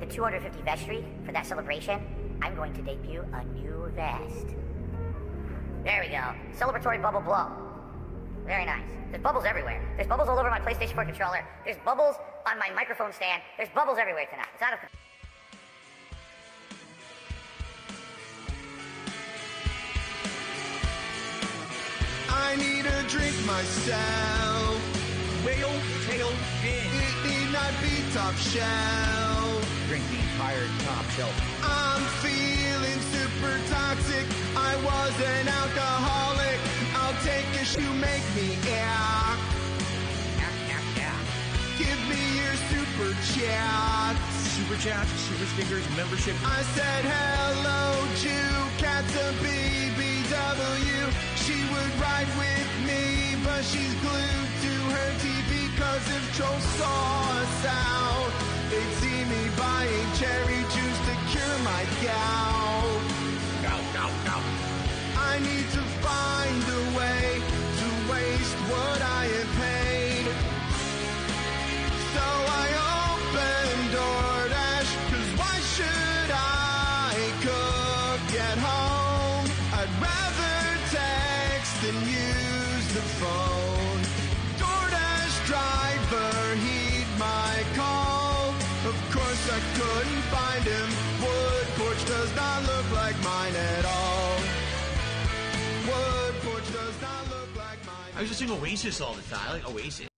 the 250 vest streak for that celebration, I'm going to debut a new vest. There we go. Celebratory bubble blow. Very nice. There's bubbles everywhere. There's bubbles all over my PlayStation 4 controller. There's bubbles on my microphone stand. There's bubbles everywhere tonight. It's out of... I need a drink myself. Whale tail gin. It need not be top shelf. Drink the entire top shelf. I'm feeling super toxic. I was an alcoholic. I'll take a you make me yeah. Give me your super chat. Super chat, super stickers, membership. I said hello to Katza BBW. She would ride with me, but she's glued to her TV cause if trolls saw us out, they'd see me buying cherry juice to cure my gout. Gout. I need to find a way to waste what I have paid. So I opened DoorDash, cause why should I cook at home? I'd rather text than use the phone. DoorDash driver, heed my call. Of course I couldn't find him. Wood porch does not look like mine at all. Wood porch does not look like mine. I was just singing Oasis all the time. I like Oasis.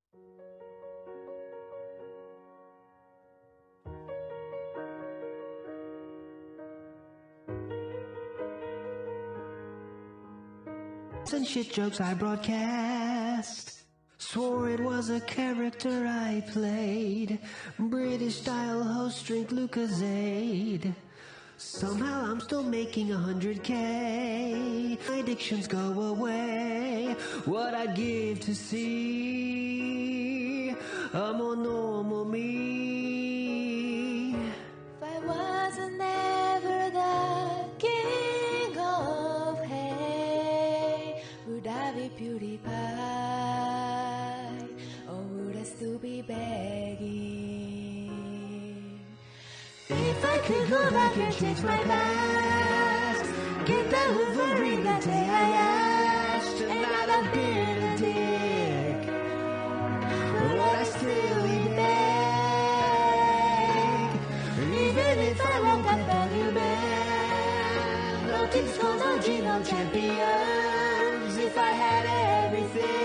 And shit jokes I broadcast. Swore it was a character I played. British style host drink Lucozade. Somehow I'm still making 100K. My addictions go away. What I'd give to see a more normal me. If I wasn't ever the king of hay, would I be PewDiePie, or would I still be begging? If I could go back and change my past, get that Wolverine that day I asked, and I'd have been a dick, would I still be beg? Even if I woke up on you, man, no teams called no Gino champions. If I had everything,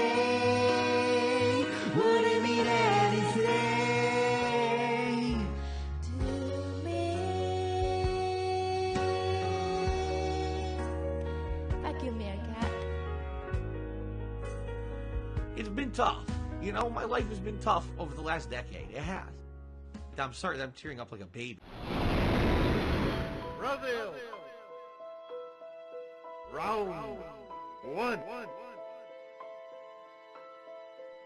would it mean anything to me? Vacuum Meerkat. It's been tough. You know, my life has been tough over the last decade. It has. I'm sorry that I'm tearing up like a baby. Brazil. Round one.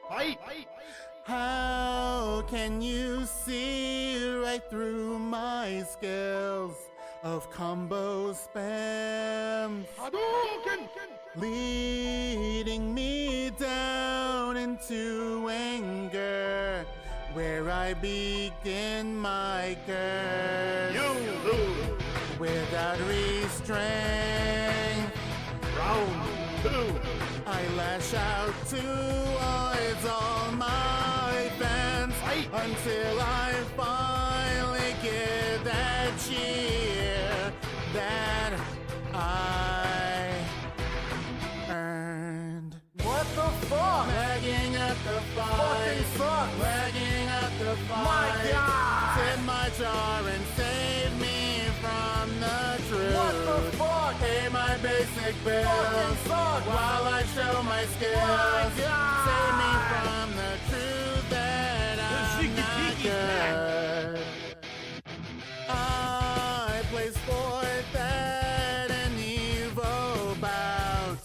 Fight. How can you see right through my skills of combo spam? Hadouken. Leading me down into anger, where I begin my curse. You lose. Without restraint, Round two. I lash out towards all my fans until I finally get that cheer that I earned. What the fuck? Lagging at the fight. Fucking sucks. Lagging at the fight. My God. Tip my jar and save me from the truth. What the fuck? Pay my basic bills Fucking sucks. while I show my skills. My God. Save me from the truth that I'm not good. I play sport that an Evo bout.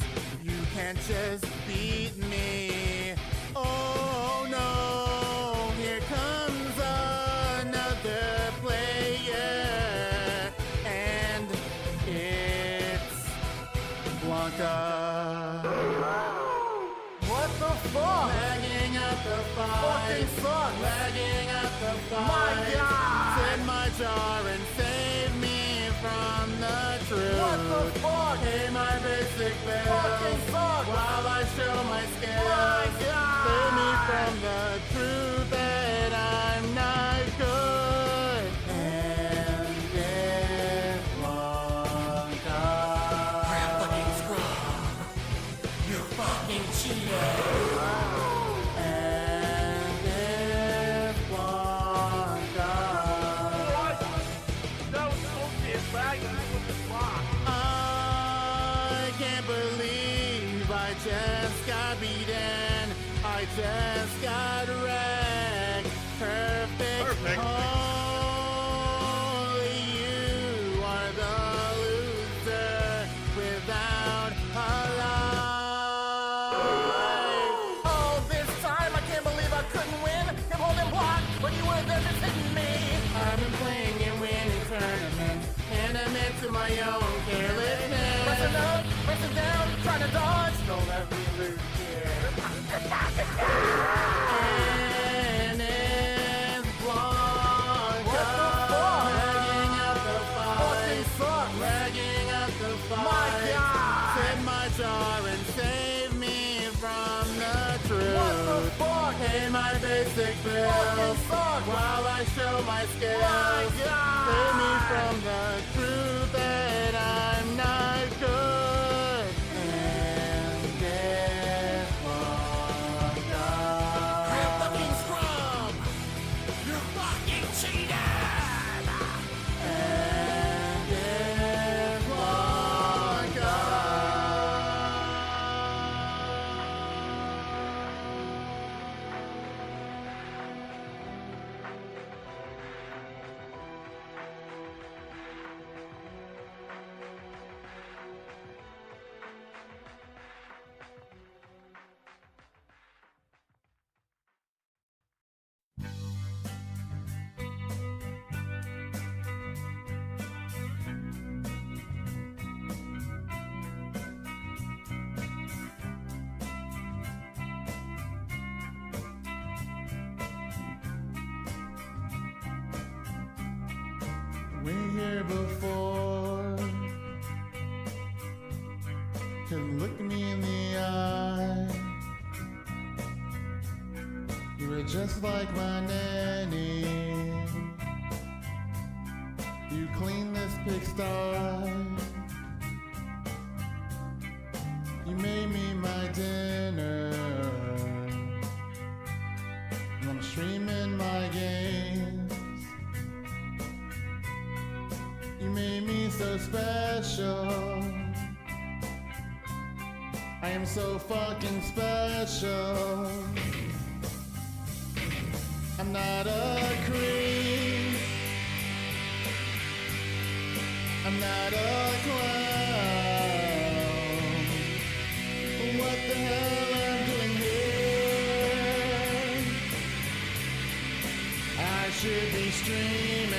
You can't just beat me. Oh no, here comes another player, and it's Blanca. What the fuck? Lagging at the fight. Fucking sucks. Lagging at the fight. My God. Send my jar jar and save me from the truth. What the fuck? Pay my basic bills Fucking sucks. while I show my skills. My God. Save me from the truth that I'm not good. And it won't come. Fucking scrub. You fucking cheated. And it won't come. What? That was bullshit, Raggy. What the fuck? I can't believe I just got beaten. I just got wrecked. Perfect. Only you are the loser without a life. Oh, this time I can't believe I couldn't win. Kept holding block when you were there just hitting me. I've been playing and winning tournaments, and I'm into my own carelessness. Pressing up, pressing down, trying to dodge. Don't let me lose here. And it's Blanca. Ragging up the Fucking fight. sucks. Ragging up the fight. My God. Set my jar and save me from the truth. What the fuck? Pay my basic bills Fucking sucks. while I show my skills. My God. Save me from the truth that I'm not good. And it won't come. Fucking scrub. You fucking cheated. And it won't We're here before. Can look me in the eye. You were just like my nanny. You clean this pigsty. You made me my dinner. I'm streaming my games. You made me so special. I am so fucking special. I'm not a creep. I'm not a clown. What the hell I'm doing here? I should be streaming.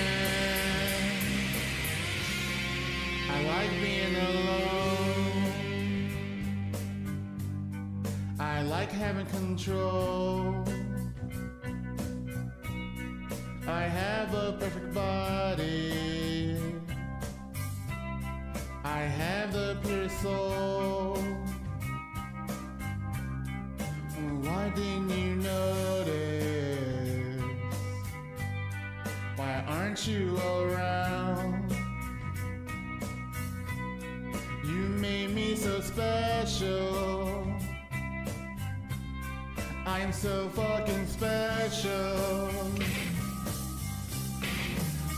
I like being alone. I like having control. I have a perfect body. I have the pure soul. Why didn't you notice? Why aren't you around? You made me so special. I am so fucking special.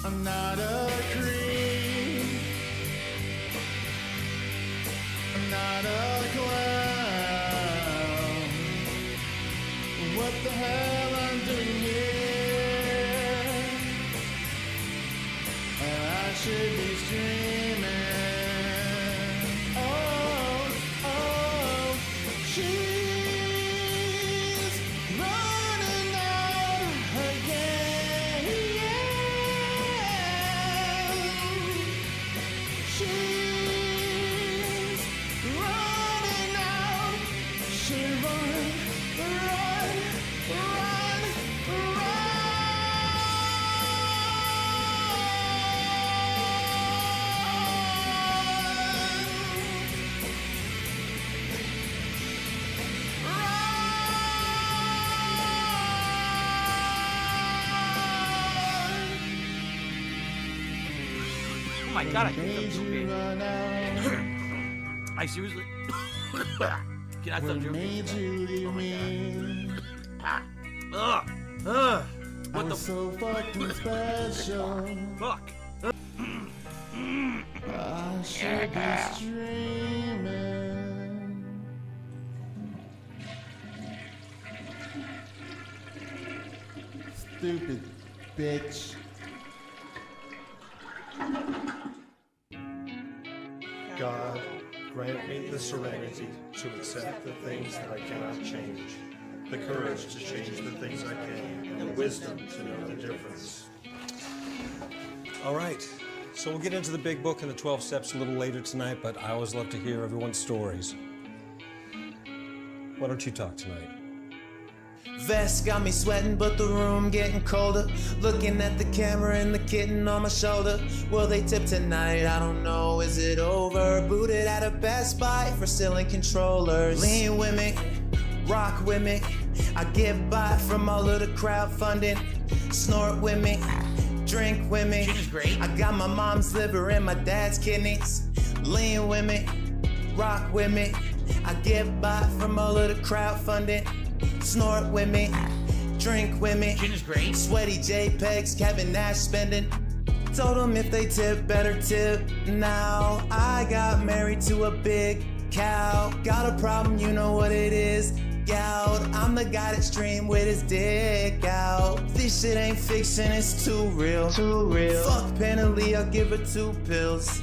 I'm not a creep. I'm not a clown. What the hell I'm doing here? I should be streaming. She's running out again. She's running out. She run, run, run, run. my god, I can't stop joking. I seriously cannot stop joking. Oh my god. What the so fucking special. fuck? I should be streaming. Stupid bitch. God, grant me the serenity to accept the things that I cannot change, the courage to change the things I can, and wisdom to know the difference. All right, so we'll get into the big book and the 12 steps a little later tonight, but I always love to hear everyone's stories. Why don't you talk tonight? Vest got me sweating, but the room getting colder. Looking at the camera and the kitten on my shoulder. Will they tip tonight? I don't know. Is it over? Booted at a Best Buy for stealing controllers. Lean with me, rock with me. I get by from all of the crowdfunding. Snort with me, drink with me. I got my mom's liver and my dad's kidneys. Lean with me, rock with me. I get by from all of the crowdfunding. Snort with me, drink with me. Sweaty JPEGs, Kevin Nash spending. Told them if they tip, better tip now. I got married to a big cow. Got a problem, you know what it is. Gout. I'm the guy that stream with his dick out. This shit ain't fiction, it's too real. Too real. Fuck Penalty, I'll give her 2 pills.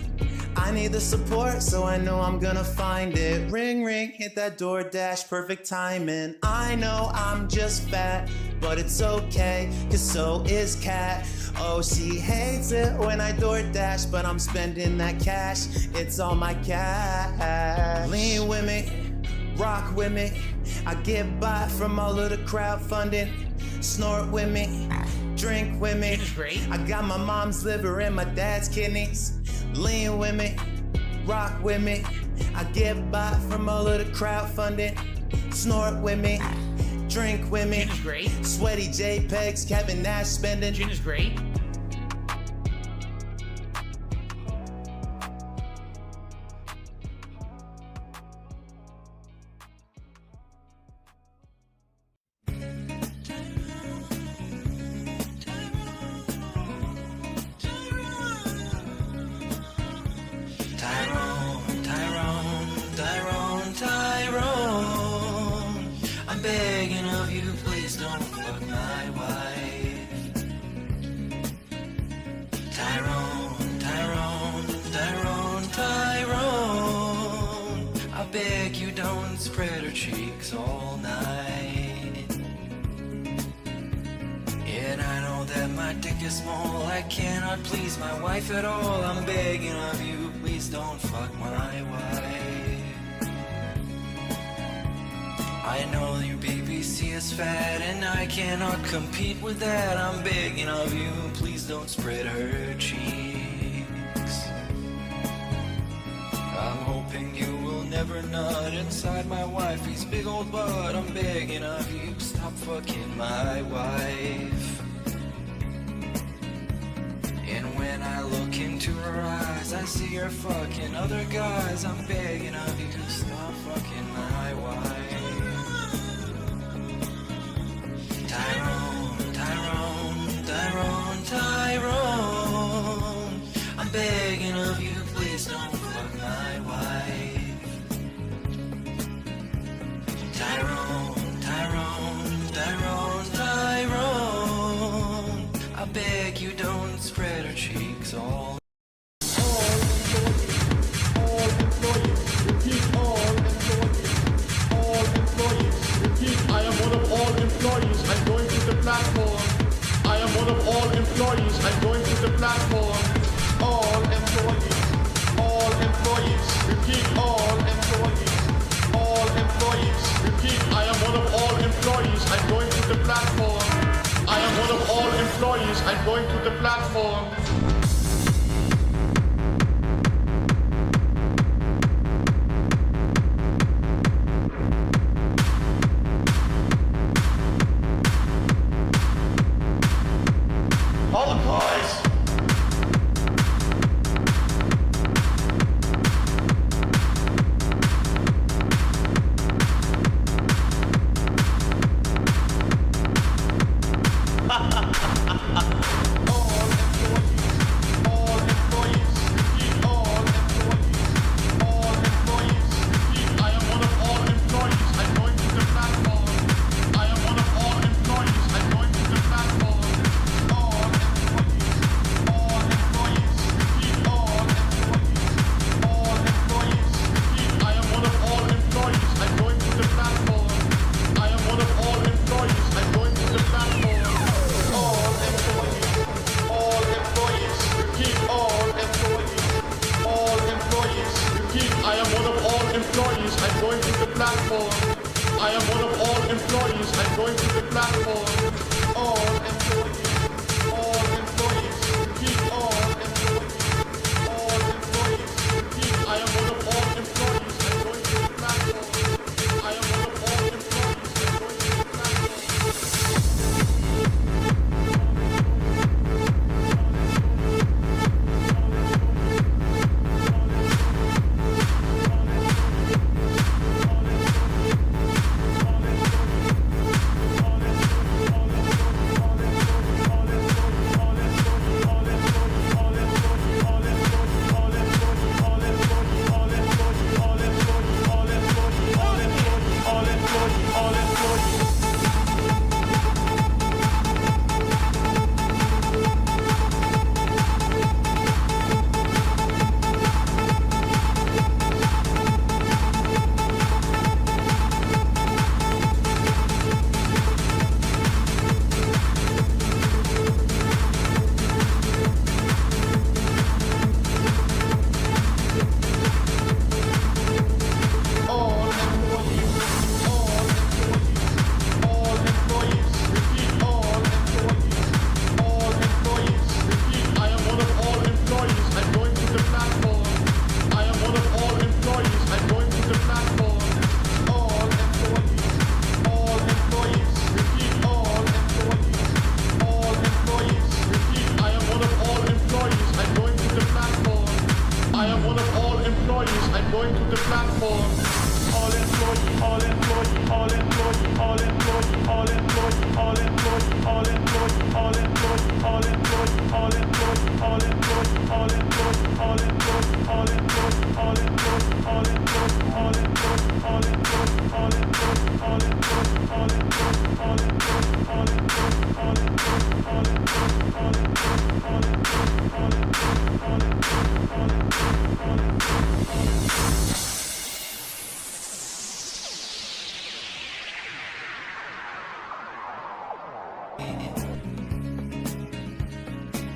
I need the support, so I know I'm gonna find it. Ring, ring, hit that DoorDash, perfect timing. I know I'm just fat, but it's okay, cause so is Kat. Oh, she hates it when I DoorDash, but I'm spending that cash. It's all my cash. Lean with me, rock with me. I get by from all of the crowdfunding. Snort with me, drink with me. I got my mom's liver and my dad's kidneys. Lean with me, rock with me. I get by from all of the crowdfunding. Snort with me, drink with me. Sweaty JPEGs, Kevin Nash spending. Gin is great. I'm begging of you, please don't fuck my wife. Tyrone, I beg you don't spread her cheeks all night. And I know that my dick is small, I cannot please my wife at all. I'm begging of you, please don't fuck my wife. I know your BBC is fat and I cannot compete with that. I'm begging of you, please don't spread her cheeks. I'm hoping you will never nut inside my wifey's big old butt. I'm begging of you, stop fucking my wife. And when I look into her eyes, I see her fucking other guys. I'm begging of you, stop fucking my wife. Tyrone, I'm begging of you, please don't fuck my wife. Tyrone, I beg you don't spread her cheeks all. I am one of all employees. I'm going to the platform. I am one of all employees. I'm going to the platform. All employees. All employees. Repeat. All employees. All employees. Repeat. I am one of all employees. I'm going to the platform. I am one of all employees. I'm going to the platform. All employees. Repeat, I am one of all employees. I'm going to the platform. I am one of all employees. I'm going to the platform. All employees. All employees. Repeat, all employees. All employees. Repeat, I am one of all employees. I'm going to the platform. I am one of all employees. I'm going to the platform.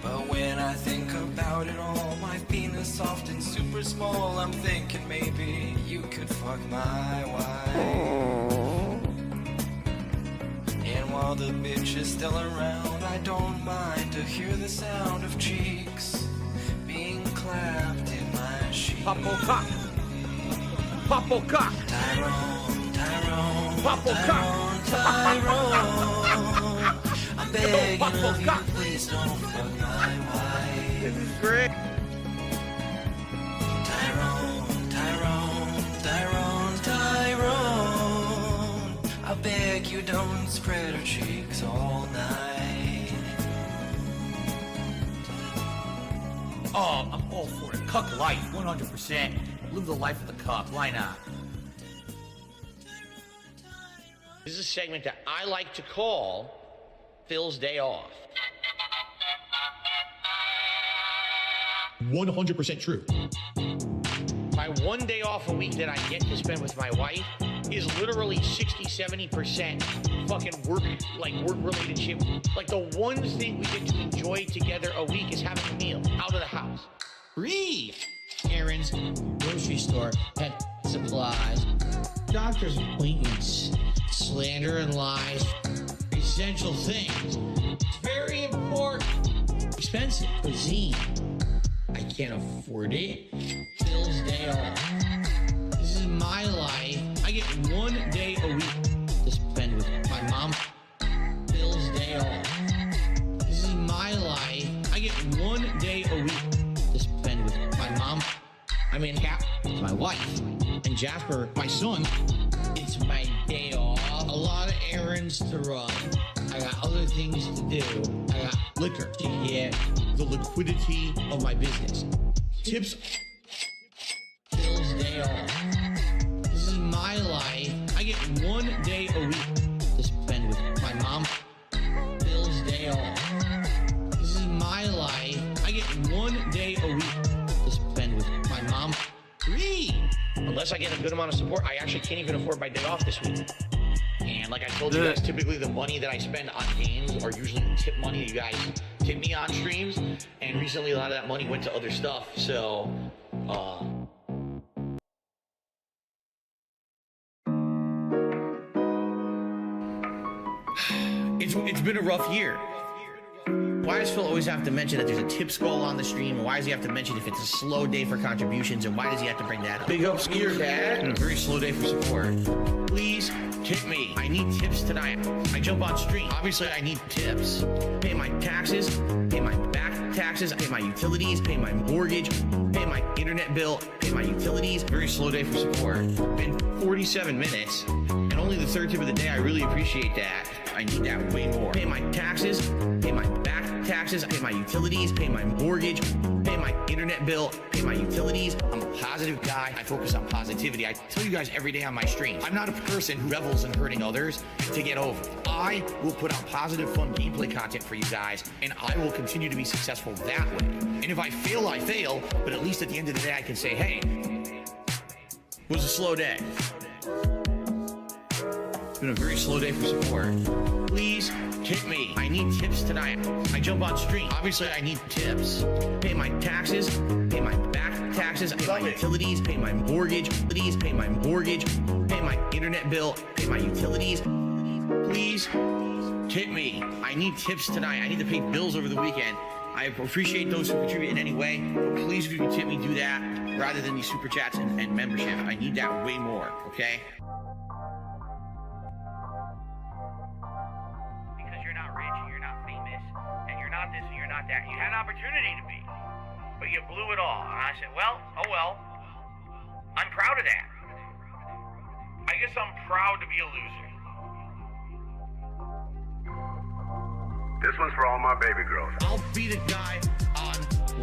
But when I think about it all, my penis soft and super small, I'm thinking maybe you could fuck my wife. And while the bitch is still around, I don't mind to hear the sound of cheeks being clapped in my sheets. Popo cock. Popo cock. Tyrone, Tyrone, Popo Tyrone, Tyrone. I'm begging of you, please don't fuck my wife. This is great. Tyrone, Tyrone, Tyrone, Tyrone. I beg you don't spread her cheeks all night. Oh, I'm all for it. Cuck life, 100%. Live the life of the cuck. Why not? This is a segment that I like to call Phil's Day Off. 100% true. My one day off a week that I get to spend with my wife is literally 60-70% fucking work related shit. Like the one thing we get to enjoy together a week is having a meal out of the house. Breathe. Errands, grocery store, pet supplies, doctor's appointments, slander and lies, essential things. It's very important. Expensive cuisine. I can't afford it. Phil's Day Off. This is my life. I get one day a week to spend with my mom. Phil's Day Off. This is my life. I get one day a week to spend with my mom. I mean, Cap, my wife, and Jasper, my son. It's my day off. A lot of errands to run. I got other things to do. I got liquor to get the liquidity of my business. Tips. Phil's Day Off. This is my life. I get one day a week to spend with my mom. Phil's Day Off. This is my life. I get one day a week to spend with my mom. Breathe. Unless I get a good amount of support, I actually can't even afford my day off this week. And like I told you guys, typically the money that I spend on games are usually the tip money that you guys tip me on streams. And recently a lot of that money went to other stuff. So, It's been a rough year. Why does Phil always have to mention that there's a tip skull on the stream? And why does he have to mention if it's a slow day for contributions? And why does he have to bring that up? Big ups to your dad. And a very slow day for support. Please tip me. I need tips tonight. I jump on stream. Obviously, I need tips. Pay my taxes. Pay my back taxes. Pay my utilities. Pay my mortgage. Pay my internet bill. Pay my utilities. Very slow day for support. Been 47 minutes. And only the third tip of the day. I really appreciate that. I need that way more. Pay my taxes. Pay my back taxes, pay my utilities, pay my mortgage, pay my internet bill, pay my utilities. I'm a positive guy. I focus on positivity. I tell you guys every day on my streams, I'm not a person who revels in hurting others to get over. I will put out positive, fun gameplay content for you guys, and I will continue to be successful that way. And if I fail, I fail, but at least at the end of the day, I can say, hey, it was a slow day. It's been a very slow day for support. Please tip me. I need tips tonight. I jump on stream. Obviously, I need tips. Pay my taxes. Pay my back taxes. Pay my utilities. Pay my mortgage. Pay my mortgage. Pay my internet bill. Pay my utilities. Please tip me. I need tips tonight. I need to pay bills over the weekend. I appreciate those who contribute in any way. But please, if you can tip me, do that rather than these super chats and membership. I need that way more, okay? This and you're not that. You had an opportunity to be, but you blew it all. And I said, well, oh well. I'm proud of that. I guess I'm proud to be a loser. This one's for all my baby girls. I'll be the guy on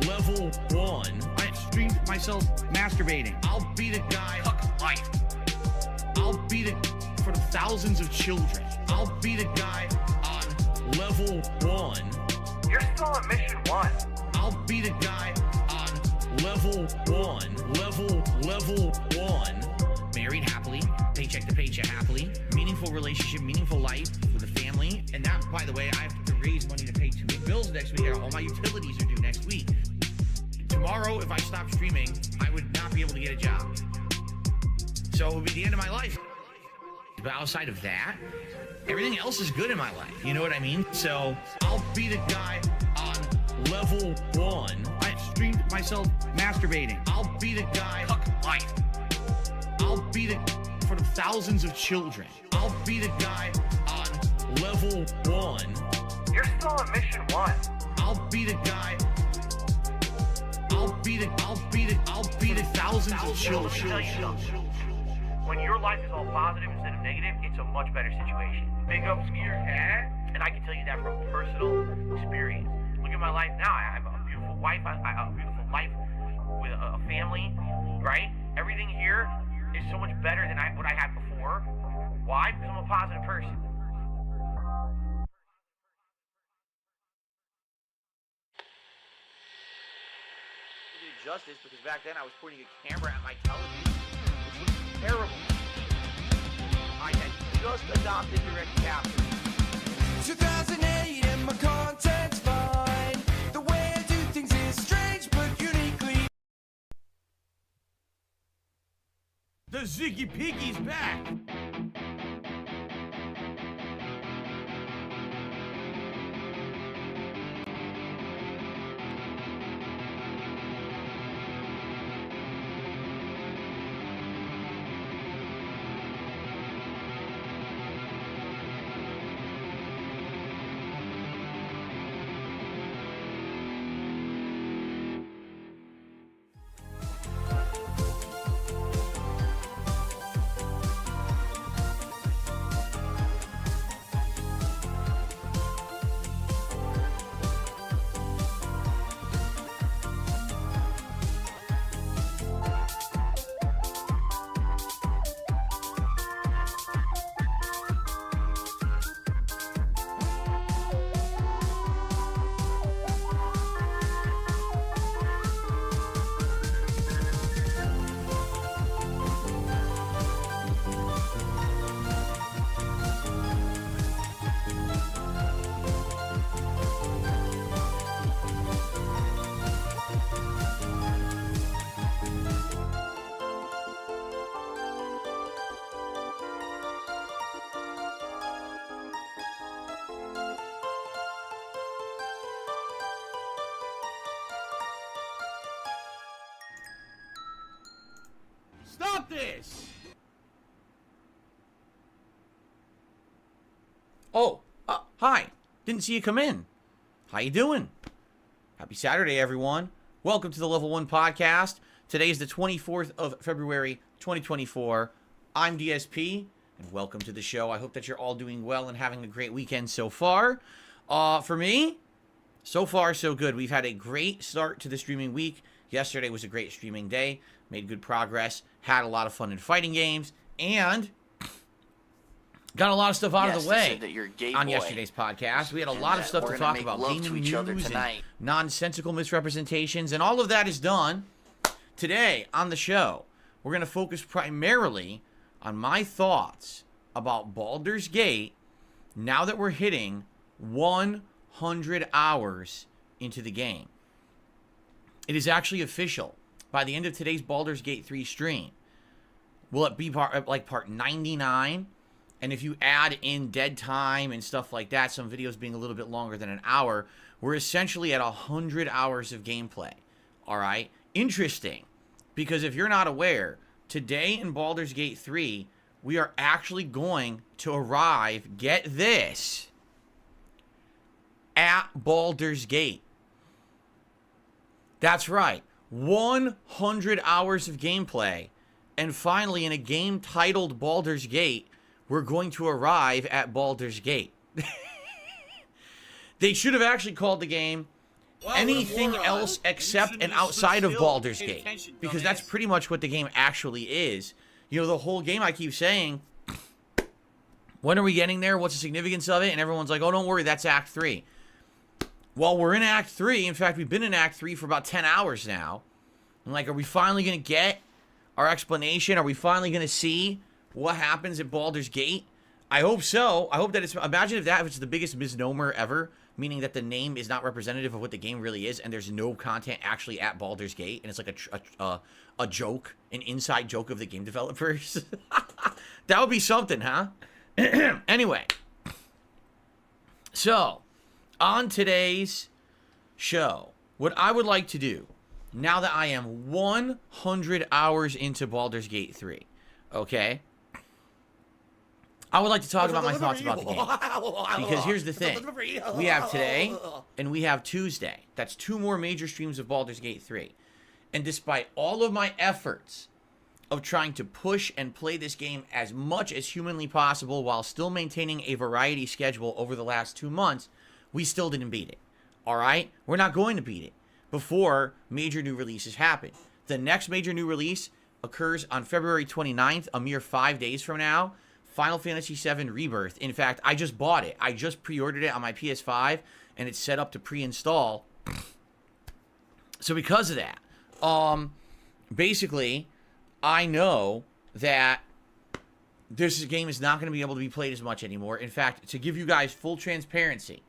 level 1. I streamed myself masturbating. I'll be the guy. Fuck life. I'll be the for the thousands of children. I'll be the guy on level 1. You're still on mission 1. I'll be the guy on level 1. Level 1. Married happily, paycheck to paycheck happily, meaningful relationship, meaningful life with a family. And that, by the way, I have to raise money to pay 2 big bills next week. All my utilities are due next week. Tomorrow, if I stop streaming, I would not be able to get a job. So it would be the end of my life. But outside of that, everything else is good in my life. You know what I mean? So I'll be the guy on level 1. I streamed myself masturbating. I'll be the guy. Fuck life. I'll be the for the thousands of children. I'll be the guy on level 1. You're still on mission 1. I'll be the guy. I'll be the thousands of children. When your life is all positive instead of negative, it's a much better situation. Big ups to your dad, and I can tell you that from personal experience. Look at my life now. I have a beautiful wife. I have a beautiful life with a family, right? Everything here is so much better than what I had before. Why? Because I'm a positive person. Justice, because back then I was pointing a camera at my television, which was terrible. I had just adopted direct capture. 2008 and my content's fine. The way I do things is strange but uniquely. The Ziggy Piggy's back. Stop this! Oh, hi. Didn't see you come in. How you doing? Happy Saturday, everyone. Welcome to the Level 1 Podcast. Today is the 24th of February, 2024. I'm DSP, and welcome to the show. I hope that you're all doing well and having a great weekend so far. For me, so far, so good. We've had a great start to the streaming week. Yesterday was a great streaming day. Made good progress. Had a lot of fun in fighting games. And got a lot of stuff out of the way on yesterday's podcast. We had a lot of stuff to talk about. Gaming news and nonsensical misrepresentations. And all of that is done. Today on the show, we're going to focus primarily on my thoughts about Baldur's Gate now that we're hitting 100 hours into the game. It is actually official. By the end of today's Baldur's Gate 3 stream, will it be part 99? And if you add in dead time and stuff like that, some videos being a little bit longer than an hour, we're essentially at 100 hours of gameplay. All right? Interesting. Because if you're not aware, today in Baldur's Gate 3, we are actually going to arrive, get this, at Baldur's Gate. That's right. 100 hours of gameplay. And finally, in a game titled Baldur's Gate, we're going to arrive at Baldur's Gate. They should have actually called the game anything else except and outside of Baldur's Gate. Because that's pretty much what the game actually is. You know, the whole game I keep saying, when are we getting there? What's the significance of it? And everyone's like, oh, don't worry, that's Act 3. Well, we're in Act 3. In fact, we've been in Act 3 for about 10 hours now. I'm like, are we finally going to get our explanation? Are we finally going to see what happens at Baldur's Gate? I hope so. I hope that it's... Imagine if it's the biggest misnomer ever, meaning that the name is not representative of what the game really is, and there's no content actually at Baldur's Gate, and it's like a joke, an inside joke of the game developers. That would be something, huh? Anyway. So, on today's show, what I would like to do, now that I am 100 hours into Baldur's Gate 3, okay? I would like to talk about my thoughts about the game. Because here's the thing. We have today, and we have Tuesday. That's 2 more major streams of Baldur's Gate 3. And despite all of my efforts of trying to push and play this game as much as humanly possible while still maintaining a variety schedule over the last 2 months, we still didn't beat it. All right? We're not going to beat it before major new releases happen. The next major new release occurs on February 29th, a mere 5 days from now. Final Fantasy VII Rebirth. In fact, I just bought it. I just pre-ordered it on my PS5, and it's set up to pre-install. So because of that, basically, I know that this game is not going to be able to be played as much anymore. In fact, to give you guys full transparency,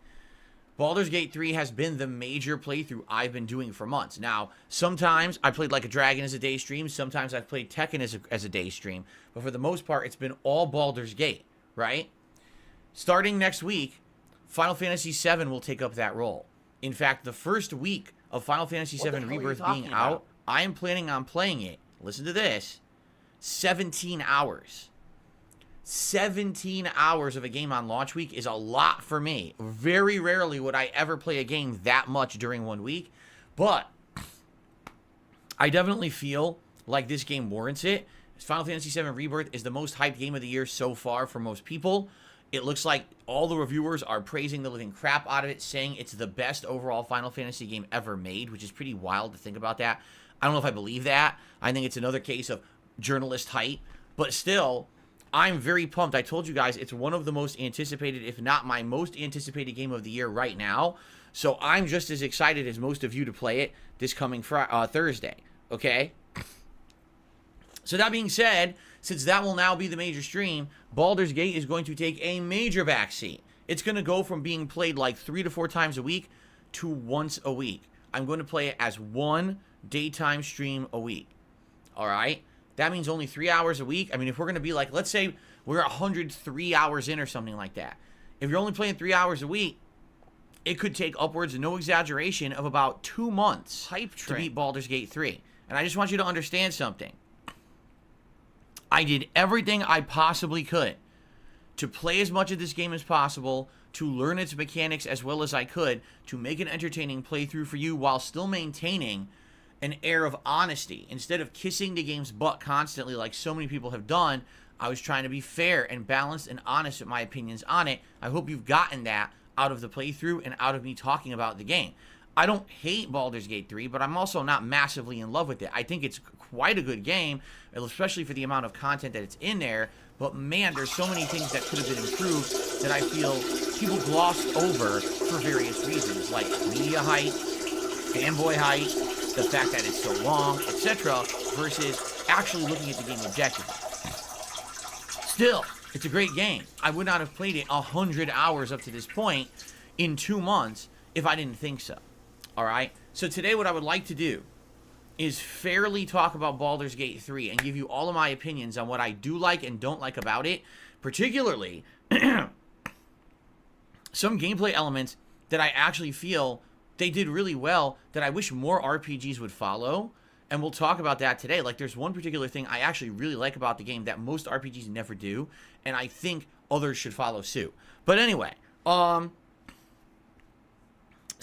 Baldur's Gate 3 has been the major playthrough I've been doing for months. Now, sometimes I played Like a Dragon as a day stream. Sometimes I've played Tekken as a day stream. But for the most part, it's been all Baldur's Gate, right? Starting next week, Final Fantasy VII will take up that role. In fact, the first week of Final Fantasy VII Rebirth being out, I am planning on playing it, listen to this, 17 hours. 17 hours of a game on launch week is a lot for me. Very rarely would I ever play a game that much during 1 week. But I definitely feel like this game warrants it. Final Fantasy VII Rebirth is the most hyped game of the year so far for most people. It looks like all the reviewers are praising the living crap out of it, saying it's the best overall Final Fantasy game ever made, which is pretty wild to think about that. I don't know if I believe that. I think it's another case of journalist hype. But still, I'm very pumped. I told you guys it's one of the most anticipated, if not my most anticipated game of the year right now. So I'm just as excited as most of you to play it this coming Thursday. Okay? So that being said, since that will now be the major stream, Baldur's Gate is going to take a major backseat. It's going to go from being played like 3 to 4 times a week to once a week. I'm going to play it as one daytime stream a week. All right? That means only 3 hours a week. I mean, if we're going to be like, let's say we're 103 hours in or something like that. If you're only playing 3 hours a week, it could take upwards, no exaggeration, of about 2 months to beat Baldur's Gate 3. And I just want you to understand something. I did everything I possibly could to play as much of this game as possible, to learn its mechanics as well as I could, to make an entertaining playthrough for you while still maintaining an air of honesty. Instead of kissing the game's butt constantly like so many people have done, I was trying to be fair and balanced and honest with my opinions on it. I hope you've gotten that out of the playthrough and out of me talking about the game. I don't hate Baldur's Gate 3, but I'm also not massively in love with it. I think it's quite a good game, especially for the amount of content that it's in there. But man, there's so many things that could have been improved that I feel people glossed over for various reasons, like media hype, fanboy hype, the fact that it's so long, etc., versus actually looking at the game objectively. Still, it's a great game. I would not have played it 100 hours up to this point in 2 months if I didn't think so. All right? So today what I would like to do is fairly talk about Baldur's Gate 3 and give you all of my opinions on what I do like and don't like about it, particularly some gameplay elements that I actually feel they did really well that I wish more RPGs would follow, and we'll talk about that today. Like, there's one particular thing I actually really like about the game that most RPGs never do, and I think others should follow suit. But anyway, so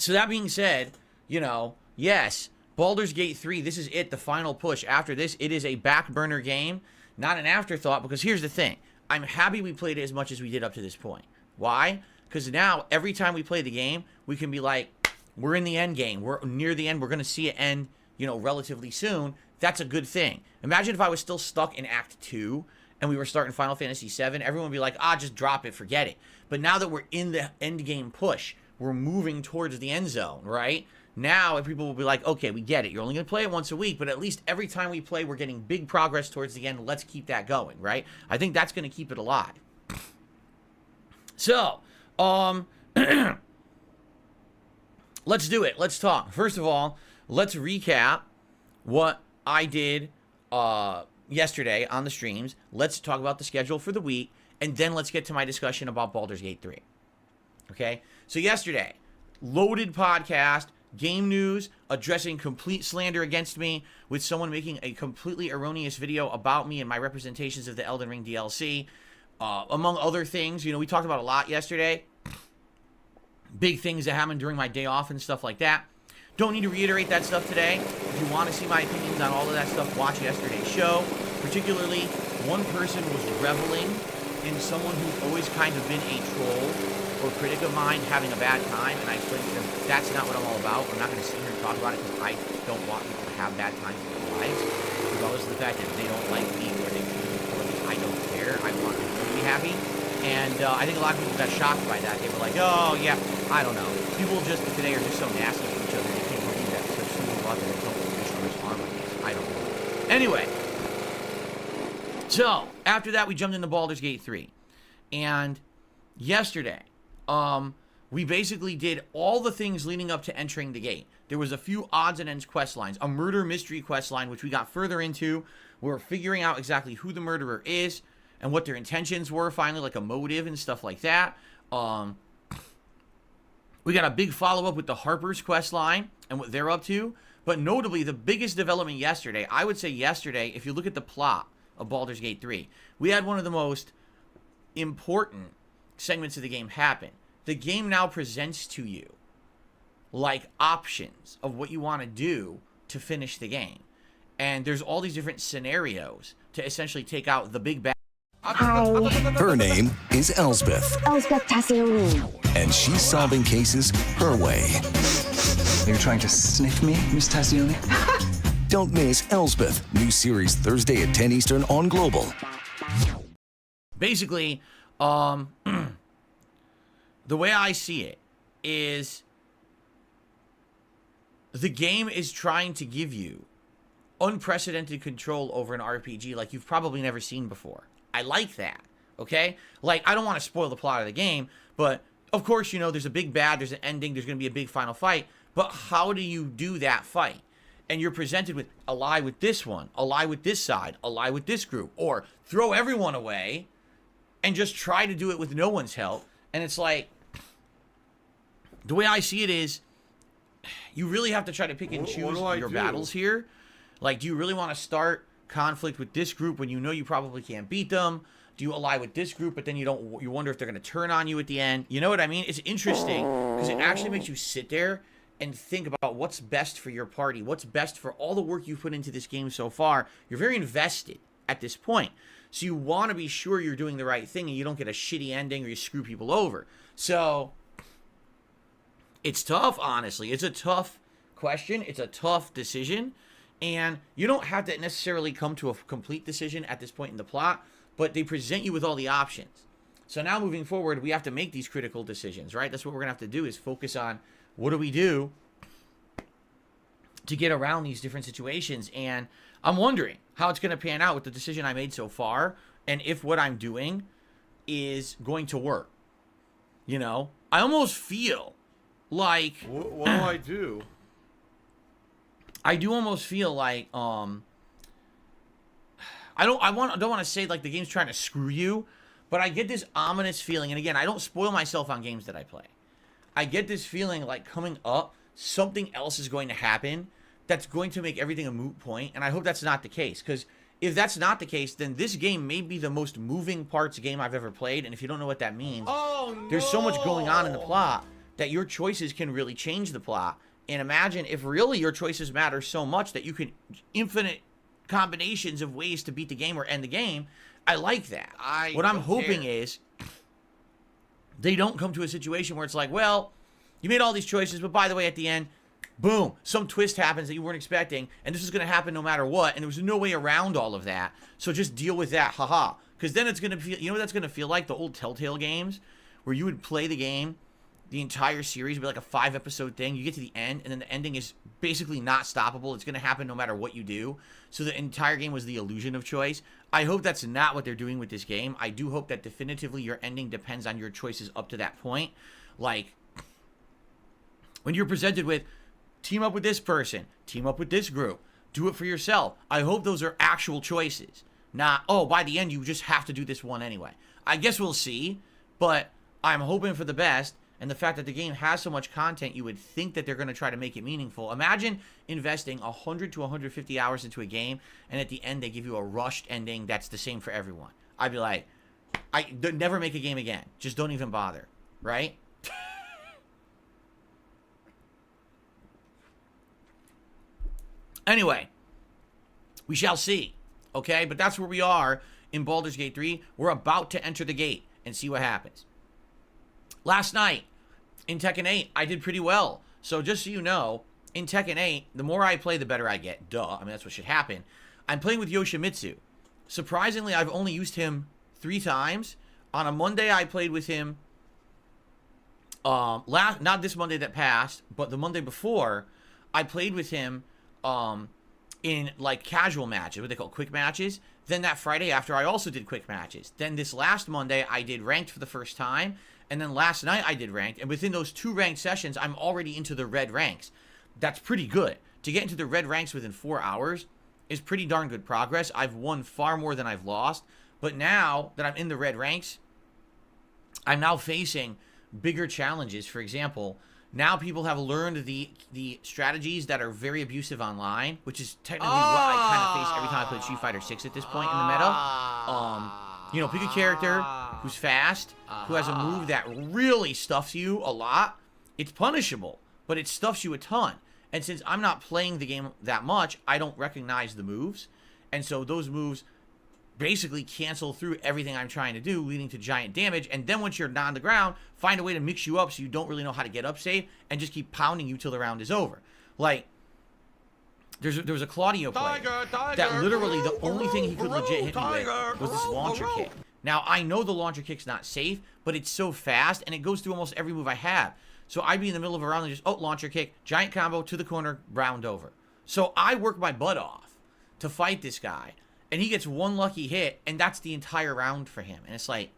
that being said, you know, yes, Baldur's Gate 3, this is it, the final push. After this, it is a back burner game, not an afterthought, because here's the thing. I'm happy we played it as much as we did up to this point. Why? Because now, every time we play the game, we can be like, we're in the end game. We're near the end. We're going to see it end, you know, relatively soon. That's a good thing. Imagine if I was still stuck in Act 2 and we were starting Final Fantasy VII. Everyone would be like, just drop it, forget it. But now that we're in the end game push, we're moving towards the end zone, right? Now, people will be like, okay, we get it. You're only going to play it once a week, but at least every time we play, we're getting big progress towards the end. Let's keep that going, right? I think that's going to keep it alive. So, let's do it. Let's talk. First of all, let's recap what I did yesterday on the streams. Let's talk about the schedule for the week, and then let's get to my discussion about Baldur's Gate 3. Okay? So yesterday, loaded podcast, game news, addressing complete slander against me with someone making a completely erroneous video about me and my representations of the Elden Ring DLC. Among other things, you know, we talked about a lot yesterday. Big things that happened during my day off and stuff like that. Don't need to reiterate that stuff today. If you want to see my opinions on all of that stuff, watch yesterday's show. Particularly, one person was reveling in someone who's always kind of been a troll or critic of mine having a bad time, and I explained to them, that's not what I'm all about. I'm not going to sit here and talk about it because I don't want people to have bad times in their lives. Regardless of the fact that they don't like me or they treat me poorly, I don't care. I want them to be happy. And I think a lot of people got shocked by that. They were like, oh, yeah, I don't know. People just today are just so nasty to each other. They can't believe that such simple love that they don't wish others harm like this. I don't know. Anyway, so after that, we jumped into Baldur's Gate 3. And yesterday, we basically did all the things leading up to entering the gate. There was a few odds and ends quest lines. A murder mystery quest line, which we got further into. We're figuring out exactly who the murderer is and what their intentions were, finally, like a motive and stuff like that. We got a big follow-up with the Harper's quest line and what they're up to. But notably, the biggest development yesterday, I would say yesterday, if you look at the plot of Baldur's Gate 3, we had one of the most important segments of the game happen. The game now presents to you like options of what you want to do to finish the game. And there's all these different scenarios to essentially take out the big bad. Her name is Elsbeth. Elsbeth Tassioni. And she's solving cases her way. Are you trying to sniff me, Miss Tassioni? Don't miss Elsbeth. New series Thursday at 10 Eastern on Global. Basically, the way I see it is the game is trying to give you unprecedented control over an RPG like you've probably never seen before. I like that, okay? Like, I don't want to spoil the plot of the game, but of course, you know, there's a big bad, there's an ending, there's going to be a big final fight, but how do you do that fight? And you're presented with ally with this one, ally with this side, ally with this group, or throw everyone away and just try to do it with no one's help. And it's like, the way I see it is, you really have to try to pick and choose your battles here. Like, do you really want to start conflict with this group when you know you probably can't beat them? Do you ally with this group, but then you wonder if they're going to turn on you at the end? You know what I mean? It's interesting because it actually makes you sit there and think about what's best for your party, what's best for all the work you've put into this game so far. You're very invested at this point. So you want to be sure you're doing the right thing and you don't get a shitty ending or you screw people over. So it's tough, honestly. It's a tough question. It's a tough decision. And you don't have to necessarily come to a complete decision at this point in the plot, but they present you with all the options. So now moving forward, we have to make these critical decisions, right? That's what we're going to have to do, is focus on what do we do to get around these different situations. And I'm wondering how it's going to pan out with the decision I made so far and if what I'm doing is going to work. You know, I almost feel like... What do I do? I do almost feel like I don't want to say like the game's trying to screw you, but I get this ominous feeling, and again, I don't spoil myself on games that I play. I get this feeling like coming up, something else is going to happen that's going to make everything a moot point, and I hope that's not the case, because if that's not the case, then this game may be the most moving parts game I've ever played, and if you don't know what that means, there's so much going on in the plot that your choices can really change the plot. And imagine if really your choices matter so much that you can infinite combinations of ways to beat the game or end the game. I like that. What I'm hoping is they don't come to a situation where it's like, well, you made all these choices, but by the way, at the end, boom, some twist happens that you weren't expecting, and this is going to happen no matter what, and there was no way around all of that, so just deal with that, haha. Because then it's going to feel, you know what that's going to feel like? The old Telltale games, where you would play the game, the entire series would be like a 5-episode thing. You get to the end, and then the ending is basically not stoppable. It's going to happen no matter what you do. So the entire game was the illusion of choice. I hope that's not what they're doing with this game. I do hope that definitively your ending depends on your choices up to that point. Like, when you're presented with, team up with this person, team up with this group, do it for yourself. I hope those are actual choices. Not, oh, by the end, you just have to do this one anyway. I guess we'll see, but I'm hoping for the best. And the fact that the game has so much content, you would think that they're going to try to make it meaningful. Imagine investing 100 to 150 hours into a game, and at the end they give you a rushed ending that's the same for everyone. I'd be like, never make a game again. Just don't even bother, right? Anyway, we shall see, okay? But that's where we are in Baldur's Gate 3. We're about to enter the gate and see what happens. Last night, in Tekken 8, I did pretty well. So just so you know, in Tekken 8, the more I play, the better I get. Duh. I mean, that's what should happen. I'm playing with Yoshimitsu. Surprisingly, I've only used him 3 times. On a Monday, I played with him. Not this Monday that passed, but the Monday before, I played with him in like casual matches, what they call quick matches. Then that Friday after, I also did quick matches. Then this last Monday, I did ranked for the first time. And then last night I did ranked, and within those 2 ranked sessions, I'm already into the red ranks. That's pretty good. To get into the red ranks within 4 hours is pretty darn good progress. I've won far more than I've lost. But now that I'm in the red ranks, I'm now facing bigger challenges. For example, now people have learned the strategies that are very abusive online, which is technically what I kind of face every time I play Street Fighter 6 at this point in the meta. You know, pick a character who's fast, who has a move that really stuffs you a lot. It's punishable, but it stuffs you a ton. And since I'm not playing the game that much, I don't recognize the moves. And so those moves basically cancel through everything I'm trying to do, leading to giant damage. And then once you're on the ground, find a way to mix you up so you don't really know how to get up safe and just keep pounding you till the round is over. Like, there was a Claudio player that literally the only thing he could legit hit me with was this launcher kick. Now, I know the launcher kick's not safe, but it's so fast, and it goes through almost every move I have. So I'd be in the middle of a round and just, launcher kick, giant combo, to the corner, round over. So I work my butt off to fight this guy, and he gets one lucky hit, and that's the entire round for him. And it's like,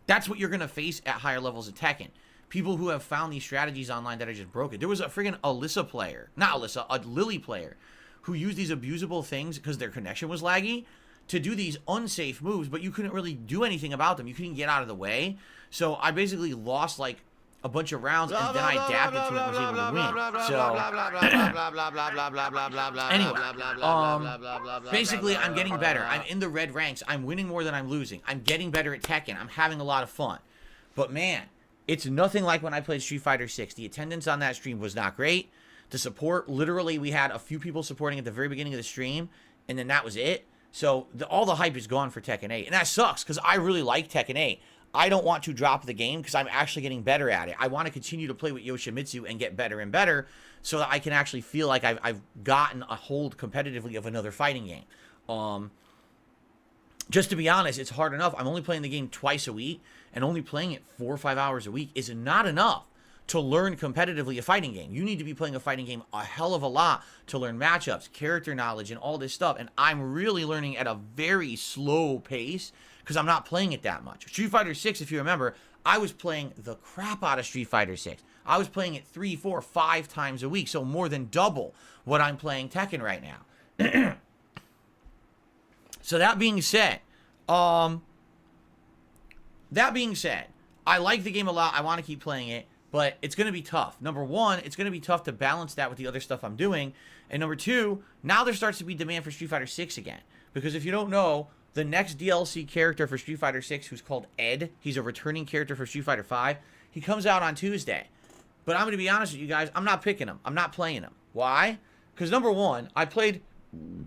that's what you're going to face at higher levels of Tekken. People who have found these strategies online that are just broken. There was a friggin' Alyssa player, not Alyssa, a Lily player, who used these abusable things because their connection was laggy to do these unsafe moves, but you couldn't really do anything about them. You couldn't get out of the way. So I basically lost like a bunch of rounds, and then I adapted to it and was able to win. So, anyway, basically, I'm getting better. I'm in the red ranks. I'm winning more than I'm losing. I'm getting better at Tekken. I'm having a lot of fun. But man, it's nothing like when I played Street Fighter 6. The attendance on that stream was not great. The support, literally, we had a few people supporting at the very beginning of the stream, and then that was it. So, all the hype is gone for Tekken 8. And that sucks, because I really like Tekken 8. I don't want to drop the game because I'm actually getting better at it. I want to continue to play with Yoshimitsu and get better and better so that I can actually feel like I've gotten a hold competitively of another fighting game. Just to be honest, it's hard enough. I'm only playing the game twice a week, and only playing it 4 or 5 hours a week is not enough to learn competitively a fighting game. You need to be playing a fighting game a hell of a lot to learn matchups, character knowledge, and all this stuff. And I'm really learning at a very slow pace because I'm not playing it that much. Street Fighter 6, if you remember, I was playing the crap out of Street Fighter 6. I was playing it 3, 4, 5 times a week, so more than double what I'm playing Tekken right now. So that being said, I like the game a lot. I want to keep playing it, but it's going to be tough. Number one, it's going to be tough to balance that with the other stuff I'm doing. And number two, now there starts to be demand for Street Fighter 6 again. Because if you don't know, the next DLC character for Street Fighter 6, who's called Ed, he's a returning character for Street Fighter 5. He comes out on Tuesday. But I'm going to be honest with you guys, I'm not picking him. I'm not playing him. Why? Because number one, I played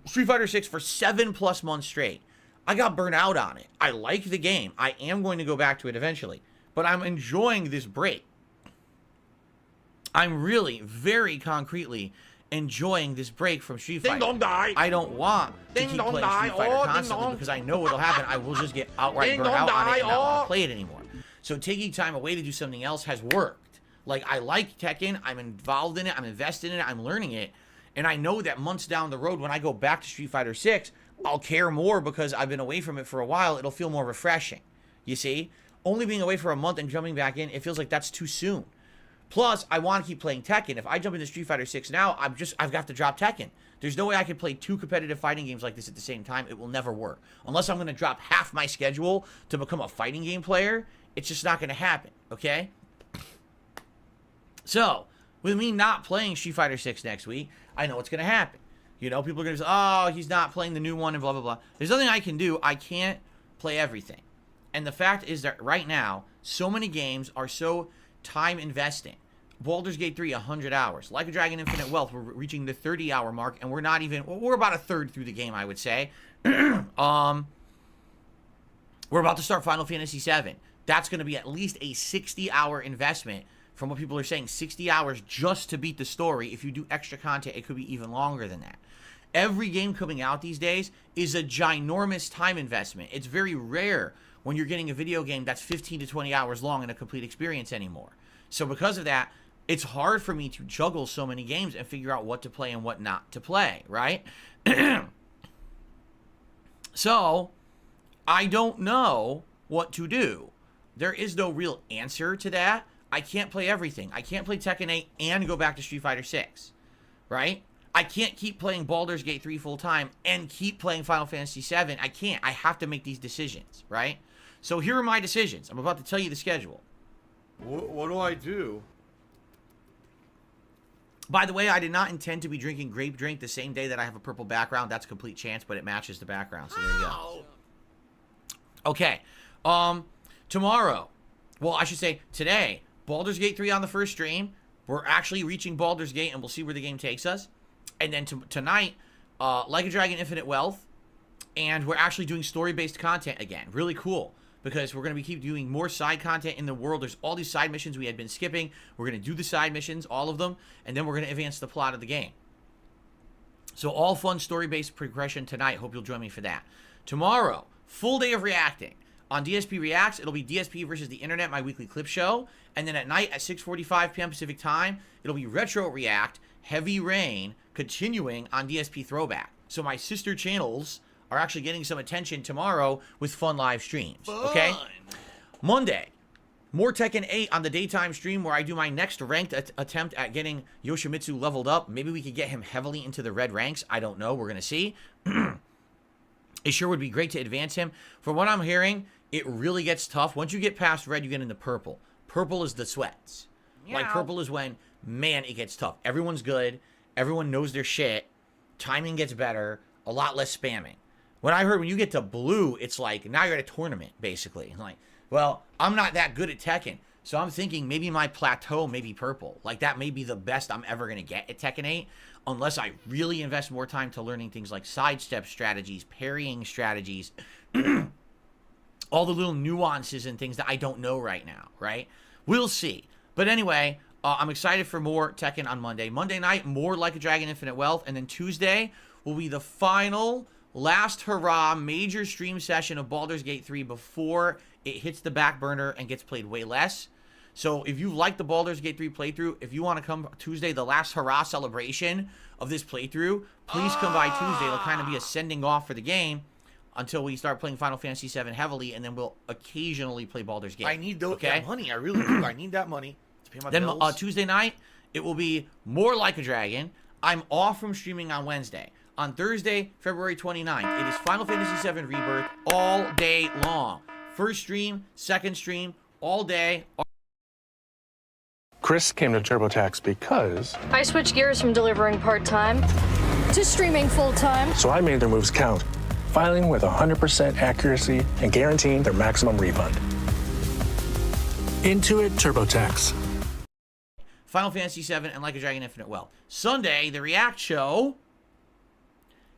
Street Fighter 6 for 7+ months straight. I got burnt out on it. I like the game. I am going to go back to it eventually. But I'm enjoying this break. I'm really, very concretely enjoying this break from Street Fighter. I don't want to keep playing Street Fighter constantly because I know what'll happen. I will just get outright burnt out on it and not want to play it anymore. So taking time away to do something else has worked. Like, I like Tekken. I'm involved in it. I'm invested in it. I'm learning it. And I know that months down the road when I go back to Street Fighter 6, I'll care more because I've been away from it for a while. It'll feel more refreshing. You see? Only being away for a month and jumping back in, it feels like that's too soon. Plus, I want to keep playing Tekken. If I jump into Street Fighter 6 now, I've got to drop Tekken. There's no way I can play 2 competitive fighting games like this at the same time. It will never work. Unless I'm going to drop half my schedule to become a fighting game player, it's just not going to happen, okay? So, with me not playing Street Fighter 6 next week, I know what's going to happen. You know, people are going to say, oh, he's not playing the new one and blah, blah, blah. There's nothing I can do. I can't play everything. And the fact is that right now, so many games are so time investing. Baldur's Gate 3, 100 hours. Like a Dragon Infinite Wealth, we're reaching the 30-hour mark, and we're not even, well, we're about a third through the game, I would say. We're about to start Final Fantasy VII. That's going to be at least a 60-hour investment. From what people are saying, 60 hours just to beat the story. If you do extra content, it could be even longer than that. Every game coming out these days is a ginormous time investment. It's very rare when you're getting a video game that's 15 to 20 hours long and a complete experience anymore. So because of that, it's hard for me to juggle so many games and figure out what to play and what not to play, right? So, I don't know what to do. There is no real answer to that. I can't play everything. I can't play Tekken 8 and go back to Street Fighter 6, right? I can't keep playing Baldur's Gate 3 full time and keep playing Final Fantasy 7. I can't. I have to make these decisions, right? So here are my decisions. I'm about to tell you the schedule. What do I do? By the way, I did not intend to be drinking grape drink the same day that I have a purple background. That's a complete chance, but it matches the background, so there you go. Okay. Tomorrow, well, I should say today, Baldur's Gate 3 on the first stream. We're actually reaching Baldur's Gate, and we'll see where the game takes us. And then tonight, Like a Dragon Infinite Wealth, and we're actually doing story-based content again. Really cool, because we're going to keep doing more side content in the world. There's all these side missions we had been skipping. We're going to do the side missions, all of them, and then we're going to advance the plot of the game. So all fun story-based progression tonight. Hope you'll join me for that. Tomorrow, full day of reacting. On DSP Reacts, it'll be DSP versus the Internet, my weekly clip show. And then at night at 6:45 p.m. Pacific Time, it'll be Retro React, Heavy Rain, continuing on DSP Throwback. So my sister channels are actually getting some attention tomorrow with fun live streams, okay? Monday, more Tekken 8 on the daytime stream where I do my next ranked attempt at getting Yoshimitsu leveled up. Maybe we could get him heavily into the red ranks. I don't know. We're going to see. It sure would be great to advance him. From what I'm hearing, it really gets tough. Once you get past red, you get into purple. Purple is the sweats. Like, purple is when, man, it gets tough. Everyone's good. Everyone knows their shit. Timing gets better. A lot less spamming. When you get to blue, it's like, now you're at a tournament, basically. Like, well, I'm not that good at Tekken. So I'm thinking maybe my plateau may be purple. Like, that may be the best I'm ever going to get at Tekken 8. Unless I really invest more time to learning things like sidestep strategies, parrying strategies, all the little nuances and things that I don't know right now, right? We'll see. But anyway, I'm excited for more Tekken on Monday. Monday night, more Like a Dragon Infinite Wealth. And then Tuesday will be the final, last hurrah, major stream session of Baldur's Gate 3 before it hits the back burner and gets played way less. So if you like the Baldur's Gate 3 playthrough, if you want to come Tuesday, the last hurrah celebration of this playthrough, please come by Tuesday. It'll kind of be a sending off for the game until we start playing Final Fantasy VII heavily, and then we'll occasionally play Baldur's Gate. I need that money. I really do. I need that money to pay my bills. Then Tuesday night, it will be more Like a Dragon. I'm off from streaming on Wednesday. On Thursday, February 29th, it is Final Fantasy VII Rebirth all day long. First stream, second stream, all day. Chris came to TurboTax because I switched gears from delivering part-time to streaming full-time. So I made their moves count, filing with 100% accuracy and guaranteeing their maximum refund. Intuit TurboTax. Final Fantasy VII and Like a Dragon Infinite Wealth. Sunday, the React show,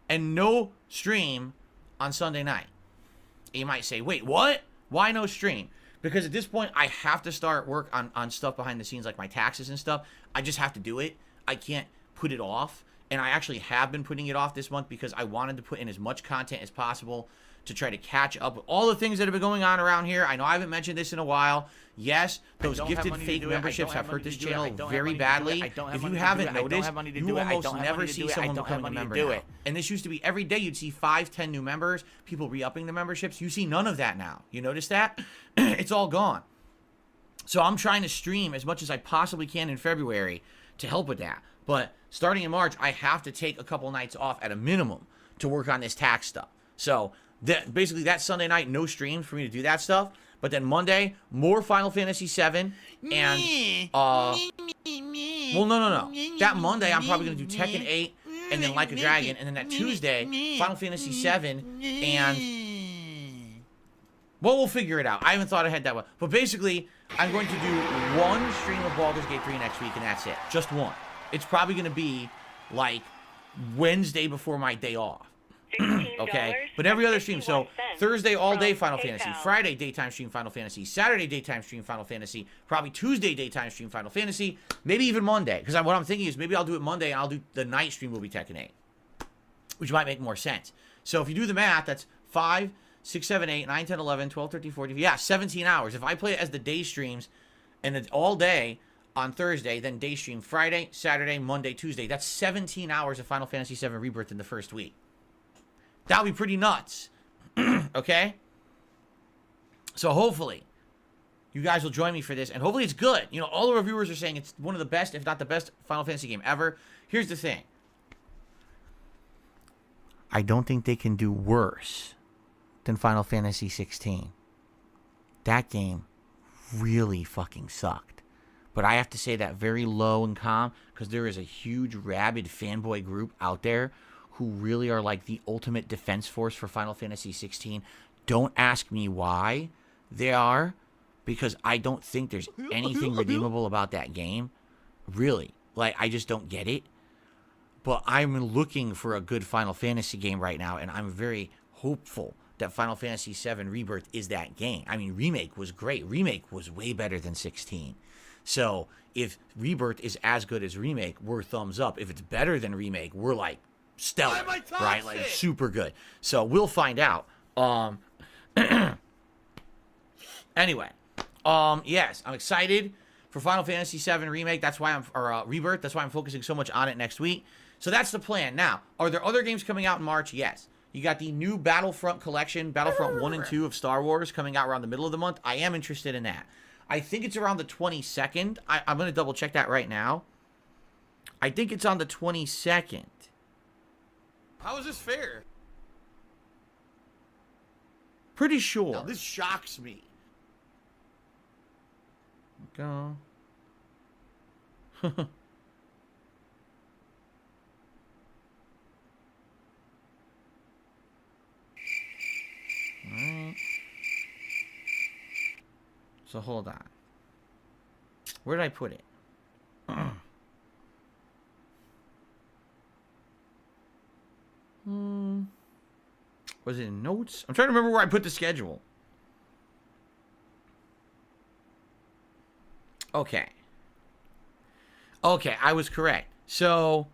and no stream on Sunday night. You might say, wait, what? Why no stream? Because at this point, I have to start work on stuff behind the scenes, like my taxes and stuff. I just have to do it. I can't put it off. And I actually have been putting it off this month because I wanted to put in as much content as possible to try to catch up with all the things that have been going on around here. I know I haven't mentioned this in a while. Yes, those gifted fake memberships have hurt this channel very badly. If you haven't noticed, you almost never see someone becoming a member now. And this used to be every day you'd see 5, 10 new members, people re-upping the memberships. You see none of that now. You notice that? It's all gone. So I'm trying to stream as much as I possibly can in February to help with that. But starting in March, I have to take a couple nights off at a minimum to work on this tax stuff. So basically that Sunday night, no streams for me to do that stuff. But then Monday, more Final Fantasy VII and well, no. That Monday, I'm probably gonna do Tekken 8 and then Like a Dragon, and then that Tuesday, Final Fantasy VII and well, we'll figure it out. I haven't thought ahead that way. But basically, I'm going to do one stream of Baldur's Gate 3 next week, and that's it. Just one. It's probably going to be, like, Wednesday before my day off. Okay? But every other stream. So, Thursday, all day Final Fantasy. Friday, daytime stream Final Fantasy. Saturday, daytime stream Final Fantasy. Probably Tuesday, daytime stream Final Fantasy. Maybe even Monday. Because what I'm thinking is maybe I'll do it Monday, and I'll do the night stream will be Tekken 8. Which might make more sense. So, if you do the math, that's 5... 6, 7, 8, 9, 10, 11, 12, 13, 14, yeah, 17 hours. If I play it as the day streams and it's all day on Thursday, then day stream Friday, Saturday, Monday, Tuesday, that's 17 hours of Final Fantasy VII Rebirth in the first week. That would be pretty nuts. Okay? So hopefully you guys will join me for this, and hopefully it's good. You know, all the reviewers are saying it's one of the best, if not the best, Final Fantasy game ever. Here's the thing. I don't think they can do worse than Final Fantasy 16. That game really fucking sucked. But I have to say that very low and calm because there is a huge rabid fanboy group out there who really are like the ultimate defense force for Final Fantasy 16. Don't ask me why they are, because I don't think there's anything redeemable about that game. Really. Like, I just don't get it. But I'm looking for a good Final Fantasy game right now, and I'm very hopeful that Final Fantasy VII Rebirth is that game. I mean, Remake was great. Remake was way better than 16. So if Rebirth is as good as Remake, we're thumbs up. If it's better than Remake, we're like stellar, right? Like super good. So we'll find out. Anyway, yes, I'm excited for Final Fantasy VII Remake. That's why Rebirth. That's why I'm focusing so much on it next week. So that's the plan. Now, are there other games coming out in March? Yes. You got the new Battlefront collection, Battlefront 1 and 2 of Star Wars, coming out around the middle of the month. I am interested in that. I think it's around the 22nd. I'm going to double check that right now. I think it's on the 22nd. How is this fair? Pretty sure. Now, this shocks me. go. Alright. So hold on. Where did I put it? Was it in notes? I'm trying to remember where I put the schedule. Okay. Okay, I was correct. So,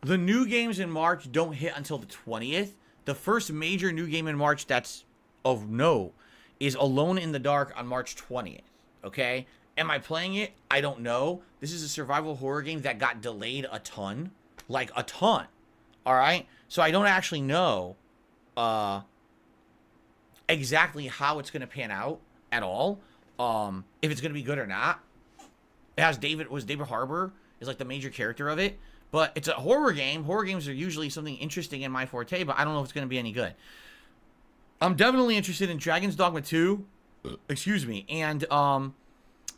the new games in March don't hit until the 20th. The first major new game in March that's of note is Alone in the Dark on March 20th. Okay? Am I playing it? I don't know. This is a survival horror game that got delayed a ton. Like, a ton. Alright? So, I don't actually know exactly how it's going to pan out at all. If it's going to be good or not. It has David Harbour is like the major character of it. But it's a horror game. Horror games are usually something interesting in my forte, but I don't know if it's going to be any good. I'm definitely interested in Dragon's Dogma 2, excuse me, and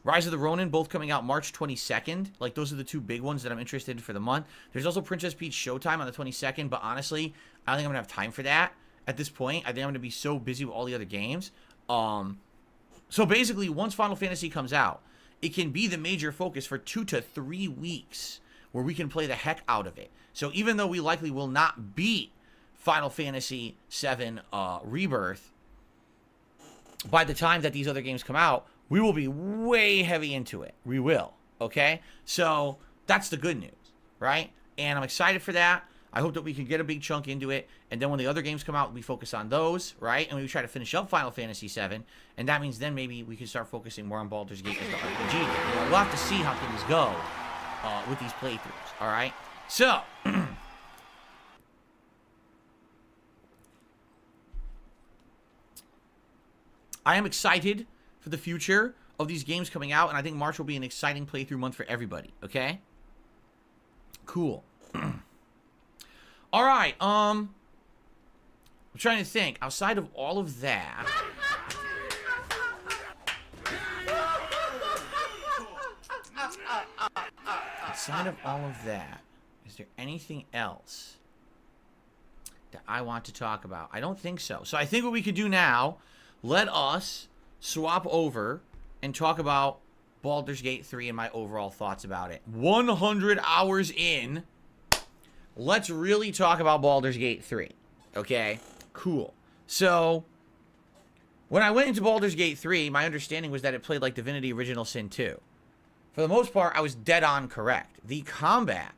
Rise of the Ronin, both coming out March 22nd. Like, those are the two big ones that I'm interested in for the month. There's also Princess Peach Showtime on the 22nd, but honestly, I don't think I'm going to have time for that at this point. I think I'm going to be so busy with all the other games. So basically, once Final Fantasy comes out, it can be the major focus for 2 to 3 weeks where we can play the heck out of it. So even though we likely will not beat Final Fantasy VII Rebirth, by the time that these other games come out, we will be way heavy into it. We will, okay? So that's the good news, right? And I'm excited for that. I hope that we can get a big chunk into it, and then when the other games come out, we focus on those, right? And we try to finish up Final Fantasy VII, and that means then maybe we can start focusing more on Baldur's Gate as the RPG game. You know, we'll have to see how things go with these playthroughs, all right? So, I am excited for the future of these games coming out, and I think March will be an exciting playthrough month for everybody, okay? Cool. All right, I'm trying to think. Outside of all of that, is there anything else that I want to talk about? I don't think so. So I think what we could do now, let us swap over and talk about Baldur's Gate 3 and my overall thoughts about it. 100 hours in. Let's really talk about Baldur's Gate 3. Okay? Cool. So, when I went into Baldur's Gate 3, my understanding was that it played like Divinity Original Sin 2. For the most part, I was dead on correct. The combat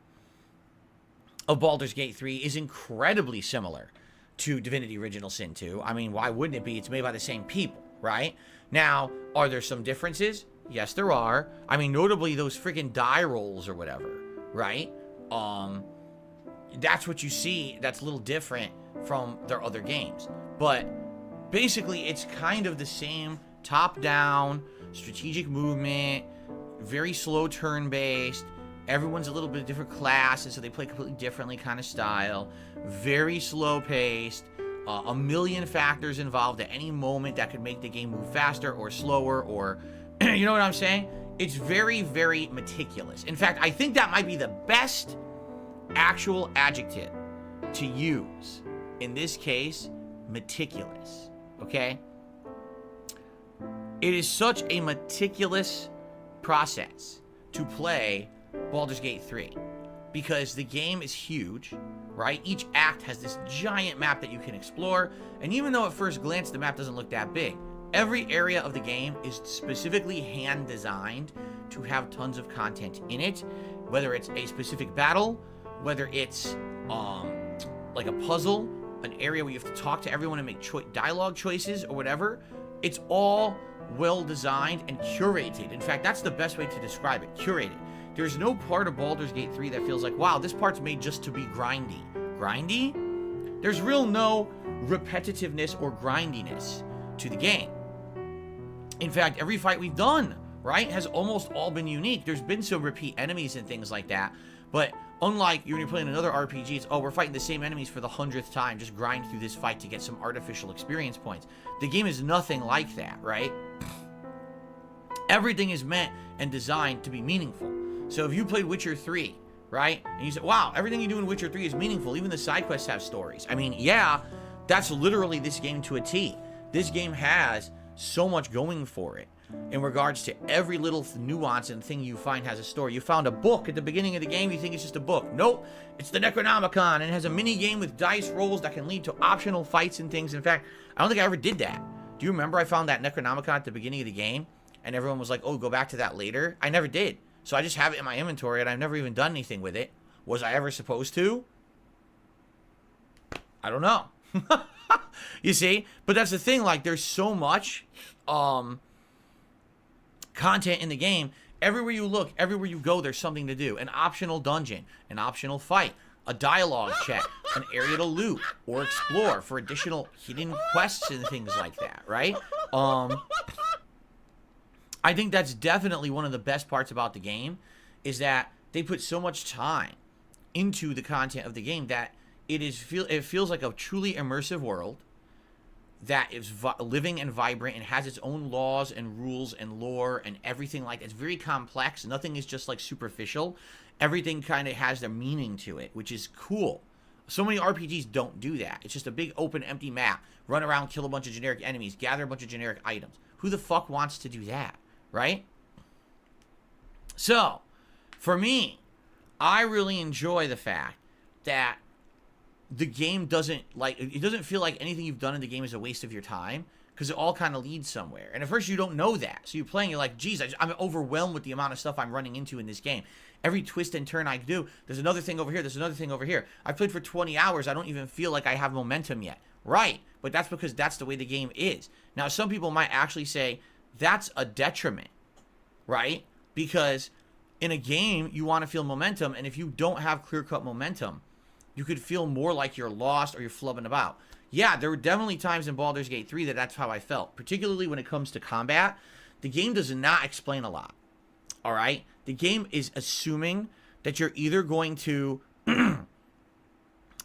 of Baldur's Gate 3 is incredibly similar to Divinity Original Sin 2. I mean, why wouldn't it be? It's made by the same people, right? Now, are there some differences? Yes, there are. I mean, notably those freaking die rolls or whatever, right? That's what you see that's a little different from their other games. But basically, it's kind of the same top-down strategic movement, very slow turn-based. Everyone's a little bit different class, and so they play completely differently kind of style. Very slow-paced. A million factors involved at any moment that could make the game move faster or slower or... you know what I'm saying? It's very, very meticulous. In fact, I think that might be the best actual adjective to use. In this case, meticulous. Okay? It is such a meticulous process to play Baldur's Gate 3 because the game is huge, right? Each act has this giant map that you can explore, and even though at first glance the map doesn't look that big, every area of the game is specifically hand designed to have tons of content in it, whether it's a specific battle, whether it's like a puzzle, an area where you have to talk to everyone and make dialogue choices or whatever. It's all well designed and curated. In fact, that's the best way to describe it, curated. There's no part of Baldur's Gate 3 that feels like, wow, this part's made just to be grindy. Grindy? There's no repetitiveness or grindiness to the game. In fact, every fight we've done, right, has almost all been unique. There's been some repeat enemies and things like that, but unlike when you're playing another RPG, it's, oh, we're fighting the same enemies for the 100th time, just grind through this fight to get some artificial experience points. The game is nothing like that, right? Everything is meant and designed to be meaningful. So if you played Witcher 3, right? And you said, wow, everything you do in Witcher 3 is meaningful. Even the side quests have stories. I mean, yeah, that's literally this game to a T. This game has so much going for it in regards to every little nuance and thing you find has a story. You found a book at the beginning of the game, you think it's just a book. Nope, it's the Necronomicon, and it has a mini game with dice rolls that can lead to optional fights and things. In fact, I don't think I ever did that. Do you remember I found that Necronomicon at the beginning of the game? And everyone was like, oh, go back to that later. I never did. So I just have it in my inventory, and I've never even done anything with it. Was I ever supposed to? I don't know. You see? But that's the thing. Like, there's so much content in the game. Everywhere you look, everywhere you go, there's something to do. An optional dungeon, an optional fight, a dialogue check, an area to loot or explore for additional hidden quests and things like that, right? I think that's definitely one of the best parts about the game, is that they put so much time into the content of the game that it feels like a truly immersive world that is living and vibrant and has its own laws and rules and lore and everything like that. It's very complex. Nothing is just like superficial. Everything kind of has a meaning to it, which is cool. So many RPGs don't do that. It's just a big open empty map. Run around, kill a bunch of generic enemies, gather a bunch of generic items. Who the fuck wants to do that? Right? So, for me, I really enjoy the fact that the game doesn't feel like anything you've done in the game is a waste of your time, because it all kind of leads somewhere. And at first you don't know that. So you're playing, you're like, geez, I'm overwhelmed with the amount of stuff I'm running into in this game. Every twist and turn I do, there's another thing over here, there's another thing over here. I've played for 20 hours, I don't even feel like I have momentum yet. Right, but that's because that's the way the game is. Now, some people might actually say that's a detriment, right? Because in a game, you want to feel momentum, and if you don't have clear-cut momentum, you could feel more like you're lost or you're flubbing about. Yeah, there were definitely times in Baldur's Gate 3 that's how I felt, particularly when it comes to combat. The game does not explain a lot, all right? The game is assuming that you're either going to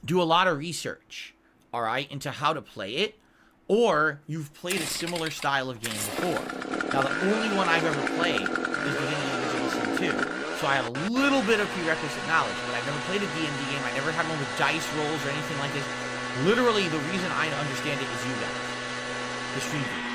do a lot of research, all right, into how to play it, or you've played a similar style of game before. Now, the only one I've ever played is Divinity Original Sin 2. So I have a little bit of prerequisite knowledge, but I've never played a D&D game. I never had one with dice rolls or anything like this. Literally, the reason I understand it is you guys, the stream group.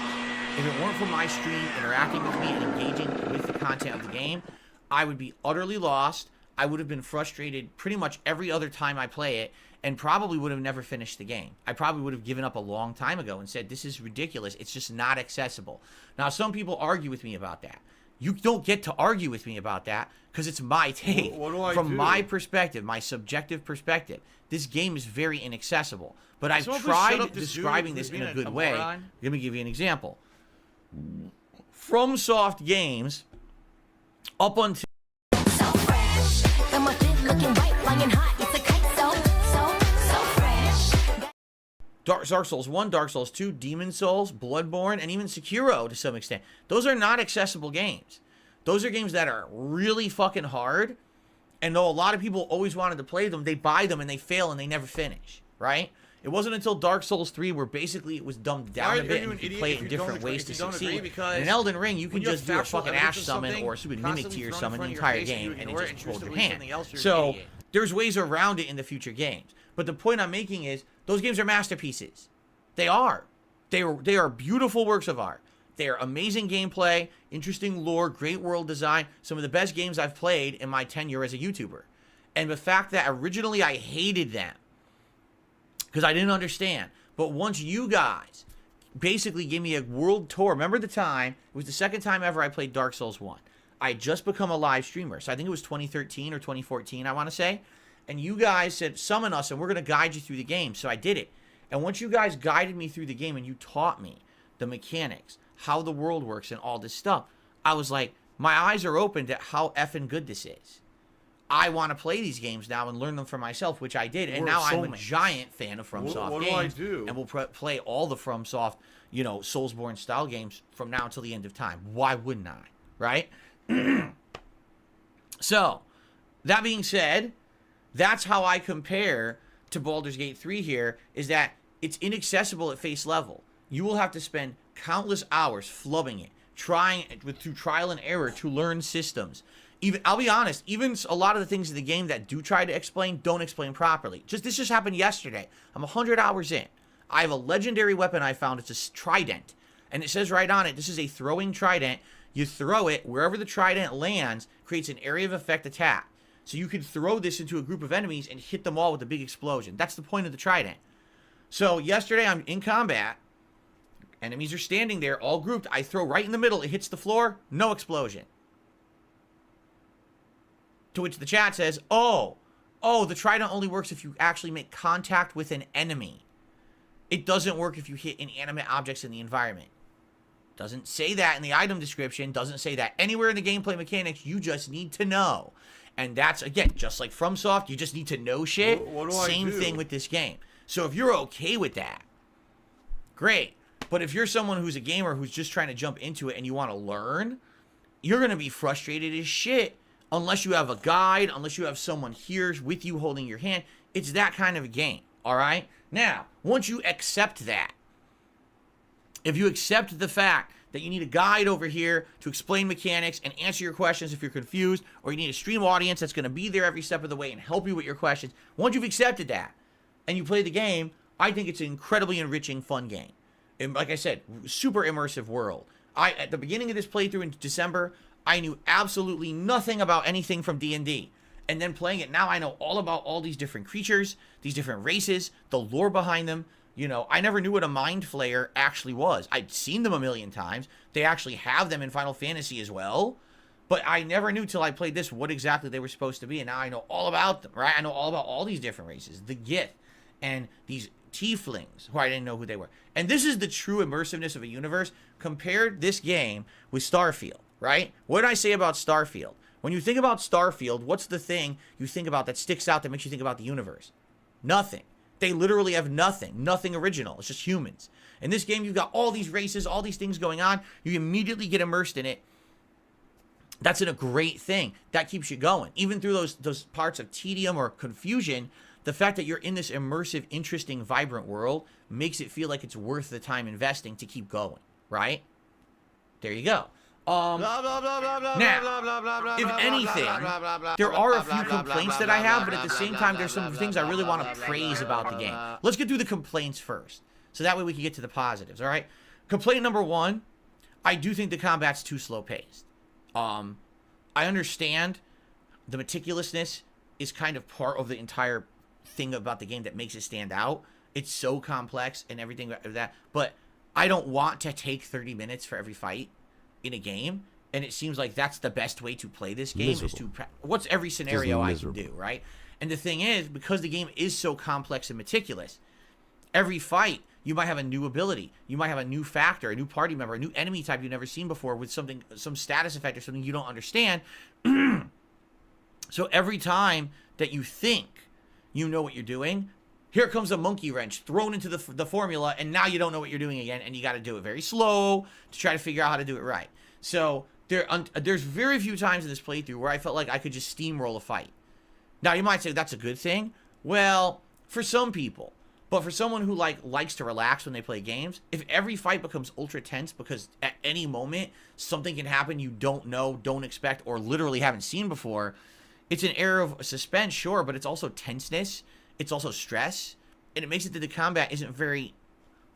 If it weren't for my stream interacting with me and engaging with the content of the game, I would be utterly lost. I would have been frustrated pretty much every other time I play it, and probably would have never finished the game. I probably would have given up a long time ago and said, this is ridiculous. It's just not accessible. Now, some people argue with me about that. You don't get to argue with me about that because it's my take. What do I From do? my perspective, my subjective perspective, this game is very inaccessible. But I've Someone please shut tried up this describing dude this for in a being good a way. moron. Let me give you an example. FromSoft Games, up until Dark Souls 1, Dark Souls 2, Demon Souls, Bloodborne, and even Sekiro to some extent. Those are not accessible games. Those are games that are really fucking hard, and though a lot of people always wanted to play them, they buy them and they fail and they never finish, right? It wasn't until Dark Souls 3 where basically it was dumbed down a bit and you could play it in different ways to succeed. And in Elden Ring, you can just do a fucking Ash summon or a stupid Mimic Tear summon the entire game and it just hold your hand. So there's ways around it in the future games. But the point I'm making is those games are masterpieces. They are. They are beautiful works of art. They are amazing gameplay, interesting lore, great world design, some of the best games I've played in my tenure as a YouTuber. And the fact that originally I hated them because I didn't understand. But once you guys basically gave me a world tour, remember the time, it was the second time ever I played Dark Souls 1. I had just become a live streamer. So I think it was 2013 or 2014, I want to say. And you guys said, summon us and we're going to guide you through the game. So I did it. And once you guys guided me through the game and you taught me the mechanics, how the world works and all this stuff, I was like, my eyes are open to how effing good this is. I want to play these games now and learn them for myself, which I did. And now I'm a giant fan of FromSoft games. What do I do? And we'll play all the FromSoft, Soulsborne style games from now until the end of time. Why wouldn't I? Right? So, that being said, that's how I compare to Baldur's Gate 3 here, is that it's inaccessible at face level. You will have to spend countless hours flubbing it, through trial and error to learn systems. Even, I'll be honest, even a lot of the things in the game that do try to explain don't explain properly. This just happened yesterday. I'm 100 hours in. I have a legendary weapon I found. It's a trident. And it says right on it, this is a throwing trident. You throw it, wherever the trident lands, creates an area of effect attack. So you can throw this into a group of enemies and hit them all with a big explosion. That's the point of the trident. So yesterday I'm in combat. Enemies are standing there, all grouped. I throw right in the middle. It hits the floor. No explosion. To which the chat says, oh, the trident only works if you actually make contact with an enemy. It doesn't work if you hit inanimate objects in the environment. Doesn't say that in the item description. Doesn't say that anywhere in the gameplay mechanics. You just need to know. And that's, again, just like FromSoft, you just need to know shit. What do Same I do? thing with this game. So if you're okay with that, great. But if you're someone who's a gamer who's just trying to jump into it and you want to learn, you're going to be frustrated as shit. Unless you have a guide, unless you have someone here with you holding your hand. It's that kind of a game, all right? Now, once you accept that, if you accept the fact that you need a guide over here to explain mechanics and answer your questions if you're confused, or you need a stream audience that's going to be there every step of the way and help you with your questions, once you've accepted that and you play the game, I think it's an incredibly enriching, fun game. And like I said, super immersive world. At the beginning of this playthrough in December, I knew absolutely nothing about anything from D&D. And then playing it now, I know all about all these different creatures, these different races, the lore behind them. You know, I never knew what a mind flayer actually was. I'd seen them a million times. They actually have them in Final Fantasy as well. But I never knew till I played this what exactly they were supposed to be. And now I know all about them, right? I know all about all these different races. The Gith and these tieflings, who I didn't know who they were. And this is the true immersiveness of a universe. Compared this game with Starfield, right? What did I say about Starfield? When you think about Starfield, what's the thing you think about that sticks out that makes you think about the universe? Nothing. They literally have nothing. Nothing original. It's just humans. In this game, you've got all these races, all these things going on. You immediately get immersed in it. That's a great thing. That keeps you going. Even through those parts of tedium or confusion, the fact that you're in this immersive, interesting, vibrant world makes it feel like it's worth the time investing to keep going, right? There you go. Now, if anything, there are a few complaints that I have, but at the same time, there's some things I really want to praise about the game. Let's get through the complaints first, so that way we can get to the positives, all right? Complaint number one, I do think the combat's too slow-paced. I understand the meticulousness is kind of part of the entire thing about the game that makes it stand out. It's so complex and everything like that, but I don't want to take 30 minutes for every fight in a game, and it seems like that's the best way to play this game. Is to what's every scenario I can do, right? And the thing is, because the game is so complex and meticulous, every fight you might have a new ability, you might have a new factor, a new party member, a new enemy type you've never seen before with something, some status effect or something you don't understand. So every time that you think you know what you're doing, here comes a monkey wrench thrown into the formula, and now you don't know what you're doing again, and you got to do it very slow to try to figure out how to do it right. So there's very few times in this playthrough where I felt like I could just steamroll a fight. Now, you might say that's a good thing. Well, for some people. But for someone who likes to relax when they play games, if every fight becomes ultra tense because at any moment something can happen you don't know, don't expect, or literally haven't seen before, it's an air of suspense, sure, but it's also tenseness. It's also stress, and it makes it that the combat isn't very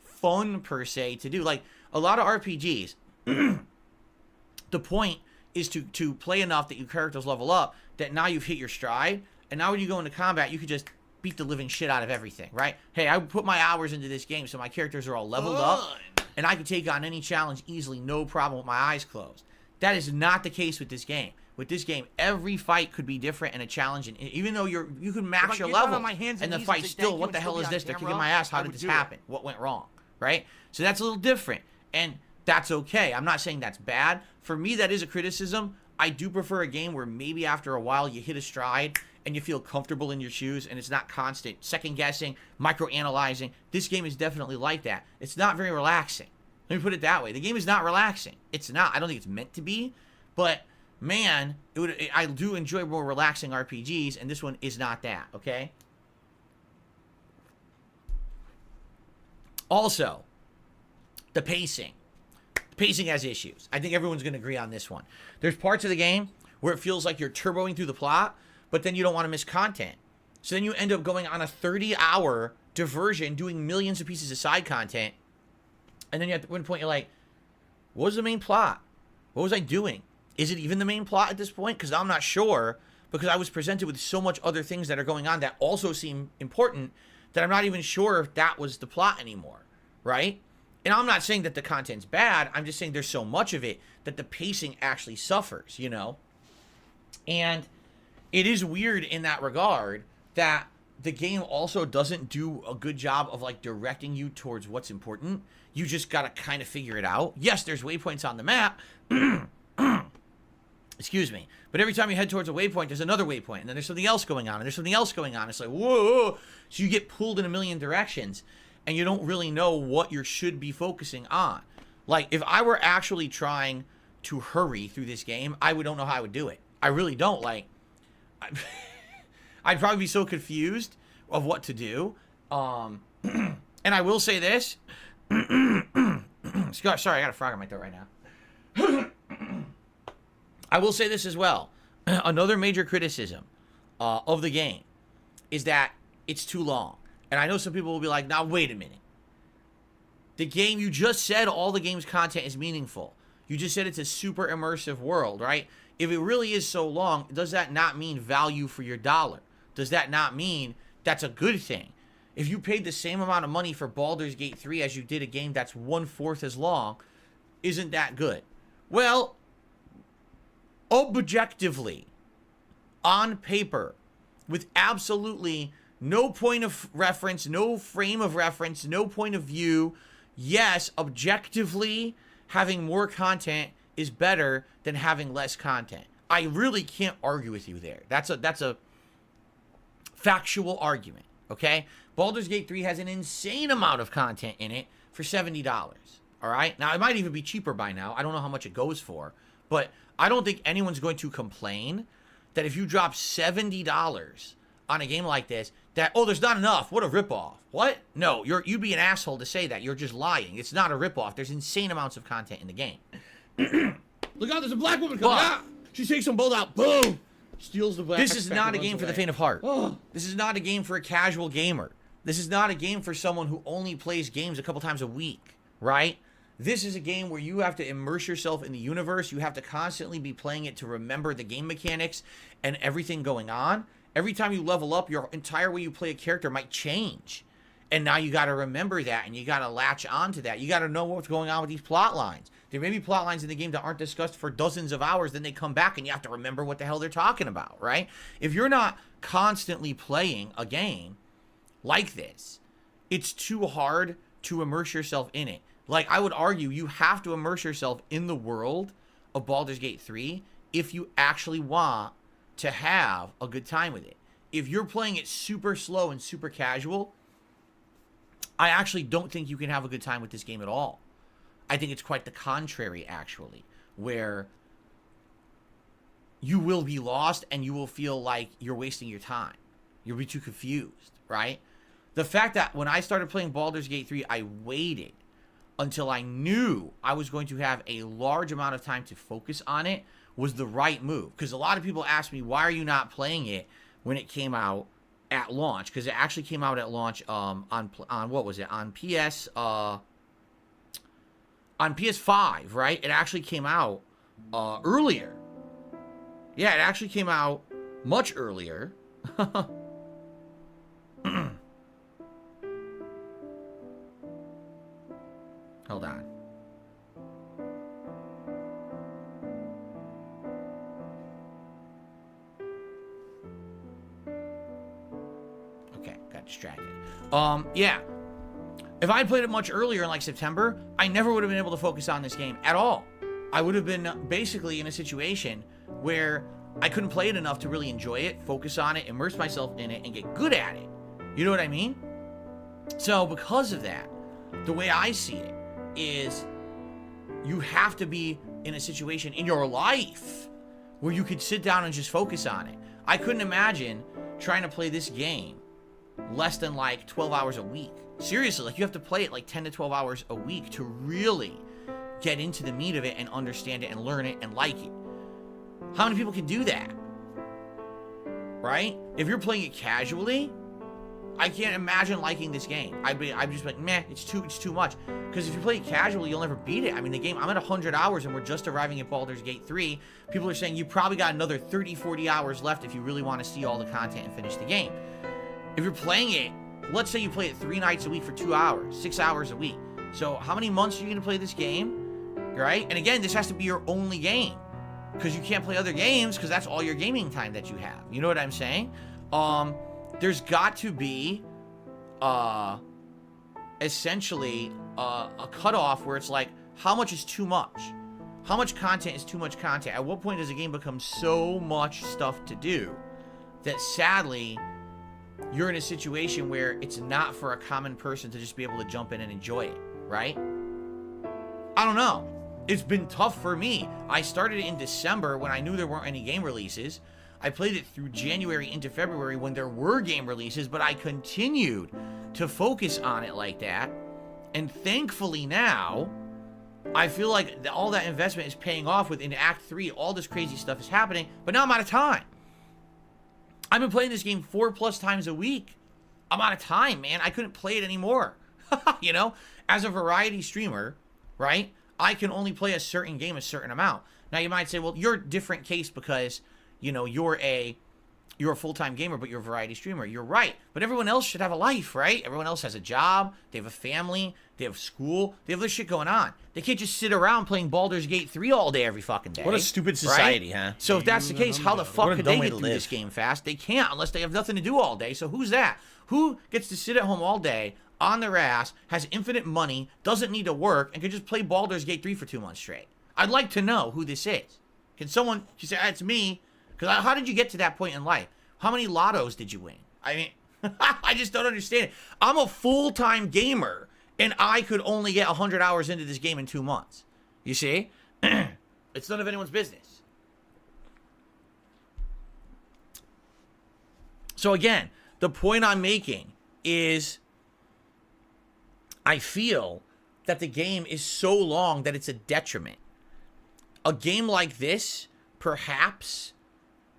fun, per se, to do. Like, a lot of RPGs, the point is to play enough that your characters level up, that now you've hit your stride, and now when you go into combat, you can just beat the living shit out of everything, right? Hey, I put my hours into this game, so my characters are all leveled up, and I can take on any challenge easily, no problem with my eyes closed. That is not the case with this game. With this game, every fight could be different and a challenge, and even though you can max your level, and the fight still, what the hell is this? They're kicking my ass. How did this happen? What went wrong? Right? So that's a little different, and that's okay. I'm not saying that's bad. For me, that is a criticism. I do prefer a game where maybe after a while you hit a stride and you feel comfortable in your shoes, and it's not constant second guessing, micro-analyzing. This game is definitely like that. It's not very relaxing. Let me put it that way. The game is not relaxing. It's not. I don't think it's meant to be, but man, I do enjoy more relaxing RPGs, and this one is not that, okay? Also, the pacing. Pacing has issues. I think everyone's going to agree on this one. There's parts of the game where it feels like you're turboing through the plot, but then you don't want to miss content. So then you end up going on a 30-hour diversion, doing millions of pieces of side content, and then at one point you're like, what was the main plot? What was I doing? Is it even the main plot at this point? Because I'm not sure, because I was presented with so much other things that are going on that also seem important that I'm not even sure if that was the plot anymore, right? And I'm not saying that the content's bad. I'm just saying there's so much of it that the pacing actually suffers, you know? And it is weird in that regard that the game also doesn't do a good job of like directing you towards what's important. You just got to kind of figure it out. Yes, there's waypoints on the map. Excuse me. But every time you head towards a waypoint, there's another waypoint. And then there's something else going on. And there's something else going on. It's like, whoa. So you get pulled in a million directions. And you don't really know what you should be focusing on. Like, if I were actually trying to hurry through this game, I don't know how I would do it. I really don't. Like, I'd probably be so confused of what to do. And I will say this. Sorry, I got a frog in my throat right now. I will say this as well. Another major criticism of the game is that it's too long. And I know some people will be like, now wait a minute. The game, you just said all the game's content is meaningful. You just said it's a super immersive world, right? If it really is so long, does that not mean value for your dollar? Does that not mean that's a good thing? If you paid the same amount of money for Baldur's Gate 3 as you did a game that's 1/4 as long, isn't that good? Well, objectively, on paper, with absolutely no point of reference, no frame of reference, no point of view, yes, objectively, having more content is better than having less content. I really can't argue with you there. That's a factual argument, okay? Baldur's Gate 3 has an insane amount of content in it for $70, all right? Now, it might even be cheaper by now. I don't know how much it goes for, but I don't think anyone's going to complain that if you drop $70 on a game like this, that, oh, there's not enough. What a ripoff. What? No, you'd be an asshole to say that. You're just lying. It's not a ripoff. There's insane amounts of content in the game. Look out, there's a black woman coming out. She takes some bolt out. Boom. Steals the black. This is not a game for the faint of heart. Oh. This is not a game for a casual gamer. This is not a game for someone who only plays games a couple times a week, right? This is a game where you have to immerse yourself in the universe. You have to constantly be playing it to remember the game mechanics and everything going on. Every time you level up, your entire way you play a character might change. And now you got to remember that, and you got to latch onto that. You got to know what's going on with these plot lines. There may be plot lines in the game that aren't discussed for dozens of hours, then they come back, and you have to remember what the hell they're talking about, right? If you're not constantly playing a game like this, it's too hard to immerse yourself in it. Like, I would argue you have to immerse yourself in the world of Baldur's Gate 3 if you actually want to have a good time with it. If you're playing it super slow and super casual, I actually don't think you can have a good time with this game at all. I think it's quite the contrary, actually, where you will be lost and you will feel like you're wasting your time. You'll be too confused, right? The fact that when I started playing Baldur's Gate 3, I waited until I knew I was going to have a large amount of time to focus on it was the right move. Because a lot of people ask me, why are you not playing it when it came out at launch? Because it actually came out at launch on what was it? On PS5, right? It actually came out earlier. Yeah, it actually came out much earlier. Hold on. Okay, got distracted. Yeah. If I had played it much earlier in like September, I never would have been able to focus on this game at all. I would have been basically in a situation where I couldn't play it enough to really enjoy it, focus on it, immerse myself in it, and get good at it. You know what I mean? So because of that, the way I see it is you have to be in a situation in your life where you could sit down and just focus on it. I couldn't imagine trying to play this game less than like 12 hours a week. Seriously, like you have to play it like 10 to 12 hours a week to really get into the meat of it and understand it and learn it and like it. How many people can do that? Right? If you're playing it casually, I can't imagine liking this game. I'm just like, meh, it's too much. Because if you play it casually, you'll never beat it. I mean, the game, I'm at 100 hours and we're just arriving at Baldur's Gate 3. People are saying you probably got another 30, 40 hours left if you really want to see all the content and finish the game. If you're playing it, let's say you play it 3 nights a week for 2 hours, 6 hours a week. So how many months are you going to play this game? Right? And again, this has to be your only game. Because you can't play other games because that's all your gaming time that you have. You know what I'm saying? There's got to be essentially a cutoff where it's like, how much is too much? How much content is too much content? At what point does a game become so much stuff to do that sadly you're in a situation where it's not for a common person to just be able to jump in and enjoy it, right? I don't know. It's been tough for me. I started it in December when I knew there weren't any game releases. I played it through January into February when there were game releases, but I continued to focus on it like that. And thankfully now, I feel like all that investment is paying off within Act 3. All this crazy stuff is happening, but now I'm out of time. I've been playing this game 4+ times a week. I'm out of time, man. I couldn't play it anymore. You know, as a variety streamer, right? I can only play a certain game a certain amount. Now you might say, well, you're a different case because, you know, you're a full-time gamer, but you're a variety streamer. You're right. But everyone else should have a life, right? Everyone else has a job. They have a family. They have school. They have this shit going on. They can't just sit around playing Baldur's Gate 3 all day every fucking day. What a stupid society, right? huh? So if that's the case, how the fuck could they get through live. this game fast? They can't unless they have nothing to do all day. So who's that? Who gets to sit at home all day on their ass, has infinite money, doesn't need to work, and can just play Baldur's Gate 3 for 2 months straight? I'd like to know who this is. Can someone say, it's me? Because how did you get to that point in life? How many lottos did you win? I mean, I just don't understand it. I'm a full-time gamer, and I could only get 100 hours into this game in 2 months. You see? It's none of anyone's business. So again, the point I'm making is I feel that the game is so long that it's a detriment. A game like this, perhaps,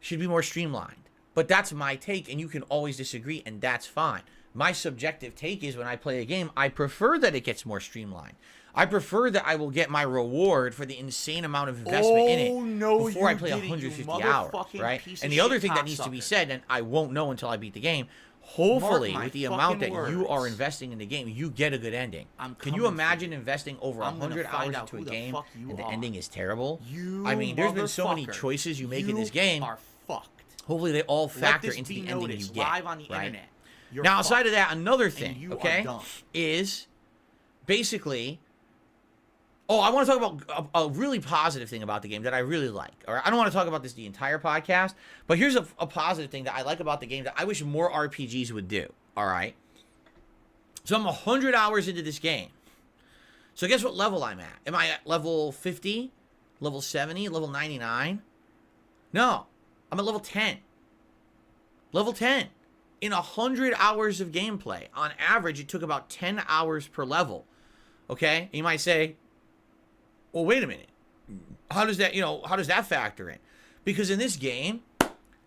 should be more streamlined. But that's my take, and you can always disagree, and that's fine. My subjective take is when I play a game, I prefer that it gets more streamlined. I prefer that I will get my reward for the insane amount of investment in it before I play 150 hours, right? And the other thing that needs to be said, and I won't know until I beat the game, hopefully with the amount that you are investing in the game, you get a good ending. Can you imagine investing over 100 hours into a game and the ending is terrible? I mean, there's been so many choices you make in this game. Hopefully they all factor into the ending you get, live on the internet. Now, outside of that, another thing, okay, is basically, I want to talk about a really positive thing about the game that I really like. All right, I don't want to talk about this the entire podcast, but here's a positive thing that I like about the game that I wish more RPGs would do. All right, so I'm 100 hours into this game. So guess what level I'm at? Am I at level 50, level 70, level 99? No. I'm at level 10. Level 10. In 100 hours of gameplay. On average, it took about 10 hours per level. Okay? And you might say, well, wait a minute. How does that factor in? Because in this game,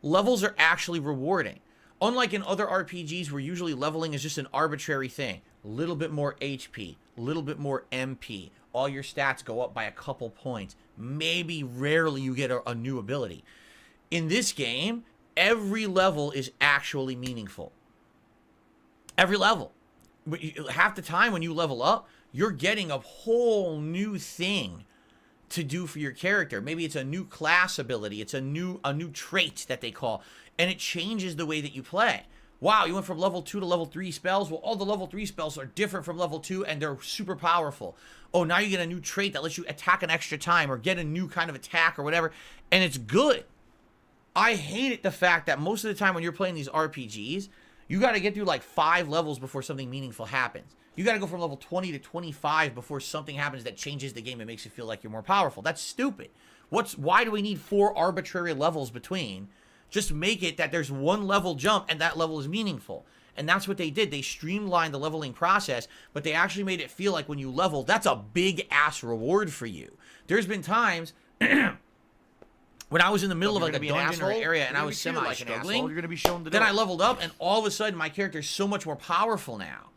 levels are actually rewarding. Unlike in other RPGs where usually leveling is just an arbitrary thing. A little bit more HP, a little bit more MP. All your stats go up by a couple points. Maybe rarely you get a new ability. In this game, every level is actually meaningful. Every level. Half the time when you level up, you're getting a whole new thing to do for your character. Maybe it's a new class ability. It's a new trait that they call. And it changes the way that you play. Wow, you went from level 2 to level 3 spells. Well, all the level 3 spells are different from level 2 and they're super powerful. Oh, now you get a new trait that lets you attack an extra time or get a new kind of attack or whatever. And it's good. I hate the fact that most of the time when you're playing these RPGs, you got to get through like 5 levels before something meaningful happens. You got to go from level 20 to 25 before something happens that changes the game and makes you feel like you're more powerful. That's stupid. Why do we need 4 arbitrary levels between? Just make it that there's one level jump and that level is meaningful. And that's what they did. They streamlined the leveling process, but they actually made it feel like when you level, that's a big-ass reward for you. There's been times when I was in the middle of like a dungeon or area and I was semi-struggling, you're gonna be shown the then door. I leveled up, and all of a sudden my character is so much more powerful now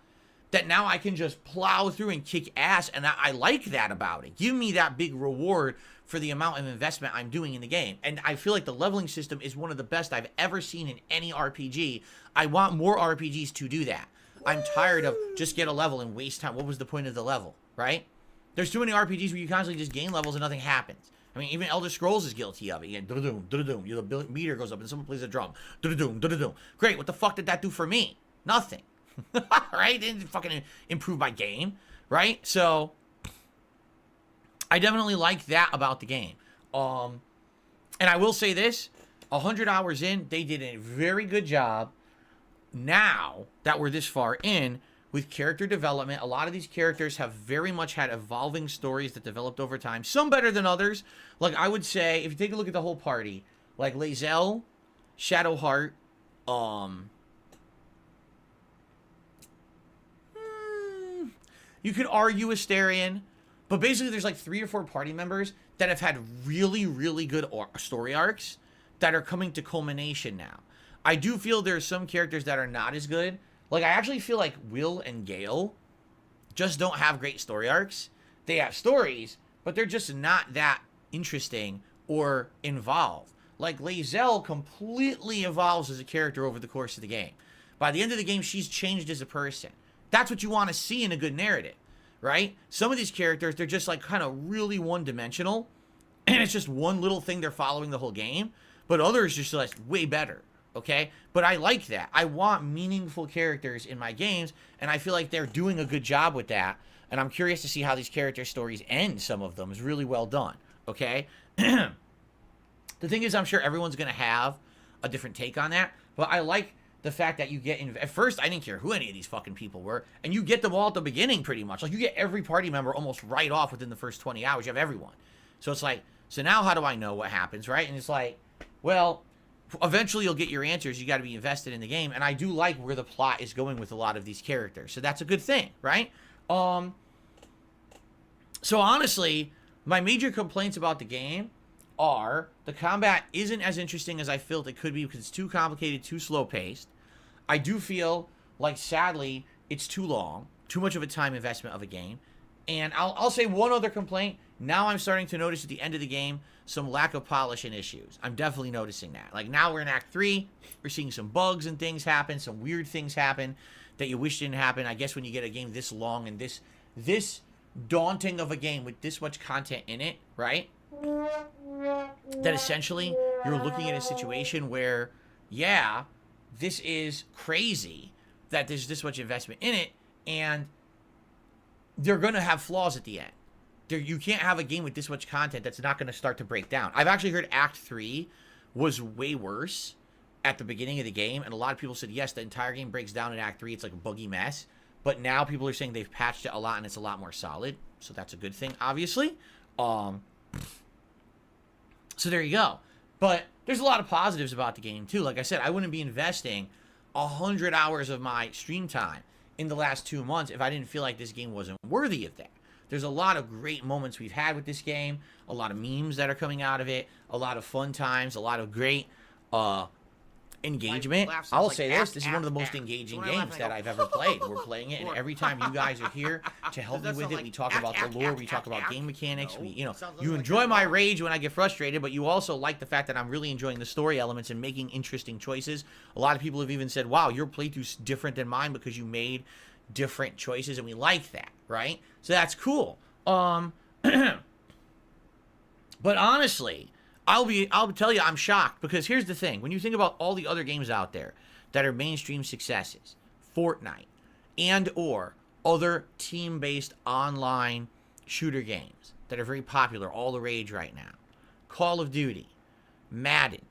that now I can just plow through and kick ass, and I like that about it. Give me that big reward for the amount of investment I'm doing in the game. And I feel like the leveling system is one of the best I've ever seen in any RPG. I want more RPGs to do that. I'm tired of just get a level and waste time. What was the point of the level, right? There's too many RPGs where you constantly just gain levels and nothing happens. I mean, even Elder Scrolls is guilty of it. You get da-da-doom, da-da-doom. The meter goes up and someone plays a drum. Da-da-doom, da-da-doom. Great, what the fuck did that do for me? Nothing. Right? It didn't fucking improve my game, right? So I definitely like that about the game. And I will say this, 100 hours in, they did a very good job now that we're this far in with character development. A lot of these characters have very much had evolving stories that developed over time, some better than others. Like I would say, if you take a look at the whole party, like Lae'zel, Shadowheart, you could argue Asterion, but basically there's like 3 or 4 party members that have had really, really good story arcs that are coming to culmination now. I do feel there's some characters that are not as good. Like, I actually feel like Will and Gale just don't have great story arcs. They have stories, but they're just not that interesting or involved. Like, Lae'zel completely evolves as a character over the course of the game. By the end of the game, she's changed as a person. That's what you want to see in a good narrative, right? Some of these characters, they're just like kind of really one-dimensional, and it's just one little thing they're following the whole game, but others just like way better, okay? But I like that. I want meaningful characters in my games, and I feel like they're doing a good job with that, and I'm curious to see how these character stories end. Some of them is really well done, okay? The thing is, I'm sure everyone's going to have a different take on that, but I like the fact that you get at first I didn't care who any of these fucking people were, and you get them all at the beginning pretty much. Like, you get every party member almost right off within the first 20 hours. You have everyone. So it's like, so now how do I know what happens, right? And it's like, well, eventually you'll get your answers. You got to be invested in the game, and I do like where the plot is going with a lot of these characters. So that's a good thing, right? So honestly, my major complaints about the game are the combat isn't as interesting as I felt it could be because it's too complicated, too slow-paced. I do feel like, sadly, it's too long, too much of a time investment of a game. And I'll say one other complaint. Now I'm starting to notice at the end of the game some lack of polish and issues. I'm definitely noticing that. Like, now we're in Act 3. We're seeing some bugs and things happen, some weird things happen that you wish didn't happen. I guess when you get a game this long and this daunting of a game with this much content in it, right? That essentially you're looking at a situation where, yeah, this is crazy that there's this much investment in it, and they're going to have flaws at the end. You can't have a game with this much content that's not going to start to break down. I've actually heard Act 3 was way worse at the beginning of the game, and a lot of people said, yes, the entire game breaks down in Act 3. It's like a buggy mess. But now people are saying they've patched it a lot, and it's a lot more solid. So that's a good thing, obviously. So there you go. But there's a lot of positives about the game, too. Like I said, I wouldn't be investing 100 hours of my stream time in the last 2 months if I didn't feel like this game wasn't worthy of that. There's a lot of great moments we've had with this game, a lot of memes that are coming out of it, a lot of fun times, a lot of great engagement. I'll say this is one of the most engaging games that I've ever played. We're playing it, and every time you guys are here to help me with it, we talk about the lore, we talk about game mechanics. You enjoy my rage when I get frustrated, but you also like the fact that I'm really enjoying the story elements and making interesting choices. A lot of people have even said, wow, your playthrough's different than mine because you made different choices, and we like that, right? So that's cool. But honestly, I'll tell you, I'm shocked, because here's the thing. When you think about all the other games out there that are mainstream successes, Fortnite and or other team-based online shooter games that are very popular, all the rage right now, Call of Duty, Madden,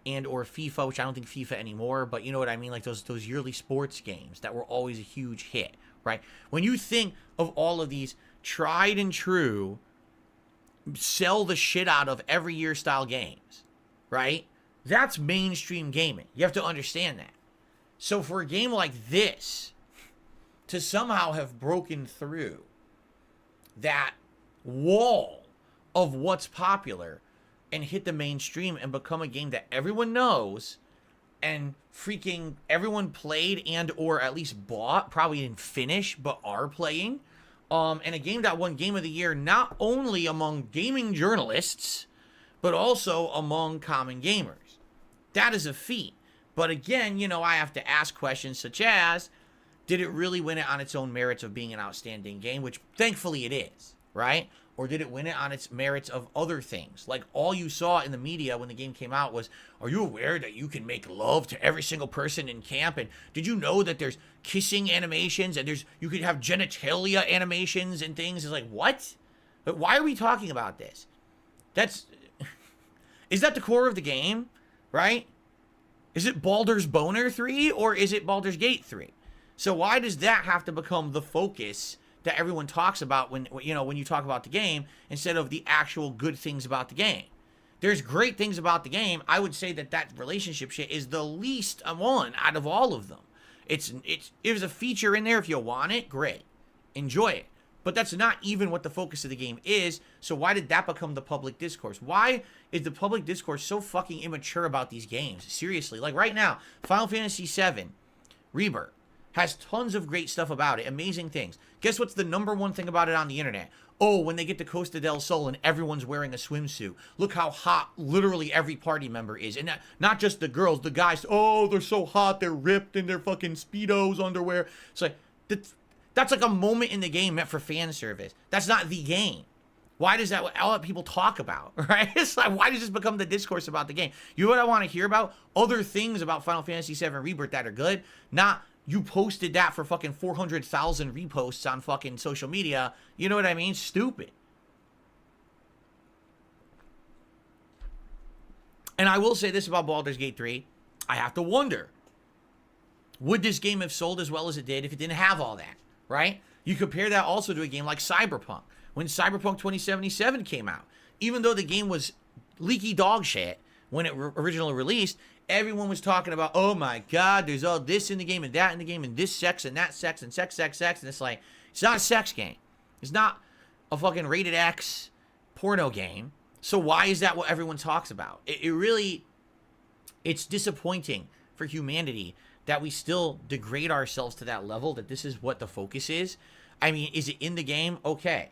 and or FIFA, which I don't think FIFA anymore, but you know what I mean, like those yearly sports games that were always a huge hit, right? When you think of all of these tried and true, sell the shit out of every year style games, right? That's mainstream gaming. You have to understand that. So for a game like this to somehow have broken through that wall of what's popular and hit the mainstream and become a game that everyone knows and freaking everyone played and or at least bought, probably didn't finish, but are playing, and a game that won Game of the Year not only among gaming journalists, but also among common gamers. That is a feat. But again, you know, I have to ask questions such as, did it really win it on its own merits of being an outstanding game, which thankfully it is, right? Or did it win it on its merits of other things? Like all you saw in the media when the game came out was, are you aware that you can make love to every single person in camp? And did you know that there's kissing animations and you could have genitalia animations and things? It's like, what? But why are we talking about this? Is that the core of the game, right? Is it Baldur's Boner 3 or is it Baldur's Gate 3? So why does that have to become the focus that everyone talks about when you talk about the game instead of the actual good things about the game? There's great things about the game. I would say that relationship shit is the least one out of all of them. There's a feature in there if you want it, great. Enjoy it. But that's not even what the focus of the game is. So why did that become the public discourse? Why is the public discourse so fucking immature about these games? Seriously. Like right now, Final Fantasy VII Rebirth has tons of great stuff about it. Amazing things. Guess what's the number one thing about it on the internet? Oh, when they get to Costa del Sol and everyone's wearing a swimsuit. Look how hot literally every party member is. And not just the girls, the guys. Oh, they're so hot. They're ripped in their fucking Speedos, underwear. It's like, that's like a moment in the game meant for fan service. That's not the game. Why does that all that people talk about, right? It's like, why does this become the discourse about the game? You know what I want to hear about? Other things about Final Fantasy VII Rebirth that are good. Not, you posted that for fucking 400,000 reposts on fucking social media. You know what I mean? Stupid. And I will say this about Baldur's Gate 3. I have to wonder, would this game have sold as well as it did if it didn't have all that, right? You compare that also to a game like Cyberpunk. When Cyberpunk 2077 came out, even though the game was leaky dog shit when it originally released, everyone was talking about, oh my God, there's all this in the game and that in the game and this sex and that sex and sex. And it's like, it's not a sex game. It's not a fucking rated X porno game. So why is that what everyone talks about? It's disappointing for humanity that we still degrade ourselves to that level, that this is what the focus is. I mean, is it in the game? Okay.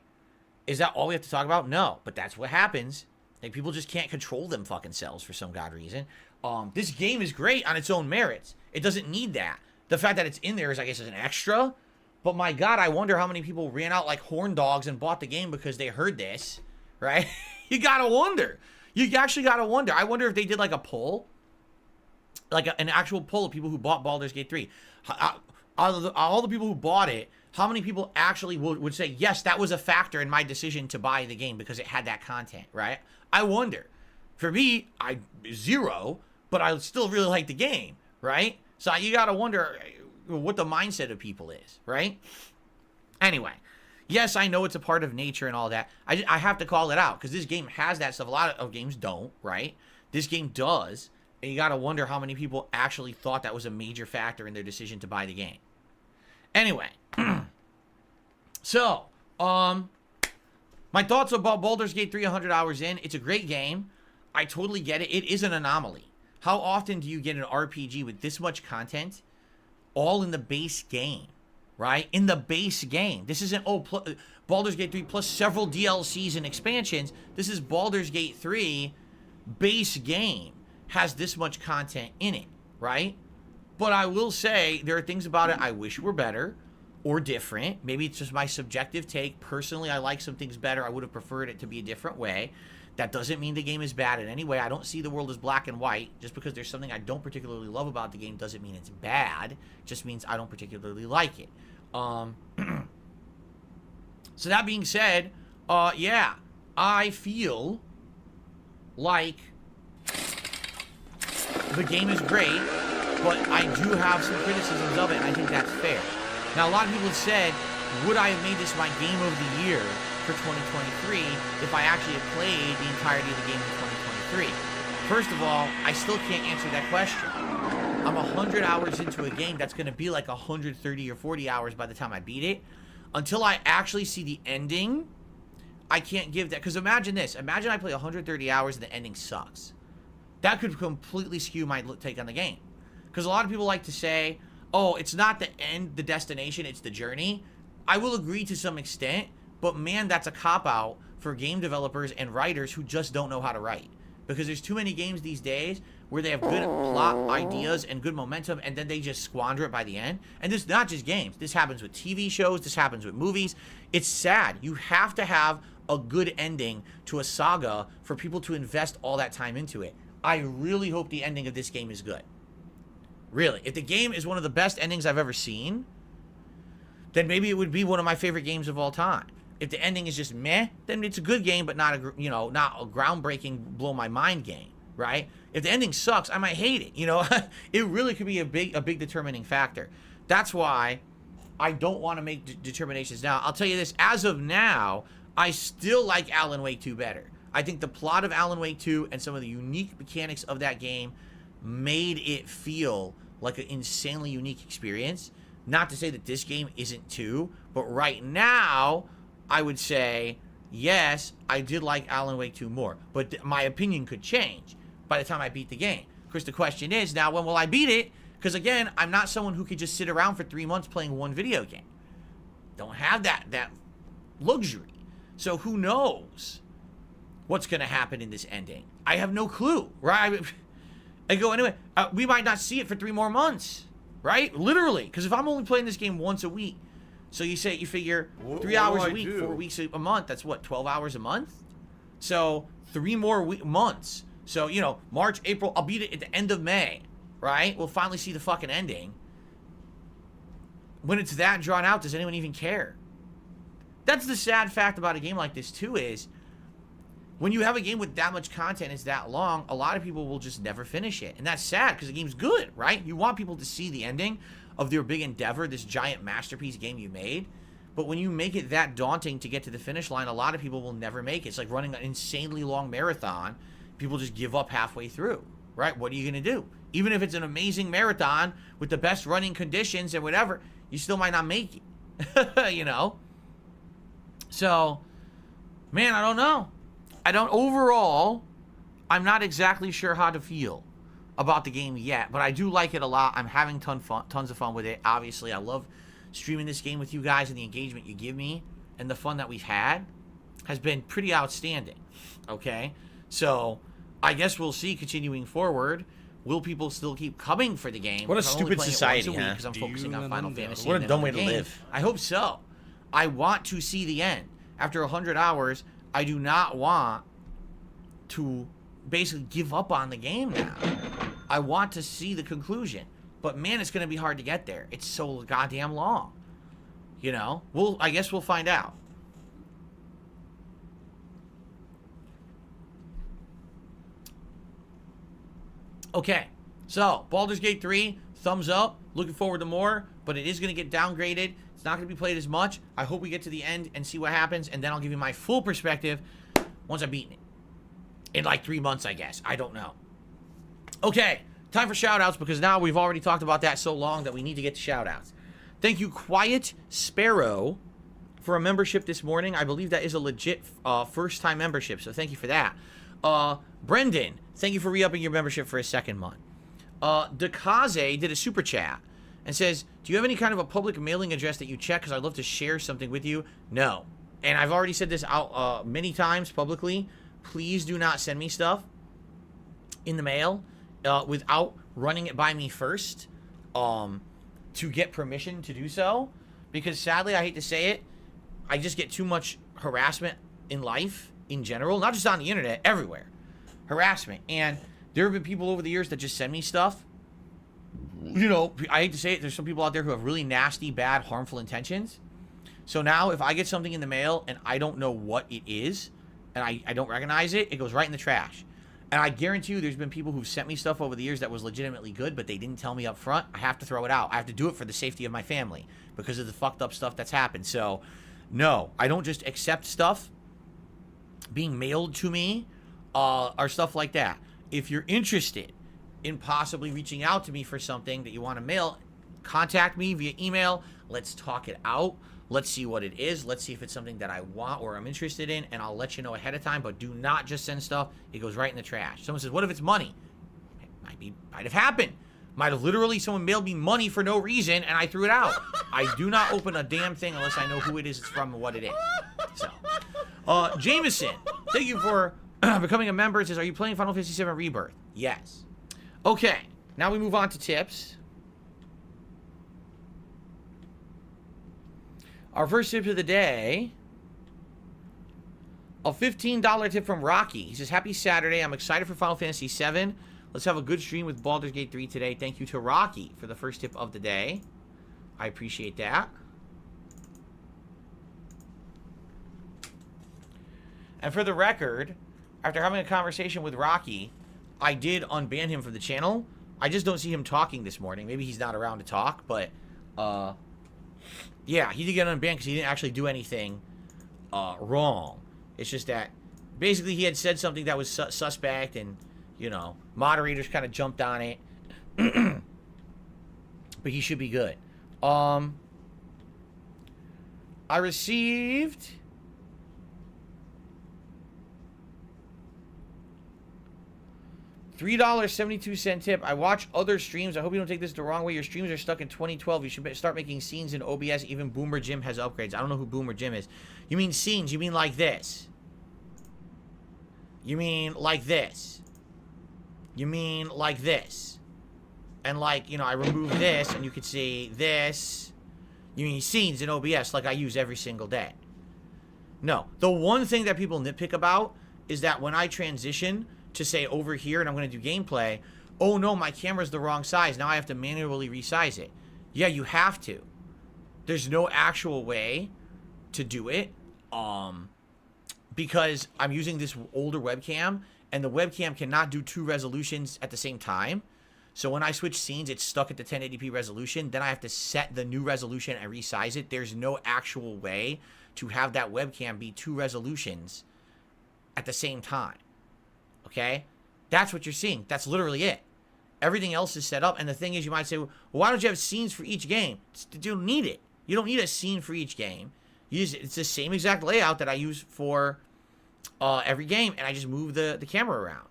Is that all we have to talk about? No, but that's what happens. Like, people just can't control them fucking selves for some god reason. This game is great on its own merits. It doesn't need that. The fact that it's in there is, I guess, is an extra. But my God, I wonder how many people ran out like horn dogs and bought the game because they heard this, right? You gotta wonder. You actually gotta wonder. I wonder if they did like a poll, like an actual poll of people who bought Baldur's Gate 3. All the people who bought it, how many people actually would say, yes, that was a factor in my decision to buy the game because it had that content, right? I wonder. For me, zero, but I still really like the game, right? So you got to wonder what the mindset of people is, right? Anyway, yes, I know it's a part of nature and all that. I have to call it out because this game has that stuff. A lot of games don't, right? This game does. And you got to wonder how many people actually thought that was a major factor in their decision to buy the game. Anyway, so, my thoughts about Baldur's Gate 3 100 hours in. It's a great game. I totally get it. It is an anomaly. How often do you get an RPG with this much content all in the base game, right? In the base game. This isn't, Baldur's Gate 3 plus several DLCs and expansions. This is Baldur's Gate 3 base game has this much content in it, right? But I will say there are things about it I wish were better or different. Maybe it's just my subjective take. Personally, I like some things better. I would have preferred it to be a different way. That doesn't mean the game is bad in any way. I don't see the world as black and white. Just because there's something I don't particularly love about the game doesn't mean it's bad. It just means I don't particularly like it. So that being said, yeah, I feel like the game is great, but I do have some criticisms of it, and I think that's fair. Now, a lot of people have said, would I have made this my game of the year for 2023 if I actually had played the entirety of the game in 2023? First of all, I still can't answer that question. I'm 100 hours into a game that's going to be like 130 or 40 hours by the time I beat it. Until I actually see the ending, I can't give that. Because imagine this. Imagine I play 130 hours and the ending sucks. That could completely skew my take on the game. Because a lot of people like to say, oh, it's not the end, the destination, it's the journey. I will agree to some extent, but man, that's a cop-out for game developers and writers who just don't know how to write. Because there's too many games these days where they have good plot ideas and good momentum, and then they just squander it by the end. And this is not just games. This happens with TV shows. This happens with movies. It's sad. You have to have a good ending to a saga for people to invest all that time into it. I really hope the ending of this game is good. Really. If the game is one of the best endings I've ever seen, then maybe it would be one of my favorite games of all time. If the ending is just meh, then it's a good game, but not a, you know, not a groundbreaking, blow my mind game, right? If the ending sucks, I might hate it, you know? It really could be a big determining factor. That's why I don't want to make determinations now. I'll tell you this, as of now, I still like Alan Wake 2 better. I think the plot of Alan Wake 2 and some of the unique mechanics of that game made it feel like an insanely unique experience. Not to say that this game isn't too, but right now, I would say, yes, I did like Alan Wake 2 more. But my opinion could change by the time I beat the game. Of course, the question is, now, when will I beat it? Because, again, I'm not someone who could just sit around for 3 months playing one video game. Don't have that luxury. So who knows what's going to happen in this ending? I have no clue, right? I go, anyway, we might not see it for 3 more months, right? Literally. Because if I'm only playing this game once a week, so you figure 3 hours a week, 4 weeks a month, that's what, 12 hours a month? So 3 more months. So, you know, March, April, I'll beat it at the end of May, right? We'll finally see the fucking ending. When it's that drawn out, does anyone even care? That's the sad fact about a game like this, too, is when you have a game with that much content, it's that long, a lot of people will just never finish it. And that's sad, because the game's good, right? You want people to see the ending of their big endeavor, this giant masterpiece game you made. But when you make it that daunting to get to the finish line, a lot of people will never make it. It's like running an insanely long marathon. People just give up halfway through, right? What are you going to do? Even if it's an amazing marathon with the best running conditions and whatever, you still might not make it, you know? So, man, I don't know. Overall, I'm not exactly sure how to feel about the game yet, but I do like it a lot. I'm having tons of fun with it. Obviously, I love streaming this game with you guys, and the engagement you give me and the fun that we've had has been pretty outstanding, okay? So, I guess we'll see continuing forward. Will people still keep coming for the game? What a stupid society, huh? Because I'm focusing on Final Fantasy. What a dumb way to live. I hope so. I want to see the end. After 100 hours, I do not want to basically give up on the game now. I want to see the conclusion. But man, it's going to be hard to get there. It's so goddamn long. You know? I guess we'll find out. Okay. So, Baldur's Gate 3, thumbs up. Looking forward to more. But it is going to get downgraded. It's not going to be played as much. I hope we get to the end and see what happens. And then I'll give you my full perspective once I've beaten it. In like 3 months, I guess. I don't know. Okay. Time for shout-outs, because now we've already talked about that so long that we need to get to shout-outs. Thank you, Quiet Sparrow, for a membership this morning. I believe that is a legit first-time membership, so thank you for that. Brendan, thank you for re-upping your membership for a second month. Dekaze did a super chat and says, do you have any kind of a public mailing address that you check? Because I'd love to share something with you. No. And I've already said this out many times publicly. Please do not send me stuff in the mail without running it by me first to get permission to do so. Because sadly, I hate to say it, I just get too much harassment in life in general, not just on the internet, everywhere. Harassment. And there have been people over the years that just send me stuff. You know, I hate to say it, there's some people out there who have really nasty, bad, harmful intentions. So now if I get something in the mail and I don't know what it is, and I don't recognize it, it goes right in the trash. And I guarantee you there's been people who've sent me stuff over the years that was legitimately good, but they didn't tell me up front. I have to throw it out. I have to do it for the safety of my family because of the fucked up stuff that's happened. So, no, I don't just accept stuff being mailed to me or stuff like that. If you're interested in possibly reaching out to me for something that you want to mail, contact me via email. Let's talk it out. Let's see what it is. Let's see if it's something that I want or I'm interested in, and I'll let you know ahead of time. But do not just send stuff. It goes right in the trash. Someone says, what if it's money? It might have happened. Might have literally someone mailed me money for no reason, and I threw it out. I do not open a damn thing unless I know who it is it's from and what it is. So, Jameson, thank you for becoming a member. It says, are you playing Final Fantasy VII Rebirth? Yes. Okay, now we move on to tips. Our first tip of the day, a $15 tip from Rocky. He says, happy Saturday. I'm excited for Final Fantasy VII. Let's have a good stream with Baldur's Gate 3 today. Thank you to Rocky for the first tip of the day. I appreciate that. And for the record, after having a conversation with Rocky, I did unban him from the channel. I just don't see him talking this morning. Maybe he's not around to talk, but yeah, he did get unbanned because he didn't actually do anything wrong. It's just that basically he had said something that was suspect, and you know, moderators kind of jumped on it. But he should be good. I received $3.72 tip. I watch other streams. I hope you don't take this the wrong way. Your streams are stuck in 2012. You should start making scenes in OBS. Even Boomer Jim has upgrades. I don't know who Boomer Jim is. You mean scenes? You mean like this? You mean like this? You mean like this? And like, you know, I remove this and you could see this. You mean scenes in OBS like I use every single day? No. The one thing that people nitpick about is that when I transition to say over here and I'm going to do gameplay, oh no, my camera's the wrong size. Now I have to manually resize it. Yeah, you have to. There's no actual way to do it. Because I'm using this older webcam, and the webcam cannot do 2 resolutions at the same time. So when I switch scenes, it's stuck at the 1080p resolution. Then I have to set the new resolution and resize it. There's no actual way to have that webcam be 2 resolutions at the same time. Okay? That's what you're seeing. That's literally it. Everything else is set up. And the thing is, you might say, well, why don't you have scenes for each game? You don't need it. You don't need a scene for each game. It's the same exact layout that I use for every game, and I just move the camera around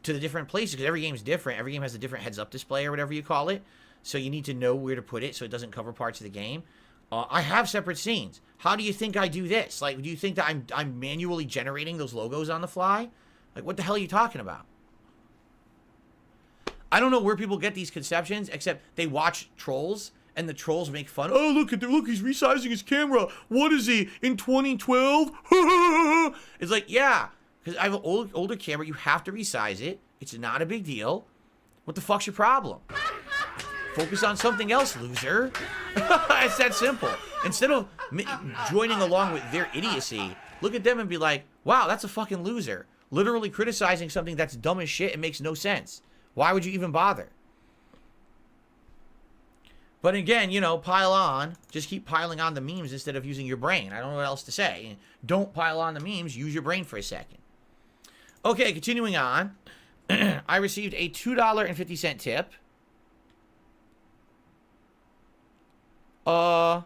to the different places because every game is different. Every game has a different heads-up display or whatever you call it, so you need to know where to put it so it doesn't cover parts of the game. I have separate scenes. How do you think I do this? Like, do you think that I'm manually generating those logos on the fly? Like, what the hell are you talking about? I don't know where people get these conceptions, except they watch trolls, and the trolls make fun. Oh, look, he's resizing his camera. What is he, in 2012? It's like, yeah, because I have an older camera. You have to resize it. It's not a big deal. What the fuck's your problem? Focus on something else, loser. It's that simple. Instead of joining along with their idiocy, look at them and be like, wow, that's a fucking loser. Literally criticizing something that's dumb as shit and makes no sense. Why would you even bother? But again, you know, pile on. Just keep piling on the memes instead of using your brain. I don't know what else to say. Don't pile on the memes. Use your brain for a second. Okay, continuing on. I received a $2.50 tip. I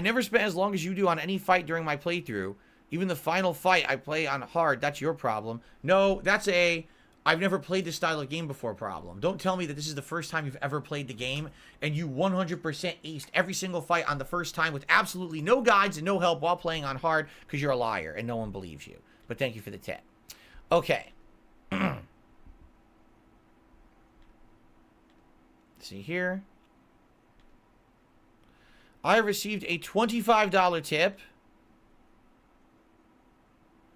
never spent as long as you do on any fight during my playthrough. Even the final fight I play on hard. That's your problem. No, that's a I've never played this style of game before problem. Don't tell me that this is the first time you've ever played the game and you 100% aced every single fight on the first time with absolutely no guides and no help while playing on hard, because you're a liar and no one believes you. But thank you for the tip. Okay. See here. I received a $25 tip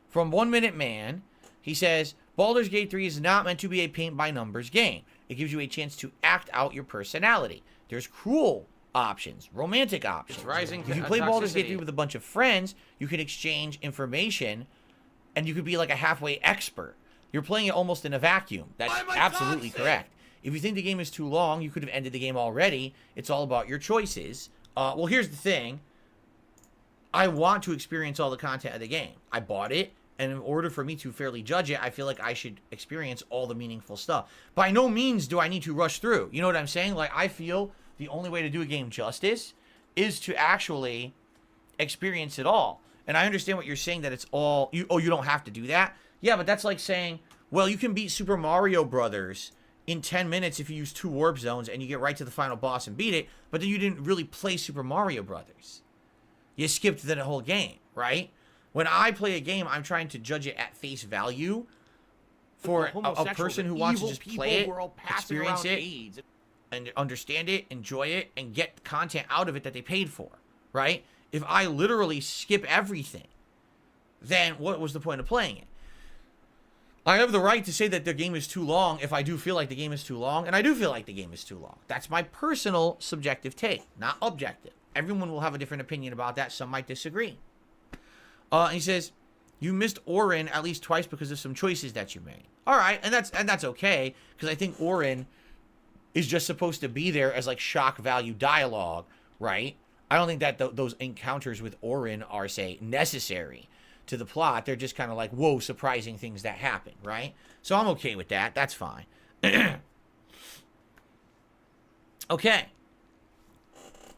from 1 Minute Man. He says, Baldur's Gate 3 is not meant to be a paint-by-numbers game. It gives you a chance to act out your personality. There's cruel options, romantic options. If you play Baldur's Gate 3 with a bunch of friends, you can exchange information, and you could be like a halfway expert. You're playing it almost in a vacuum. That's absolutely correct. If you think the game is too long, you could have ended the game already. It's all about your choices. Well, here's the thing. I want to experience all the content of the game. I bought it. And in order for me to fairly judge it, I feel like I should experience all the meaningful stuff. By no means do I need to rush through. You know what I'm saying? Like, I feel the only way to do a game justice is to actually experience it all. And I understand what you're saying, that it's all... you don't have to do that. Yeah, but that's like saying, well, you can beat Super Mario Brothers in 10 minutes if you use 2 warp zones and you get right to the final boss and beat it, but then you didn't really play Super Mario Brothers. You skipped the whole game, right? When I play a game, I'm trying to judge it at face value for a person who wants to just play it, experience it, and understand it, enjoy it, and get content out of it that they paid for, right? If I literally skip everything, then what was the point of playing it? I have the right to say that the game is too long if I do feel like the game is too long, and I do feel like the game is too long. That's my personal subjective take, not objective. Everyone will have a different opinion about that. Some might disagree. He says, you missed Orin at least twice because of some choices that you made. All right, and that's okay, because I think Orin is just supposed to be there as like shock value dialogue, right? I don't think that those encounters with Orin are, say, necessary to the plot. They're just kind of like, whoa, surprising things that happen, right? So I'm okay with that. That's fine. Okay.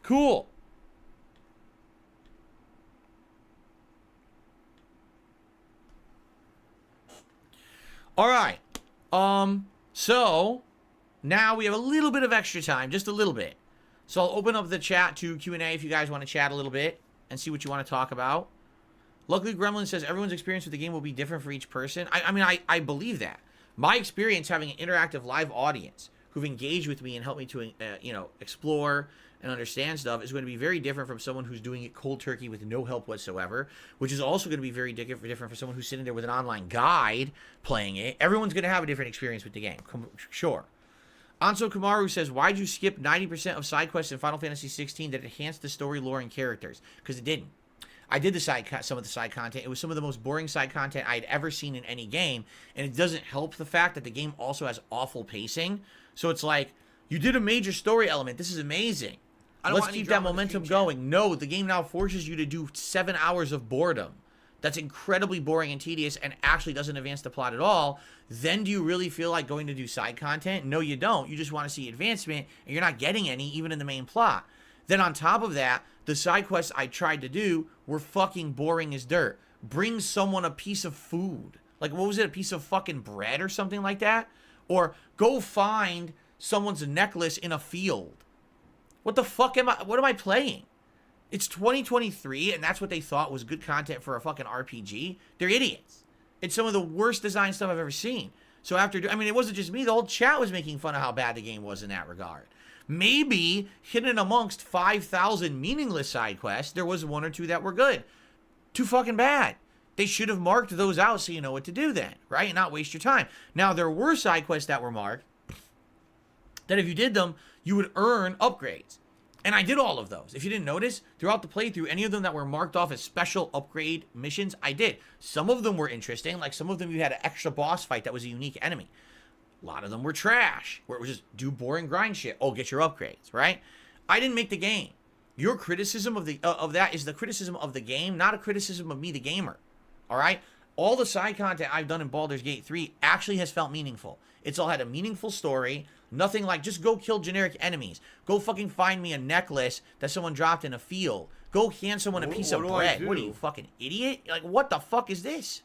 Cool. All right. So now we have a little bit of extra time, just a little bit. So I'll open up the chat to Q&A if you guys want to chat a little bit and see what you want to talk about. Luckily, Gremlin says everyone's experience with the game will be different for each person. I mean, I believe that. My experience having an interactive live audience who've engaged with me and helped me to, explore and understand stuff is going to be very different from someone who's doing it cold turkey with no help whatsoever, which is also going to be very different for someone who's sitting there with an online guide playing it. Everyone's going to have a different experience with the game, sure. Anso Kamaru says, why'd you skip 90% of side quests in Final Fantasy 16 that enhanced the story, lore, and characters? Because it didn't. I did some of the side content. It was some of the most boring side content I'd ever seen in any game, and it doesn't help the fact that the game also has awful pacing. So it's like, you did a major story element. This is amazing. Let's keep that momentum going. No, the game now forces you to do 7 hours of boredom. That's incredibly boring and tedious and actually doesn't advance the plot at all. Then do you really feel like going to do side content? No, you don't. You just want to see advancement, and you're not getting any even in the main plot. Then on top of that, the side quests I tried to do were fucking boring as dirt. Bring someone a piece of food. Like, what was it? A piece of fucking bread or something like that? Or go find someone's necklace in a field. What the fuck what am I playing? It's 2023, and that's what they thought was good content for a fucking RPG? They're idiots. It's some of the worst design stuff I've ever seen. So it wasn't just me. The whole chat was making fun of how bad the game was in that regard. Maybe hidden amongst 5,000 meaningless side quests, there was 1 or 2 that were good. Too fucking bad. They should have marked those out so you know what to do then, right? And not waste your time. Now, there were side quests that were marked that if you did them, you would earn upgrades. And I did all of those. If you didn't notice, throughout the playthrough, any of them that were marked off as special upgrade missions, I did. Some of them were interesting. Like some of them you had an extra boss fight that was a unique enemy. A lot of them were trash, where it was just do boring grind shit. Oh, get your upgrades, right? I didn't make the game. Your criticism of that is the criticism of the game, not a criticism of me, the gamer. All right? All the side content I've done in Baldur's Gate 3 actually has felt meaningful. It's all had a meaningful story. Nothing like just go kill generic enemies. Go fucking find me a necklace that someone dropped in a field. Go hand someone a piece of bread. What are you, fucking idiot? Like, what the fuck is this?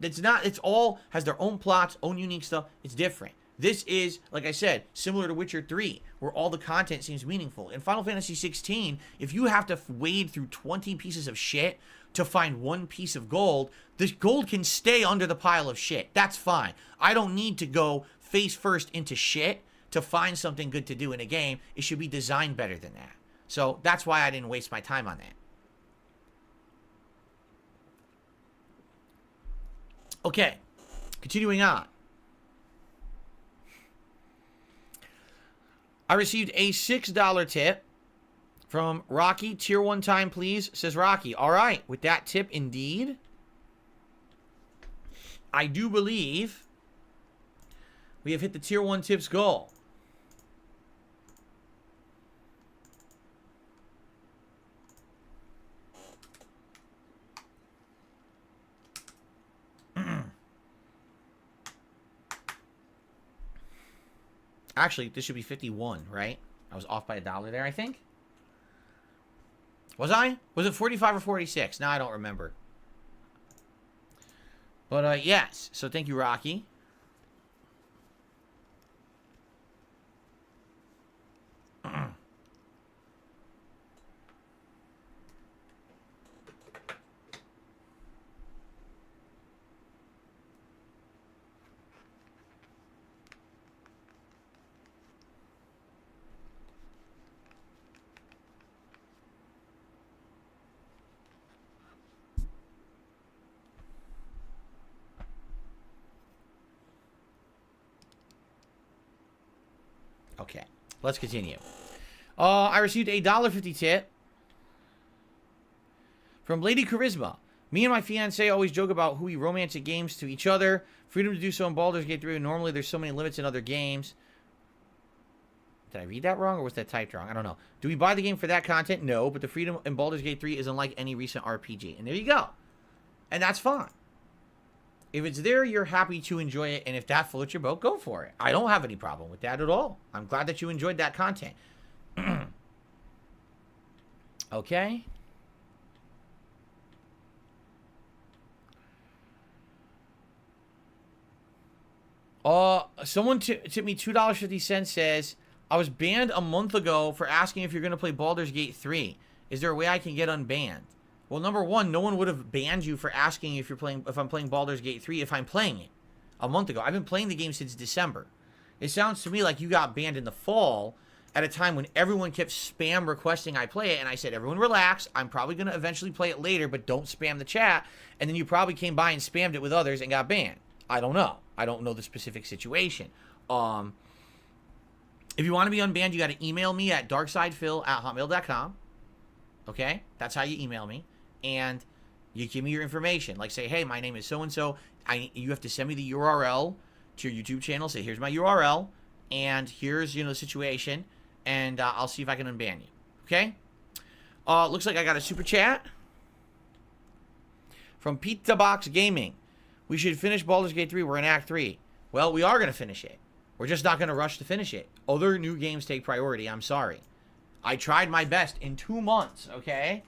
It's all has their own plots, own unique stuff. It's different. This is, like I said, similar to Witcher 3, where all the content seems meaningful. In Final Fantasy 16, if you have to wade through 20 pieces of shit to find 1 piece of gold, this gold can stay under the pile of shit. That's fine. I don't need to go face first into shit to find something good to do in a game. It should be designed better than that. So that's why I didn't waste my time on that. Okay, continuing on. I received a $6 tip from Rocky. Tier 1 time, please, says Rocky. All right, with that tip, indeed, I do believe we have hit the Tier 1 tips goal. Actually, this should be 51, right? I was off by $1 there, I think. Was I? Was it 45 or 46? Now I don't remember. But, yes. So, thank you, Rocky. Okay, let's continue. I received a $1.50 tip from Lady Charisma. Me and my fiance always joke about who we romantic games to each other. Freedom to do so in Baldur's Gate 3. Normally, there's so many limits in other games. Did I read that wrong, or was that typed wrong? I don't know. Do we buy the game for that content? No, but the freedom in Baldur's Gate 3 isn't like any recent RPG. And there you go. And that's fine. If it's there, you're happy to enjoy it, and if that floats your boat, go for it. I don't have any problem with that at all. I'm glad that you enjoyed that content. Okay. Someone tipped me $2.50, says, I was banned a month ago for asking if you're going to play Baldur's Gate 3. Is there a way I can get unbanned? Well, number one, no one would have banned you for asking if I'm playing Baldur's Gate 3 if I'm playing it a month ago. I've been playing the game since December. It sounds to me like you got banned in the fall at a time when everyone kept spam requesting I play it, and I said, everyone relax. I'm probably going to eventually play it later, but don't spam the chat. And then you probably came by and spammed it with others and got banned. I don't know. I don't know the specific situation. If you want to be unbanned, you got to email me at darksidephil@hotmail.com. Okay? That's how you email me. And you give me your information. Like, say, hey, my name is so-and-so. You have to send me the URL to your YouTube channel. Say, here's my URL. And here's, the situation. And I'll see if I can unban you. Okay? Looks like I got a super chat from Pizza Box Gaming. We should finish Baldur's Gate 3. We're in Act 3. Well, we are going to finish it. We're just not going to rush to finish it. Other new games take priority. I'm sorry. I tried my best in 2 months, okay?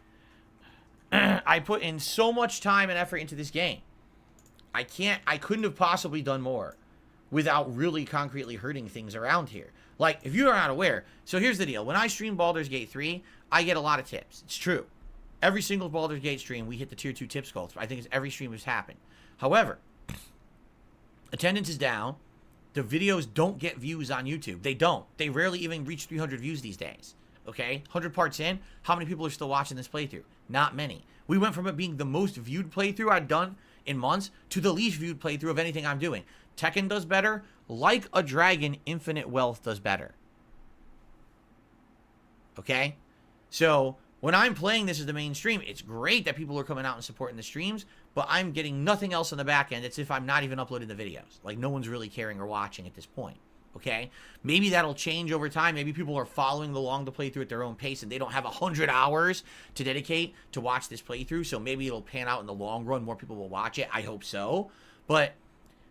I put in so much time and effort into this game. I couldn't have possibly done more without really concretely hurting things around here. Like, if you are not aware, so here's the deal. When I stream Baldur's Gate 3, I get a lot of tips. It's true. Every single Baldur's Gate stream, we hit the tier 2 tips goals. I think it's every stream has happened. However, attendance is down. The videos don't get views on YouTube. They don't. They rarely even reach 300 views these days. Okay? 100 parts in, how many people are still watching this playthrough? Not many. We went from it being the most viewed playthrough I've done in months to the least viewed playthrough of anything I'm doing. Tekken does better. Like a Dragon, Infinite Wealth does better. Okay? So, when I'm playing this as the main stream, it's great that people are coming out and supporting the streams, but I'm getting nothing else on the back end. It's if I'm not even uploading the videos. Like, no one's really caring or watching at this point. Okay? Maybe that'll change over time. Maybe people are following along the playthrough at their own pace and they don't have 100 hours to dedicate to watch this playthrough. So maybe it'll pan out in the long run. More people will watch it. I hope so. But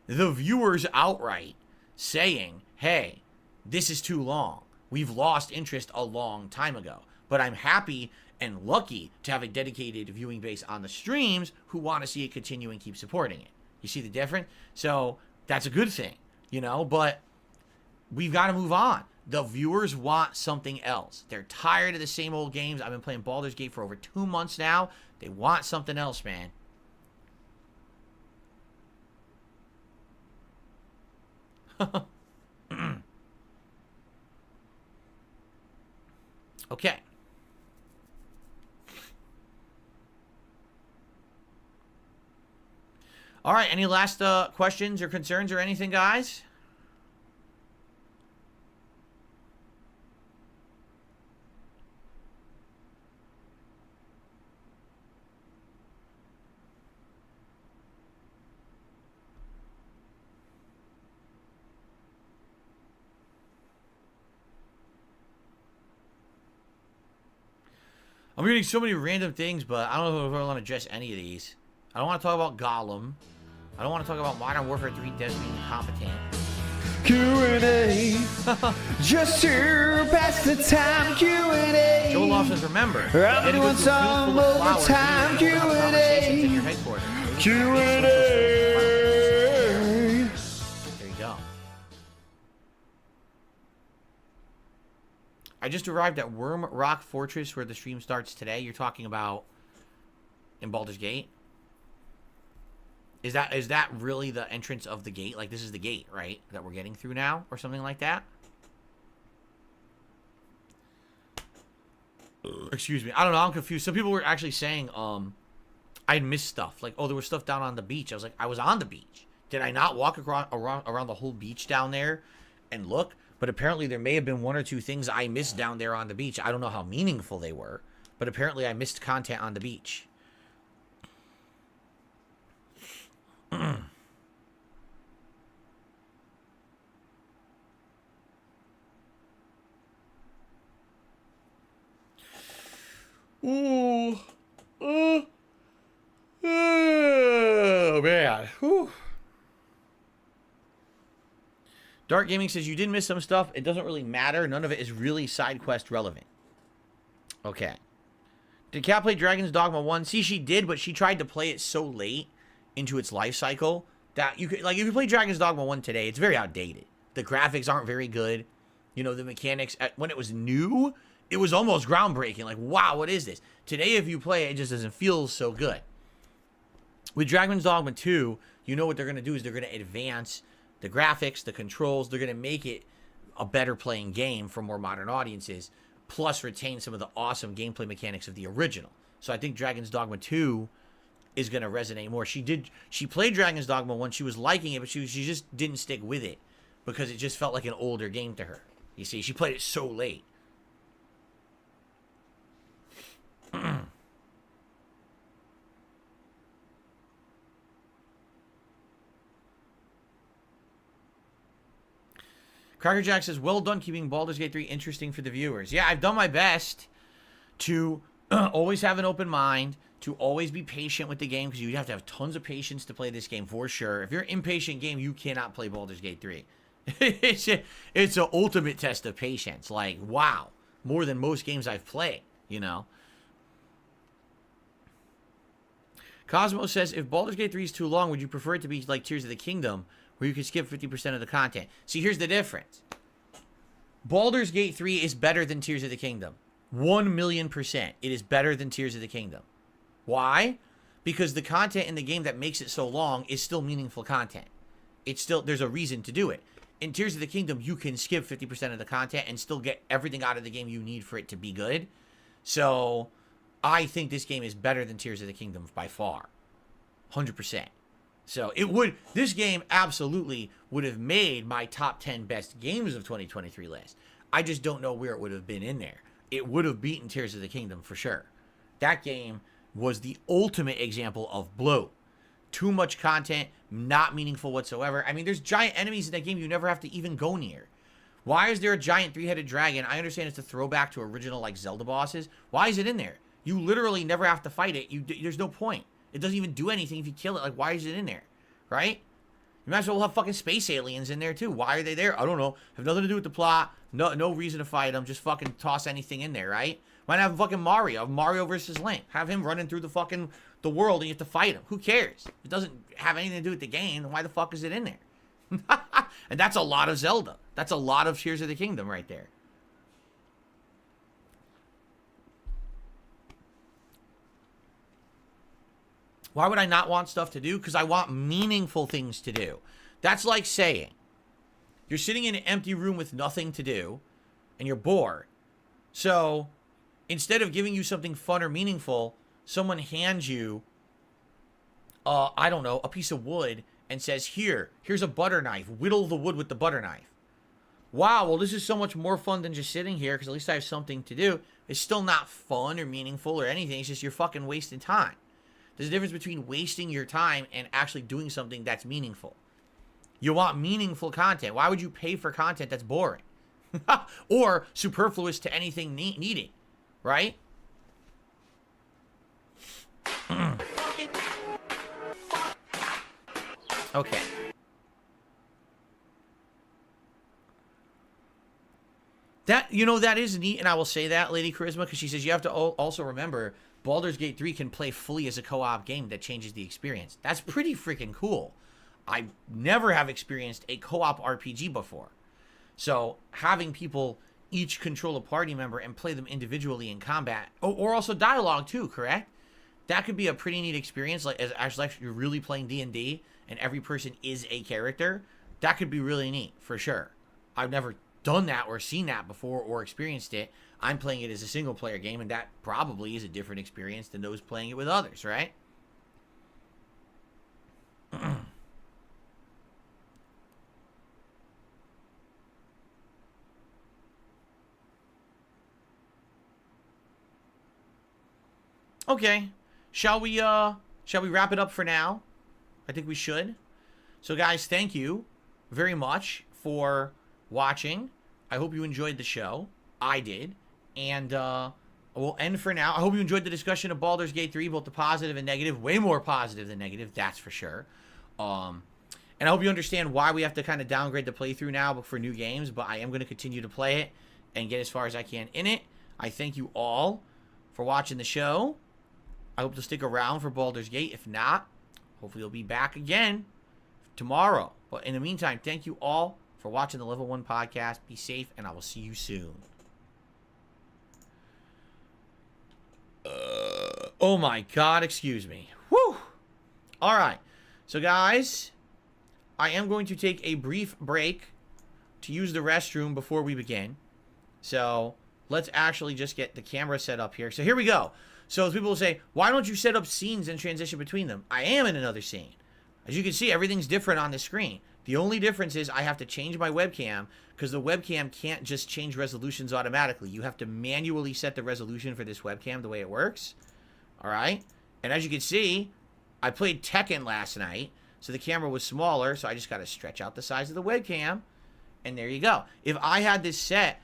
the viewers outright saying, hey, this is too long. We've lost interest a long time ago. But I'm happy and lucky to have a dedicated viewing base on the streams who want to see it continue and keep supporting it. You see the difference? So that's a good thing, but we've got to move on. The viewers want something else. They're tired of the same old games. I've been playing Baldur's Gate for over 2 months now. They want something else, man. Okay. All right, any last questions or concerns or anything, guys? I'm reading so many random things, but I don't know if I want to address any of these. I don't want to talk about Gollum. I don't want to talk about Modern Warfare 3 devs being incompetent. Q&A. Just to pass the time, Q&A. Joel Loft says, remember, I'm doing some overtime, Q&A. Q&A. There you go. I just arrived at Worm Rock Fortress where the stream starts today. You're talking about in Baldur's Gate? Is that really the entrance of the gate? Like, this is the gate, right? That we're getting through now? Or something like that? Excuse me. I don't know. I'm confused. Some people were actually saying, I had missed stuff. Like, oh, there was stuff down on the beach. I was like, I was on the beach. Did I not walk around the whole beach down there and look? But apparently there may have been one or two things I missed down there on the beach. I don't know how meaningful they were. But apparently I missed content on the beach. Ooh. Oh, man. Whew. Dark Gaming says, you did miss some stuff. It doesn't really matter. None of it is really side quest relevant. Okay. Did Kat play Dragon's Dogma 1? See, she did, but she tried to play it so late into its life cycle that you could, like, if you play Dragon's Dogma 1 today, it's very outdated. The graphics aren't very good. You know, the mechanics, when it was new, it was almost groundbreaking. Like, wow, what is this? Today, if you play it, it just doesn't feel so good. With Dragon's Dogma 2, you know what they're going to do is they're going to advance the graphics, the controls. They're going to make it a better playing game for more modern audiences, plus retain some of the awesome gameplay mechanics of the original. So I think Dragon's Dogma 2 is going to resonate more. She played Dragon's Dogma 1. She was liking it, but she just didn't stick with it because it just felt like an older game to her. You see, she played it so late. Cracker Jack says, well done keeping Baldur's Gate 3 interesting for the viewers. Yeah, I've done my best to always have an open mind, to always be patient with the game, because you have to have tons of patience to play this game for sure. If you're an impatient game, you cannot play Baldur's Gate 3. It's an ultimate test of patience. Like, wow, more than most games I've played, you know. Cosmo says, if Baldur's Gate 3 is too long, would you prefer it to be like Tears of the Kingdom, where you could skip 50% of the content? See, here's the difference. Baldur's Gate 3 is better than Tears of the Kingdom. 1,000,000%. It is better than Tears of the Kingdom. Why? Because the content in the game that makes it so long is still meaningful content. It's still, there's a reason to do it. In Tears of the Kingdom, you can skip 50% of the content and still get everything out of the game you need for it to be good. So, I think this game is better than Tears of the Kingdom by far. 100%. So, this game absolutely would have made my top 10 best games of 2023 list. I just don't know where it would have been in there. It would have beaten Tears of the Kingdom for sure. That game was the ultimate example of bloat. Too much content, not meaningful whatsoever. I mean, there's giant enemies in that game you never have to even go near. Why is there a giant three-headed dragon? I understand it's a throwback to original, like, Zelda bosses. Why is it in there? You literally never have to fight it. There's no point. It doesn't even do anything if you kill it. Like, why is it in there? Right? You might as well have fucking space aliens in there, too. Why are they there? I don't know. Have nothing to do with the plot. No reason to fight them. Just fucking toss anything in there, right? Why not have fucking Mario versus Link? Have him running through the world and you have to fight him. Who cares? It doesn't have anything to do with the game. Why the fuck is it in there? And that's a lot of Zelda. That's a lot of Tears of the Kingdom right there. Why would I not want stuff to do? Because I want meaningful things to do. That's like saying, you're sitting in an empty room with nothing to do, and you're bored. So, instead of giving you something fun or meaningful, someone hands you, I don't know, a piece of wood, and says, here's a butter knife. Whittle the wood with the butter knife. Wow, well, this is so much more fun than just sitting here, because at least I have something to do. It's still not fun or meaningful or anything. It's just you're fucking wasting time. There's a difference between wasting your time and actually doing something that's meaningful. You want meaningful content. Why would you pay for content that's boring? Or superfluous to anything needing, right? Okay. That is neat, and I will say that, Lady Charisma, because she says you have to also remember Baldur's Gate 3 can play fully as a co-op game that changes the experience. That's pretty freaking cool. I never have experienced a co-op RPG before. So having people each control a party member and play them individually in combat, or also dialogue too, correct? That could be a pretty neat experience, like as you're really playing D&D and every person is a character. That could be really neat, for sure. I've never done that or seen that before or experienced it. I'm playing it as a single player game, and that probably is a different experience than those playing it with others, right? Okay, shall we wrap it up for now? I think we should. So guys, thank you very much for watching. I hope you enjoyed the show. I did. And we'll end for now. I hope you enjoyed the discussion of Baldur's Gate 3, both the positive and negative. Way more positive than negative, that's for sure. And I hope you understand why we have to kind of downgrade the playthrough now for new games, but I am going to continue to play it and get as far as I can in it. I thank you all for watching the show. I hope to stick around for Baldur's Gate. If not, hopefully you'll be back again tomorrow. But in the meantime, thank you all for watching the Level 1 podcast. Be safe, and I will see you soon. Oh my God, excuse me. Whew. All right. So guys, I am going to take a brief break to use the restroom before we begin. So let's actually just get the camera set up here. So here we go. So people will say, why don't you set up scenes and transition between them? I am in another scene. As you can see, everything's different on the screen. The only difference is I have to change my webcam because the webcam can't just change resolutions automatically. You have to manually set the resolution for this webcam the way it works. All right? And as you can see, I played Tekken last night, so the camera was smaller, so I just got to stretch out the size of the webcam, and there you go. If I had this set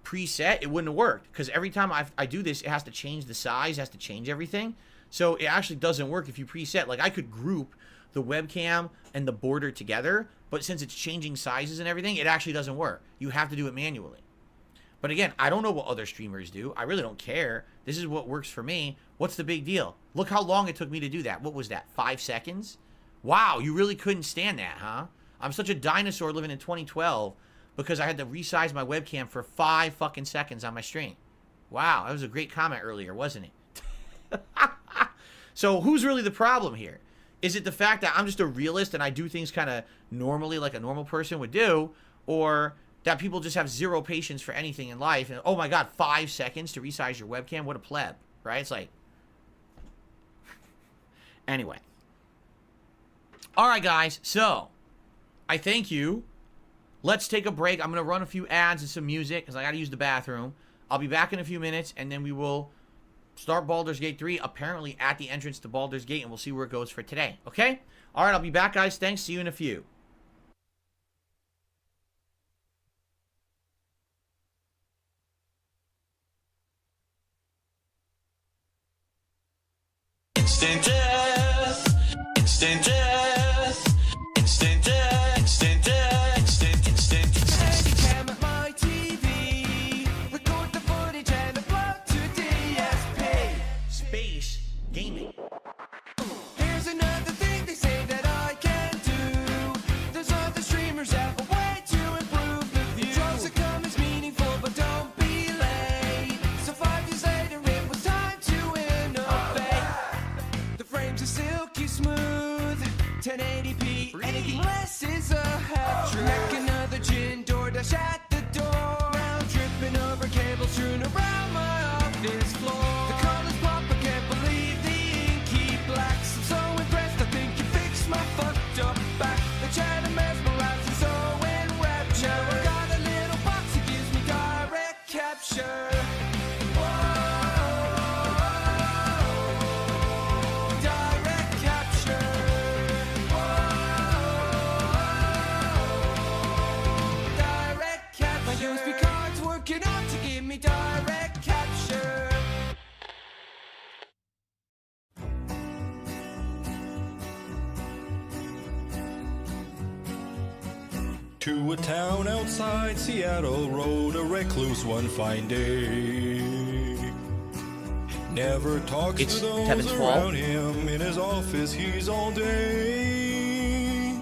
preset, it wouldn't have worked because every time I do this, it has to change the size, has to change everything. So it actually doesn't work if you preset. Like I could group the webcam and the border together, but since it's changing sizes and everything, it actually doesn't work. You have to do it manually. But again, I don't know what other streamers do. I really don't care. This is what works for me. What's the big deal? Look how long it took me to do that. What was that, 5 seconds? Wow, you really couldn't stand that, huh? I'm such a dinosaur living in 2012 because I had to resize my webcam for 5 fucking seconds on my stream. Wow, that was a great comment earlier, wasn't it? So who's really the problem here? Is it the fact that I'm just a realist and I do things kind of normally like a normal person would do? Or that people just have zero patience for anything in life? And oh my God, 5 seconds to resize your webcam? What a pleb, right? It's like... Anyway. All right, guys. So, I thank you. Let's take a break. I'm going to run a few ads and some music because I got to use the bathroom. I'll be back in a few minutes, and then we will start Baldur's Gate 3, apparently at the entrance to Baldur's Gate, and we'll see where it goes for today. Okay? All right, I'll be back, guys. Thanks. See you in a few. Instant death, instant death, instant death, instant death, instant Handycam at my TV, record the footage and upload to DSP. Space gaming. Here's another thing they say that I can do. There's other streamers have a way to improve the view. The drops that come is meaningful, but don't be late. So 5 years later, it was time to innovate. The frames are silky smooth, 1080p. Anything less is a half truth. Like another gin door dash at the door. Now dripping over cables strewn around my office floor. The colors pop, I can't believe the inky blacks. I'm so impressed, I think you fixed my fucked up back. The chat mesmerizing, so in rapture. I got a little box that gives me direct capture. Direct capture. Direct capture. To a town outside Seattle rode a recluse one fine day. Never talks It's to those Tevin's around fault. him. In his office he's all day.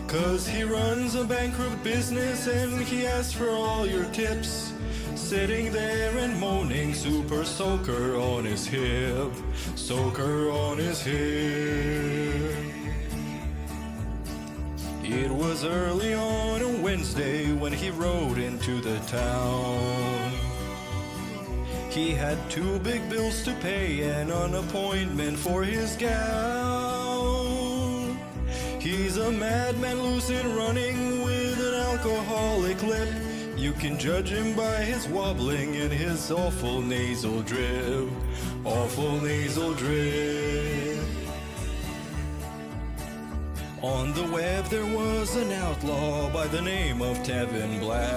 'Cause he runs a bankrupt business and he asks for all your tips. Sitting there and moaning, super soaker on his hip. Soaker on his hip. It was early on a Wednesday when he rode into the town. He had 2 big bills to pay and an appointment for his gal. He's a madman loose and running with an alcoholic lip. You can judge him by his wobbling and his awful nasal drip. Awful nasal drip. On the web there was an outlaw by the name of Tevin Black,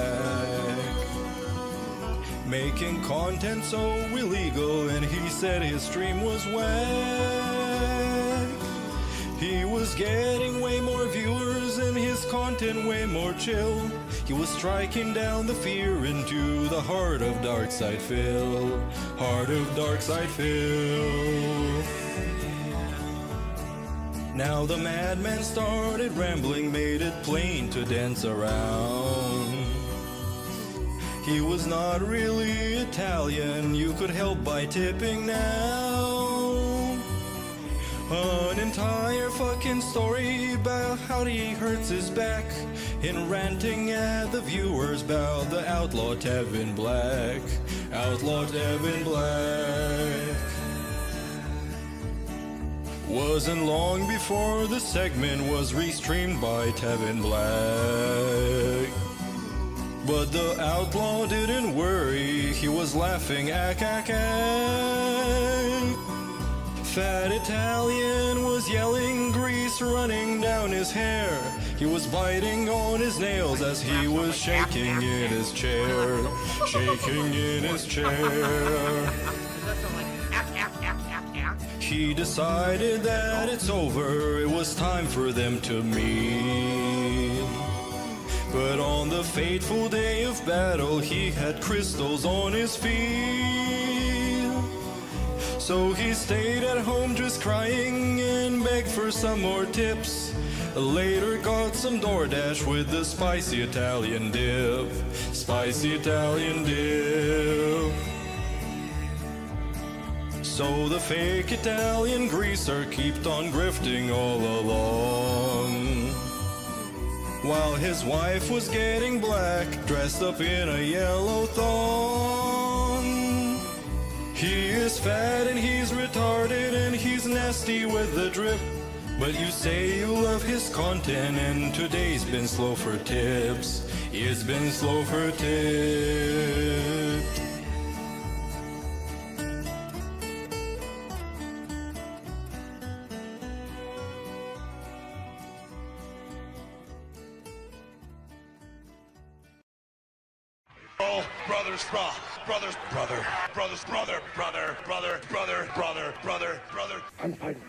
making content so illegal, and he said his stream was whack. He was getting way more viewers and his content way more chill. He was striking down the fear into the heart of Darkside Phil. Heart of Darkside Phil. Now the madman started rambling, made it plain to dance around. He was not really Italian, you could help by tipping now. An entire fucking story about how he hurts his back in ranting at the viewers about the outlaw Tevin Black. Outlaw Tevin Black. Wasn't long before the segment was restreamed by Tevin Black. But the outlaw didn't worry, he was laughing ack. Fat Italian was yelling, grease running down his hair. He was biting on his nails as he was shaking in his chair. Shaking in his chair. He decided that it's over, it was time for them to meet. But on the fateful day of battle, he had crystals on his feet. So he stayed at home just crying and begged for some more tips. Later got some DoorDash with the spicy Italian dip. Spicy Italian dip. So the fake Italian greaser kept on grifting all along, while his wife was getting black, dressed up in a yellow thong. He is fat and he's retarded and he's nasty with the drip. But you say you love his content and today's been slow for tips. It's been slow for tips. Oh, brothers, brothers, brother.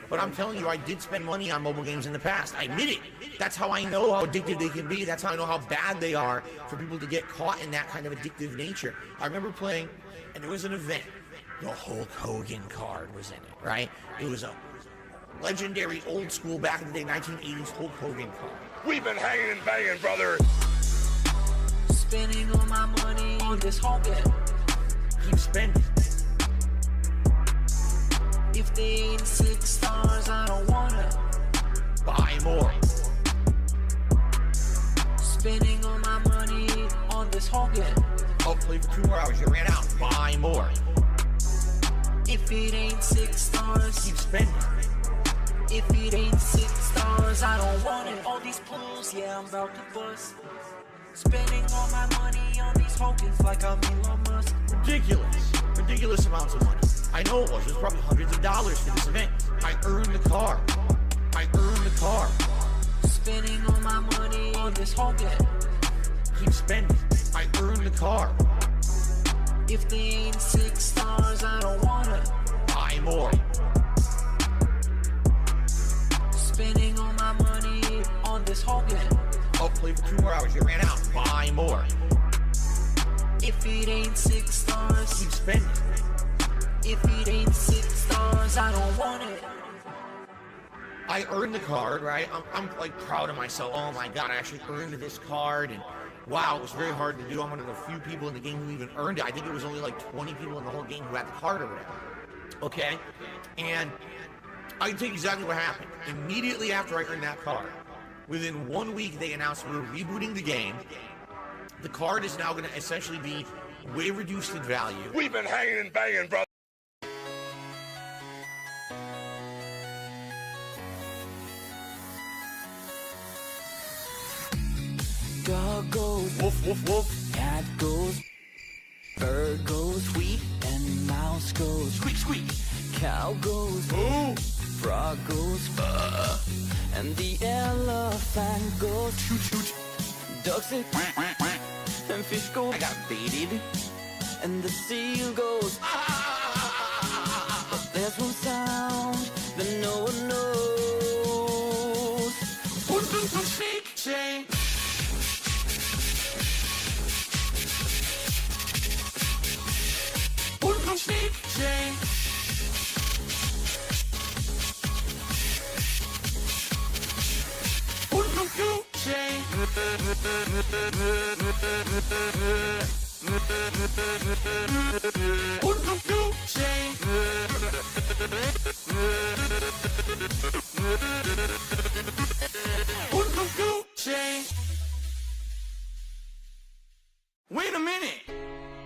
But I'm telling you, I did spend money on mobile games in the past. I admit it. That's how I know how addictive they can be. That's how I know how bad they are for people to get caught in that kind of addictive nature. I remember playing, and there was an event. The Hulk Hogan card was in it, right? It was a legendary old school back in the day 1980s Hulk Hogan card. We've been hanging and banging, brother. Spending all my money on this Hogan. Keep spending. If they ain't 6 stars, I don't wanna buy more. Spending all my money on this Hogan. Oh, play for 2 more hours. You ran out. Buy more. If it ain't 6 stars, keep spending. If it ain't 6 stars, I don't want it. All these pools, yeah, I'm about to bust. Spending all my money on these Hogans like I'm Elon Musk. Ridiculous amounts of money. I know it was. It was probably hundreds of dollars for this event. I earned the car. Spending all my money on this Hogan. Keep spending. I earned the car. If they ain't 6 stars, I don't wanna buy more. Spending all my money on this Hogan. Oh, play for 2 more hours. You ran out. Buy more. If it ain't $6, keep spending. If it ain't $6, I don't want it. I earned the card, right? I'm like proud of myself. Oh my god, I actually earned this card, and wow, it was very hard to do. I'm one of the few people in the game who even earned it. I think it was only like 20 people in the whole game who had the card or whatever. Okay? And I can tell you exactly what happened. Immediately after I earned that card, within 1 week they announced we were rebooting the game. The card is now going to essentially be way reduced in value. We've been hanging and banging, brother. Dog goes woof, woof, woof. Cat goes, bird goes tweet, and mouse goes squeak, squeak. Cow goes ooh, frog goes and the elephant goes shoot, shoot. Duck sick, and fish goes I got baited. and the seal goes but there's one sound that no one knows. Snake, say. Snake, say. Wait a minute.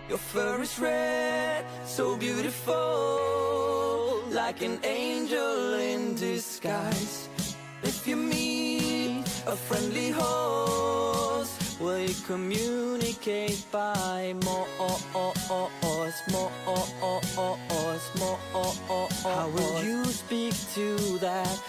Your fur is red, so beautiful, like an angel in disguise. If you meet a friendly host, will you communicate by more? How will you speak to that?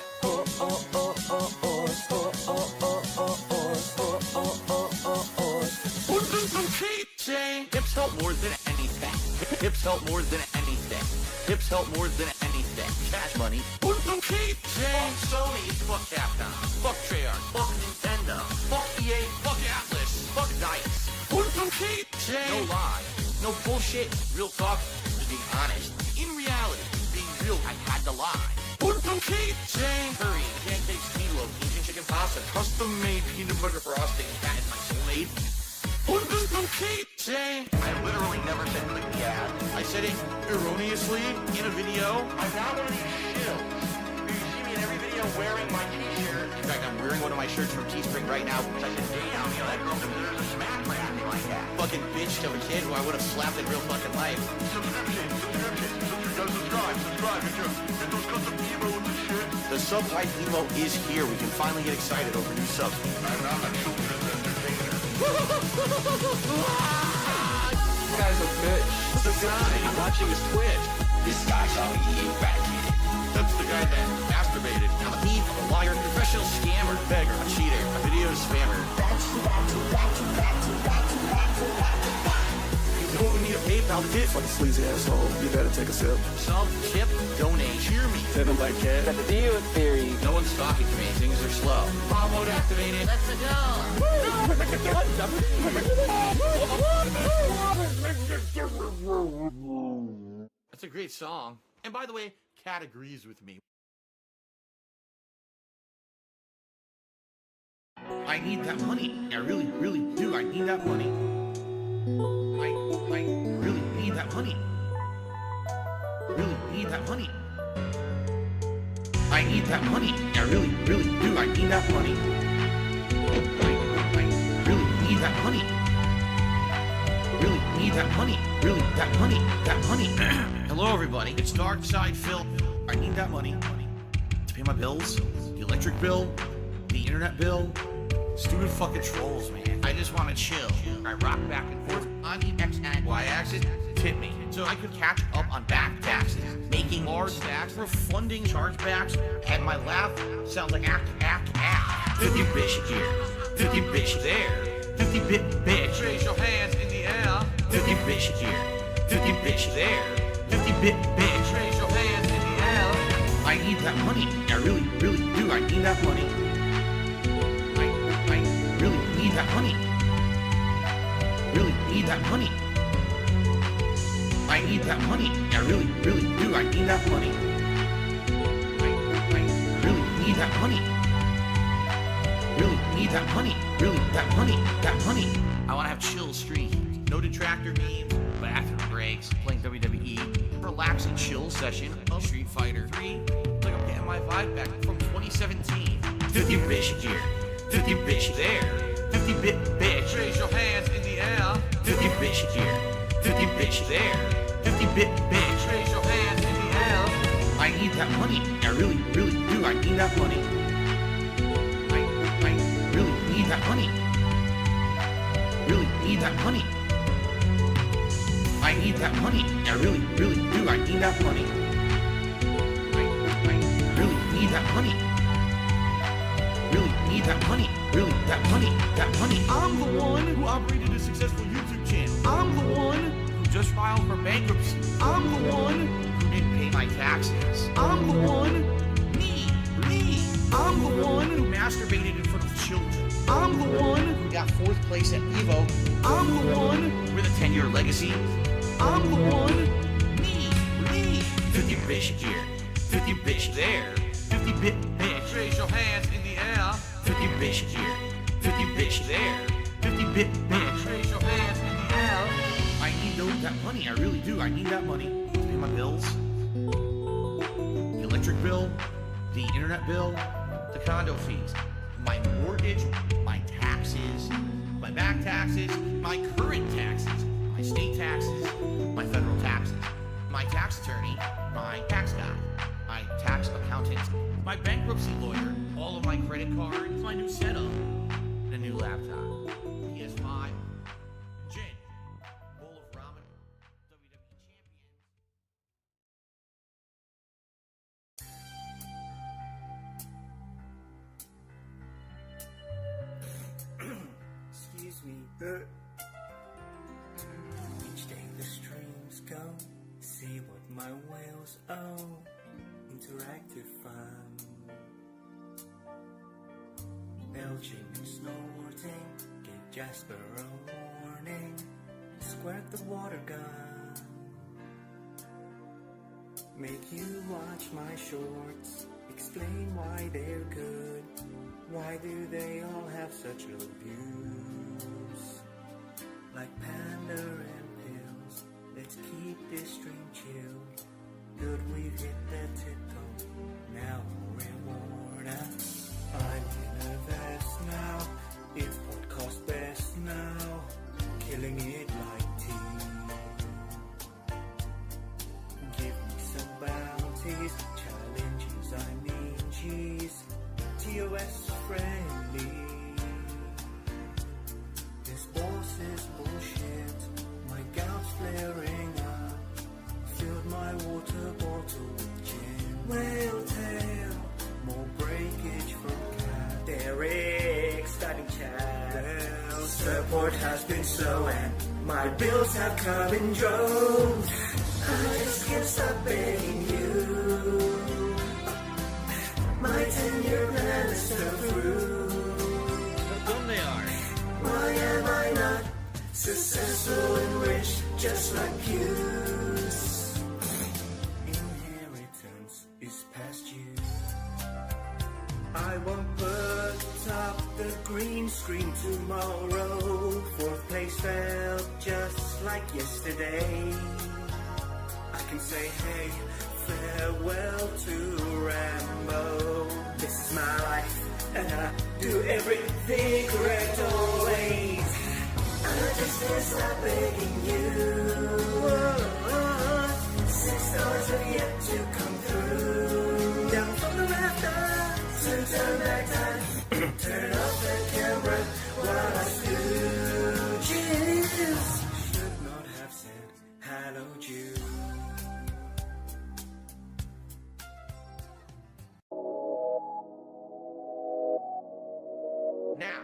Hips help more than anything. Hips help more than anything. Hips help more than anything. Cash money. Fuck Sony. Fuck Capcom. Fuck Treyarch. Fuck Nintendo. Fuck EA. Fuck Atlas. Fuck DICE. No lie. No bullshit. Real talk. Just being honest. In reality, being real, I had to lie. Curry, pancakes, meatloaf, Asian chicken pasta, custom-made peanut butter frosting. That is my soulmate. I literally never said click the ad. I said it erroneously in a video. I'm not one of these shills. You see me in every video wearing my t-shirt. In fact, I'm wearing one of my shirts from Teespring right now. I said, damn, that girl deserves a smack for acting like that. Fucking bitch of a kid who I would have slapped in real fucking life. Subscribe. Get those custom emo with the shit. The sub-type emo is here. We can finally get excited over new subs. I'm not a children's entertainer. This guy's a bitch. The guy I'm watching his Twitch. This guy's all eradicated. That's the guy that masturbated. I'm a thief, a liar, professional scammer, beggar, a cheater, a video spammer. You don't need a PayPal to get Fucking sleazy asshole. You better take a sip. sub, tip, donate, cheer me. Living like cat. Got the deal with theory. No one's talking to me. Things are slow. Bomb mode activated. Let's go. That's a great song. And by the way, Kat agrees with me. I need that money. I really, really do. I need that money. I really need that money. Really need that money. I need that money. I really, really do. I need that money. I really need that money. Really need that money. Really, that money. That money. Hello, everybody. It's Dark Side Phil. I need that money to pay my bills, the electric bill, the internet bill. Stupid fucking trolls, man. I just want to chill. I rock back and forth on the X and Y axis. Tip me so I could catch up on back taxes, making large stacks, refunding chargebacks, and my laugh sounds like act. 50 bitch here, 50 bitch there, 50 bit bitch. Raise your hands in the air. 50 bitch here, 50 bitch there, 50 bit bitch. Raise your hands in the air. I need that money. I really, really do. I need that money. I really need that money. Really need that money. I need that money. I really, really do. I need that money. I really need that money. Really need that money. Really, that money. That money. I want to have chill stream. No detractor memes, bathroom breaks, playing WWE, relaxing chill session of Street Fighter 3. Like I'm getting my vibe back from 2017. 50 bitch here, 50 bitch there, 50 bit bitch. Raise your hands in the air. 50 bitch here, 50 bitch there, 50 bit bitch. Raise your hands in the air. I need that money. I really, really do. I need that money. I really need that money. Really need that money. I need that money. I really, really do. I need that money. I really need that money. Really need that money. Really, that money. That money. I'm the one who operated a successful YouTube channel. I'm the one who just filed for bankruptcy. I'm the one who didn't pay my taxes. I'm the one. Me. I'm the one who masturbated in front of children. I'm the one who got 4th place at Evo. I'm the one with a 10-year legacy. I'm the one. Me. 50 bitch here, 50 bitch there, 50 bit bitch. Raise your hands in the air. 50 bitch here, 50 bitch there, 50 bit bitch. Raise your hands in the air. I need that money. I really do. I need that money to pay my bills. The electric bill, the internet bill, the condo fees, my mortgage, my taxes, my back taxes, my current taxes, my state taxes, my federal taxes, my tax attorney, my tax guy, my tax accountant, my bankruptcy lawyer, all of my credit cards, my new setup, and a new laptop, PS5, gin, bowl of ramen, Excuse me. Each day the streams go, see what my whales owe. Interactive fun. Belching and snorting, give Jasper a warning. Squirt the water gun. Make you watch my shorts, explain why they're good. Why do they all have such low views? Like Panda and pills, let's keep this stream chill. Good, we've hit that tiptoe, now reward us. I'm in a vest now, it's podcast best now. Killing it like tea. Give me some bounties, challenges, I mean cheese. TOS friendly. This boss is bullshit. My gout's flaring up. Filled my water bottle with gin. Whale tail. More breakage from cat. Derek starting chat. Well, support has been slow and my bills have come in droves. I just can't stop begging you. My 10-year plan is still through. How dumb they are. Why am I not successful and rich just like you? Inheritance is past you. I won't put up the green screen tomorrow. 4th place felt just like yesterday. I can say hey, farewell to Rambo. This is my life, and I do everything correct always. I just can't stop begging you. $6 have yet to come through. Down from the rafters to turn back time. Turn off the camera while I stooges. Should not have said hello, Jude. Now,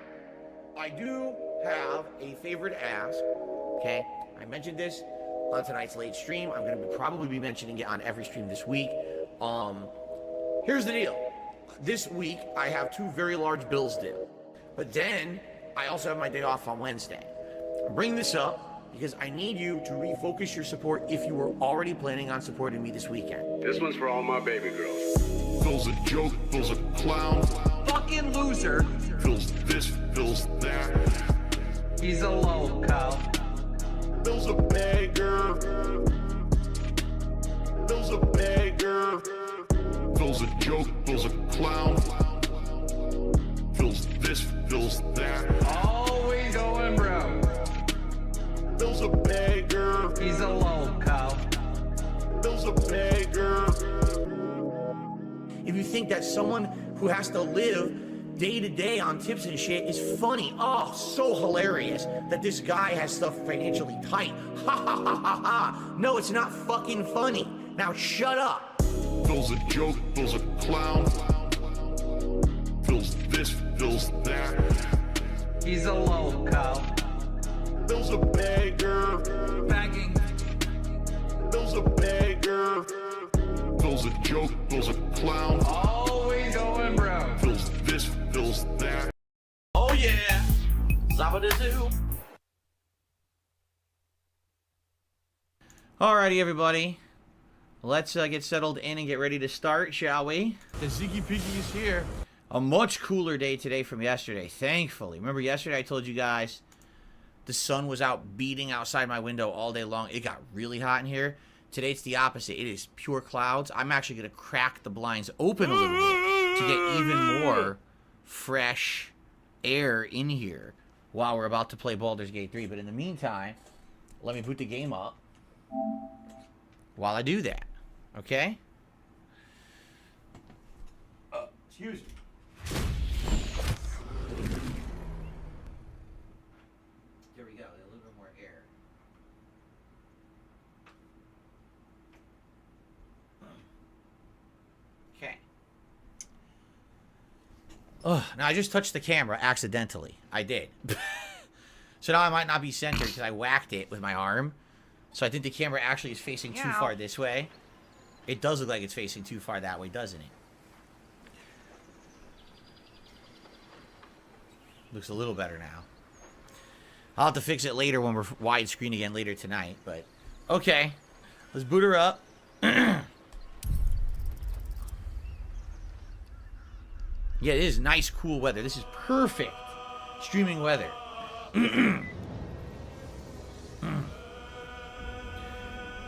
I do have a favor to ask, okay? I mentioned this on tonight's late stream. I'm going to probably be mentioning it on every stream this week. Here's the deal. This week, I have 2 very large bills due. But then, I also have my day off on Wednesday. I bring this up because I need you to refocus your support if you were already planning on supporting me this weekend. This one's for all my baby girls. Phil's a joke, Phil's a clown. Fucking loser. Phil's this, Phil's that. He's a loco. Phil's a beggar. Phil's a beggar. Phil's a joke, Phil's a clown. Phil's this, Phil's that. Always going broke. Phil's a beggar. He's a loco. Phil's a beggar. If you think that someone who has to live day to day on tips and shit is funny, oh, so hilarious that this guy has stuff financially tight. Ha ha ha ha ha. No, it's not fucking funny. Now shut up. Phil's a joke, Phil's a clown. Phil's this, Phil's that. He's a loco. Phil's a beggar. Begging. Phil's a beggar. Phil's a joke, Phil's a clown. Always going broke. Phil's this, Phil's that. Oh yeah. Zabba-doo. Alrighty, everybody. Let's get settled in and get ready to start, shall we? The Ziggy Piggy is here. A much cooler day today from yesterday, thankfully. Remember yesterday I told you guys the sun was out beating outside my window all day long. It got really hot in here. Today it's the opposite. It is pure clouds. I'm actually going to crack the blinds open a little bit to get even more fresh air in here while we're about to play Baldur's Gate 3. But in the meantime, let me boot the game up while I do that. Okay? Excuse me. There we go. A little bit more air. Okay. Ugh. Now, I just touched the camera accidentally. I did. So now I might not be centered because I whacked it with my arm. So I think the camera actually is facing too far this way. It does look like it's facing too far that way, doesn't it? Looks a little better now. I'll have to fix it later when we're widescreen again later tonight, but okay. Let's boot her up. Yeah, it is nice, cool weather. This is perfect streaming weather.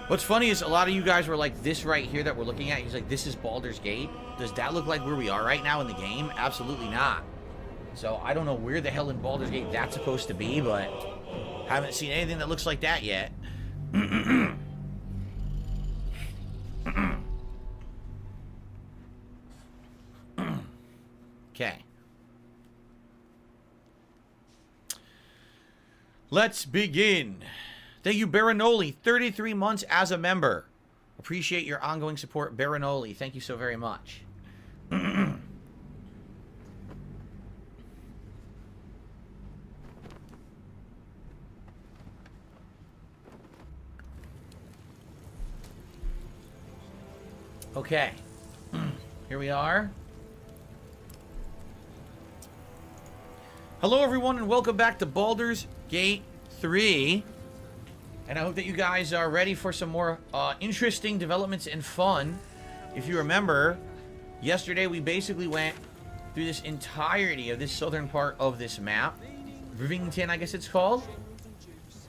What's funny is a lot of you guys were like, this right here that we're looking at, he's like, this is Baldur's Gate. Does that look like where we are right now in the game? Absolutely not. So I don't know where the hell in Baldur's Gate that's supposed to be, but haven't seen anything that looks like that yet. Okay. Let's begin. Thank you, Baranoli. 33 months as a member. Appreciate your ongoing support, Baranoli. Thank you so very much. Okay. Here we are. Hello, everyone, and welcome back to Baldur's Gate 3. And I hope that you guys are ready for some more interesting developments and fun. If you remember, yesterday we basically went through this entirety of this southern part of this map. Rivington, I guess it's called.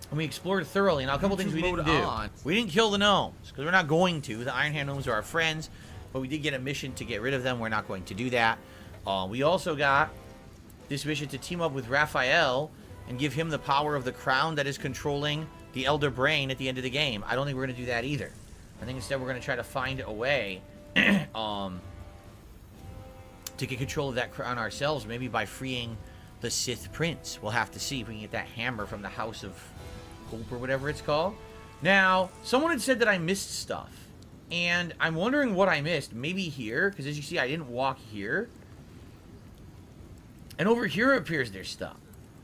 And we explored thoroughly. Now, a couple things we didn't do. We didn't kill the gnomes, because we're not going to. The Iron Hand gnomes are our friends, but we did get a mission to get rid of them. We're not going to do that. We also got this mission to team up with Raphael and give him the power of the crown that is controlling the Elder Brain at the end of the game. I don't think we're going to do that either. I think instead we're going to try to find a way to get control of that crown ourselves, maybe by freeing the Sith Prince. We'll have to see if we can get that hammer from the House of Hope or whatever it's called. Now, someone had said that I missed stuff, and I'm wondering what I missed. Maybe here, because as you see, I didn't walk here. And over here it appears there's stuff.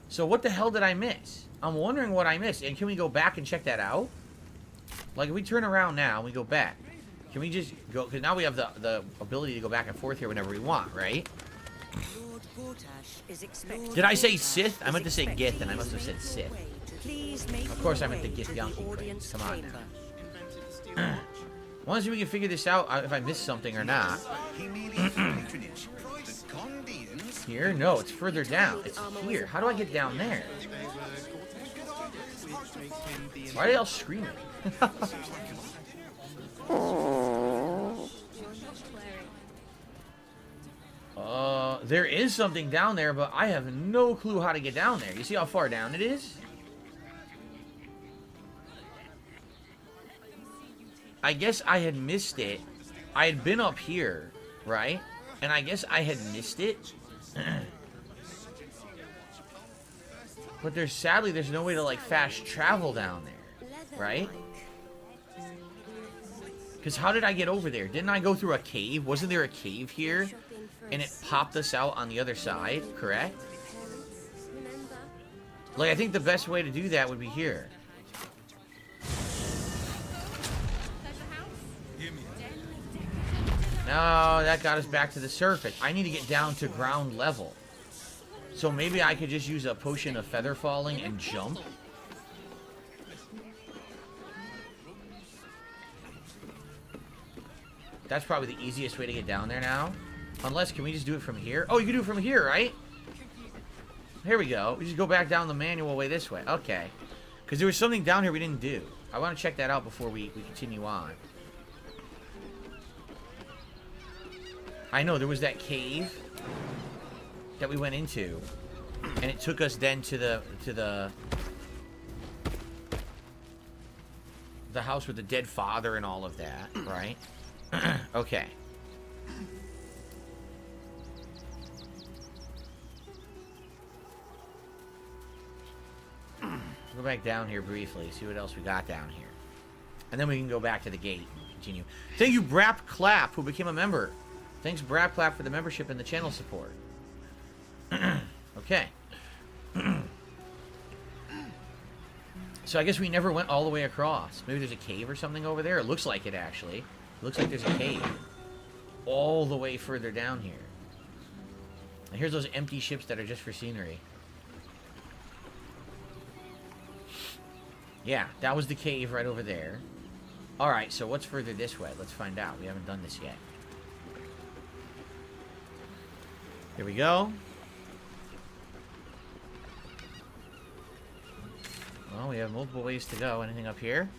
So what the hell did I miss? I'm wondering what I missed. And can we go back and check that out? Like, if we turn around now and we go back, can we just go? Because now we have the ability to go back and forth here whenever we want, right? Did I say Sith? I meant to say Gith, and I must have said Sith. Of course I meant to Gith Yankee Cranes. Come on now. Once we can figure this out, if I missed something or not. Here? No, it's further down. It's here. How do I get down there? Why are they all screaming? There is something down there, but I have no clue how to get down there. You see how far down it is? I guess I had missed it. I had been up here, right? And I guess I had missed it. But sadly, there's no way to, like, fast travel down there, right? Because how did I get over there? Didn't I go through a cave? Wasn't there a cave here? And it popped us out on the other side, correct? Like, I think the best way to do that would be here. No, that got us back to the surface. I need to get down to ground level. So maybe I could just use a potion of feather falling and jump. That's probably the easiest way to get down there now. Unless, can we just do it from here? Oh, you can do it from here, right? Here we go. We just go back down the manual way this way. Okay. Because there was something down here we didn't do. I want to check that out before we continue on. I know, there was that cave that we went into. And it took us then to the house with the dead father and all of that, right? Okay. Go back down here briefly, see what else we got down here. And then we can go back to the gate and continue. Thank you, Brap Clap, who became a member. Thanks, Brap Clap, for the membership and the channel support. Okay. So I guess we never went all the way across. Maybe there's a cave or something over there. It looks like it, actually. It looks like there's a cave. All the way further down here. And here's those empty ships that are just for scenery. Yeah, that was the cave right over there. Alright, so what's further this way? Let's find out. We haven't done this yet. Here we go. Well, we have multiple ways to go. Anything up here?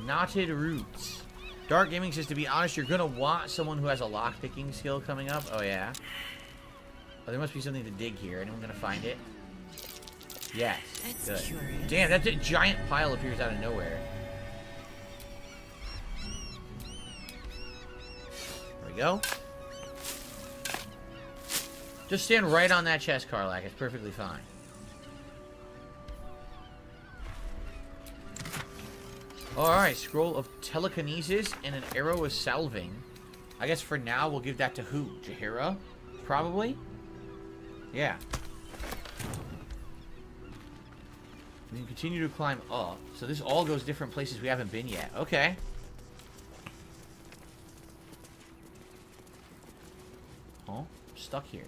Knotted roots. Dark Gaming says, to be honest, you're gonna want someone who has a lockpicking skill coming up. Oh, yeah. Oh, there must be something to dig here. Anyone gonna find it? Yes. Good. Damn, that giant pile appears out of nowhere. There we go. Just stand right on that chest, Karlak. It's perfectly fine. Alright, scroll of telekinesis and an arrow of salving. I guess for now we'll give that to who? Jaheira? Probably? Yeah. We can continue to climb up. So this all goes different places we haven't been yet. Okay. Oh, I'm stuck here.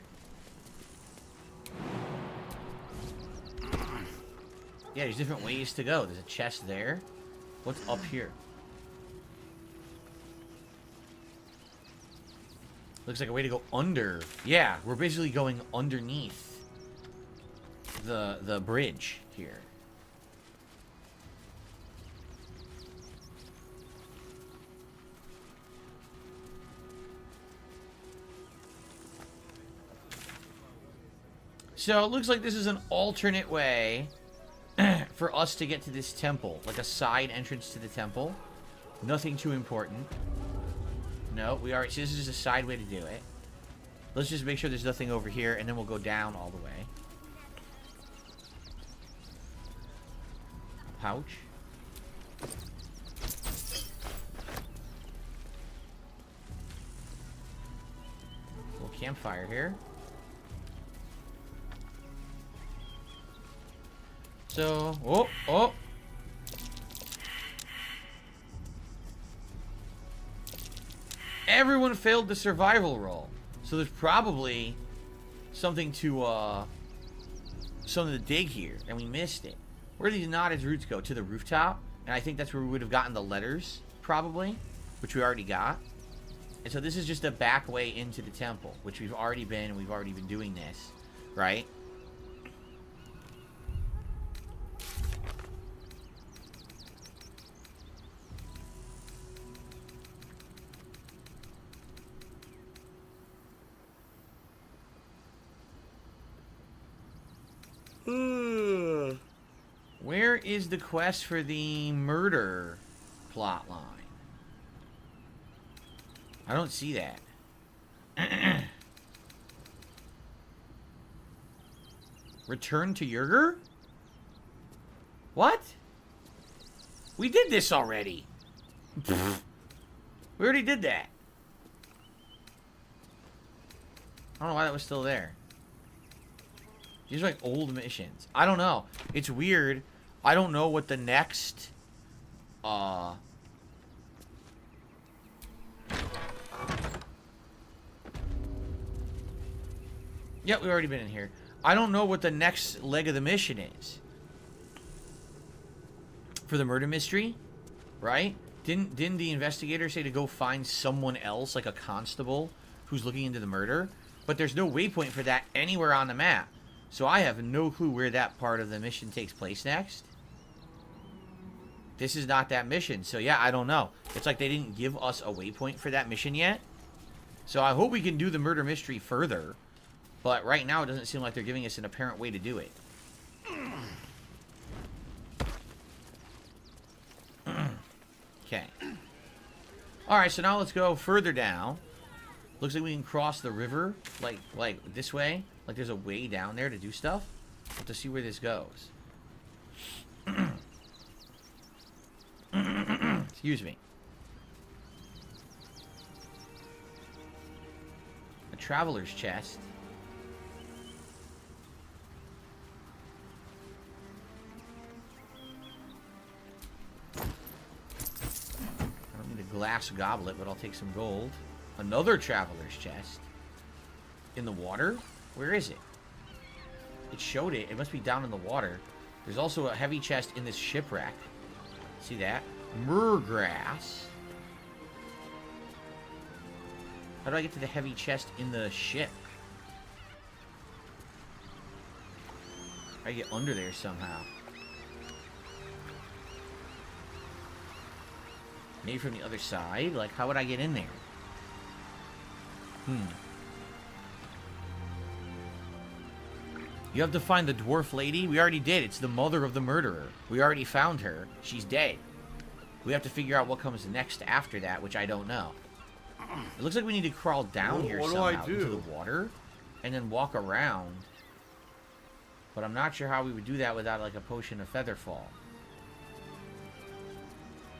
Yeah, there's different ways to go. There's a chest there. What's up here? Looks like a way to go under. Yeah, we're basically going underneath the bridge here. So it looks like this is an alternate way for us to get to this temple. Like a side entrance to the temple. Nothing too important. No, we already... So this is just a side way to do it. Let's just make sure there's nothing over here, and then we'll go down all the way. Pouch. Little campfire here. So, oh. Everyone failed the survival roll. So there's probably something to dig here, and we missed it. Where do these knotted roots go? To the rooftop? And I think that's where we would have gotten the letters, probably, which we already got. And so this is just a back way into the temple, which we've already been, and we've already been doing this, right? Where is the quest for the murder plot line? I don't see that. Return to Yerger? What? We did this already. We already did that. I don't know why that was still there. These are like old missions. I don't know. It's weird. I don't know what the next yeah, we've already been in here. I don't know what the next leg of the mission is. For the murder mystery, right? Didn't the investigator say to go find someone else, like a constable who's looking into the murder? But there's no waypoint for that anywhere on the map. So I have no clue where that part of the mission takes place next. This is not that mission. So yeah, I don't know. It's like they didn't give us a waypoint for that mission yet. So I hope we can do the murder mystery further. But right now it doesn't seem like they're giving us an apparent way to do it. Okay. Alright, so now let's go further down. Looks like we can cross the river, like this way. Like there's a way down there to do stuff. We'll have to see where this goes. Excuse me. A traveler's chest. I don't need a glass goblet, but I'll take some gold. Another traveler's chest. In the water? Where is it? It showed it. It must be down in the water. There's also a heavy chest in this shipwreck. See that? Murgrass. How do I get to the heavy chest in the ship? I get under there somehow. Maybe from the other side? Like, how would I get in there? You have to find the dwarf lady? We already did. It's the mother of the murderer. We already found her. She's dead. We have to figure out what comes next after that, which I don't know. It looks like we need to crawl down here somehow into the water and then walk around. But I'm not sure how we would do that without like a potion of featherfall.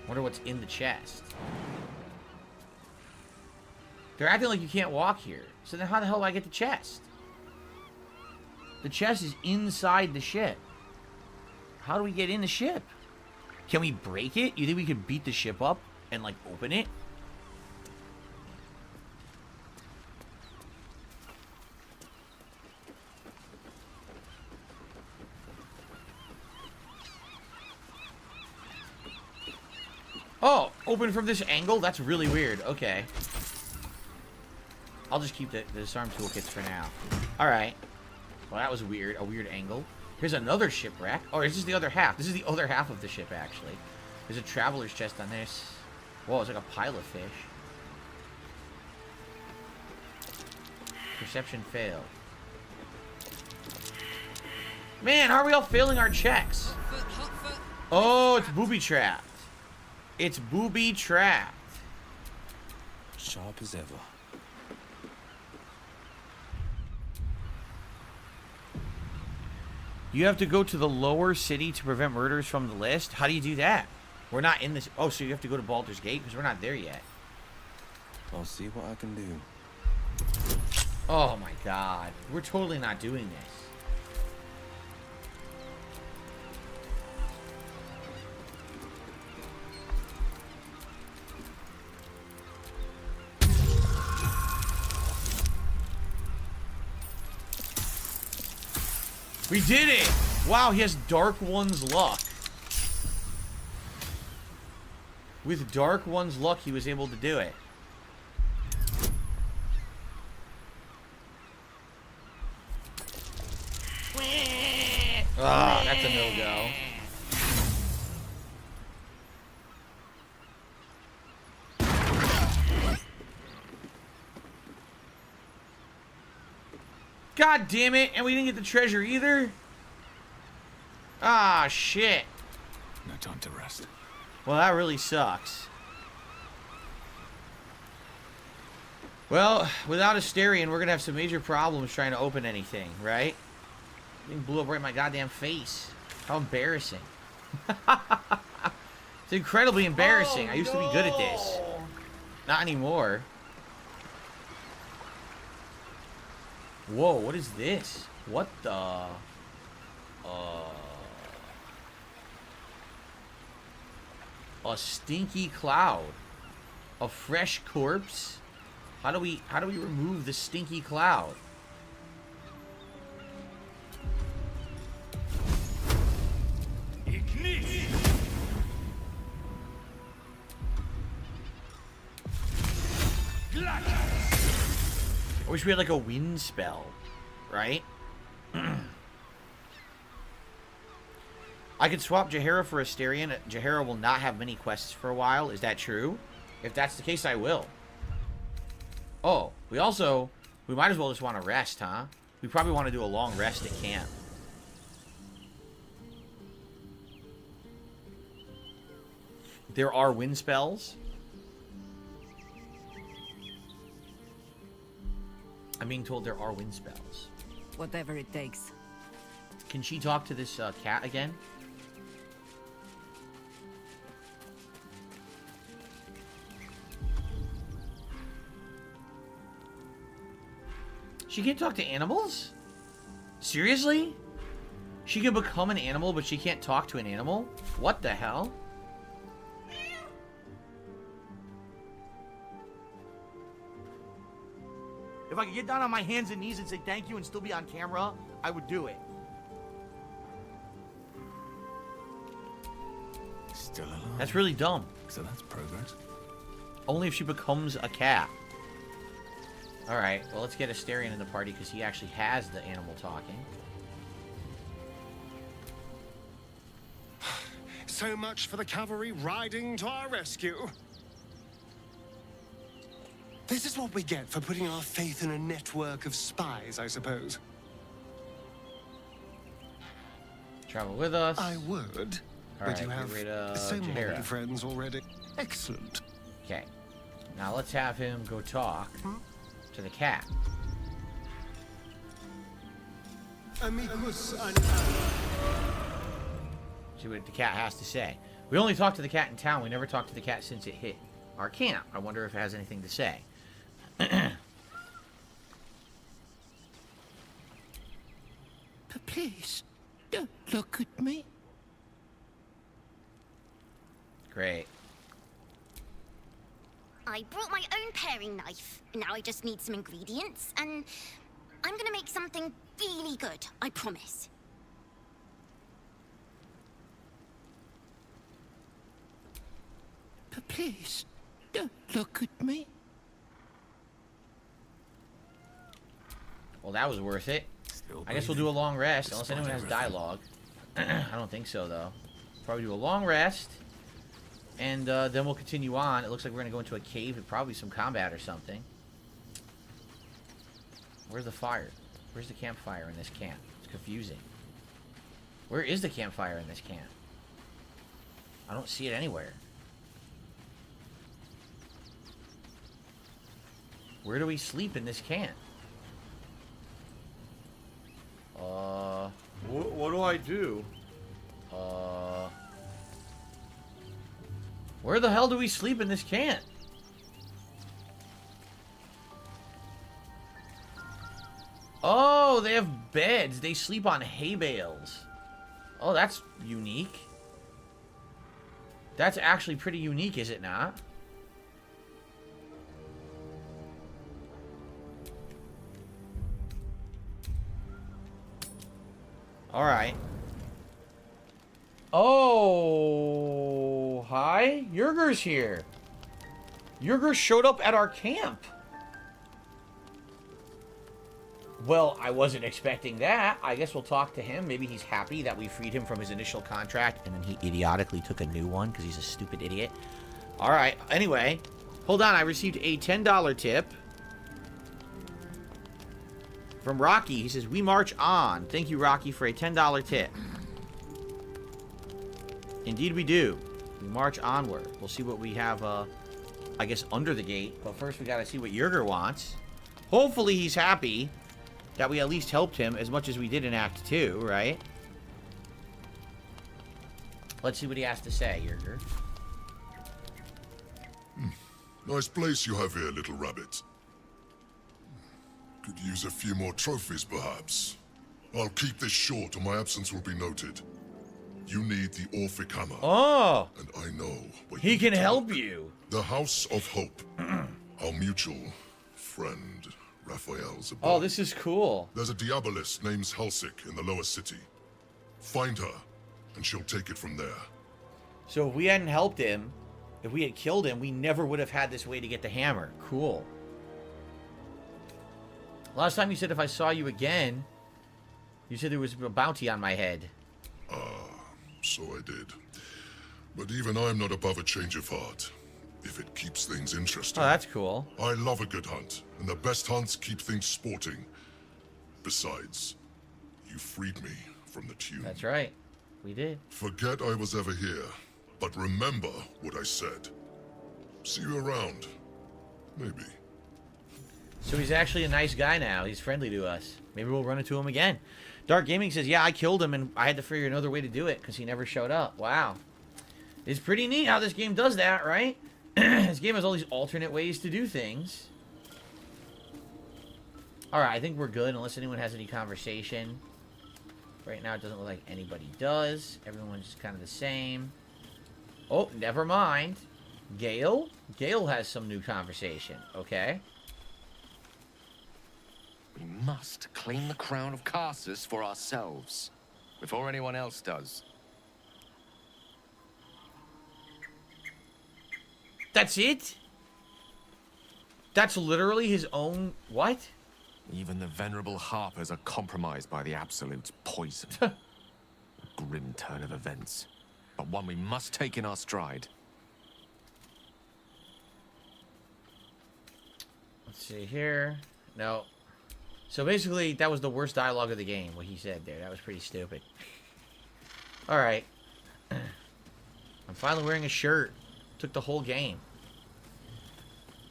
Wonder what's in the chest. They're acting like you can't walk here. So then how the hell do I get the chest? The chest is inside the ship. How do we get in the ship? Can we break it? You think we could beat the ship up and like open it? Oh, open from this angle? That's really weird. Okay. I'll just keep the disarm toolkits for now. Alright. Well, that was weird. A weird angle. Here's another shipwreck. Oh, this is the other half. This is the other half of the ship, actually. There's a traveler's chest on this. Whoa, it's like a pile of fish. Perception failed. Man, how are we all failing our checks? Oh, it's booby-trapped. It's booby-trapped. Sharp as ever. You have to go to the lower city to prevent murders from the list? How do you do that? We're not in this... Oh, so you have to go to Baldur's Gate? Because we're not there yet. I'll see what I can do. Oh my god. We're totally not doing this. We did it! Wow, he has Dark One's luck. With Dark One's luck, he was able to do it. Ah, that's a no-go. God damn it, and we didn't get the treasure either? Ah, shit. No time to rest. Well, that really sucks. Well, without Asterion, we're gonna have some major problems trying to open anything, right? Thing blew up right in my goddamn face. How embarrassing. It's incredibly embarrassing. I used to be good at this. Not anymore. Whoa, what is this? What the... A stinky cloud. A fresh corpse? How do we remove the stinky cloud? I wish we had like a wind spell, right? I could swap Jahara for Asterion. Jahara will not have many quests for a while. Is that true? If that's the case, I will. Oh, we might as well just want to rest, huh? We probably want to do a long rest at camp. There are wind spells. I'm being told there are wind spells. Whatever it takes. Can she talk to this cat again? She can't talk to animals? Seriously? She can become an animal, but she can't talk to an animal? What the hell? If I could get down on my hands and knees and say thank you and still be on camera, I would do it. Still alive. That's really dumb. So that's progress. Only if she becomes a cat. Alright, well let's get Asterion in the party because he actually has the animal talking. So much for the cavalry riding to our rescue. This is what we get for putting our faith in a network of spies, I suppose. Travel with us. I would, All but you right, have get rid of so many Jahara. friends already. Excellent. Okay. Now let's have him go talk to the cat. Amicus See what the cat has to say. We only talked to the cat in town. We never talked to the cat since it hit our camp. I wonder if it has anything to say. But please, don't look at me. Great. I brought my own paring knife. Now I just need some ingredients, and I'm gonna make something really good, I promise. But please, don't look at me. Well, that was worth it. I guess we'll do a long rest, unless anyone has dialogue. I don't think so, though. Probably do a long rest, and then we'll continue on. It looks like we're going to go into a cave with probably some combat or something. Where's the fire? Where's the campfire in this camp? It's confusing. Where is the campfire in this camp? I don't see it anywhere. Where do we sleep in this camp? What do I do? Where the hell do we sleep in this camp? Oh, they have beds. They sleep on hay bales. Oh, that's unique. That's actually pretty unique, is it not? Alright. Oh, hi. Yerger's here. Yerger showed up at our camp. Well, I wasn't expecting that. I guess we'll talk to him. Maybe he's happy that we freed him from his initial contract, and then he idiotically took a new one because he's a stupid idiot. Alright, anyway. Hold on, I received a $10 tip from Rocky. He says, we march on. Thank you, Rocky, for a $10 tip. Indeed we do. We march onward. We'll see what we have, I guess, under the gate. But first we gotta see what Yerger wants. Hopefully he's happy that we at least helped him as much as we did in Act 2, right? Let's see what he has to say, Yerger. Nice place you have here, little rabbit. Could use a few more trophies, perhaps. I'll keep this short, or my absence will be noted. You need the Orphic Hammer. Oh! And I know what he can help you. The House of Hope. Our mutual friend, Raphael's abode. Oh, this is cool. There's a Diabolist named Halsik in the lower city. Find her, and she'll take it from there. So if we hadn't helped him, if we had killed him, we never would have had this way to get the hammer. Cool. Last time you said if I saw you again, you said there was a bounty on my head. So I did. But even I'm not above a change of heart, if it keeps things interesting. Oh, that's cool. I love a good hunt, and the best hunts keep things sporting. Besides, you freed me from the tune. That's right. We did. Forget I was ever here, but remember what I said. See you around. Maybe. So he's actually a nice guy now. He's friendly to us. Maybe we'll run into him again. Dark Gaming says, yeah, I killed him, and I had to figure another way to do it because he never showed up. Wow. It's pretty neat how this game does that, right? This game has all these alternate ways to do things. Alright, I think we're good unless anyone has any conversation. Right now, it doesn't look like anybody does. Everyone's just kind of the same. Oh, never mind. Gale? Gale has some new conversation. Okay. We must claim the crown of Karsus for ourselves, before anyone else does. That's it? That's literally his own... What? Even the venerable harpers are compromised by the Absolute's poison. Grim turn of events, but one we must take in our stride. Let's see here. No. So basically, that was the worst dialogue of the game, what he said there. That was pretty stupid. Alright. I'm finally wearing a shirt. Took the whole game.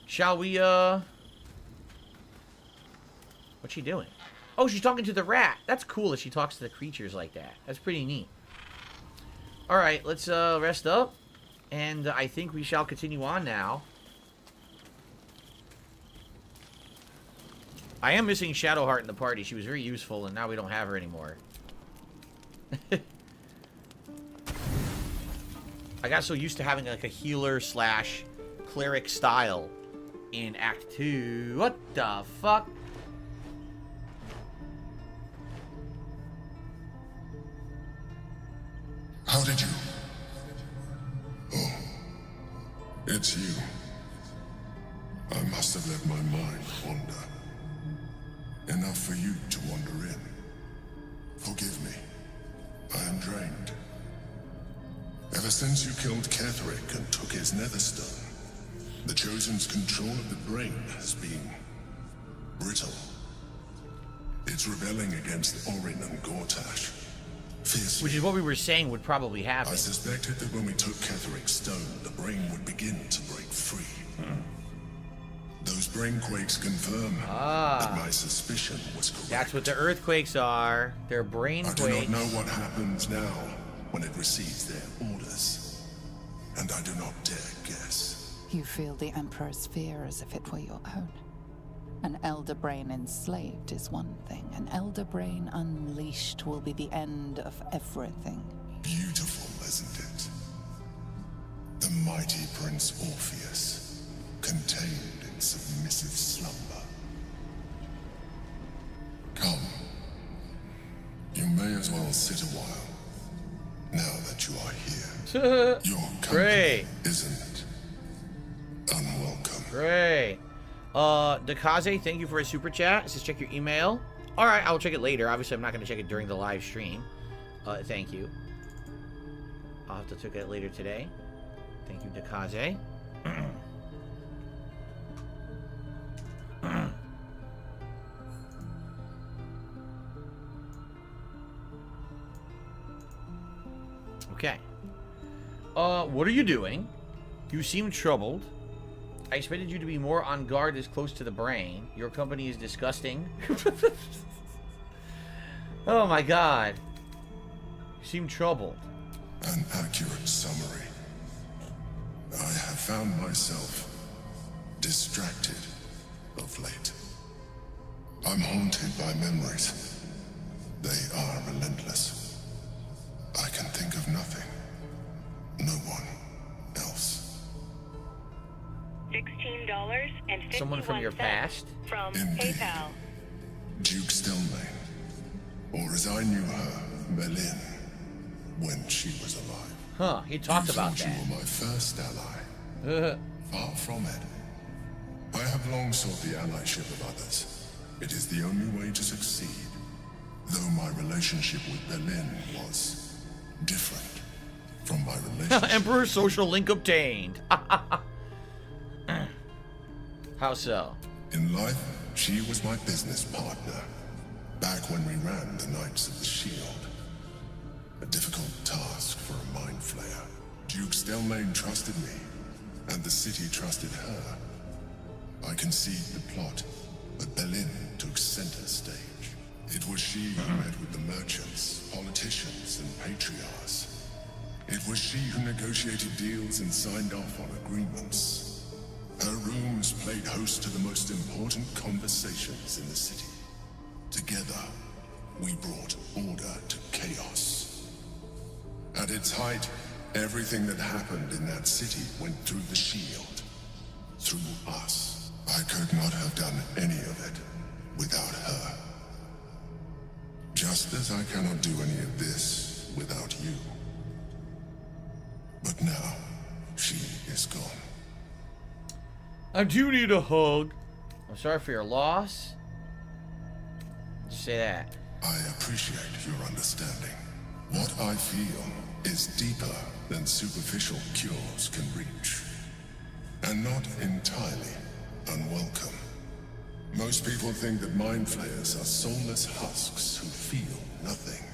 Shall we, What's she doing? Oh, she's talking to the rat. That's cool that she talks to the creatures like that. That's pretty neat. Alright, let's, rest up. And I think we shall continue on now. I am missing Shadowheart in the party. She was very useful, and now we don't have her anymore. I got so used to having like a healer slash cleric style in Act 2. What the fuck? How did you? Oh, it's you. I must have let my mind wander. Enough for you to wander in. Forgive me. I am drained. Ever since you killed Ketherick and took his netherstone, the Chosen's control of the brain has been brittle. It's rebelling against Orin and Gortash. Fiercely. Which is what we were saying would probably happen. I suspected that when we took Ketherick's stone, the brain would begin to break free. Those brain quakes confirm that my suspicion was correct. That's what the earthquakes are. They're brain quakes. I do not know what happens now when it receives their orders. And I do not dare guess. You feel the Emperor's fear as if it were your own. An elder brain enslaved is one thing. An elder brain unleashed will be the end of everything. Beautiful, isn't it? The mighty Prince Orpheus, contained in submissive slumber. Come. You may as well sit a while. Now that you are here, your company isn't unwelcome. Great. Dakaze, thank you for a super chat. It says check your email. All right, I'll check it later. Obviously, I'm not going to check it during the live stream. Thank you. I'll have to check it later today. Thank you, Dakaze. Okay. What are you doing? You seem troubled. I expected you to be more on guard this close to the brain. Your company is disgusting. Oh my god. You seem troubled. An accurate summary. I have found myself distracted of late. I'm haunted by memories. They are relentless. I can think of nothing. No one else. $16.51 Someone from your past? From Indeed. PayPal. Duke Stelmane, or as I knew her, Berlin, when she was alive. Huh, he talked about You that. were my first ally. Far from it. I have long sought the allyship of others. It is the only way to succeed. Though my relationship with Berlin was different from my relationship. Emperor social link obtained. How so? In life, she was my business partner. Back when we ran the Knights of the Shield. A difficult task for a mind flayer. Duke Stelmane trusted me, and the city trusted her. I conceived the plot, but Berlin took center stage. It was she who met with the merchants, politicians, and patriarchs. It was she who negotiated deals and signed off on agreements. Her rooms played host to the most important conversations in the city. Together, we brought order to chaos. At its height, everything that happened in that city went through the shield. Through us. I could not have done any of it without her. Just as I cannot do any of this without you. But now, she is gone. I do need a hug. I'm sorry for your loss. Just say that. I appreciate your understanding. What I feel is deeper than superficial cures can reach. And not entirely unwelcome. Most people think that mind flayers are soulless husks who feel nothing.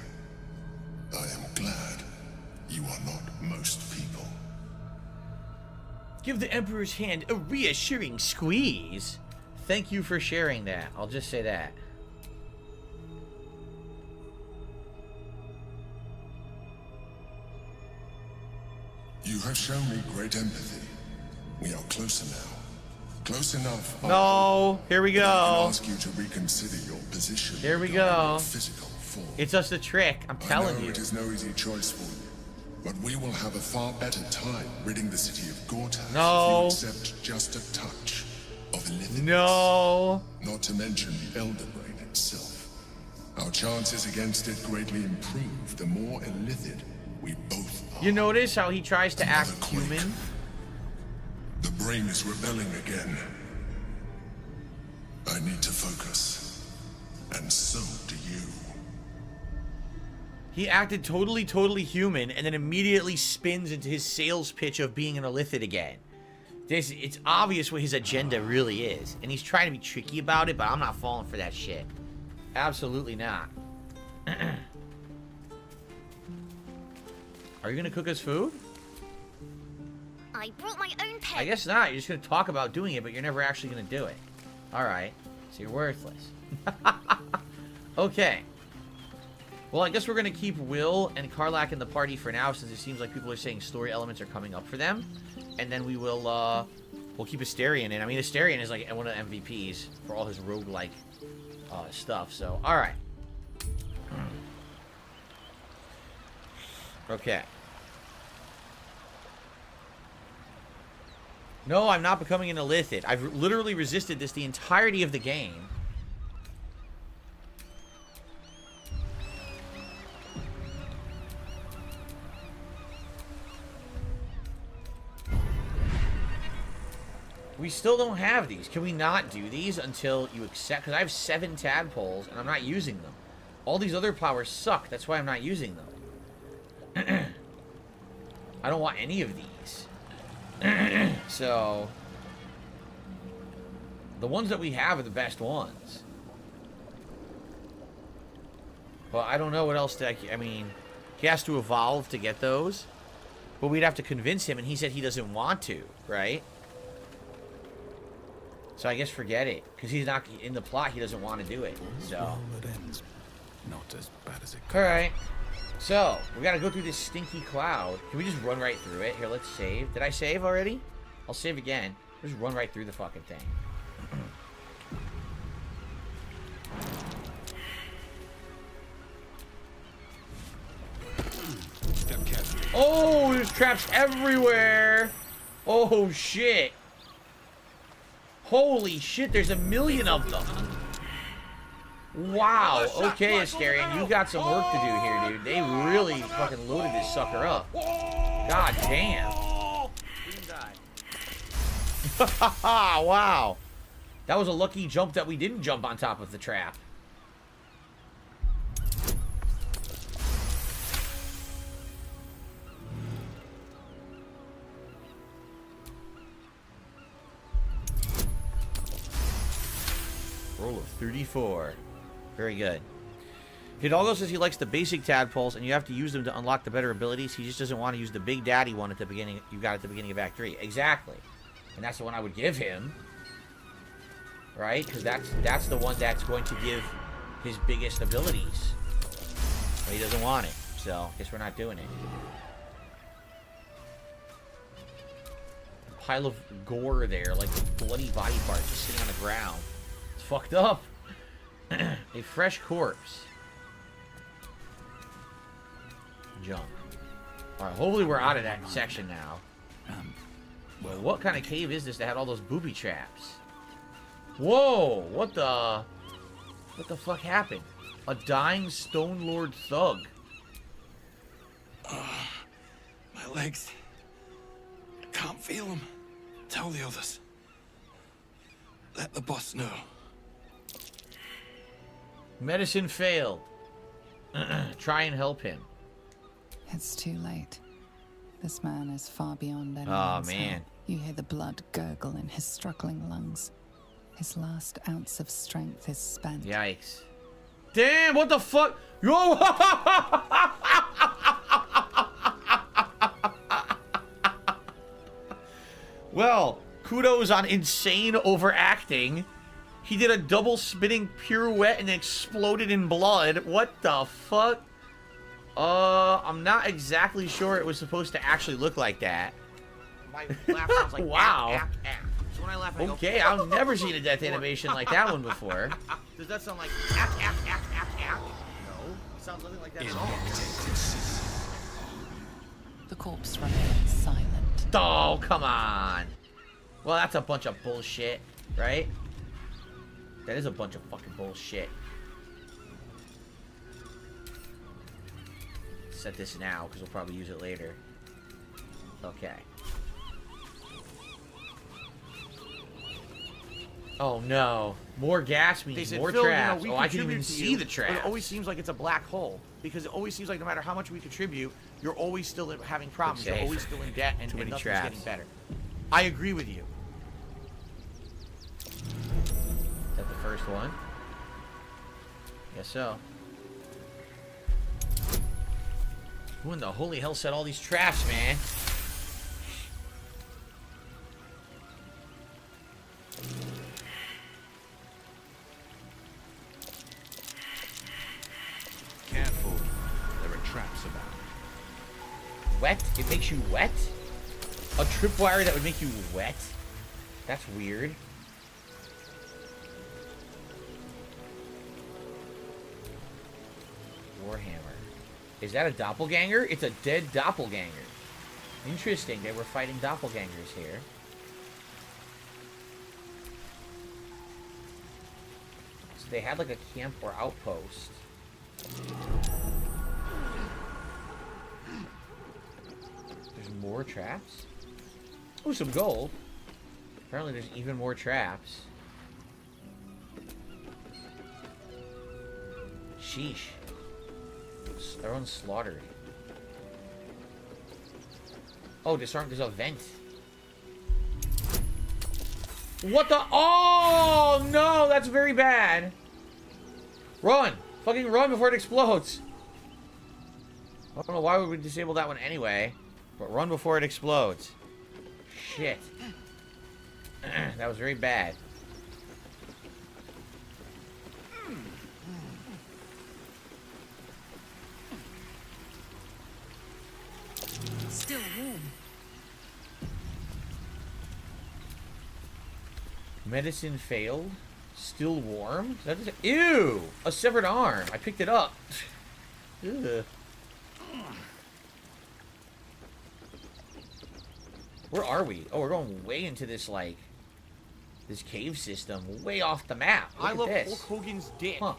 I am glad you are not most people. Give the Emperor's hand a reassuring squeeze. Thank you for sharing that. I'll just say that. You have shown me great empathy. We are closer now. Close enough. No, here we I can go. ask you to reconsider your position. Here we regarding go. your physical form. It's just a trick. I'm telling I know you. it is no easy choice for you, but we will have a far better time ridding the city of Gortat No. if you accept just a touch of illithidness. No. Not to mention the Elder Brain itself. Our chances against it greatly improve the more illithid we both are. You notice how he tries to act human? The brain is rebelling again. I need to focus. And so do you. He acted totally human and then immediately spins into his sales pitch of being an illithid again. It's obvious what his agenda really is. And he's trying to be tricky about it, but I'm not falling for that shit. Absolutely not. Are you gonna cook us food? I brought my own pen. I guess not. You're just gonna talk about doing it, but you're never actually gonna do it. Alright. So you're worthless. Okay. Well, I guess we're gonna keep Will and Karlak in the party for now, since it seems like people are saying story elements are coming up for them. And then we will, we'll keep Asterion in. I mean, Asterion is like one of the MVPs for all his roguelike stuff, so, alright. Okay. No, I'm not becoming an illithid. I've literally resisted this the entirety of the game. We still don't have these. Can we not do these until you accept? Because I have 7 tadpoles, and I'm not using them. All these other flowers suck. That's why I'm not using them. I don't want any of these. So, the ones that we have are the best ones. Well, I don't know what else to... I mean, he has to evolve to get those. But we'd have to convince him, and he said he doesn't want to, right? So I guess forget it. Because he's not... In the plot, he doesn't want to do it. So... Well, it ends not as bad as it could. Alright. So, we gotta go through this stinky cloud. Can we just run right through it? Here, let's save. Did I save already? I'll save again. Just run right through the fucking thing. Oh, there's traps everywhere. Oh, shit. Holy shit, there's a million of them. Wow. Okay, Asterion, you got some work to do here, dude. They really fucking loaded this sucker up. God damn. Wow. That was a lucky jump that we didn't jump on top of the trap. Roll of 34. Very good. Hidalgo says he likes the basic tadpoles, and you have to use them to unlock the better abilities. He just doesn't want to use the big daddy one at the beginning. You got at the beginning of Act 3. Exactly. And that's the one I would give him. Right? Because that's the one that's going to give his biggest abilities. But he doesn't want it. So, I guess we're not doing it. A pile of gore there, like bloody body parts just sitting on the ground. It's fucked up. A fresh corpse. Junk. Alright, hopefully we're out of that section now. Well, what kind of cave is this that had all those booby traps? Whoa! What the fuck happened? A dying Stone Lord thug. My legs. Can't feel them. Tell the others. Let the boss know. Medicine failed. Try and help him. It's too late. This man is far beyond anyone's man. help. You hear the blood gurgle in his struggling lungs. His last ounce of strength is spent. Yikes. Damn, what the fuck? Yo! Well, kudos on insane overacting. He did a double spinning pirouette and exploded in blood. What the fuck? I'm not exactly sure it was supposed to actually look like that. My laugh sounds like wow. So when I laugh, I go, Okay, I've never seen a death animation like that one before. Does that sound like No, it sounds nothing like that at all. The corpse remains silent. Oh, come on. Well, that's a bunch of bullshit, right? That is a bunch of fucking bullshit. Set this now, because we'll probably use it later. Okay. Oh no. More gas They means said, more Phil, traps. we Oh, I can contribute even to see you, the but traps. it always seems like it's a black hole. Because it always seems like no matter how much we contribute, you're always still having problems. You're safe. always still in debt, and Too many nothing's traps. getting better. I agree with you. Is that the first one? Guess so. Who in the holy hell set all these traps, man? Careful. There are traps about. Wet? It makes you wet? A tripwire that would make you wet? That's weird. Warhammer. Is that a doppelganger? It's a dead doppelganger. Interesting. They were fighting doppelgangers here. So they had like a camp or outpost. There's more traps? Oh, some gold. Apparently there's even more traps. Sheesh. Everyone's slaughtered. Oh, disarm. There's a vent. What the? Oh, no. That's very bad. Run. Fucking run before it explodes. I don't know why would we disable that one anyway. But run before it explodes. Shit. That was very bad. Still warm. Medicine failed. Still warm? Is that just... Ew! A severed arm. I picked it up. Ugh. Where are we? Oh, we're going way into this, like... this cave system. Way off the map. Look I at love this. Hulk Hogan's dick. Huh.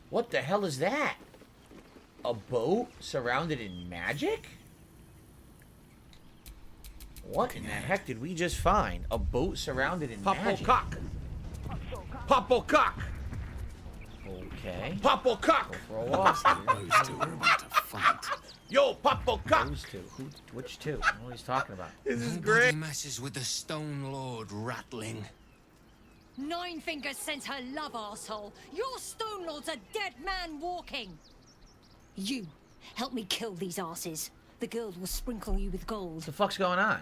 What the hell is that? A boat surrounded in magic? What in the heck did we just find? A boat surrounded in magic. Cock. Popo cock. Okay. Popo cock. Go for a walk. Those two are about to fight. Yo, Popo cock. Those two. Which two? I don't know what he's talking about. This is Nobody great. messes with the Stone Lord rattling. Nine Fingers sent her love, arsehole. Your Stone Lord's a dead man walking. You, help me kill these asses. The girls will sprinkle you with gold. What the fuck's going on?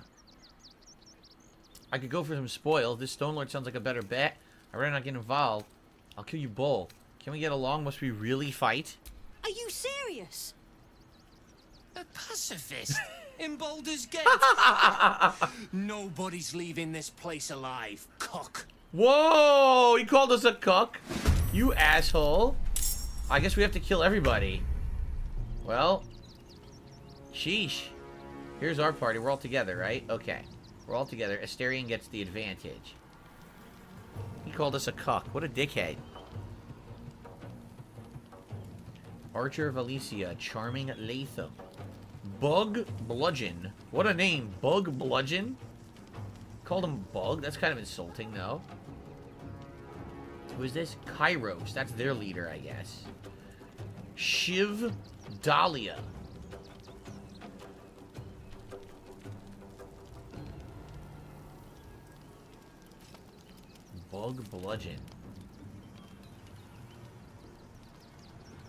I could go for some spoils. This Stone Lord sounds like a better bet. I'd rather not get involved. I'll kill you both. Can we get along? Must we really fight? Are you serious? A pacifist in Baldur's Gate. Nobody's leaving this place alive, cock. Whoa! He called us a cuck. You asshole. I guess we have to kill everybody. Well, sheesh. Here's our party. We're all together, right? Okay. We're all together. Asterion gets the advantage. He called us a cuck. What a dickhead. Archer of Elysia. Charming Latham. Bug Bludgeon. What a name. Bug Bludgeon? Called him Bug? That's kind of insulting, though. Who is this? Kairos. That's their leader, I guess. Shiv Dahlia. Bug Bludgeon.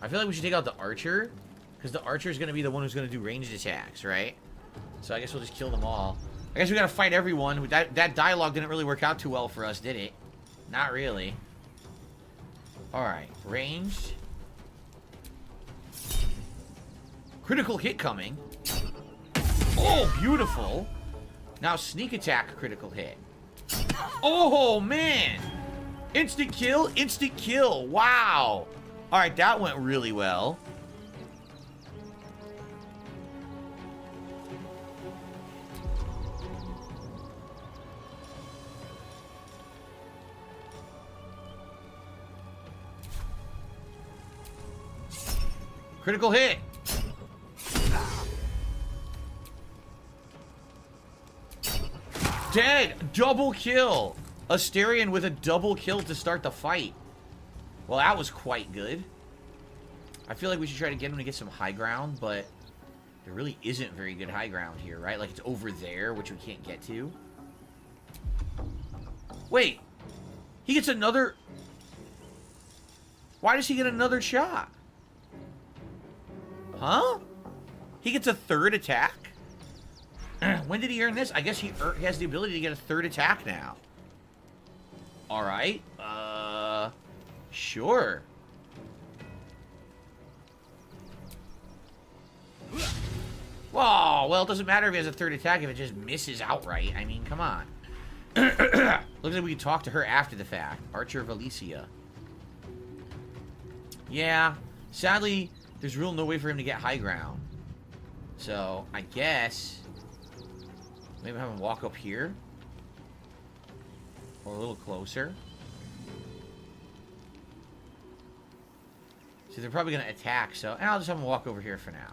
I feel like we should take out the archer, because the archer is going to be the one who's going to do ranged attacks, right? So I guess we'll just kill them all. I guess we got to fight everyone. That dialogue didn't really work out too well for us, did it? Not really. Alright, ranged. Critical hit coming. Oh, beautiful. Now sneak attack, critical hit. Oh, man. Instant kill, instant kill. Wow. Alright, that went really well. Critical hit. Dead. Double kill. Asterion with a double kill to start the fight. Well, that was quite good. I feel like we should try to get him to get some high ground, but there really isn't very good high ground here, right? Like, it's over there, which we can't get to. Wait. He gets another... Why does he get another shot? Huh? He gets a third attack? When did he earn this? I guess he has the ability to get a third attack now. Alright. Sure. Whoa, well, it doesn't matter if he has a third attack if it just misses outright. I mean, come on. Looks like we can talk to her after the fact. Archer of Elysia. Yeah. Sadly, there's real no way for him to get high ground. So, I guess... maybe have him walk up here. Or a little closer. See, they're probably going to attack, so... and I'll just have him walk over here for now.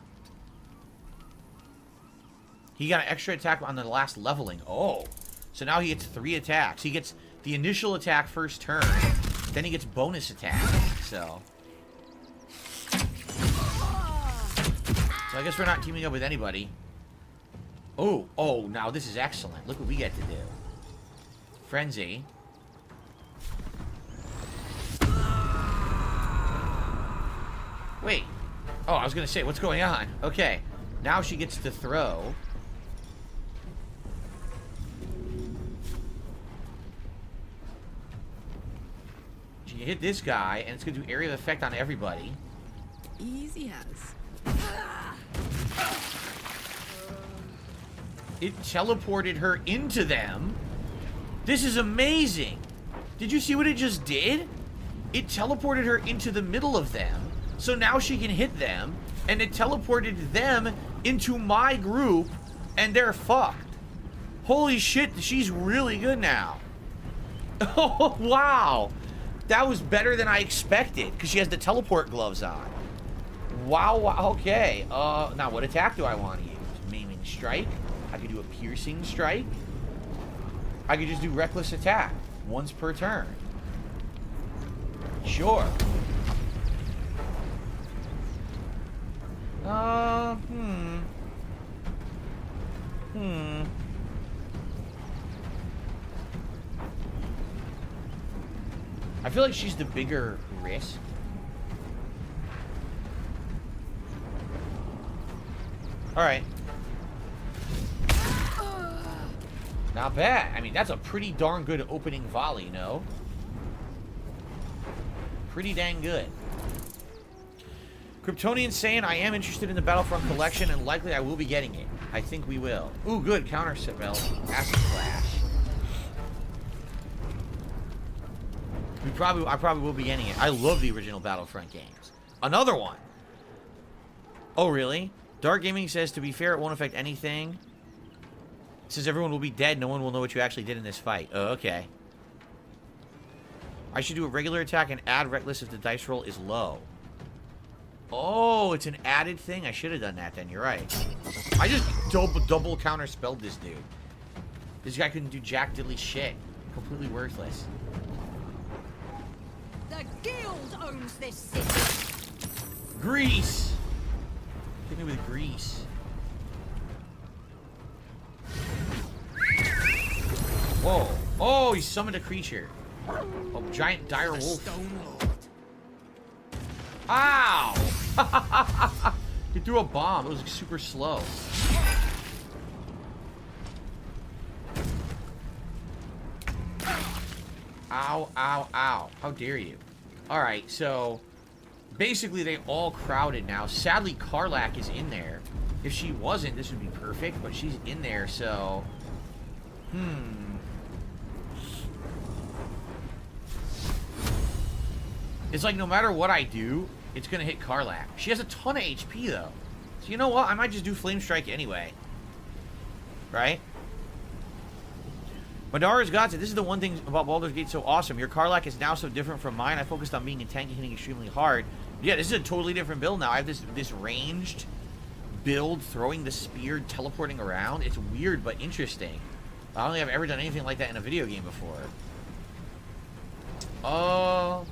He got an extra attack on the last leveling. Oh. So now he gets 3 attacks. He gets the initial attack first turn. Then he gets bonus attack. So I guess we're not teaming up with anybody. Oh, now this is excellent. Look what we get to do. Frenzy. Wait. Oh, I was going to say, what's going on? Okay. Now she gets to throw. She can hit this guy, and it's going to do area of effect on everybody. Easy as. It teleported her into them. This is amazing. Did you see what it just did? It teleported her into the middle of them. So now she can hit them. And it teleported them into my group. And they're fucked. Holy shit, she's really good now. Oh, wow. That was better than I expected. Because she has the teleport gloves on. Wow, okay. Now what attack do I want to use? Maiming strike. I could do a piercing strike. I could just do reckless attack. Once per turn. Sure. I feel like she's the bigger risk. Alright. Not bad. I mean, that's a pretty darn good opening volley, no? Pretty dang good. Kryptonian saying, I am interested in the Battlefront collection, and likely I will be getting it. I think we will. Ooh, good. Counter spell. Acid Flash. I probably will be getting it. I love the original Battlefront games. Another one. Oh, really? Dark Gaming says, to be fair, it won't affect anything. It says everyone will be dead. No one will know what you actually did in this fight. Oh, okay. I should do a regular attack and add reckless if the dice roll is low. Oh, it's an added thing? I should have done that then. You're right. I just double counter spelled this dude. This guy couldn't do jack diddly shit. Completely worthless. The guild owns this city. Grease. Hit me with grease. Whoa. Oh, he summoned a creature. A giant dire wolf. Ow! He threw a bomb. It was like super slow. Ow, ow, ow. How dare you? Alright, so basically they all crowded now. Sadly, Karlach is in there. If she wasn't, this would be perfect, but she's in there, so... It's like no matter what I do, it's gonna hit Karlach. She has a ton of HP though. So you know what? I might just do Flame Strike anyway. Right? Madara's got it. This is the one thing about Baldur's Gate so awesome. Your Karlach is now so different from mine. I focused on being a tank and hitting extremely hard. Yeah, this is a totally different build now. I have this ranged build, throwing the spear, teleporting around. It's weird but interesting. I don't think I've ever done anything like that in a video game before. Oh...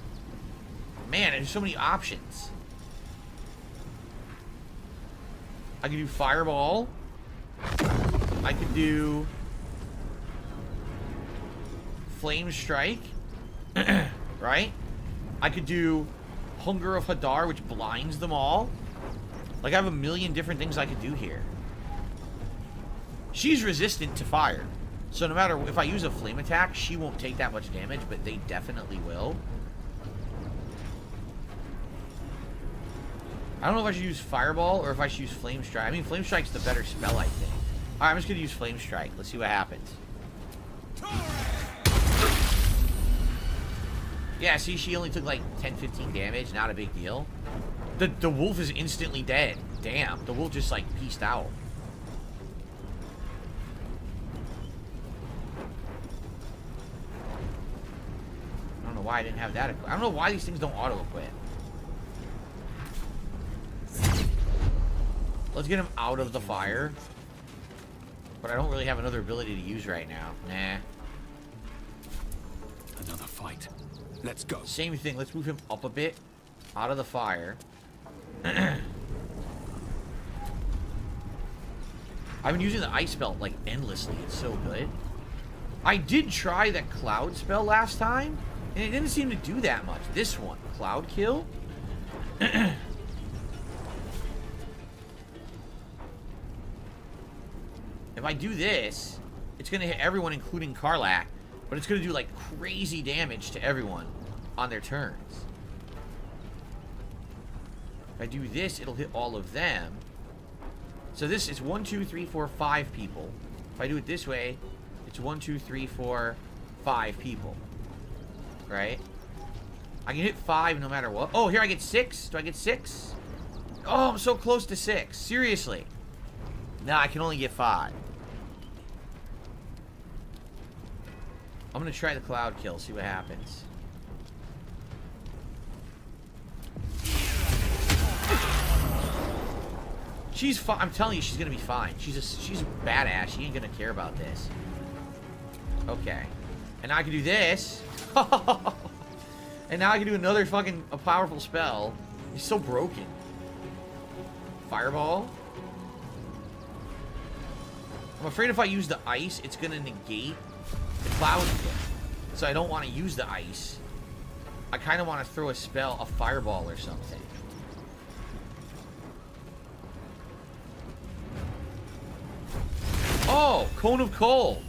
Man, there's so many options. I could do Fireball. I could do Flame Strike. Right? I could do Hunger of Hadar, which blinds them all. Like, I have a million different things I could do here. She's resistant to fire. So no matter if I use a flame attack, she won't take that much damage, but they definitely will. I don't know if I should use Fireball or if I should use Flame Strike. I mean, Flame Strike's the better spell, I think. Alright, I'm just gonna use Flame Strike. Let's see what happens. Yeah, see, she only took like 10-15 damage. Not a big deal. The wolf is instantly dead. Damn, the wolf just like peaced out. I don't know why I didn't have that equipped. I don't know why these things don't auto-equip. Let's get him out of the fire. But I don't really have another ability to use right now. Nah. Another fight. Let's go. Same thing. Let's move him up a bit. Out of the fire. I've been using the ice spell like endlessly. It's so good. I did try that cloud spell last time, and it didn't seem to do that much. This one, cloud kill. If I do this, it's gonna hit everyone, including Karlach, but it's gonna do like crazy damage to everyone on their turns. If I do this, it'll hit all of them. So this is 1, 2, 3, 4, 5 people. If I do it this way, it's 1, 2, 3, 4, 5 people. Right? I can hit 5 no matter what. Oh, here I get 6. Do I get 6? Oh, I'm so close to 6. Seriously. No, I can only get 5. I'm gonna try the cloud kill, see what happens. She's fine. I'm telling you, she's gonna be fine. She's a badass. She ain't gonna care about this. Okay. And now I can do this. And now I can do another fucking powerful spell. He's so broken. Fireball. I'm afraid if I use the ice, it's gonna negate the cloud kill. So I don't want to use the ice. I kind of want to throw a spell, a fireball or something. Oh, Cone of Cold.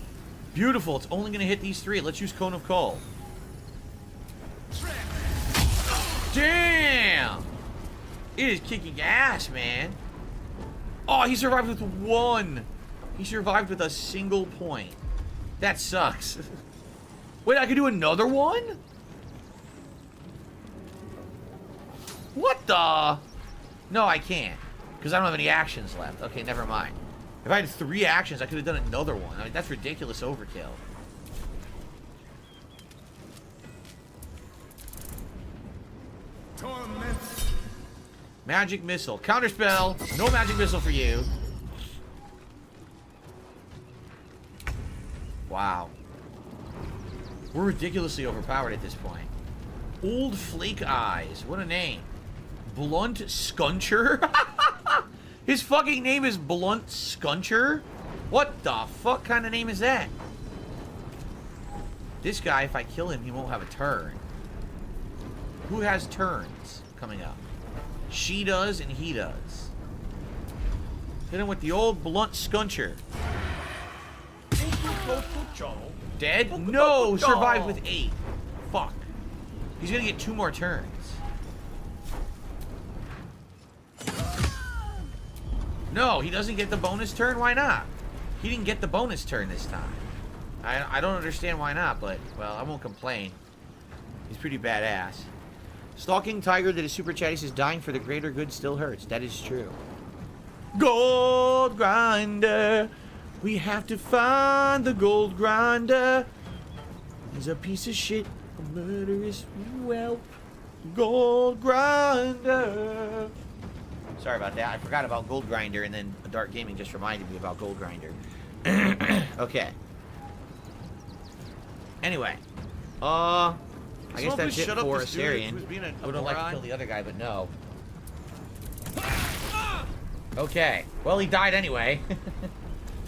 Beautiful. It's only going to hit these 3. Let's use Cone of Cold. Damn! It is kicking ass, man. Oh, he survived with 1. He survived with a single point. That sucks. Wait, I can do another one? What the? No, I can't. Because I don't have any actions left. Okay, never mind. If I had 3 actions, I could have done another one. I mean, that's ridiculous overkill. Torment. Magic missile. Counterspell. No magic missile for you. Wow. We're ridiculously overpowered at this point. Old Flake Eyes. What a name. Blunt Scuncher? His fucking name is Blunt Scuncher? What the fuck kind of name is that? This guy, if I kill him, he won't have a turn. Who has turns coming up? She does and he does. Hit him with the old Blunt Scuncher. Dead? No! Survived with 8. Fuck. He's gonna get 2 more turns. No, he doesn't get the bonus turn? Why not? He didn't get the bonus turn this time. I don't understand why not, but, well, I won't complain. He's pretty badass. Stalking Tiger did a super chat. He says, dying for the greater good still hurts. That is true. Gold Grinder. We have to find the Gold Grinder. He's a piece of shit. A murderous whelp. Gold Grinder. Sorry about that. I forgot about Gold Grinder, and then Dark Gaming just reminded me about Gold Grinder. Okay. Anyway. I guess that's it for Asterion. I would have liked to kill the other guy, but no. Okay. Well, he died anyway.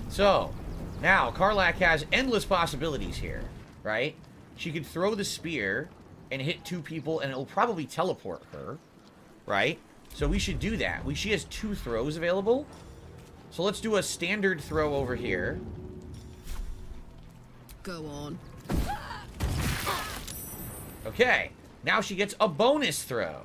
So, now, Karlach has endless possibilities here, right? She could throw the spear and hit 2 people, and it will probably teleport her, right? So we should do that. She has 2 throws available. So let's do a standard throw over here. Go on. Okay. Now she gets a bonus throw.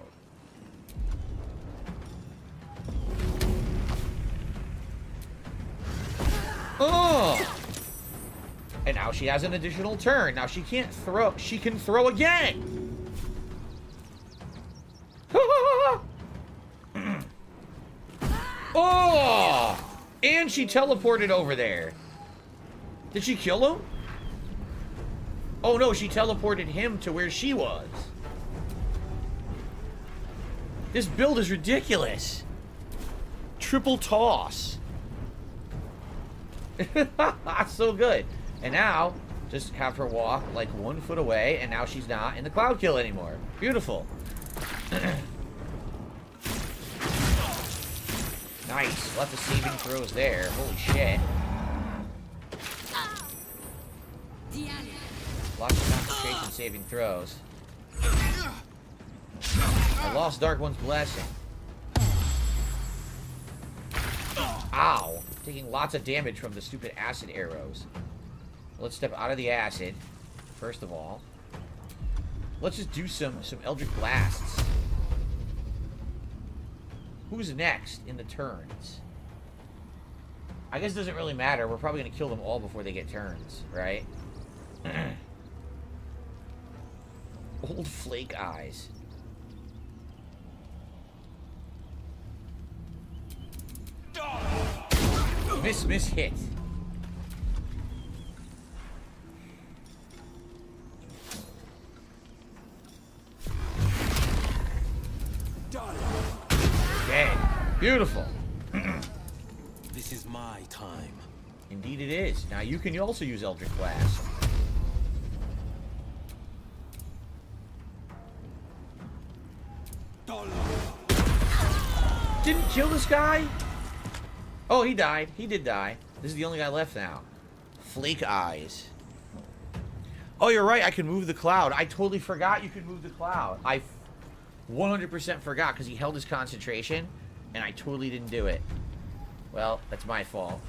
Oh! And now she has an additional turn. Now she can't throw. She can throw again. Oh! And she teleported over there. Did she kill him? Oh no, she teleported him to where she was. This build is ridiculous. Triple toss. So good. And now, just have her walk like 1 foot away, and now she's not in the cloud kill anymore. Beautiful. Nice. Lots of saving throws there. Holy shit. Lots of concentration saving throws. I lost Dark One's blessing. Ow. Taking lots of damage from the stupid acid arrows. Let's step out of the acid, first of all. Let's just do some Eldritch Blasts. Who's next in the turns? I guess it doesn't really matter. We're probably going to kill them all before they get turns, right? Old Flake Eyes. Miss hit. Dead. Beautiful. This is my time. Indeed it is. Now you can also use Eldritch Blast. Didn't kill this guy? Oh, he died. He did die. This is the only guy left now. Flake Eyes. Oh, you're right. I can move the cloud. I totally forgot you could move the cloud. I 100% forgot because he held his concentration, and I totally didn't do it. Well, that's my fault.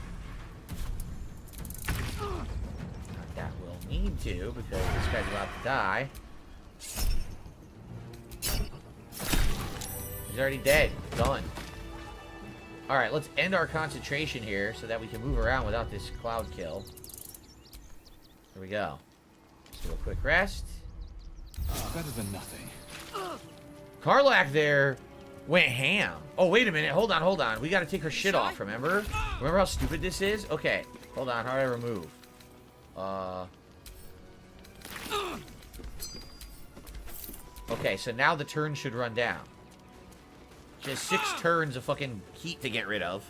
Not that we'll need to, because this guy's about to die. He's already dead. Done. Alright, let's end our concentration here so that we can move around without this cloud kill. Here we go. Let's do a quick rest. Better than nothing. Karlach there went ham. Oh, wait a minute. Hold on. We gotta take her shit off, remember? Remember how stupid this is? Okay. Hold on. How do I remove? Okay, so now the turn should run down. She has 6 turns of fucking heat to get rid of.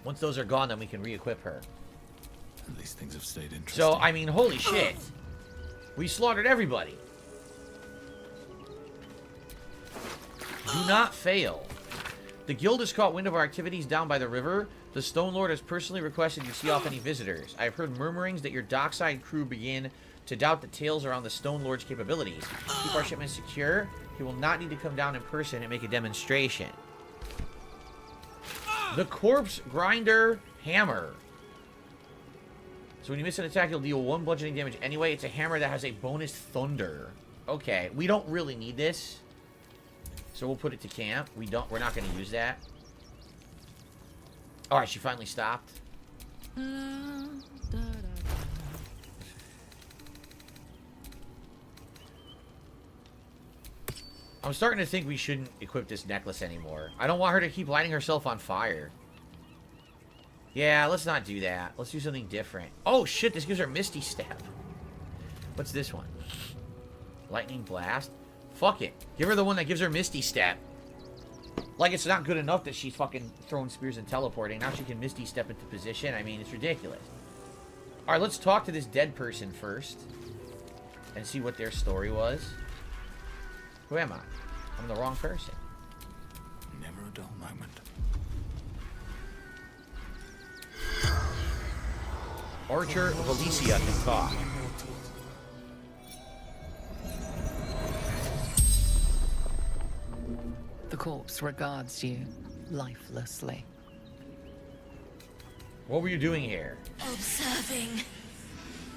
Once those are gone, then we can re-equip her. At least things have stayed interesting. So, I mean, holy shit. We slaughtered everybody. Do not fail. The guild has caught wind of our activities down by the river. The Stone Lord has personally requested you see off any visitors. I have heard murmurings that your dockside crew begin to doubt the tales around the Stone Lord's capabilities. Keep our shipment secure. He will not need to come down in person and make a demonstration. The Corpse Grinder Hammer. So when you miss an attack, you'll deal 1 bludgeoning damage anyway. It's a hammer that has a bonus thunder. Okay, we don't really need this. So we'll put it to camp. We're not going to use that. Alright, she finally stopped. I'm starting to think we shouldn't equip this necklace anymore. I don't want her to keep lighting herself on fire. Yeah, let's not do that. Let's do something different. Oh, shit, this gives her Misty Step. What's this one? Lightning Blast? Fuck it. Give her the one that gives her Misty Step. Like, it's not good enough that she's fucking throwing spears and teleporting. Now she can Misty Step into position. I mean, it's ridiculous. Alright, let's talk to this dead person first. And see what their story was. Who am I? I'm the wrong person. Never a dull moment. Archer of Elysia can talk. The corpse regards you lifelessly. What were you doing here? Observing.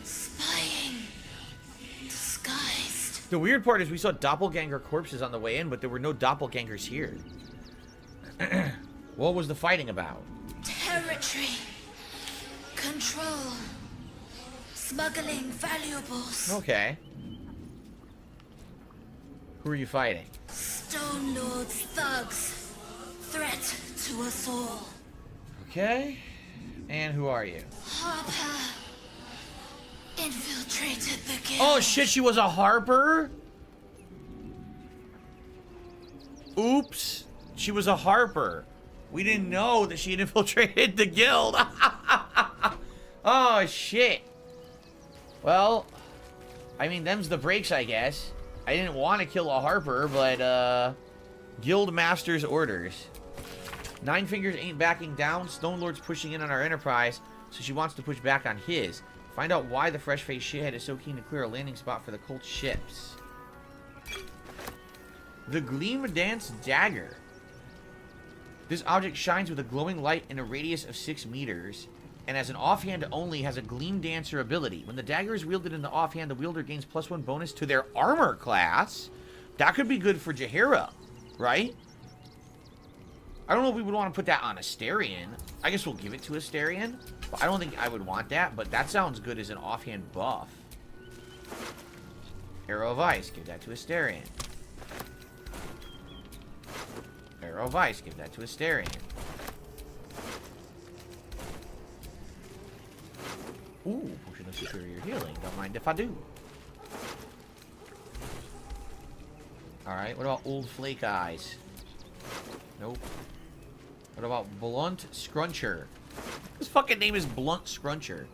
Spying. Disguised. The weird part is we saw doppelganger corpses on the way in, but there were no doppelgangers here. What was the fighting about? Territory. Control. Smuggling valuables. Okay. Who are you fighting? Stone Lord's thugs. Threat to us all. Okay. And who are you? Harper. Infiltrated the guild. Oh shit, she was a harper? Oops. she was a Harper. We didn't know that she had infiltrated the guild. Oh, shit. Well, I mean, them's the breaks, I guess. I didn't want to kill a Harper, but, Guild Master's orders. Nine Fingers ain't backing down. Stone Lord's pushing in on our Enterprise, so she wants to push back on his. Find out why the fresh-faced shithead is so keen to clear a landing spot for the cult ships. The Gleam Dance Dagger. This object shines with a glowing light in a radius of 6 meters, and as an offhand only has a Gleam Dancer ability. When the dagger is wielded in the offhand, the wielder gains +1 bonus to their armor class. That could be good for Jaheira, right? I don't know if we would want to put that on Asterion. I guess we'll give it to Asterion. But I don't think I would want that, but that sounds good as an offhand buff. Arrow of Ice, give that to Asterion. Arrow of Ice, give that to Asterion. Ooh, Potion of Superior Healing. Don't mind if I do. Alright, what about Old Flake Eyes? Nope. What about Blunt Scruncher? His fucking name is Blunt Scruncher.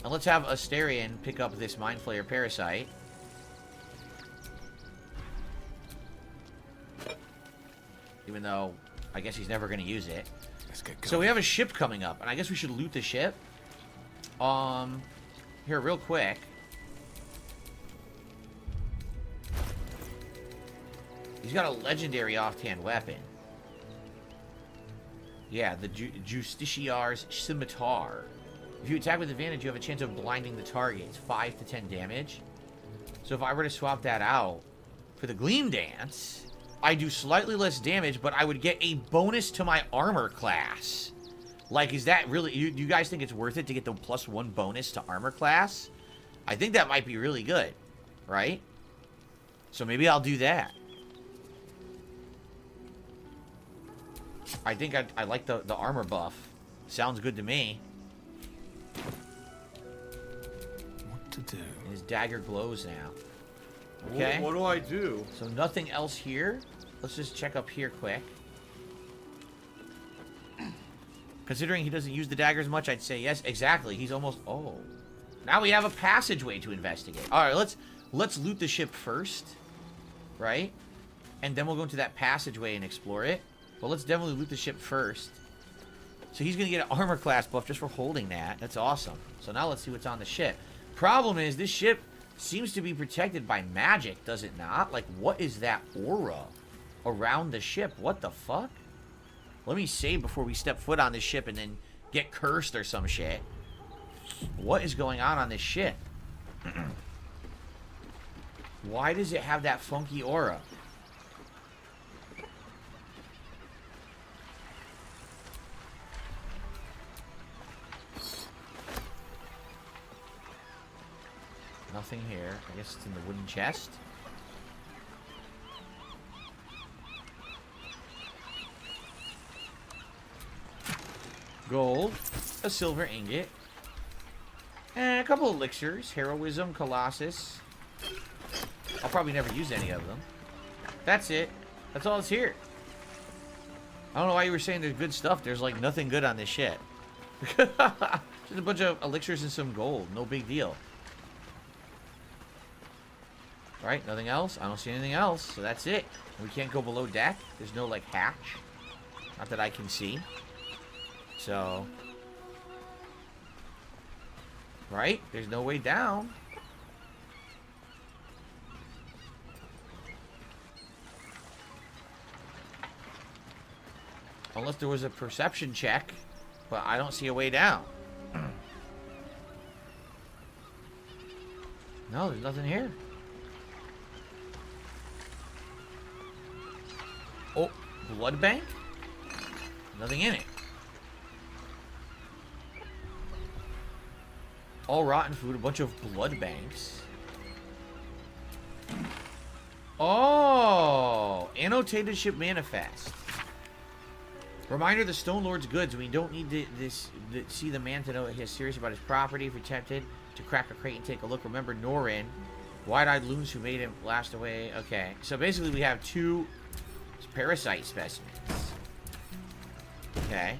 And let's have Asterion pick up this Mind Flayer Parasite. Even though, I guess he's never going to use it. Let's get going. So we have a ship coming up, and I guess we should loot the ship. Here, real quick. He's got a legendary offhand weapon. Yeah, the Justiciar's Scimitar. If you attack with advantage, you have a chance of blinding the target. It's 5 to 10 damage. So if I were to swap that out for the Gleam Dance, I do slightly less damage, but I would get a bonus to my armor class. Like, is that really... You guys think it's worth it to get the +1 bonus to armor class? I think that might be really good, right? So maybe I'll do that. I think I like the armor buff. Sounds good to me. What to do? And his dagger glows now. Okay. What do I do? So nothing else here. Let's just check up here quick. Considering he doesn't use the daggers much, I'd say yes. Exactly. He's almost... Oh. Now we have a passageway to investigate. Alright, let's loot the ship first. Right? And then we'll go into that passageway and explore it. But let's definitely loot the ship first. So he's going to get an armor class buff just for holding that. That's awesome. So now let's see what's on the ship. Problem is, this ship seems to be protected by magic, does it not? Like, what is that aura around the ship? What the fuck? Let me save before we step foot on this ship and then get cursed or some shit. What is going on this ship? Why does it have that funky aura? Nothing here. I guess it's in the wooden chest. Gold. A silver ingot. And a couple elixirs. Heroism, Colossus. I'll probably never use any of them. That's it. That's all that's here. I don't know why you were saying there's good stuff. There's like nothing good on this shit. Just a bunch of elixirs and some gold. No big deal. Right, nothing else? I don't see anything else, so that's it. We can't go below deck. There's no, like, hatch. Not that I can see. So... Right? There's no way down. Unless there was a perception check. But I don't see a way down. No, there's nothing here. Oh, blood bank? Nothing in it. All rotten food, a bunch of blood banks. Oh, annotated ship manifest. Reminder: the Stone Lord's goods. We don't need to see the man to know that he's serious about his property. If you're tempted to crack a crate and take a look, remember Norin, wide-eyed loons who made him last away. Okay, so basically we have two It's parasite specimens. Okay.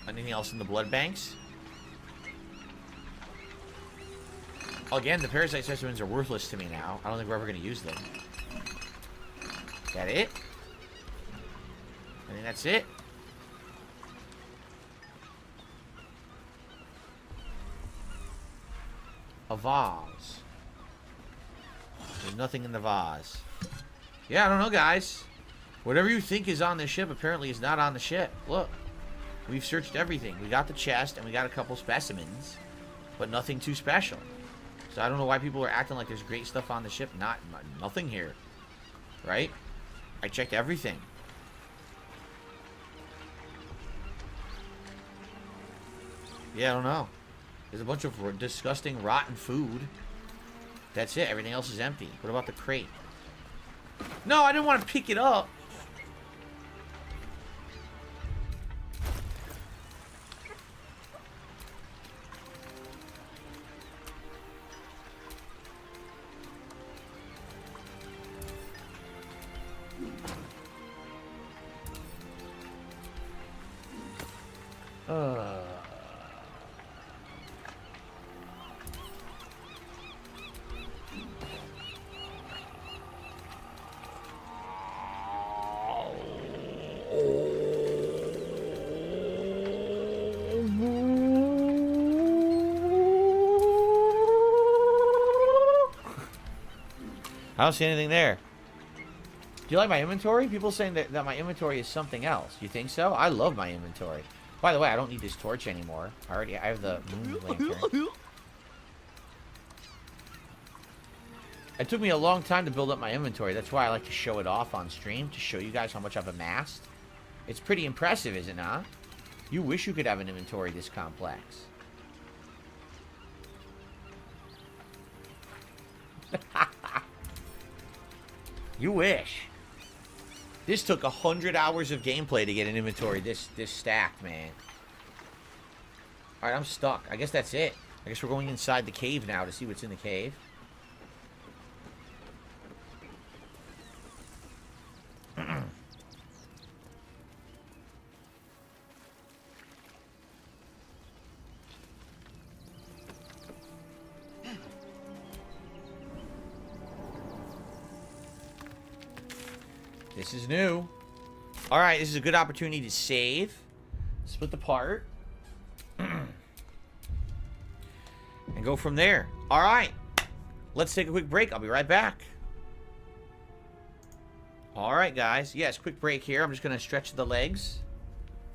Anything else in the blood banks? Again, the parasite specimens are worthless to me now. I don't think we're ever going to use them. Is that it? I think that's it. A vase. There's nothing in the vase. Yeah, I don't know, guys. Whatever you think is on this ship apparently is not on the ship. Look. We've searched everything. We got the chest and we got a couple specimens, but nothing too special. So I don't know why people are acting like there's great stuff on the ship. Nothing here. Right? I checked everything. Yeah, I don't know. There's a bunch of disgusting, rotten food. That's it. Everything else is empty. What about the crate? No, I didn't want to pick it up. I don't see anything there. Do you like my inventory? People saying that my inventory is something else. You think so? I love my inventory. By the way, I don't need this torch anymore. I have the moon lantern. It took me a long time to build up my inventory. That's why I like to show it off on stream, to show you guys how much I've amassed. It's pretty impressive, is it not? You wish you could have an inventory this complex. You wish. This took 100 hours of gameplay to get an inventory this stacked, man. Alright, I'm stuck. I guess that's it. I guess we're going inside the cave now to see what's in the cave. This is new. Alright, this is a good opportunity to save. Split the part. And go from there. Alright. Let's take a quick break. I'll be right back. Alright, guys. Yes, quick break here. I'm just going to stretch the legs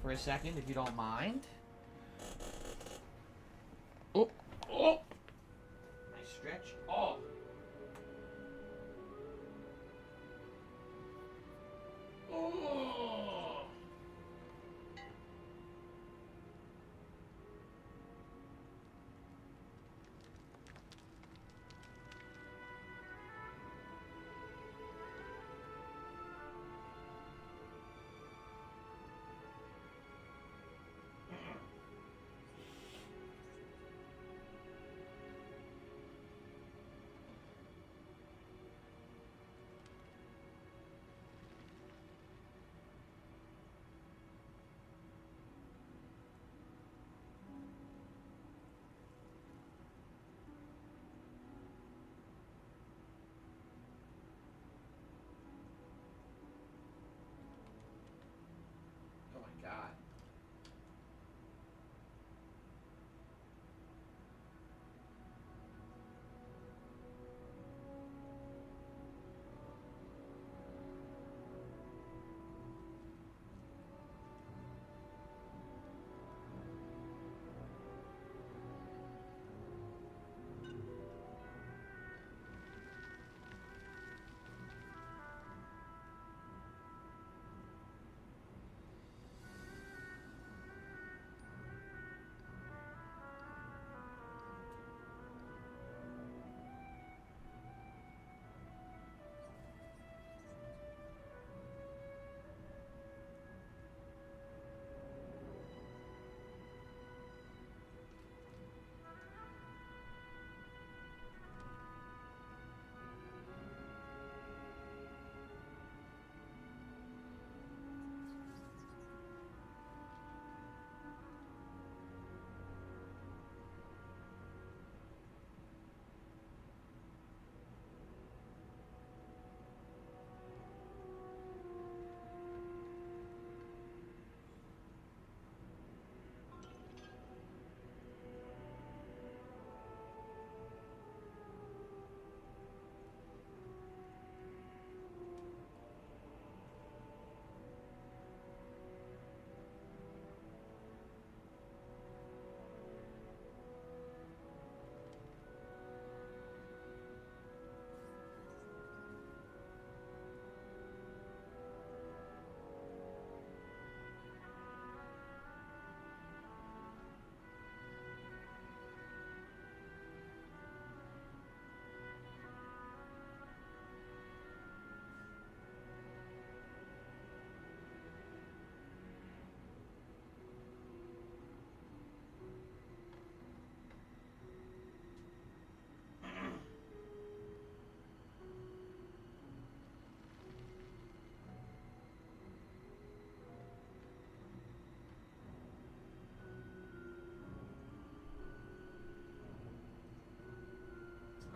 for a second, if you don't mind. Oh. Oh. Nice stretch. Oh. Oh.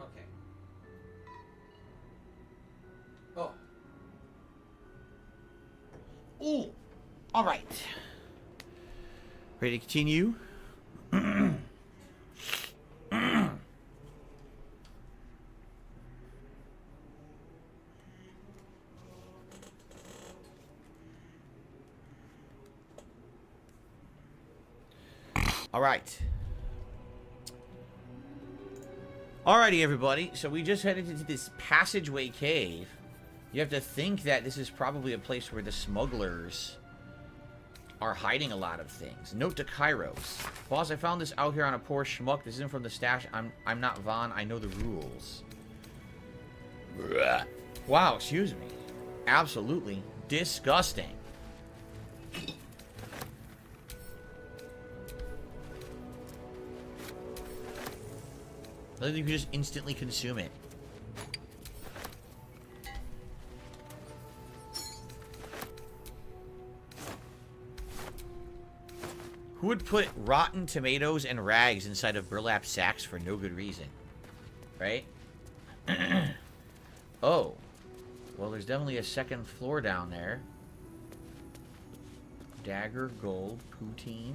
Okay. Oh. Ooh. All right. Ready to continue? All right. Alrighty, everybody. So we just headed into this passageway cave. You have to think that this is probably a place where the smugglers are hiding a lot of things. Note to Kairos. Boss, I found this out here on a poor schmuck. This isn't from the stash. I'm not Vaughn. I know the rules. Wow, excuse me. Absolutely disgusting. I think you can just instantly consume it. Who would put rotten tomatoes and rags inside of burlap sacks for no good reason? Right? Oh. Well, there's definitely a second floor down there. Dagger, gold, poutine.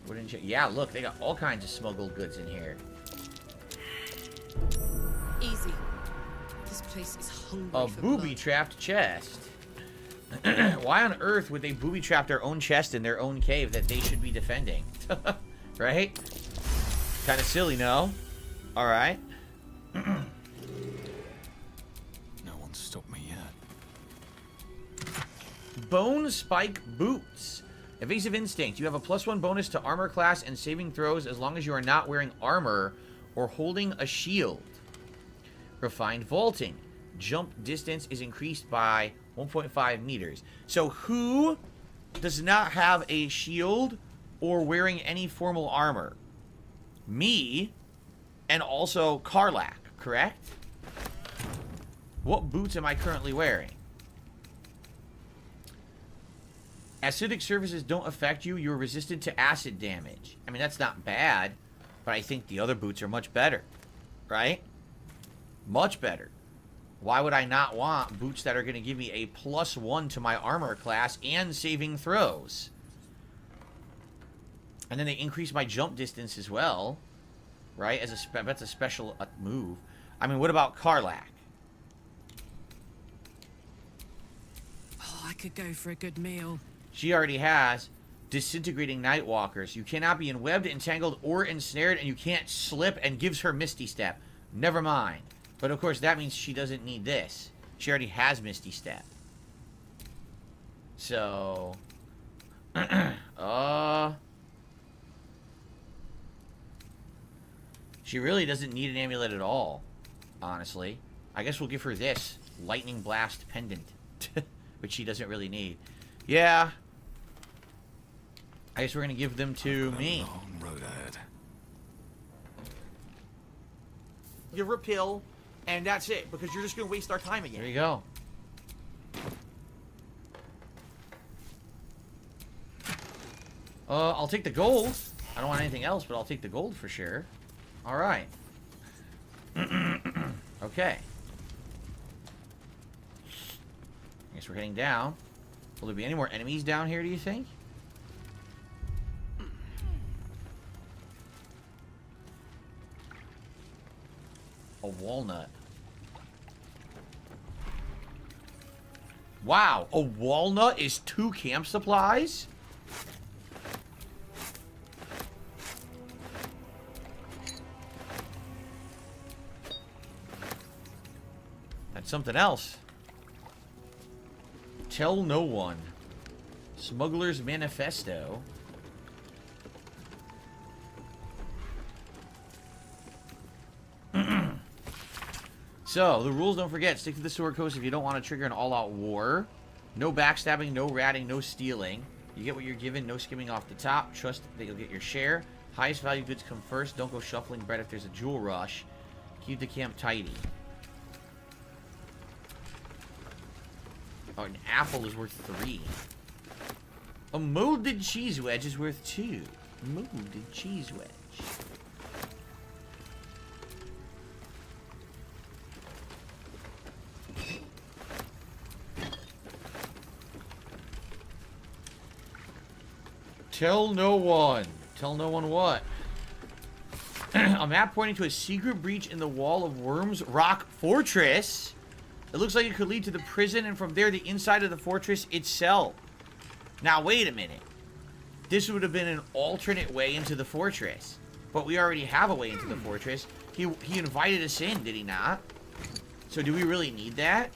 Wooden yeah, look, they got all kinds of smuggled goods in here. Easy. This place is hungry A for booby-trapped chest. Why on earth would they booby-trap their own chest in their own cave that they should be defending? Right? Kind of silly, no? Alright. No one's stopped me yet. Bone Spike Boots. Evasive Instinct. You have a +1 bonus to armor class and saving throws as long as you are not wearing armor or holding a shield. Refined Vaulting. Jump distance is increased by 1.5 meters. So who does not have a shield or wearing any formal armor? Me and also Karlak, correct? What boots am I currently wearing? Acidic surfaces don't affect you. You're resistant to acid damage. I mean, that's not bad, but I think the other boots are much better, right? Much better. Why would I not want boots that are going to give me a +1 to my armor class and saving throws? And then they increase my jump distance as well, right? As that's a special move. I mean, what about Karlak? Oh, I could go for a good meal. She already has Disintegrating Nightwalkers. You cannot be enwebbed, entangled, or ensnared, and you can't slip, and gives her Misty Step. Never mind. But of course, that means she doesn't need this. She already has Misty Step. So... she really doesn't need an amulet at all, honestly. I guess we'll give her this. Lightning Blast Pendant. Which she doesn't really need. Yeah. I guess we're going to give them to me. Long road ahead. Give her a pill. And that's it, because you're just going to waste our time again. There you go. I'll take the gold. I don't want anything else, but I'll take the gold for sure. Alright. Okay. I guess we're heading down. Will there be any more enemies down here, do you think? A walnut. Wow, a walnut is 2 camp supplies? That's something else. Tell no one. Smuggler's Manifesto. So, the rules, don't forget, stick to the sword coast if you don't want to trigger an all-out war. No backstabbing, no ratting, no stealing. You get what you're given, no skimming off the top. Trust that you'll get your share. Highest value goods come first. Don't go shuffling bread if there's a jewel rush. Keep the camp tidy. Oh, an apple is worth 3. A molded cheese wedge is worth 2. Molded cheese wedge. Tell no one. Tell no one what? A map pointing to a secret breach in the wall of Worms Rock Fortress. It looks like it could lead to the prison and from there the inside of the fortress itself. Now, wait a minute. This would have been an alternate way into the fortress. But we already have a way into the fortress. He invited us in, did he not? So do we really need that?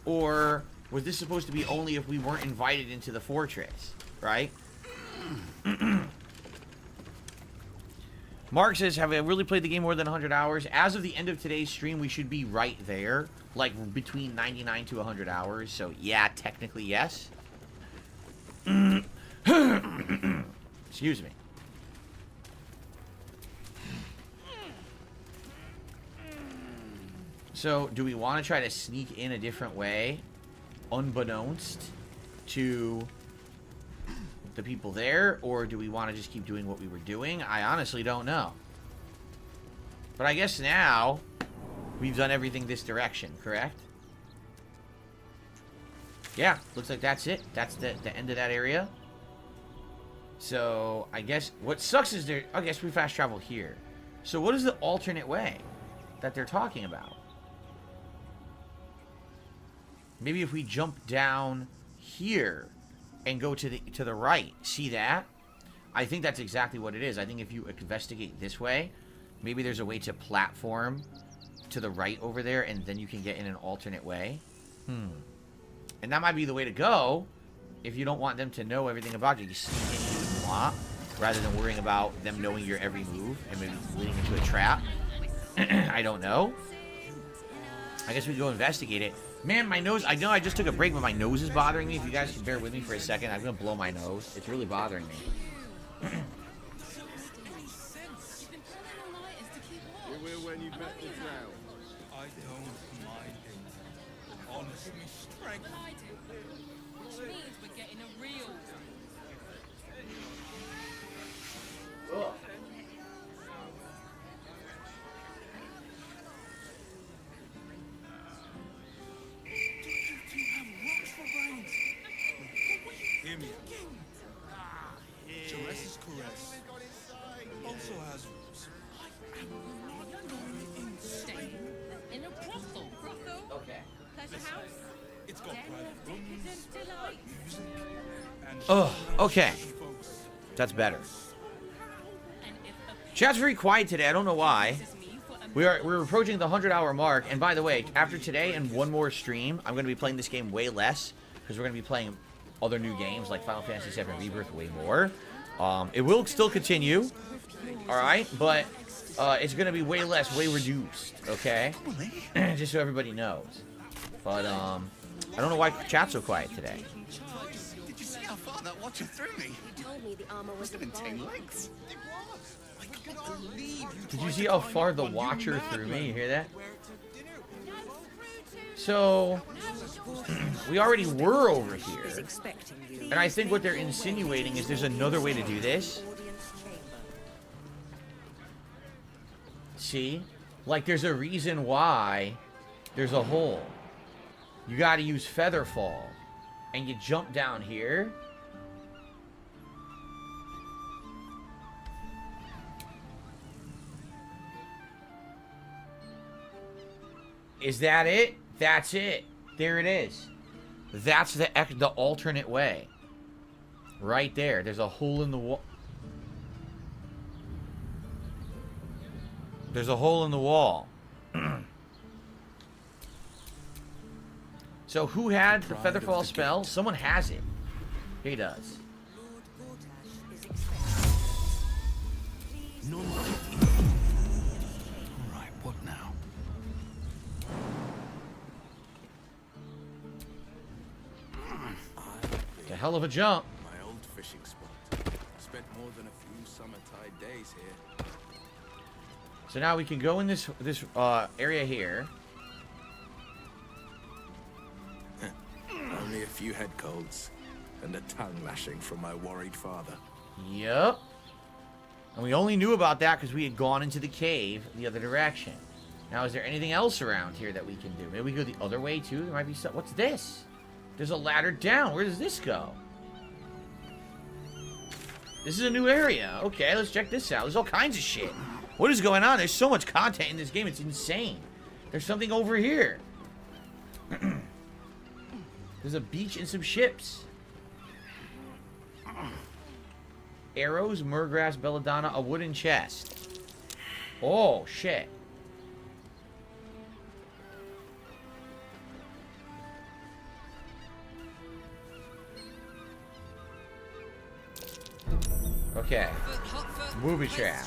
Or was this supposed to be only if we weren't invited into the fortress? Right? Mark says, have I really played the game more than 100 hours? As of the end of today's stream, we should be right there. Like, between 99 to 100 hours. So, yeah, technically, yes. Excuse me. So, do we want to try to sneak in a different way? Unbeknownst to the people there? Or do we want to just keep doing what we were doing? I honestly don't know. But I guess now we've done everything this direction, correct? Yeah, looks like that's it. That's the end of that area. So, I guess what sucks is I guess we fast travel here. So, what is the alternate way that they're talking about? Maybe if we jump down here and go to the right. See that? I think that's exactly what it is. I think if you investigate this way, maybe there's a way to platform to the right over there, and then you can get in an alternate way. And that might be the way to go if you don't want them to know everything about you. You sneak in who you want, rather than worrying about them knowing your every move and maybe leading into a trap. I don't know. I guess we can go investigate it. Man, my nose, I know I just took a break, but my nose is bothering me. If you guys can bear with me for a second, I'm going to blow my nose. It's really bothering me. When you bet the drought. I don't mind it. Honestly, strength. I do. Which means we're getting a real. Hear me. Jerez's caress also has rules. Staying in a brothel. Okay. Pleasure house. It's got private rooms, music, and Oh, okay. That's better. Chat's very quiet today. I don't know why. We're approaching the 100-hour mark. And by the way, after today and one more stream, I'm going to be playing this game way less because we're going to be playing other new games like Final Fantasy VII Rebirth way more. It will still continue, all right, but it's going to be way less, way reduced, okay? Just so everybody knows. But I don't know why chat's so quiet today. Did you see how far that watcher threw me? He told me the armor was in 10 legs. I can't believe you. Did you see how far the Watcher threw me? You hear that? So, we already were over here. And I think what they're insinuating is there's another way to do this. See? Like, there's a reason why there's a hole. You gotta use Featherfall. And you jump down here. Is that it? That's it. There it is. That's the alternate way. Right there. There's a hole in the wall. There's a hole in the wall. So who had the Featherfall spell? Someone has it. He does. Alright, what now? It's a hell of a jump. My old fishing spot. Spent more than a few summertide days here. So now we can go in this area here. Only a few head colds and a tongue lashing from my worried father. Yep. And we only knew about that because we had gone into the cave the other direction. Now, is there anything else around here that we can do? Maybe we go the other way, too? There might be some... What's this? There's a ladder down. Where does this go? This is a new area. Okay, let's check this out. There's all kinds of shit. What is going on? There's so much content in this game. It's insane. There's something over here. There's a beach and some ships. Arrows, murgrass, belladonna, a wooden chest. Oh, shit. Okay. Booby trap.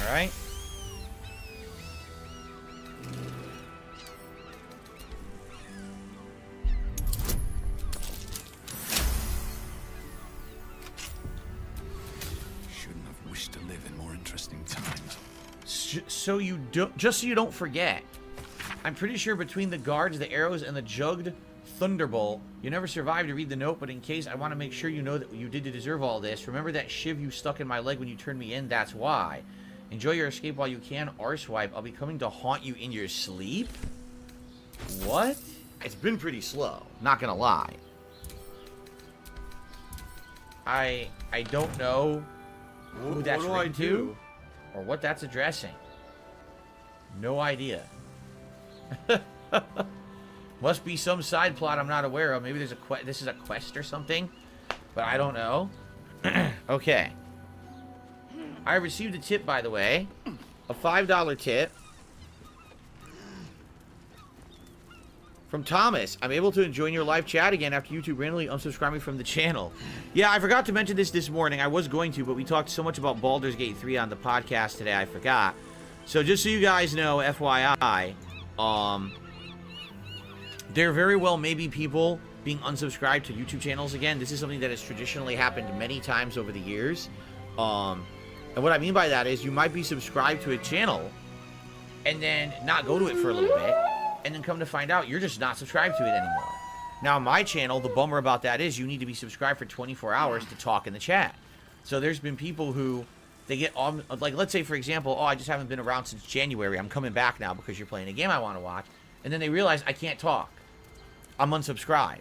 Alright. Shouldn't have wished to live in more interesting times. So you don't, just so you don't forget, I'm pretty sure between the guards, the arrows, and the jugged thunderbolt, you never survived to read the note, but in case, I want to make sure you know that you did to deserve all this. Remember that shiv you stuck in my leg when you turned me in? That's why. Enjoy your escape while you can. Arsewipe, I'll be coming to haunt you in your sleep? What? It's been pretty slow, not gonna lie. I don't know who that's written to, or what that's addressing. No idea. Must be some side plot I'm not aware of. Maybe there's a this is a quest or something, but I don't know. Okay. I received a tip, by the way. A $5 tip. From Thomas. I'm able to join your live chat again after YouTube randomly unsubscribing from the channel. Yeah, I forgot to mention this morning. I was going to, but we talked so much about Baldur's Gate 3 on the podcast today, I forgot. So just so you guys know, FYI, there very well may be people being unsubscribed to YouTube channels again. This is something that has traditionally happened many times over the years. And what I mean by that is you might be subscribed to a channel and then not go to it for a little bit, and then come to find out you're just not subscribed to it anymore. Now, my channel, the bummer about that is you need to be subscribed for 24 hours to talk in the chat. So there's been people who, they get on, like, let's say, for example, oh, I just haven't been around since January. I'm coming back now because you're playing a game I want to watch. And then they realize I can't talk. I'm unsubscribed.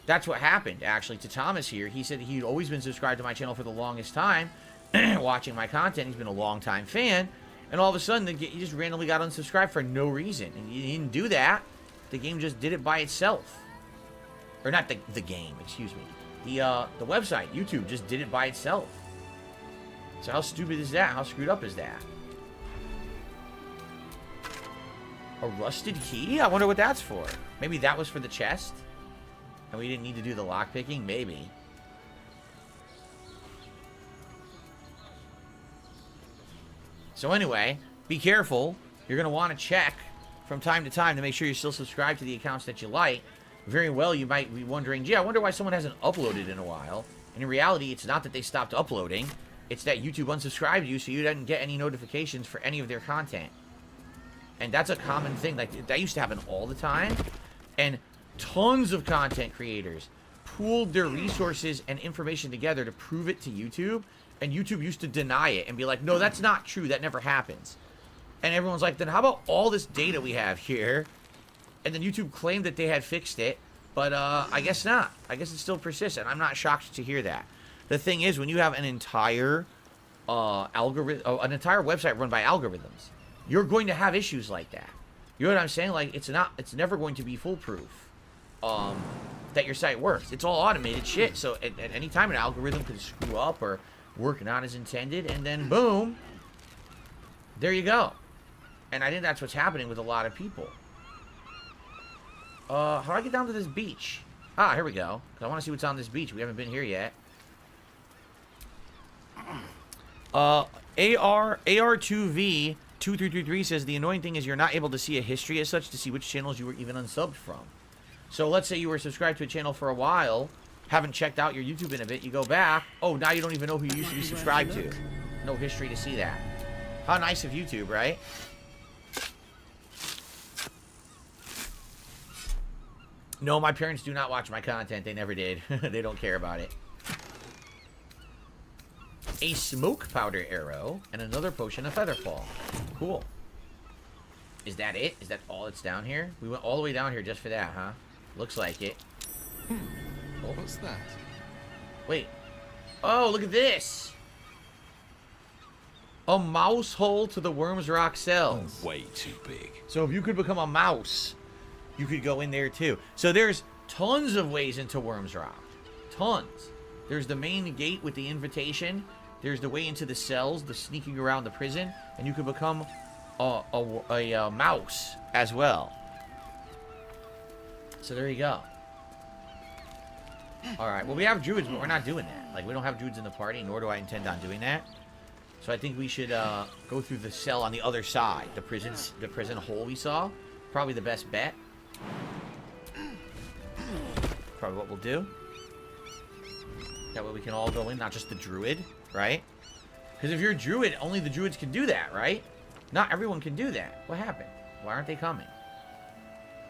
That's what happened, actually, to Thomas here. He said he'd always been subscribed to my channel for the longest time, watching my content. He's been a long-time fan. And all of a sudden, he just randomly got unsubscribed for no reason. And he didn't do that. The game just did it by itself. Or not the game, excuse me. The website, YouTube, just did it by itself. So how stupid is that? How screwed up is that? A rusted key? I wonder what that's for. Maybe that was for the chest? And we didn't need to do the lockpicking? Maybe. So anyway, be careful. You're going to want to check from time to time to make sure you're still subscribed to the accounts that you like. Very well, you might be wondering, gee, I wonder why someone hasn't uploaded in a while. And in reality, it's not that they stopped uploading. It's that YouTube unsubscribed you so you didn't get any notifications for any of their content. And that's a common thing. Like, that used to happen all the time. And tons of content creators pooled their resources and information together to prove it to YouTube. And YouTube used to deny it and be like, no, that's not true. That never happens. And everyone's like, then how about all this data we have here? And then YouTube claimed that they had fixed it. But I guess not. I guess it still persists. And I'm not shocked to hear that. The thing is, when you have an entire algorithm, an entire website run by algorithms, you're going to have issues like that. You know what I'm saying? Like, it's never going to be foolproof that your site works. It's all automated shit. So at any time, an algorithm could screw up or work not as intended, and then boom, there you go. And I think that's what's happening with a lot of people. How do I get down to this beach? Ah, here we go. 'Cause I want to see what's on this beach. We haven't been here yet. AR2V2333 says the annoying thing is you're not able to see a history as such to see which channels you were even unsubbed from. So let's say you were subscribed to a channel for a while, haven't checked out your YouTube in a bit, you go back, oh, now you don't even know who you used to be subscribed to. No history to see that. How nice of YouTube, right? No, my parents do not watch my content. They never did. They don't care about it. A smoke powder arrow and another potion of featherfall. Cool. Is that it? Is that all that's down here? We went all the way down here just for that, huh? Looks like it. What's that? Wait. Oh, look at this. A mouse hole to the Worm's Rock cells. Way too big. So if you could become a mouse, you could go in there too. So there's tons of ways into Worm's Rock. Tons. There's the main gate with the invitation. There's the way into the cells, the sneaking around the prison, and you could become a mouse as well. So there you go. Alright, well we have druids, but we're not doing that. Like, we don't have druids in the party, nor do I intend on doing that. So I think we should go through the cell on the other side. The prison hole we saw. Probably the best bet. Probably what we'll do. That way we can all go in, not just the druid, right? Because if you're a druid, only the druids can do that, right? Not everyone can do that. What happened? Why aren't they coming?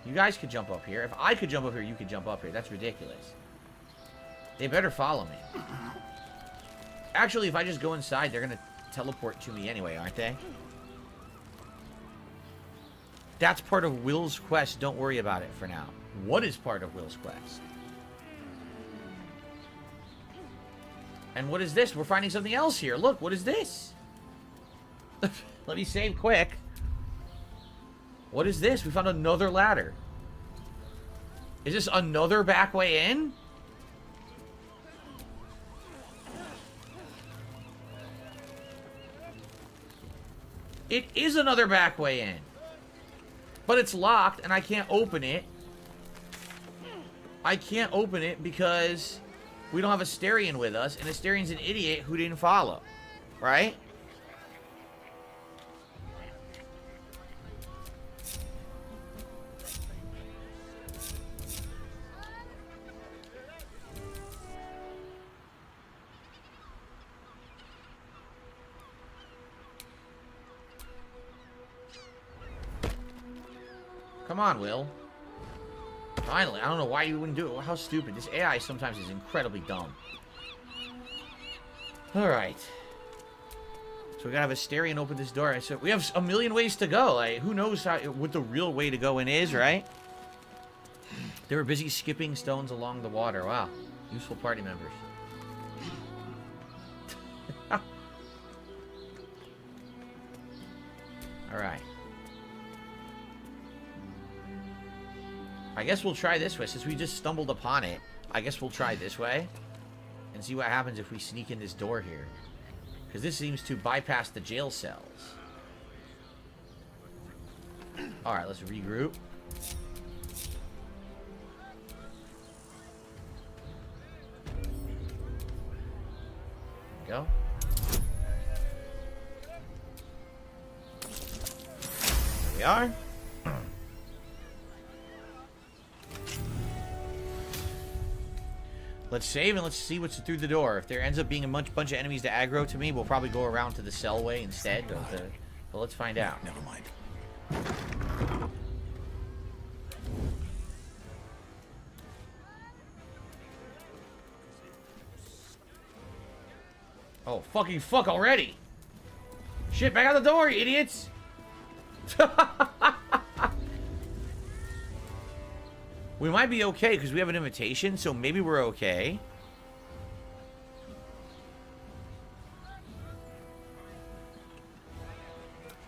You guys could jump up here. If I could jump up here, you could jump up here. That's ridiculous. They better follow me. Actually, if I just go inside, they're going to teleport to me anyway, aren't they? That's part of Will's quest. Don't worry about it for now. What is part of Will's quest? And what is this? We're finding something else here. Look, what is this? Let me save quick. What is this? We found another ladder. Is this another back way in? It is another back way in. But it's locked and I can't open it. I can't open it because we don't have Asterion with us, and Asterian's an idiot who didn't follow. Right? Come on, Will. Finally, I don't know why you wouldn't do it. How stupid. This AI sometimes is incredibly dumb. Alright. So we gotta have Asterion open this door. So we have a million ways to go. Like, who knows what the real way to go in is, right? They were busy skipping stones along the water. Wow. Useful party members. Alright. I guess we'll try this way. Since we just stumbled upon it, I guess we'll try this way. And see what happens if we sneak in this door here. Because this seems to bypass the jail cells. Alright, let's regroup. There we go. There we are. Let's save and let's see what's through the door. If there ends up being a bunch of enemies to aggro to me, we'll probably go around to the cell way instead. But let's find out. Never mind. Oh, fucking fuck already! Shit, back out the door, you idiots! We might be okay because we have an invitation, so maybe we're okay.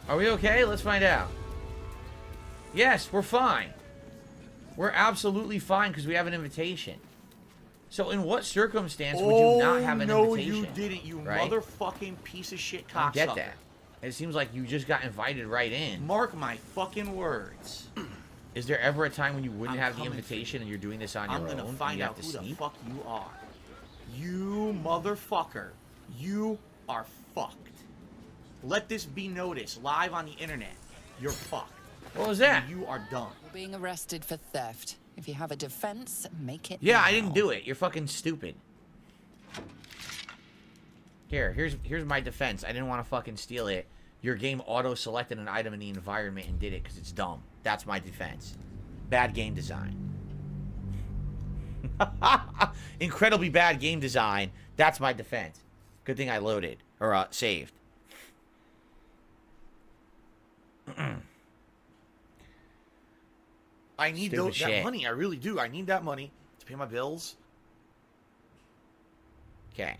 Are we okay? Let's find out. Yes, we're fine. We're absolutely fine because we have an invitation. So in what circumstance would you not have an invitation? No, you didn't, you right? motherfucking piece of shit cocksucker. I get that. It seems like you just got invited right in. Mark my fucking words. Is there ever a time when you wouldn't have the invitation and you're doing this on your own? I'm gonna find out who the fuck you are. You motherfucker. You are fucked. Let this be noticed live on the internet. You're fucked. What was that? You are done. You're being arrested for theft. If you have a defense, make it Yeah, now. I didn't do it. You're fucking stupid. Here's my defense. I didn't want to fucking steal it. Your game auto-selected an item in the environment and did it because it's dumb. That's my defense. Bad game design. Incredibly bad game design. That's my defense. Good thing I loaded. Or, saved. I need that money. I really do. I need that money to pay my bills. Okay.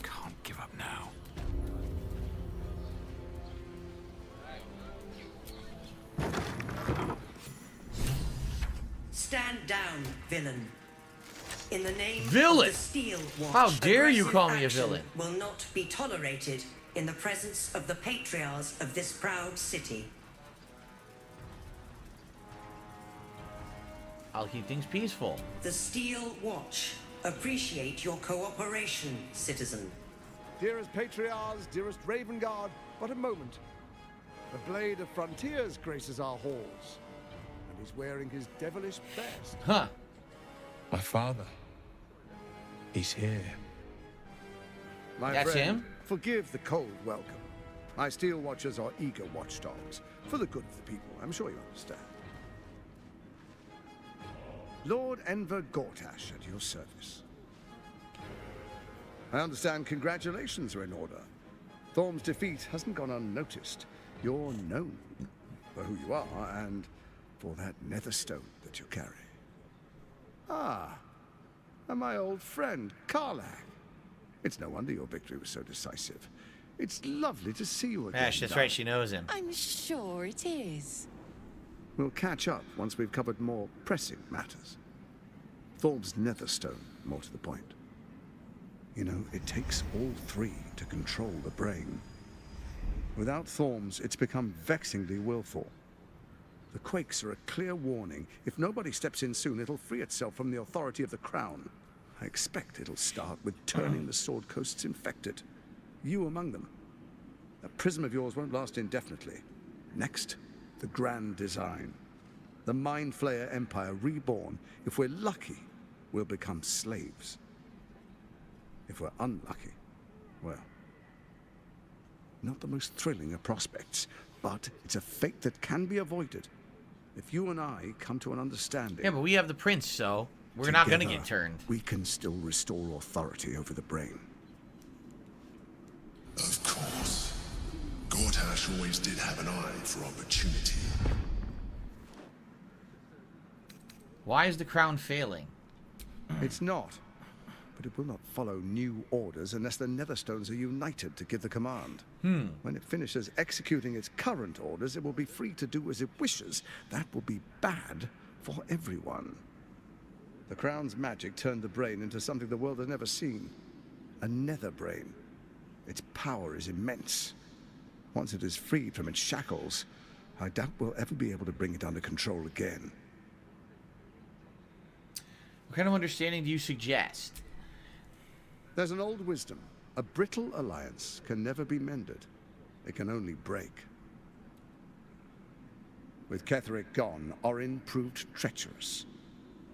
Can't give up now. Stand down, villain. In the name Villain? of the Steel Watch, How dare you call me a aggressive villain? action will not be tolerated in the presence of the patriarchs of this proud city. I'll keep things peaceful. The Steel Watch appreciate your cooperation, citizen. Dearest Patriarchs, dearest Raven Guard, but a moment. The Blade of Frontiers graces our halls, and he's wearing his devilish best. Huh. My father. He's here. My That's friend, him? forgive the cold welcome. My Steel Watchers are eager watchdogs, for the good of the people, I'm sure you understand. Lord Enver Gortash at your service. I understand congratulations are in order. Thorm's defeat hasn't gone unnoticed. You're known for who you are and for that netherstone that you carry. Ah, and my old friend, Karlach. It's no wonder your victory was so decisive. It's lovely to see you again. Ash, that's right, she knows him. I'm sure it is. We'll catch up once we've covered more pressing matters. Thorm's netherstone, more to the point. You know, it takes all three to control the brain. Without Thorm's, it's become vexingly willful. The quakes are a clear warning. If nobody steps in soon, it'll free itself from the authority of the Crown. I expect it'll start with turning the Sword Coasts infected. You among them. That prism of yours won't last indefinitely. Next, the grand design. The Mind Flayer Empire reborn. If we're lucky, we'll become slaves. If we're unlucky, well, not the most thrilling of prospects, but it's a fate that can be avoided. If you and I come to an understanding... Yeah, but we have the prince, so we're not going to get turned. We can still restore authority over the brain. Of course. Gortash always did have an eye for opportunity. Why is the crown failing? It's not. But it will not follow new orders unless the Netherstones are united to give the command. When it finishes executing its current orders, it will be free to do as it wishes. That will be bad for everyone. The Crown's magic turned the brain into something the world has never seen. A nether brain. Its power is immense. Once it is freed from its shackles, I doubt we'll ever be able to bring it under control again. What kind of understanding do you suggest? There's an old wisdom. A brittle alliance can never be mended. It can only break. With Ketheric gone, Orin proved treacherous.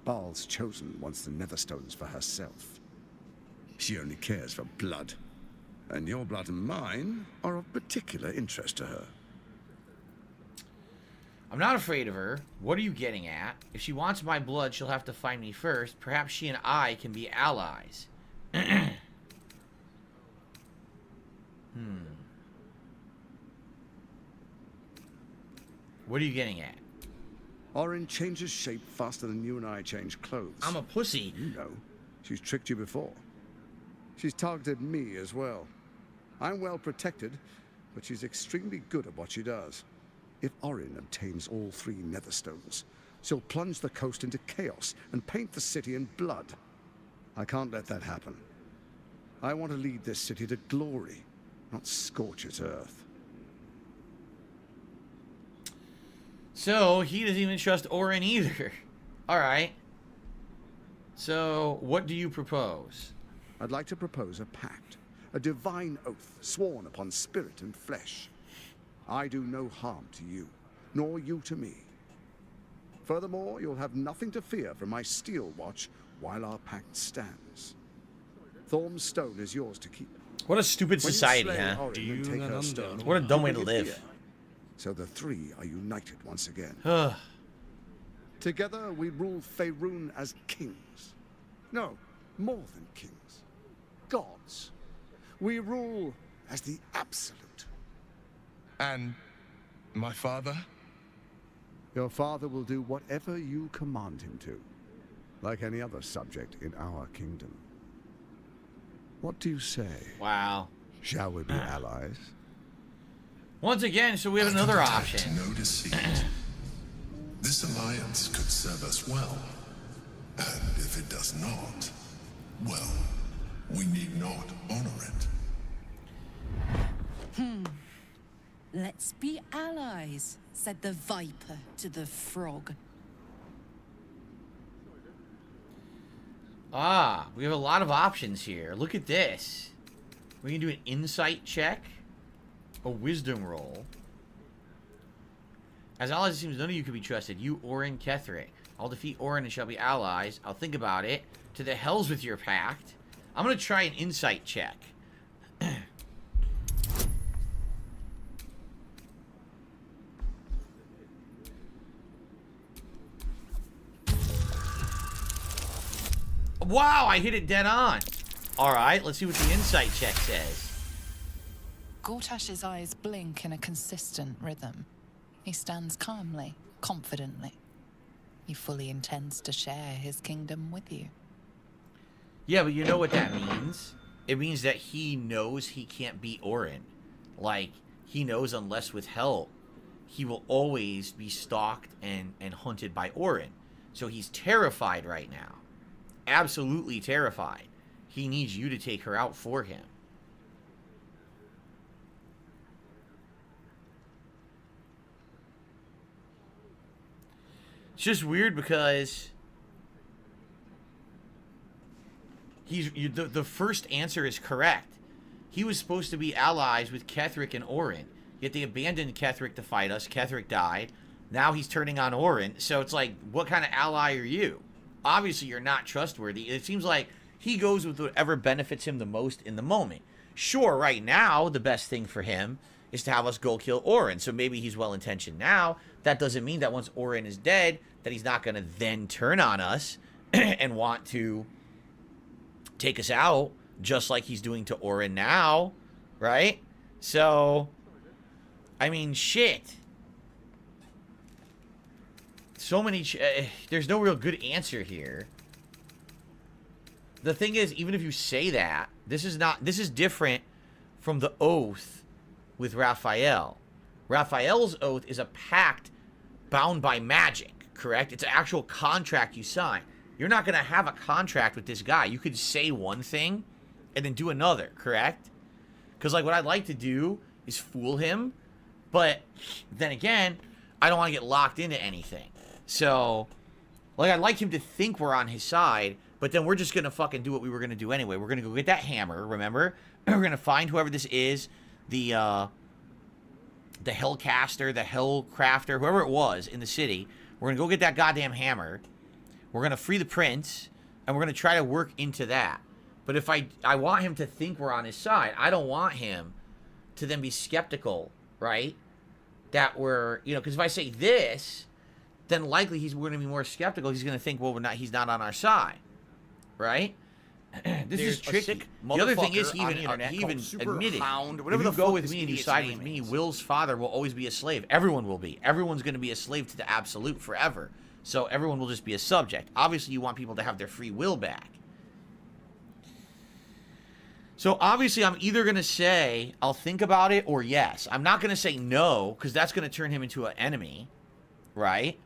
Baal's chosen wants the Netherstones for herself. She only cares for blood. And your blood and mine are of particular interest to her. I'm not afraid of her. What are you getting at? If she wants my blood, she'll have to find me first. Perhaps she and I can be allies. What are you getting at? Orin changes shape faster than you and I change clothes. I'm a pussy. You know. She's tricked you before. She's targeted me as well. I'm well protected, but she's extremely good at what she does. If Orin obtains all three Netherstones, she'll plunge the coast into chaos and paint the city in blood. I can't let that happen. I want to lead this city to glory, not scorch its earth. So, he doesn't even trust Orin either. Alright. So, what do you propose? I'd like to propose a pact. A divine oath sworn upon spirit and flesh. I do no harm to you, nor you to me. Furthermore, you'll have nothing to fear from my Steel Watch while our pact stands. Thorm's stone is yours to keep. What a stupid society, huh? What a dumb way to live. So the three are united once again. Together we rule Faerun as kings. No, more than kings. gods. We rule as the absolute. And my father? Your father will do whatever you command him to, like any other subject in our kingdom. What do you say? Wow. Shall we be allies? Once again, so we have another option. No deceit. This alliance could serve us well. And if it does not, well, we need not honor it. Let's be allies, said the viper to the frog. Ah, we have a lot of options here. Look at this. We can do an insight check, a wisdom roll. As allies, it seems none of you can be trusted. You, Orin, Ketherick. I'll defeat Orin and shall be allies. I'll think about it. To the hells with your pact. I'm going to try an insight check. Wow, I hit it dead on. Alright, let's see what the insight check says. Gortash's eyes blink in a consistent rhythm. He stands calmly, confidently. He fully intends to share his kingdom with you. Yeah, but you know what that means? It means that he knows he can't beat Orin. Like, he knows unless with help, he will always be stalked and hunted by Orin. So he's terrified right now. Absolutely terrified. He needs you to take her out for him. It's just weird because the first answer is correct. He was supposed to be allies with Ketherick and Orin, yet they abandoned Ketherick to fight us. Ketherick died. Now he's turning on Orin. So it's like, what kind of ally are you? Obviously, you're not trustworthy. It seems like he goes with whatever benefits him the most in the moment. Sure, right now, the best thing for him is to have us go kill Orin. So maybe he's well-intentioned now. That doesn't mean that once Orin is dead, that he's not going to then turn on us and want to take us out, just like he's doing to Orin now, right? So, I mean, shit. So many... there's no real good answer here. The thing is, even if you say that, this is different from the oath with Raphael. Raphael's oath is a pact bound by magic, correct? It's an actual contract you sign. You're not going to have a contract with this guy. You could say one thing and then do another, correct? Because, like, what I'd like to do is fool him, but then again, I don't want to get locked into anything. So, like, I'd like him to think we're on his side, but then we're just going to fucking do what we were going to do anyway. We're going to go get that hammer, remember? We're going to find whoever this is, the Hellcaster, the Hellcrafter, whoever it was in the city. We're going to go get that goddamn hammer. We're going to free the prince, and we're going to try to work into that. But if I want him to think we're on his side. I don't want him to then be skeptical, right? That we're, you know, because if I say this, then likely he's going to be more skeptical. He's going to think, well, he's not on our side, right? This is tricky. The other thing is, he even admitted, if you go with me and you side with me, Will's father will always be a slave. Everyone will be. Everyone's going to be a slave to the absolute forever. So everyone will just be a subject. Obviously, you want people to have their free will back. So obviously, I'm either going to say, I'll think about it, or yes. I'm not going to say no, because that's going to turn him into an enemy, right?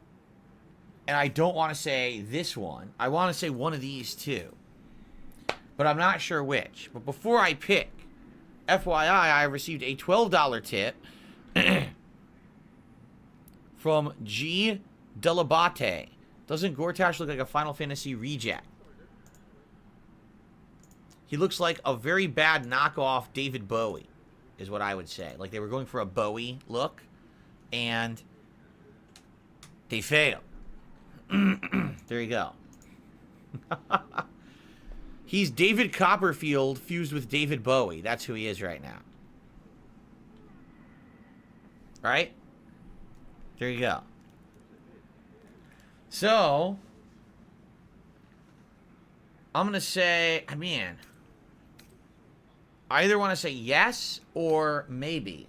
And I don't want to say this one. I want to say one of these two. But I'm not sure which. But before I pick, FYI, I received a $12 tip from G. Delabate. Doesn't Gortash look like a Final Fantasy reject? He looks like a very bad knockoff David Bowie, is what I would say. Like they were going for a Bowie look, and they failed. There you go. He's David Copperfield fused with David Bowie. That's who he is right now. Right? There you go. So, I'm going to say, man, I either want to say yes or maybe.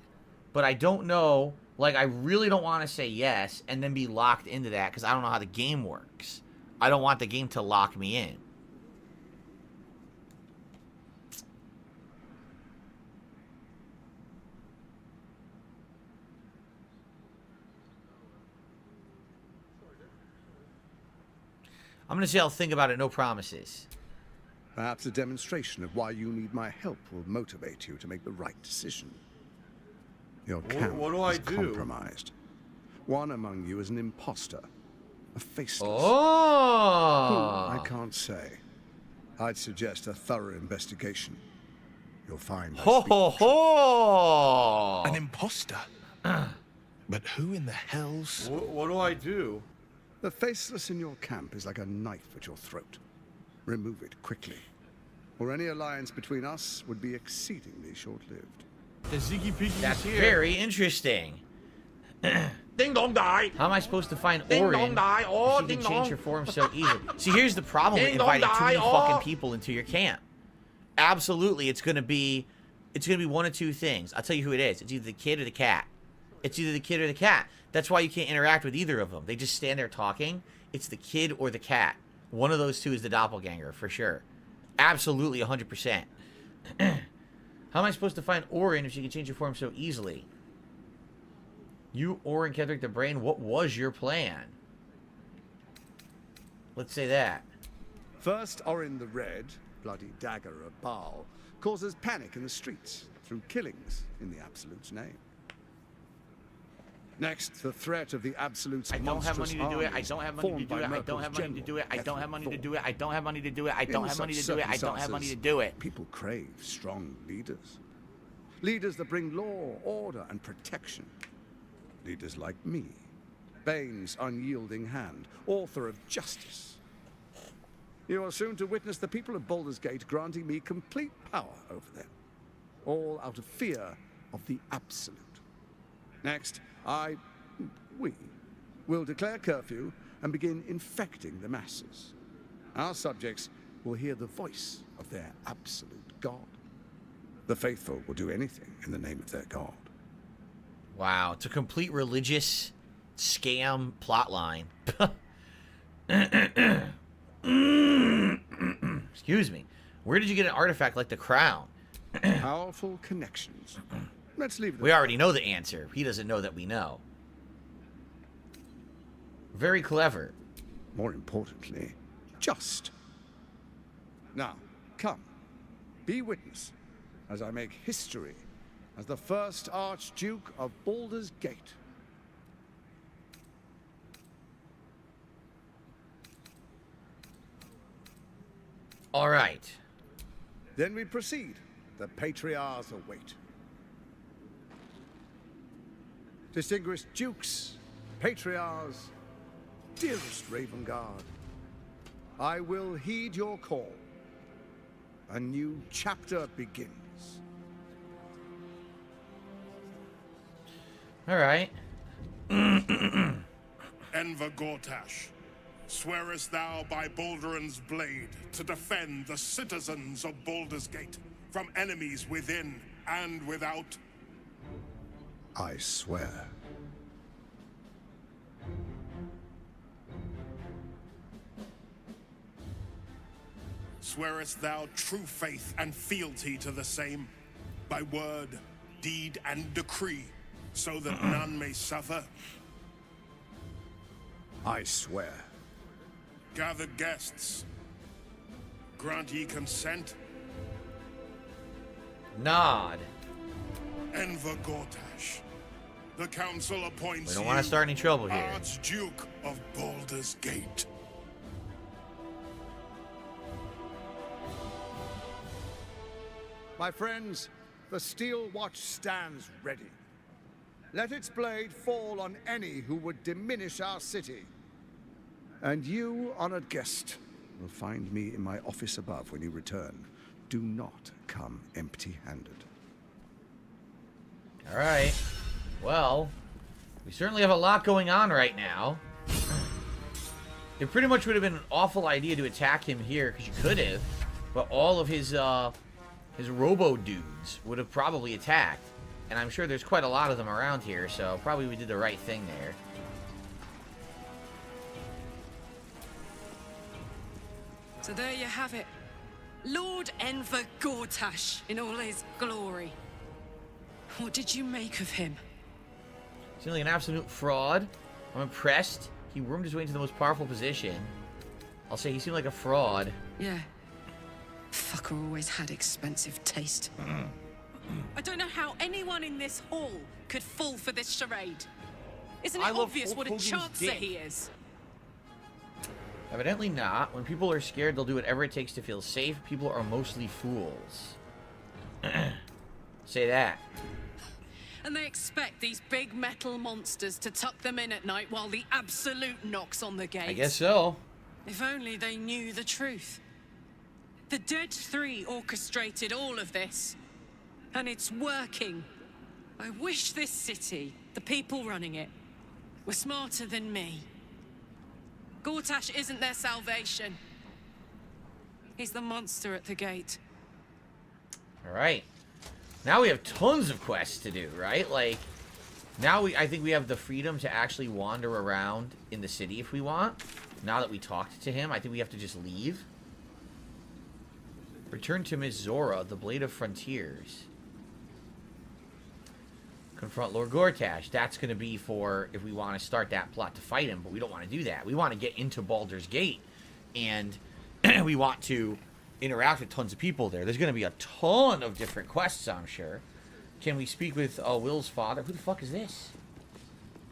But I don't know. Like, I really don't want to say yes and then be locked into that because I don't know how the game works. I don't want the game to lock me in. I'm going to say I'll think about it, no promises. Perhaps a demonstration of why you need my help will motivate you to make the right decision. Your camp is compromised. One among you is an imposter, a faceless. Oh! Who, I can't say. I'd suggest a thorough investigation. You'll find. Ho ho ho! An imposter? But who in the hell's... What do I do? The faceless in your camp is like a knife at your throat. Remove it quickly, or any alliance between us would be exceedingly short-lived. The Ziggy Piggy That's is here. very interesting. Ding dong die. How am I supposed to find Ding Orin dong die. Oh, if you ding can change dong. your form so easily? See, here's the problem with Ding dong inviting too many die. fucking Oh. people into your camp. Absolutely, it's gonna be one of two things. I'll tell you who it is. It's either the kid or the cat. It's either the kid or the cat. That's why you can't interact with either of them. They just stand there talking. It's the kid or the cat. One of those two is the doppelganger, for sure. Absolutely, 100%. How am I supposed to find Orin if she can change her form so easily? You, Orin, Kendrick the Brain, what was your plan? Let's say that. First, Orin the Red, bloody dagger of Baal, causes panic in the streets through killings in the Absolute's name. Next, the threat of the Absolute's I don't have money to do it. I armies don't have money to formed do by it. I don't Merkel's have money to do it. I general, don't have money to Ethel do it. I don't have money to do it. I In don't have money to such do it. I don't have money to do it. People crave strong leaders. Leaders that bring law, order, and protection. Leaders like me, Bane's unyielding hand, author of justice. You are soon to witness the people of Baldur's Gate granting me complete power over them, all out of fear of the Absolute. Next, we will declare curfew and begin infecting the masses. Our subjects will hear the voice of their absolute God. The faithful will do anything in the name of their God. Wow, it's a complete religious scam plotline. Excuse me. Where did you get an artifact like the crown? Powerful connections. Let's leave it. We already know the answer. He doesn't know that we know. Very clever. More importantly, just. Now, come. Be witness as I make history as the first Archduke of Baldur's Gate. All right. Then we proceed. The Patriarchs await. Distinguished Dukes, Patriarchs, dearest Ravengard, I will heed your call. A new chapter begins. All right. Enver Gortash, swearest thou by Balduran's blade to defend the citizens of Baldur's Gate from enemies within and without? I swear. Swearest thou true faith and fealty to the same, by word, deed, and decree, so that none may suffer? I swear. Gathered guests, grant ye consent? Nod. Enver Gortash, the council appoints We don't want to start any trouble here. Archduke of Baldur's Gate. My friends, the Steel Watch stands ready. Let its blade fall on any who would diminish our city. And you, honored guest, will find me in my office above when you return. Do not come empty-handed. All right. Well, we certainly have a lot going on right now. It pretty much would have been an awful idea to attack him here, because you could have. But all of his his robo dudes would have probably attacked. And I'm sure there's quite a lot of them around here, so probably we did the right thing there. So there you have it. Lord Enver Gortash in all his glory. What did you make of him? Seems like an absolute fraud. I'm impressed. He wormed his way into the most powerful position. I'll say he seemed like a fraud. Yeah. Fucker always had expensive taste. I don't know how anyone in this hall could fall for this charade. Isn't it obvious what a chancer he is? Evidently not. When people are scared, they'll do whatever it takes to feel safe. People are mostly fools. Say that. And they expect these big metal monsters to tuck them in at night while the Absolute knocks on the gate. I guess so. If only they knew the truth. The Dead Three orchestrated all of this. And it's working. I wish this city, the people running it, were smarter than me. Gortash isn't their salvation. He's the monster at the gate. Alright. Now we have tons of quests to do, right? Like, now I think we have the freedom to actually wander around in the city if we want. Now that we talked to him, I think we have to just leave. Return to Miss Zora, the Blade of Frontiers. Confront Lord Gortash. That's going to be for if we want to start that plot to fight him, but we don't want to do that. We want to get into Baldur's Gate, and we want to interact with tons of people there. There's going to be a ton of different quests, I'm sure. Can we speak with Will's father? Who the fuck is this?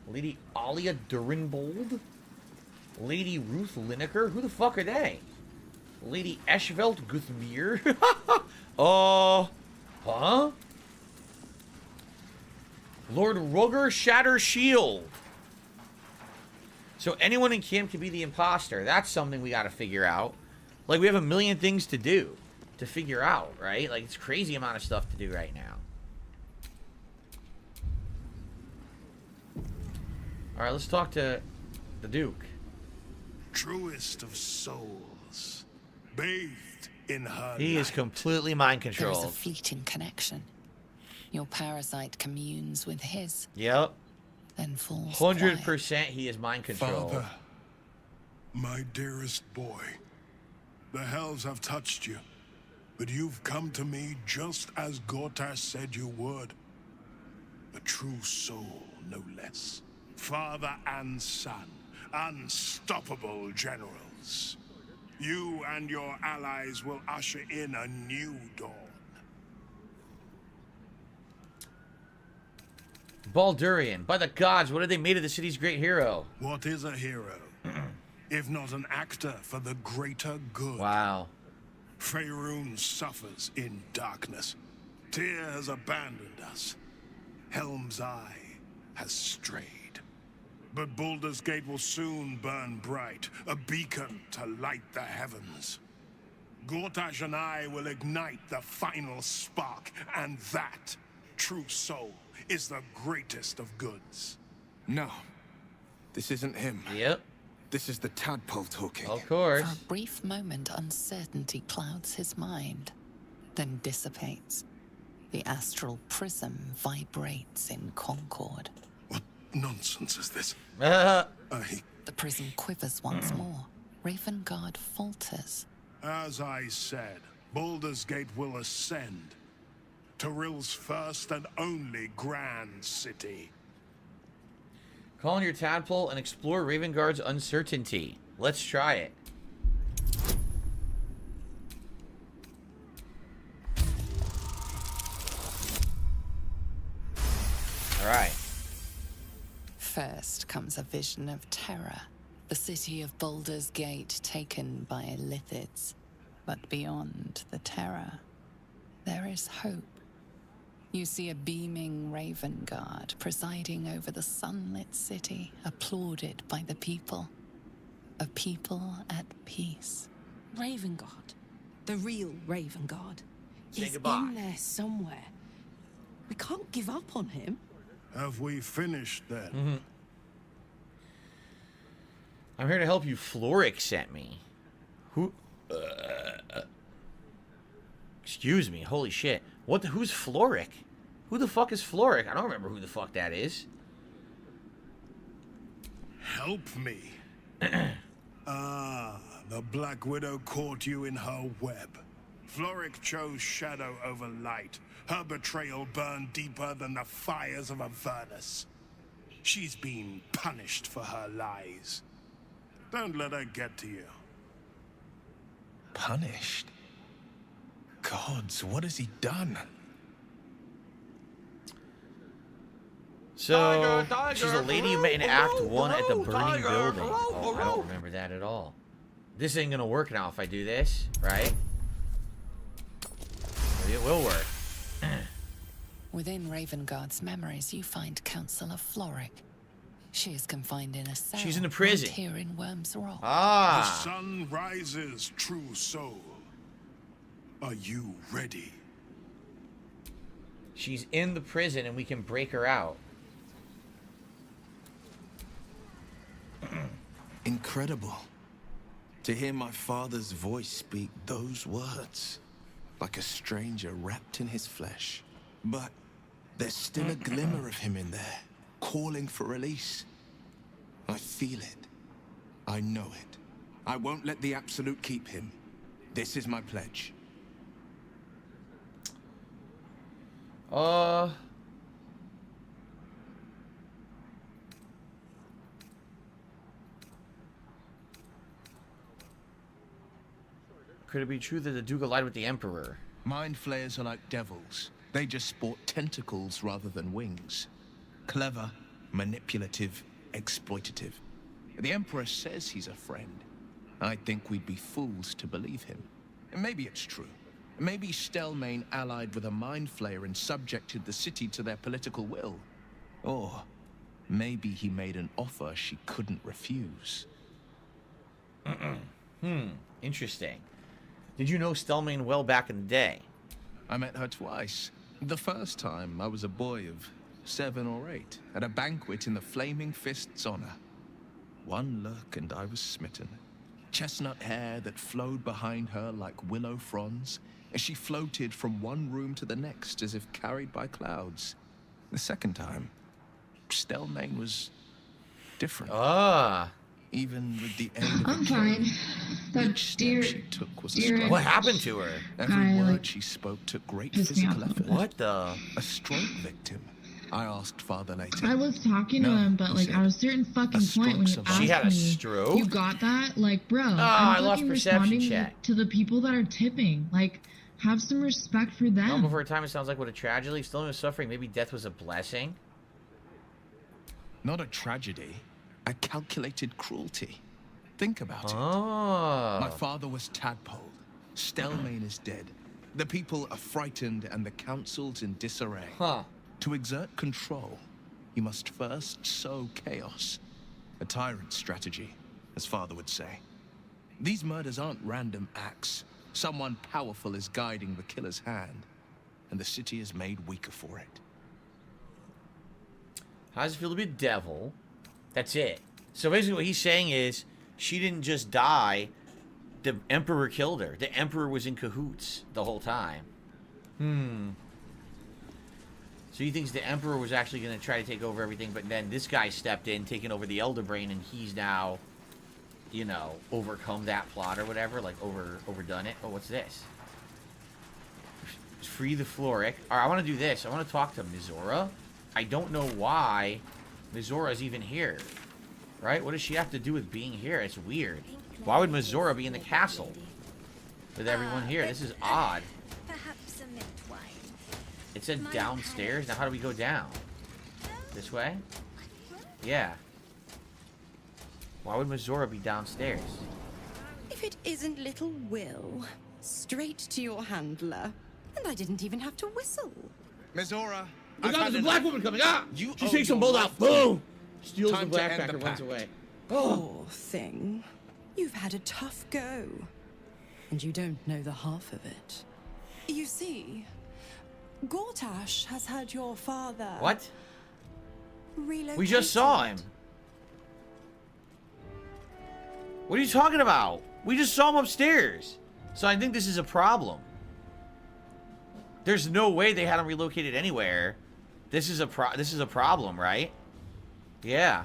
Lady Alia Durinbold? Lady Ruth Lineker? Who the fuck are they? Lady Eschvelt Guthmir? Huh? Lord Rugger Shatter Shield. So anyone in camp can be the imposter. That's something we got to figure out. Like, we have a million things to do, to figure out, right? Like, it's a crazy amount of stuff to do right now. Alright, let's talk to the Duke. Truest of souls, bathed in her He is completely mind There is controlled. a fleeting connection. Your parasite communes with his, Yep. then falls 100% he is mind controlled. Father, my dearest boy, the hells have touched you, but you've come to me just as Gortash said you would. A true soul, no less. Father and son, unstoppable generals. You and your allies will usher in a new dawn. Baldurian. By the gods, what have they made of the city's great hero? What is a hero? If not an actor for the greater good. Wow. Faerun suffers in darkness. Tyr has abandoned us. Helm's Eye has strayed. But Baldur's Gate will soon burn bright, a beacon to light the heavens. Gortash and I will ignite the final spark, and that, true soul, is the greatest of goods. No. This isn't him. Yep. This is the tadpole talking. Of course. For a brief moment, uncertainty clouds his mind, then dissipates. The astral prism vibrates in concord. What nonsense is this? The prism quivers once more. Ravengard falters. As I said, Baldur's Gate will ascend. Tyrill's first and only grand city. Call on your tadpole and explore Ravengard's uncertainty. Let's try it. Alright. First comes a vision of terror. The city of Baldur's Gate taken by Lithids. But beyond the terror, there is hope. You see a beaming Ravengard presiding over the sunlit city, applauded by the people. A people at peace. Ravengard, the real Ravengard, Say is goodbye. in there somewhere. We can't give up on him. Have we finished then? I'm here to help you. Floric sent me. Who? Excuse me. Holy shit. What? Who's Floric? Who the fuck is Floric? I don't remember who the fuck that is. Help me. Ah, the Black Widow caught you in her web. Floric chose shadow over light. Her betrayal burned deeper than the fires of a furnace. She's been punished for her lies. Don't let her get to you. Punished? Gods, what has he done? So, she's a lady you met in Act 1 at the burning building. Oh, I don't remember that at all. This ain't gonna work now if I do this, right? Maybe it will work. Within Ravenguard's memories, you find Councillor Floric. She is confined in a cell. She's in the prison. Right here in Worm's Rock. The sun rises, true soul. Are you ready? She's in the prison and we can break her out. Incredible. To hear my father's voice speak those words. Like a stranger wrapped in his flesh. But there's still a glimmer of him in there, calling for release. I feel it. I know it. I won't let the Absolute keep him. This is my pledge. Could it be true that the Duke allied with the Emperor? Mind flayers are like devils. They just sport tentacles rather than wings. Clever, manipulative, exploitative. The Emperor says he's a friend. I think we'd be fools to believe him. And maybe it's true. Maybe Stelmane allied with a mind flayer and subjected the city to their political will. Or maybe he made an offer she couldn't refuse. Interesting. Did you know Stelmane well back in the day? I met her twice. The first time, I was a boy of 7 or 8, at a banquet in the Flaming Fist's honor. One look and I was smitten. Chestnut hair that flowed behind her like willow fronds, as she floated from one room to the next as if carried by clouds. The second time, Stelmane was different. Even with the aid of I'm fine. That dear, she took was a dear. struggle. What happened to her? Every word she spoke took great physical effort. What the? A stroke victim. I asked Father later. I was talking to him, but like at a certain fucking point when you asked She had a me, stroke? you got that? Like, bro, I I'm lost fucking perception responding check. to the people that are tipping. Like, have some respect for Long them. before a time, it sounds like what a tragedy. Stelmane was suffering. Maybe death was a blessing. Not a tragedy. A calculated cruelty. Think about it. My father was tadpoled. Stelmane is dead. The people are frightened and the council's in disarray. To exert control, you must first sow chaos. A tyrant's strategy, as Father would say. These murders aren't random acts. Someone powerful is guiding the killer's hand, and the city is made weaker for it. How does it feel to be a devil? That's it. So basically what he's saying is, she didn't just die, the Emperor killed her. The Emperor was in cahoots the whole time. So he thinks the Emperor was actually going to try to take over everything, but then this guy stepped in, taking over the Elder Brain, and he's now, you know, overcome that plot or whatever, like overdone it. Oh, what's this? Free the Floric. Alright, I want to do this. I want to talk to Mizora. I don't know why Mizora's even here. Right? What does she have to do with being here? It's weird. Why would Mizora be in the castle with everyone here? This is odd. Perhaps a mint wine. It said downstairs. Now how do we go down? This way? Yeah. Why would Mizora be downstairs? If it isn't little Will, straight to your handler. And I didn't even have to whistle. Mizora, Look out, there's a black woman coming up! You She takes them both out. Boom! Steals Time the to black end packer, the runs pact. away. Poor thing. You've had a tough go. And you don't know the half of it. You see, Gortash has had your father... What? relocated. We just saw him. What are you talking about? We just saw him upstairs. So I think this is a problem. There's no way they had him relocated anywhere. This is a problem, right? Yeah.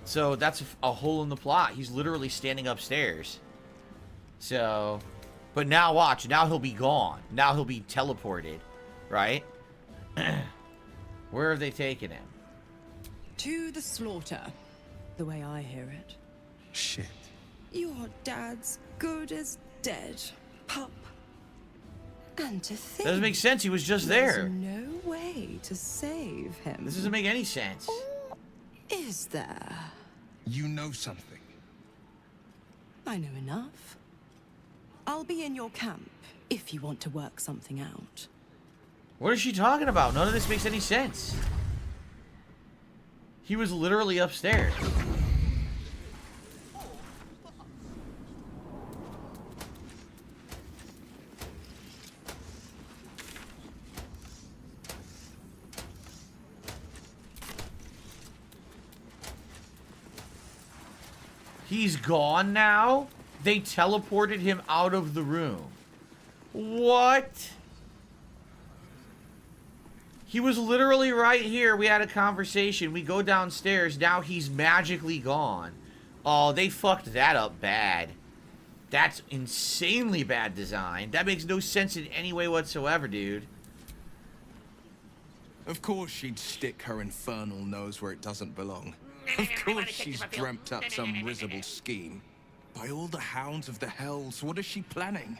So that's a hole in the plot. He's literally standing upstairs. So, but now watch. Now he'll be gone. Now he'll be teleported, right? Where have they taken him? To the slaughter, the way I hear it. Shit. Your dad's good as dead, pup. And to think... Doesn't make sense. He was just there. There's no way to save him. This doesn't make any sense. Or is there? You know something. I know enough. I'll be in your camp if you want to work something out. What is she talking about? None of this makes any sense. He was literally upstairs. He's gone now? They teleported him out of the room. What? He was literally right here. We had a conversation. We go downstairs. Now he's magically gone. Oh, they fucked that up bad. That's insanely bad design. That makes no sense in any way whatsoever, dude. Of course she'd stick her infernal nose where it doesn't belong. Of course she's dreamt up some risible scheme. By all the hounds of the hells, what is she planning?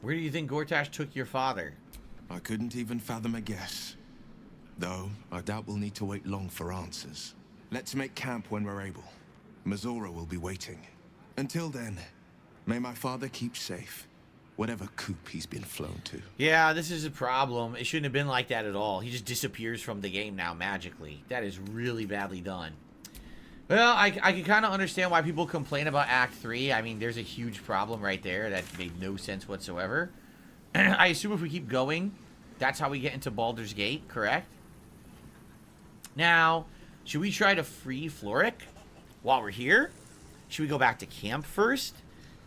Where do you think Gortash took your father? I couldn't even fathom a guess. Though, I doubt we'll need to wait long for answers. Let's make camp when we're able. Mizora will be waiting. Until then, may my father keep safe. Whatever coop he's been flown to. Yeah, this is a problem. It shouldn't have been like that at all. He just disappears from the game now magically. That is really badly done. Well, I can kind of understand why people complain about Act 3. I mean, there's a huge problem right there that made no sense whatsoever. I assume if we keep going, that's how we get into Baldur's Gate, correct? Now, should we try to free Floric while we're here? Should we go back to camp first?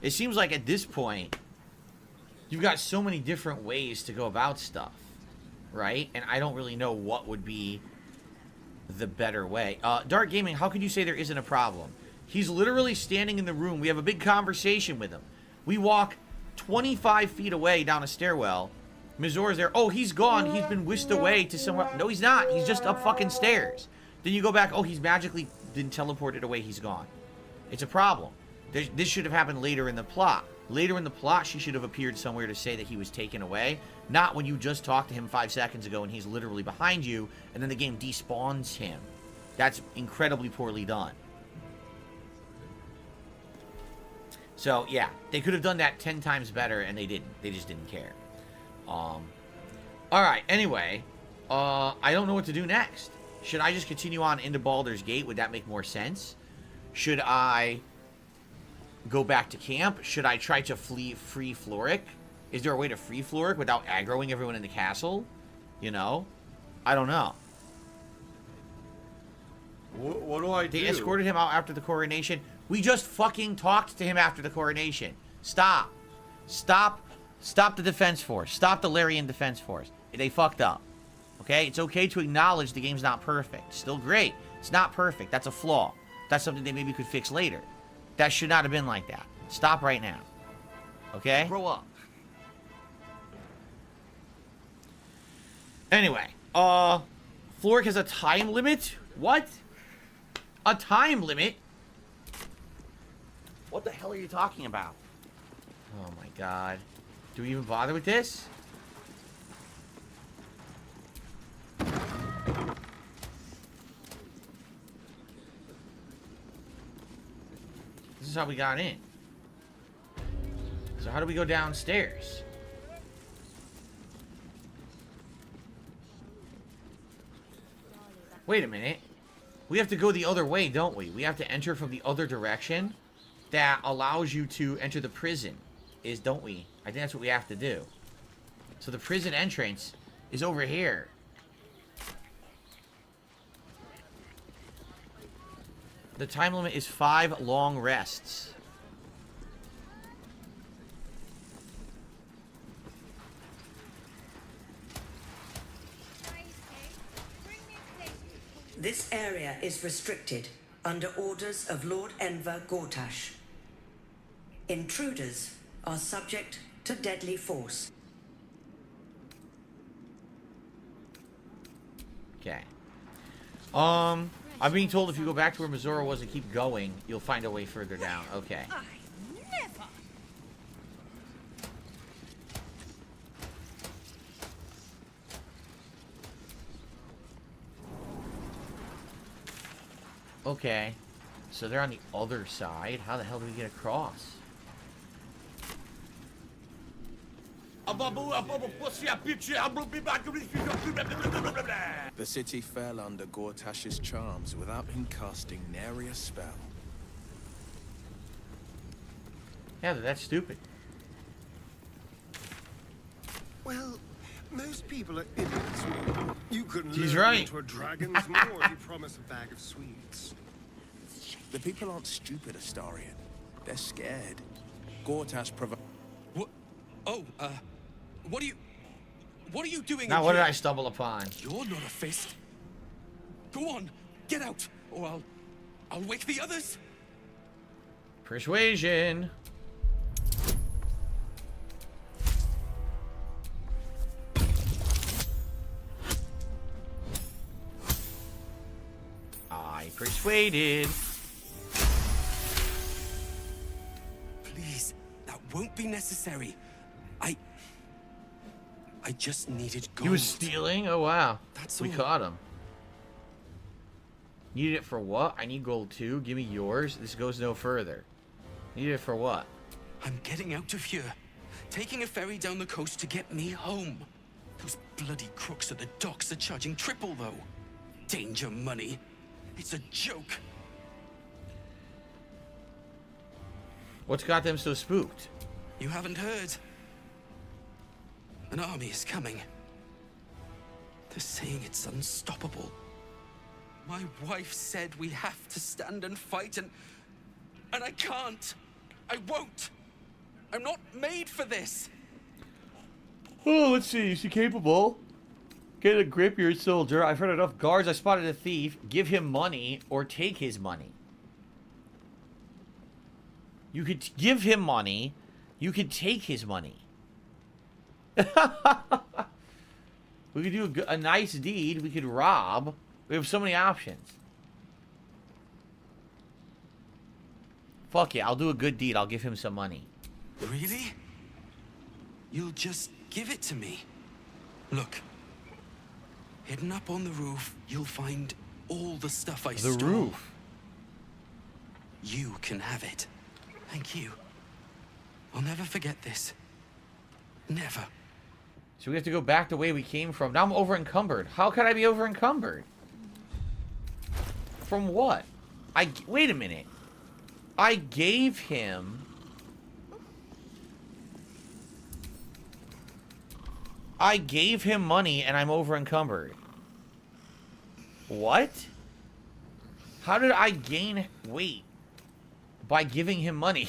It seems like at this point, you've got so many different ways to go about stuff, right? And I don't really know what would be the better way. Dark Gaming, how could you say there isn't a problem? He's literally standing in the room. We have a big conversation with him. We walk 25 feet away down a stairwell. Mizora's there. Oh, he's gone. He's been whisked away to somewhere. No, he's not. He's just up fucking stairs. Then you go back. Oh, he's magically been teleported away. He's gone. It's a problem. This should have happened later in the plot. Later in the plot, she should have appeared somewhere to say that he was taken away. Not when you just talked to him 5 seconds ago and he's literally behind you, and then the game despawns him. That's incredibly poorly done. So, yeah. They could have done that 10 times better, and they didn't. They just didn't care. Alright, anyway. I don't know what to do next. Should I just continue on into Baldur's Gate? Would that make more sense? Should I go back to camp? Should I try to free Floric? Is there a way to free Floric without aggroing everyone in the castle? You know? I don't know. What do I do? They escorted him out after the coronation. We just fucking talked to him after the coronation. Stop. Stop. Stop the defense force. Stop the Larian defense force. They fucked up. Okay? It's okay to acknowledge the game's not perfect. Still great. It's not perfect. That's a flaw. That's something they maybe could fix later. That should not have been like that. Stop right now. Okay? Grow up. Anyway, Floric has a time limit? What? A time limit? What the hell are you talking about? Oh my god. Do we even bother with this? This is how we got in. So how do we go downstairs? Wait a minute. We have to go the other way, don't we? We have to enter from the other direction that allows you to enter the prison, don't we? I think that's what we have to do. So the prison entrance is over here. The time limit is 5 long rests. This area is restricted under orders of Lord Enver Gortash. Intruders are subject to deadly force. Okay. I'm being told if you go back to where Missouri was and keep going, you'll find a way further down. Okay. Okay. So they're on the other side. How the hell do we get across? The city fell under Gortash's charms without him casting nary a spell. Yeah, that's stupid. Well, most people are idiots. You couldn't He's lure them right. into a dragon's maw if you promise a bag of sweets. The people aren't stupid, Astarion. They're scared. Gortash provides. What? Oh, what are you doing? Now, what did I stumble upon? You're not a fist. Go on, get out, or I'll wake the others. Persuasion. I persuaded. Please, that won't be necessary. I just needed gold. He was stealing? Oh, wow. We all. caught him. Need it for what? I need gold too. Give me yours. This goes no further. Need it for what? I'm getting out of here. Taking a ferry down the coast to get me home. Those bloody crooks at the docks are charging triple, though. Danger money. It's a joke. What's got them so spooked? You haven't heard. An army is coming. They're saying it's unstoppable. My wife said we have to stand and fight, and I can't. I won't. I'm not made for this. Oh, let's see. Is he capable? Get a grip, you're a soldier. I've heard enough guards. I spotted a thief. Give him money or take his money. You could give him money. You could take his money. We could do a nice deed. We could rob. We have so many options. Fuck yeah, I'll do a good deed. I'll give him some money. Really? You'll just give it to me? Look. Hidden up on the roof, you'll find all the stuff I stole. The roof? You can have it. Thank you. I'll never forget this. Never. So we have to go back the way we came from. Now I'm over encumbered. How could I be over encumbered? From what? Wait a minute. I gave him... I gave him money and I'm over encumbered. What? How did I gain weight by giving him money?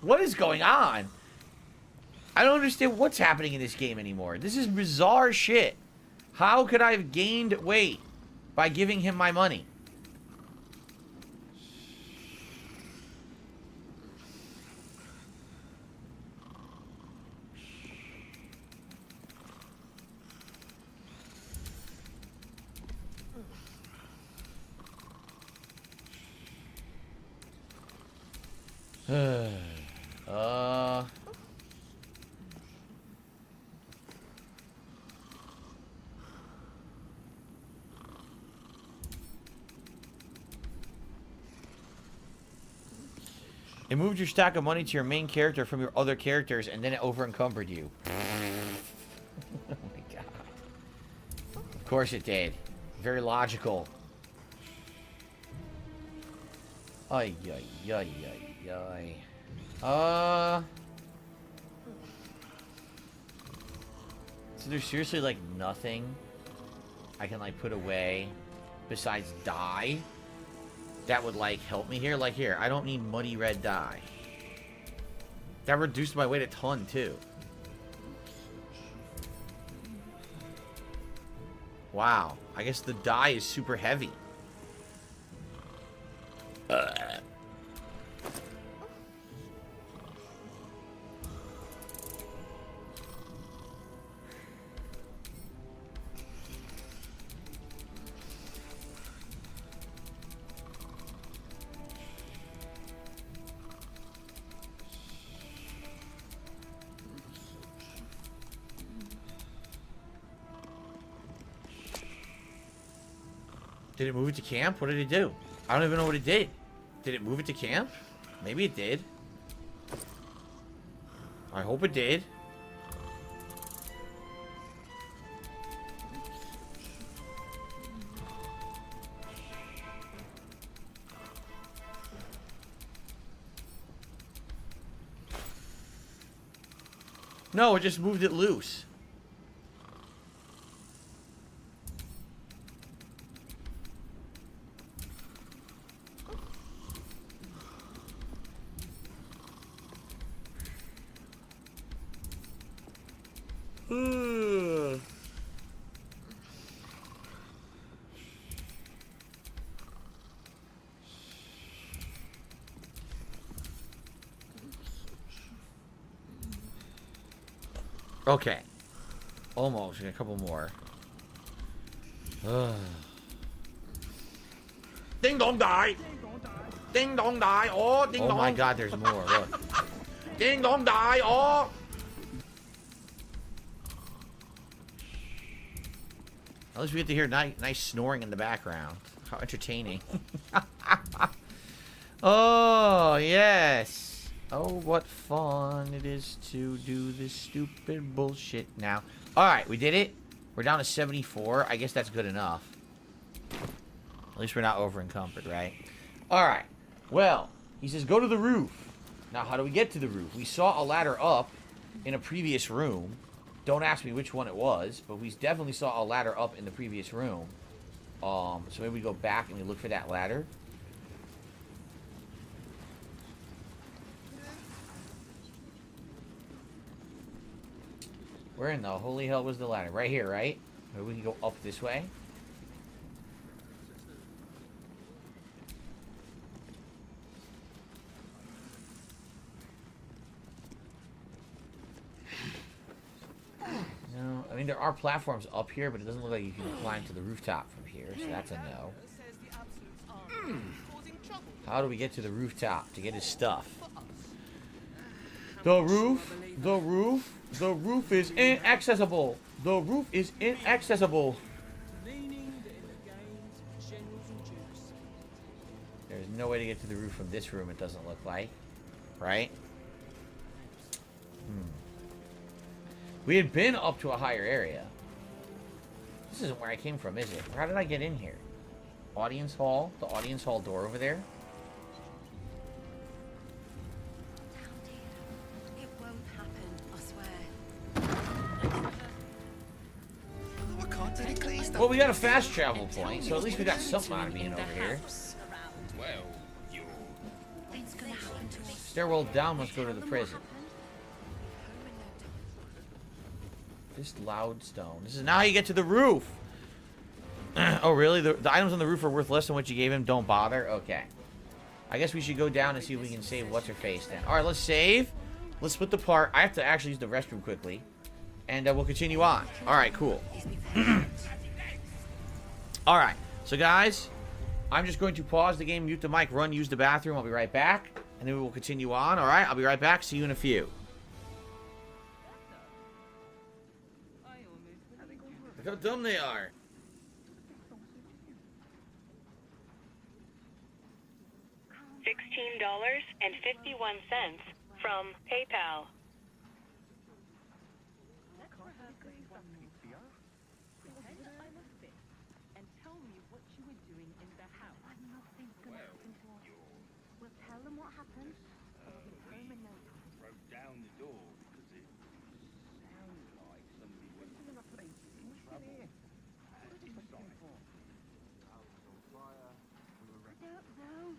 What is going on? I don't understand what's happening in this game anymore. This is bizarre shit. How could I have gained weight by giving him my money? It moved your stack of money to your main character from your other characters, and then it over-encumbered you. Oh my god. Of course it did. Very logical. Ay, ay, ay, ay, ay. So there's seriously, like, nothing I can, like, put away besides die? that would, like, help me here. Like, here, I don't need muddy red dye. That reduced my weight a ton, too. Wow. I guess the dye is super heavy. Did it move it to camp? What did it do? I don't even know what it did. Did it move it to camp? Maybe it did. I hope it did. No, it just moved it loose. Okay. Almost. A couple more. Ding dong die! Ding dong die! Oh, ding dong! Oh my god, there's more. Look. Ding dong die! Oh! At least we get to hear nice snoring in the background. How entertaining. Oh, yes. Oh, what fun it is to do this stupid bullshit now. Alright, we did it. We're down to 74. I guess that's good enough. At least we're not over encumbered, right? Alright. Well, he says go to the roof. Now, how do we get to the roof? We saw a ladder up in a previous room. Don't ask me which one it was, but we definitely saw a ladder up in the previous room. So maybe we go back and we look for that ladder. Where in the holy hell was the ladder? Right here, right? Maybe we can go up this way. No, I mean, there are platforms up here, but it doesn't look like you can climb to the rooftop from here, so that's a no. How do we get to the rooftop to get his stuff? The roof is inaccessible. The roof is inaccessible. There's no way to get to the roof from this room, it doesn't look like. Right? We had been up to a higher area. This isn't where I came from, is it? How did I get in here? Audience hall? The audience hall door over there? Well, we got a fast travel point, so at least we got something out of being over here. Stairwell down must go to the prison. This loud stone. This is now how you get to the roof. Oh, really? The items on the roof are worth less than what you gave him? Don't bother? Okay. I guess we should go down and see if we can save What's-Her-Face then. Alright, let's save. Let's split the part. I have to actually use the restroom quickly. And we'll continue on. Alright, cool. Alright. So, guys, I'm just going to pause the game, mute the mic, run, use the bathroom. I'll be right back. And then we will continue on. Alright, I'll be right back. See you in a few. Look how dumb they are. $16.51 from PayPal. And tell me what you were doing in the house. Nothing's gonna happen to us. We'll tell them what happened. We'll be home in no time. Broke down the door because it sounded like somebody was in a place in trouble. I don't know.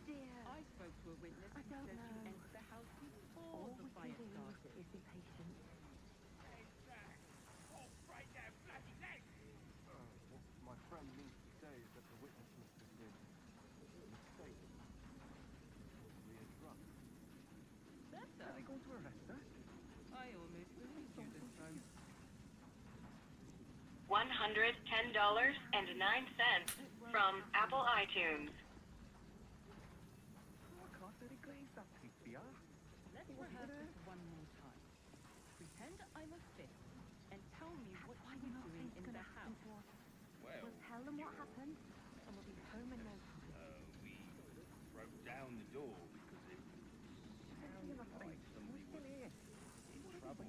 Are they going to arrest us? I almost believed you this time. $110.09 from Apple iTunes. Oh, I can't really glaze that pizza. Let's rehearse this one more time. Pretend I'm a fifth and tell me what you were doing in the house. Well, We'll tell them what happened and we'll be home in no time. we broke down the door because it sounded like somebody was in trouble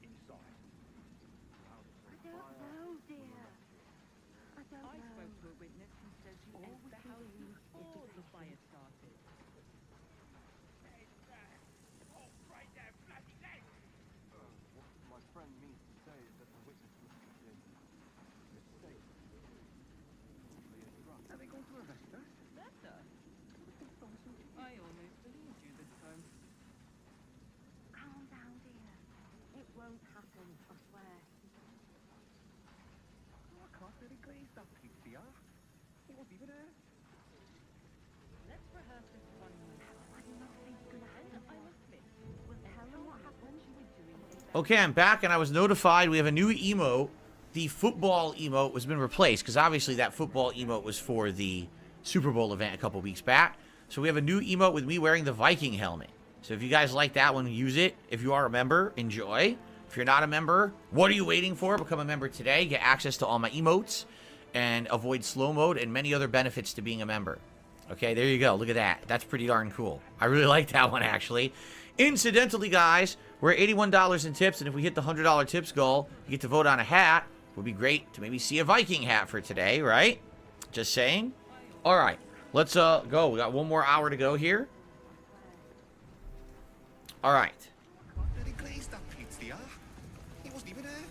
inside. I don't know, dear. I spoke to a witness who says you entered the house before the fire started. What my friend means to say is that the witness must have been mistaken. Are they going to arrest us? Better. I almost believed you this time. Calm down, dear. It won't happen, I swear. Oh, I can't really glaze that pizza. It won't even hurt. Let's rehearse this one more time. Nothing's gonna happen. I'm a fifth. We'll tell them what happened. You were doing in the Okay, I'm back, and I was notified we have a new emote. The football emote has been replaced, because obviously that football emote was for the Super Bowl event a couple weeks back. So we have a new emote with me wearing the Viking helmet. So if you guys like that one, use it. If you are a member, enjoy. If you're not a member, what are you waiting for? Become a member today. Get access to all my emotes and avoid slow mode and many other benefits to being a member. Okay, there you go. Look at that. That's pretty darn cool. I really like that one, actually. Incidentally, guys, we're at $81 in tips, and if we hit the $100 tips goal, you get to vote on a hat. It would be great to maybe see a Viking hat for today, right? Just saying. All right, let's go. We got one more hour to go here. All right.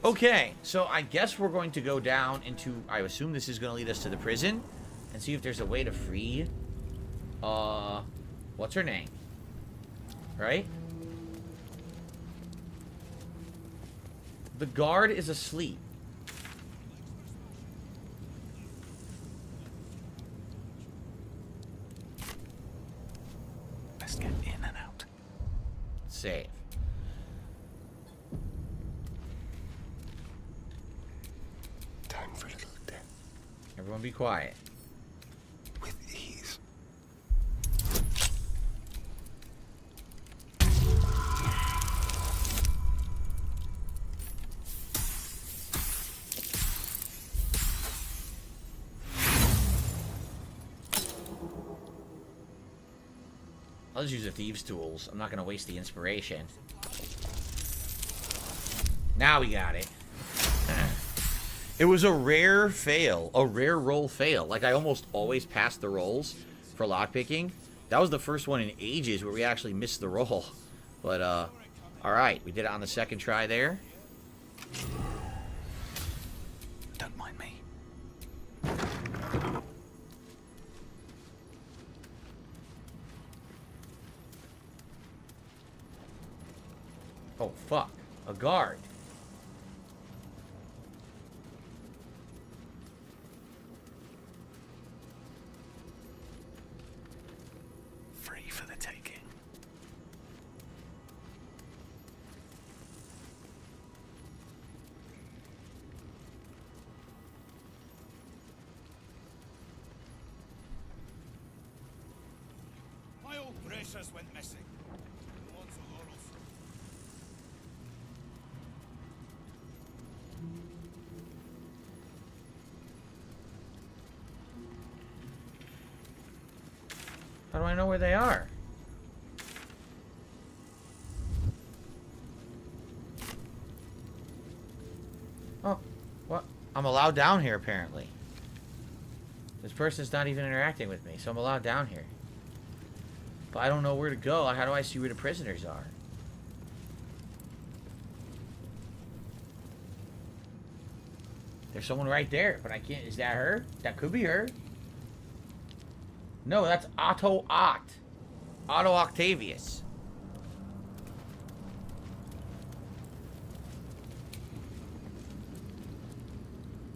Okay, so I guess we're going to go down into, I assume this is going to lead us to the prison, and see if there's a way to free, what's her name? Right? The guard is asleep. Let's get in and out. Save. Time for a little death. Everyone be quiet. With ease. I'll just use the thieves' tools. I'm not going to waste the inspiration. Now we got it. It was a rare fail. A rare roll fail. Like, I almost always pass the rolls for lockpicking. That was the first one in ages where we actually missed the roll. But, alright. We did it on the second try there. Don't mind me. Oh, fuck. A guard. Free for the taking. My old bracers went missing. Lots of laurels. How do I know where they are? Oh, what? I'm allowed down here, apparently. This person's not even interacting with me, so I'm allowed down here. But I don't know where to go. How do I see where the prisoners are? There's someone right there, but I can't. Is that her? That could be her. No, that's Otto Ott. Otto Octavius.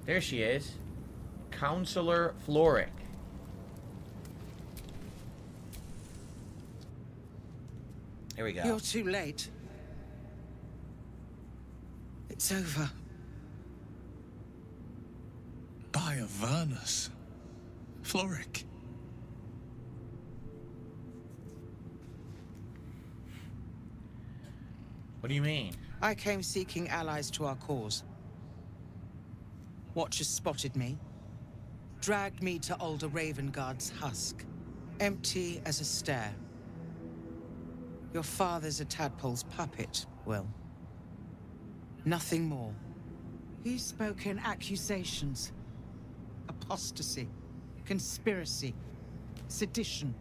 There she is. Counselor Floric. There we go. You're too late. It's over. By Avernus. Floric. What do you mean? I came seeking allies to our cause. Watchers spotted me, dragged me to Older Ravengard's husk, empty as a stare. Your father's a tadpole's puppet, Will. Nothing more. He's spoken accusations. Apostasy, conspiracy, sedition.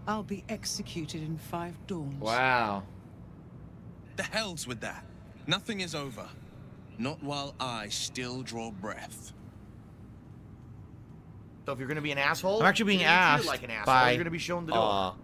I'll be executed in 5 dawns. Wow. The hell's with that. Nothing is over. Not while I still draw breath. So if you're gonna be an asshole, I'm actually being you're gonna asked feel like an asshole, by you're gonna be shown the door.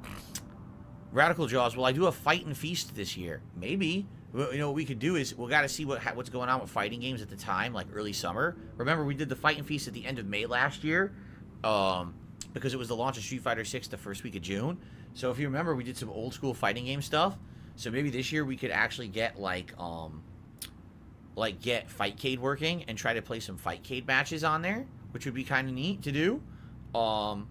Radical Jaws. Will I do a fight and feast this year? Maybe. You know what we could do is we'll got to see what's going on with fighting games at the time, like early summer. Remember we did the fight and feast at the end of May last year, because it was the launch of Street Fighter 6 the first week of June. So if you remember, we did some old school fighting game stuff. So maybe this year we could actually get get Fightcade working and try to play some Fightcade matches on there, which would be kind of neat to do. And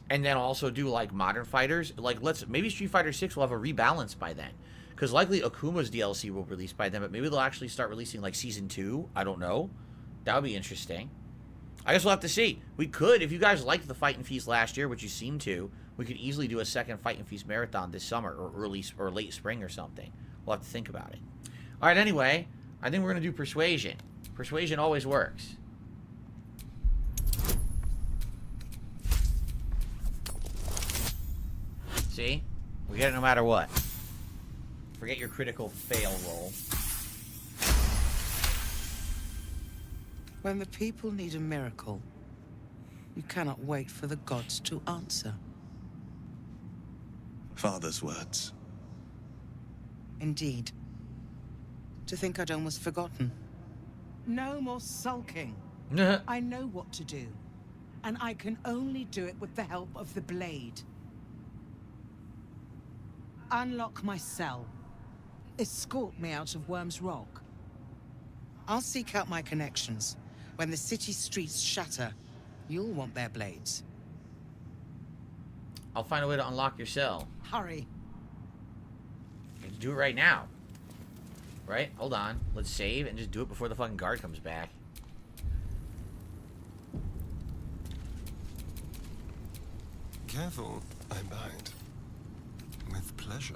then also do like Modern Fighters. Like maybe Street Fighter 6 will have a rebalance by then. Because likely Akuma's DLC will release by then, but maybe they'll actually start releasing like Season 2. I don't know. That would be interesting. I guess we'll have to see. We could, if you guys liked the Fight and Feast last year, which you seem to, we could easily do a second Fight and Feast marathon this summer or late spring or something. We'll have to think about it. All right, anyway, I think we're going to do Persuasion. Persuasion always works. See? We get it no matter what. Forget your critical fail roll. When the people need a miracle, you cannot wait for the gods to answer. Father's words. Indeed. To think I'd almost forgotten. No more sulking. I know what to do. And I can only do it with the help of the blade. Unlock my cell. Escort me out of Worm's Rock. I'll seek out my connections. When the city streets shatter, you'll want their blades. I'll find a way to unlock your cell. Hurry. Let's do it right now. Right? Hold on. Let's save and just do it before the fucking guard comes back. Careful, I bind. With pleasure.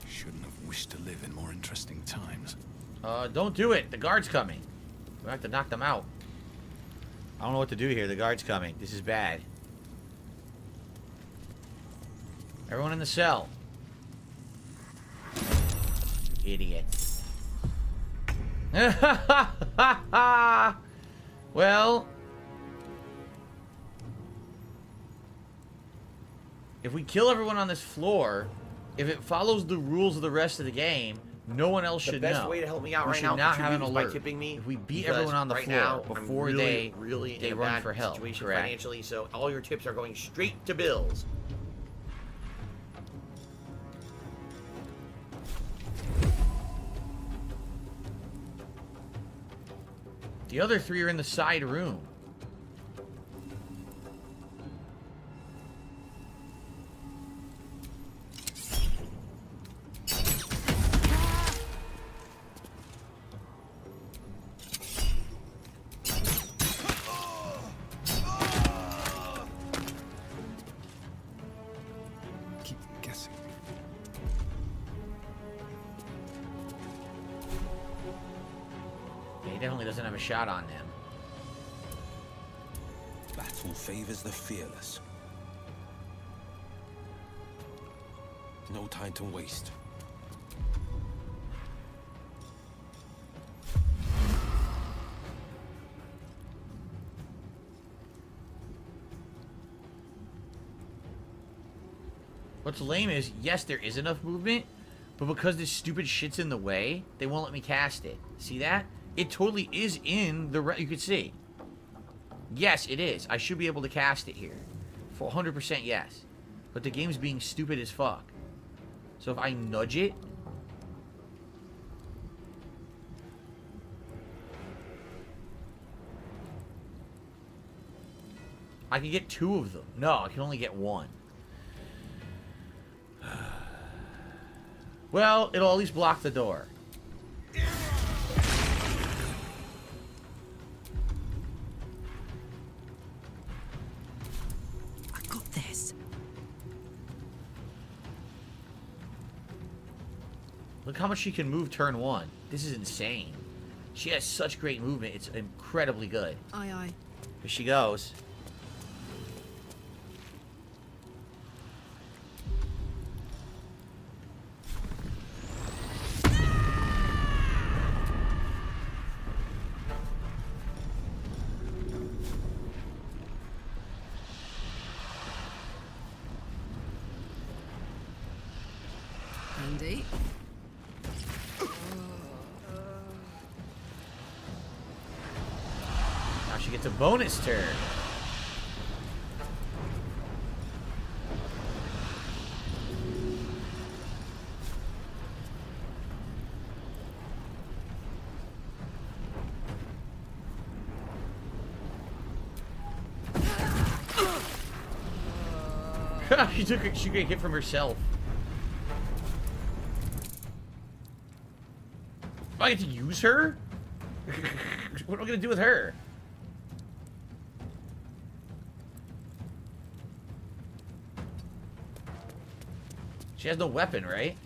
Shouldn't have wished to live in more interesting times. Don't do it. The guard's coming. We have to knock them out. I don't know what to do here. The guard's coming. This is bad. Everyone in the cell. Idiot. Well, if we kill everyone on this floor, if it follows the rules of the rest of the game, no one else should know. The best way to help me out right now should not have an is alert by tipping me. if we beat because everyone on the right floor now, before I'm they in a run bad for help. situation Correct. financially, so all your tips are going straight to bills. The other 3 are in the side room. Keep guessing. Yeah, he definitely doesn't have a shot on them. Battle favors the fearless. No time to waste. What's lame is, yes, there is enough movement, but because this stupid shit's in the way, they won't let me cast it. See that? It totally is in the... You can see. Yes, it is. I should be able to cast it here. For 100% yes. But the game's being stupid as fuck. So if I nudge it... I can get 2 of them. No, I can only get 1. Well, it'll at least block the door. I got this. Look how much she can move turn 1. This is insane. She has such great movement. It's incredibly good. Aye, aye. Here she goes. Andy. Now she gets a bonus turn. She got hit from herself. I get to use her? What am I gonna do with her? She has no weapon, right?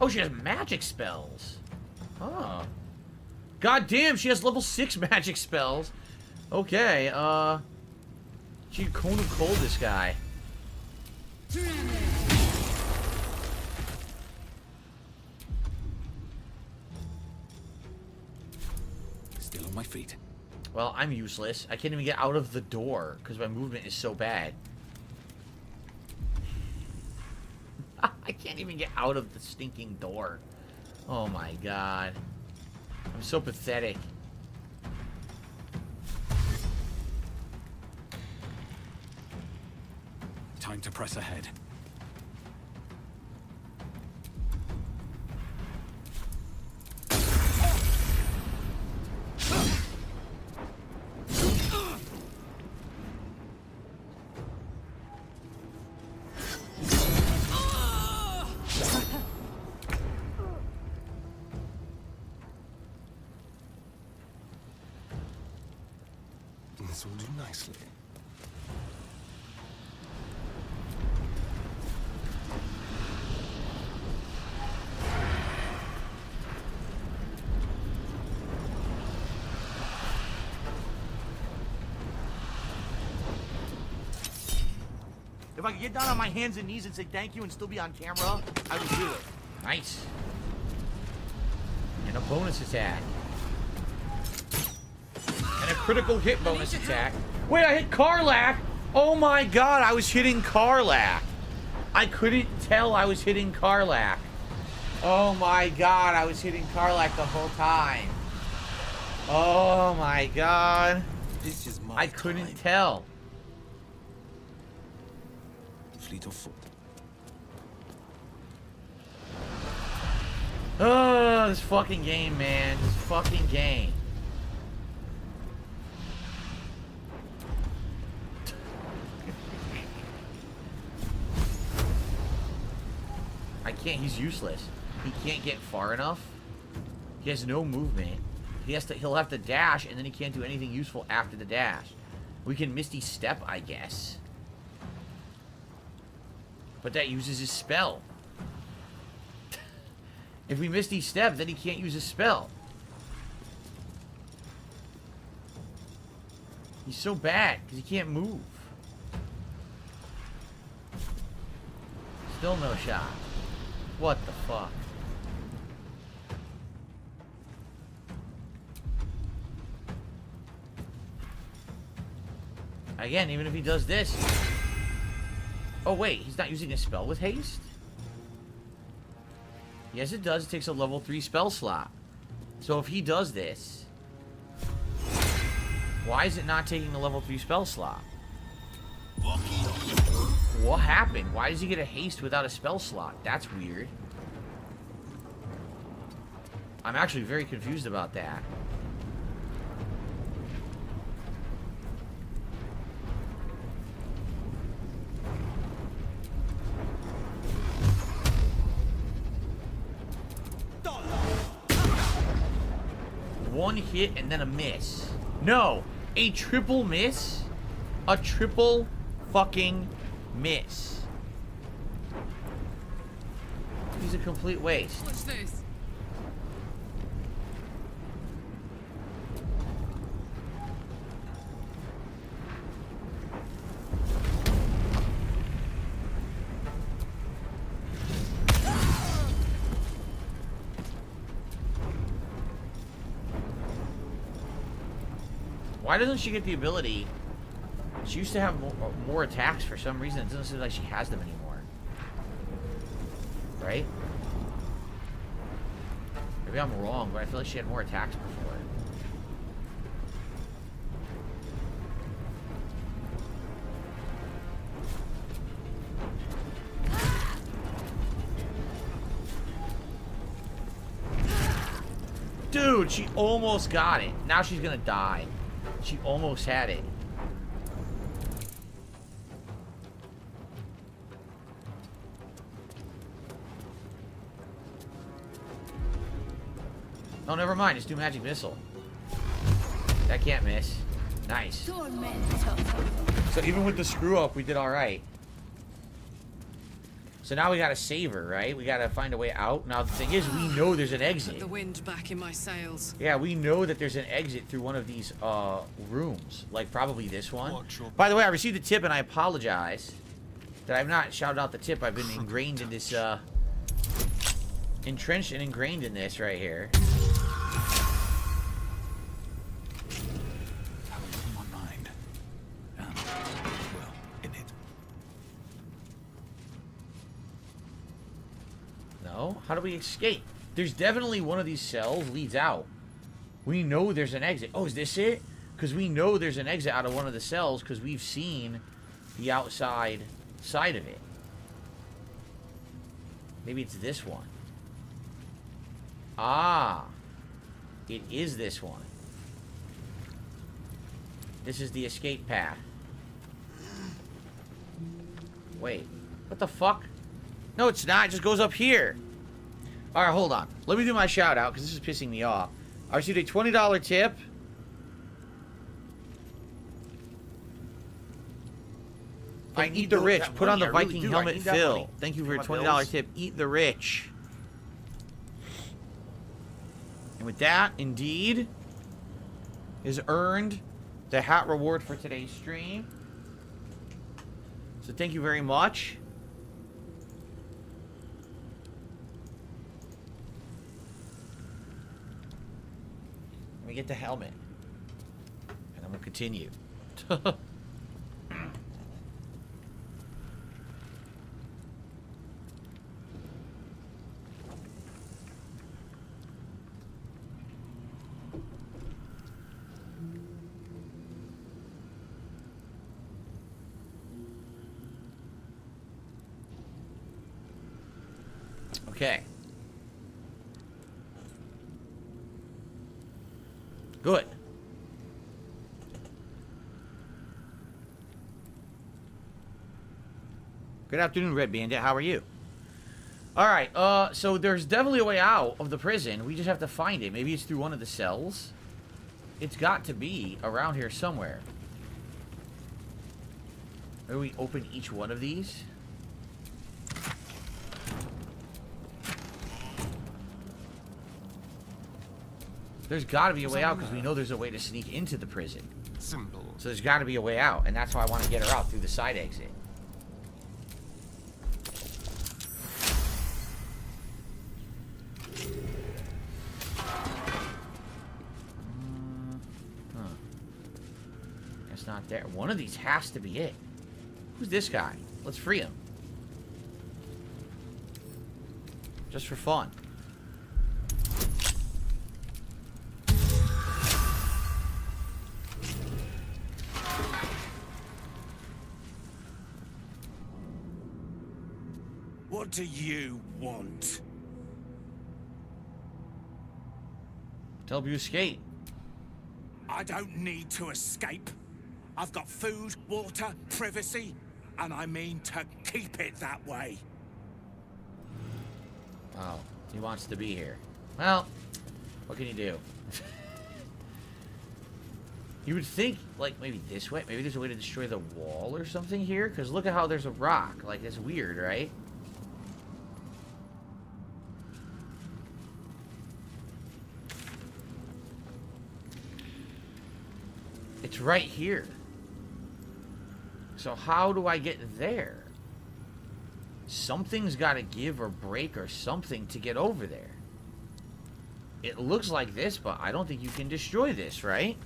Oh, she has magic spells. Oh. God damn, she has level 6 magic spells. Okay, she can cone of cold this guy. Still on my feet. Well, I'm useless. I can't even get out of the door because my movement is so bad. I can't even get out of the stinking door. Oh my god. I'm so pathetic. Time to press ahead. This will do nicely. If I could get down on my hands and knees and say thank you and still be on camera, I would do it. Nice. And a bonus attack. And a critical hit bonus attack. Wait, I hit Karlach! Oh my god, I was hitting Karlach. I couldn't tell I was hitting Karlach. Oh my god, I was hitting Karlach the whole time. Oh my god. This is my I couldn't tell. Fleet of foot. Oh, this fucking game, man. This fucking game. I can't, he's useless. He can't get far enough. He has no movement. He'll have to dash, and then he can't do anything useful after the dash. We can Misty Step, I guess. But that uses his spell. If we Misty Step, then he can't use his spell. He's so bad, because he can't move. Still no shot. What the fuck? Again, even if he does this... Oh wait, he's not using a spell with haste? Yes it does, it takes a level 3 spell slot. So if he does this, why is it not taking a level 3 spell slot? What happened? Why does he get a haste without a spell slot? That's weird. I'm actually very confused about that. One hit and then a miss. No, a triple miss? A triple fucking miss. He's a complete waste. What's this? Why doesn't she get the ability? She used to have more attacks for some reason. It doesn't seem like she has them anymore. Right? Maybe I'm wrong, but I feel like she had more attacks before. Dude, she almost got it. Now she's gonna die. She almost had it. Oh, never mind. Just do magic missile. That can't miss. Nice. So even with the screw up, we did all right. So now we gotta save her, right? We gotta find a way out. Now the thing is, we know there's an exit. Put the wind back in my sails. Yeah, we know that there's an exit through one of these rooms, like probably this one. By the way, I received a tip, and I apologize that I've not shouted out the tip. I've been ingrained in this, entrenched and ingrained in this right here. How do we escape? There's definitely one of these cells leads out. We know there's an exit. Oh, is this it? Because we know there's an exit out of one of the cells because we've seen the outside side of it. Maybe it's this one. Ah. It is this one. This is the escape path. Wait. What the fuck? No, it's not. It just goes up here. Alright, hold on. Let me do my shout out because this is pissing me off. I received a $20 tip. I eat the rich. Put on the Viking helmet, Phil. Thank you for your $20 tip. Eat the rich. And with that, indeed, is earned the hat reward for today's stream. So thank you very much. Let me get the helmet. And then we'll continue. Okay. Good. Good afternoon, Red Bandit. How are you? Alright, so there's definitely a way out of the prison. We just have to find it. Maybe it's through one of the cells. It's got to be around here somewhere. Maybe we open each one of these. There's got to be a way out because we know there's a way to sneak into the prison. Simple. So there's got to be a way out, and that's why I want to get her out through the side exit. It's not there. One of these has to be it. Who's this guy? Let's free him. Just for fun. What do you want? To help you escape. I don't need to escape. I've got food, water, privacy, and I mean to keep it that way. Oh, he wants to be here. Well, what can you do? You would think, like, maybe this way? Maybe there's a way to destroy the wall or something here? Because look at how there's a rock. Like, that's weird, right? It's right here. So how do I get there? Something's got to give or break or something to get over there. It looks like this, but I don't think you can destroy this, right?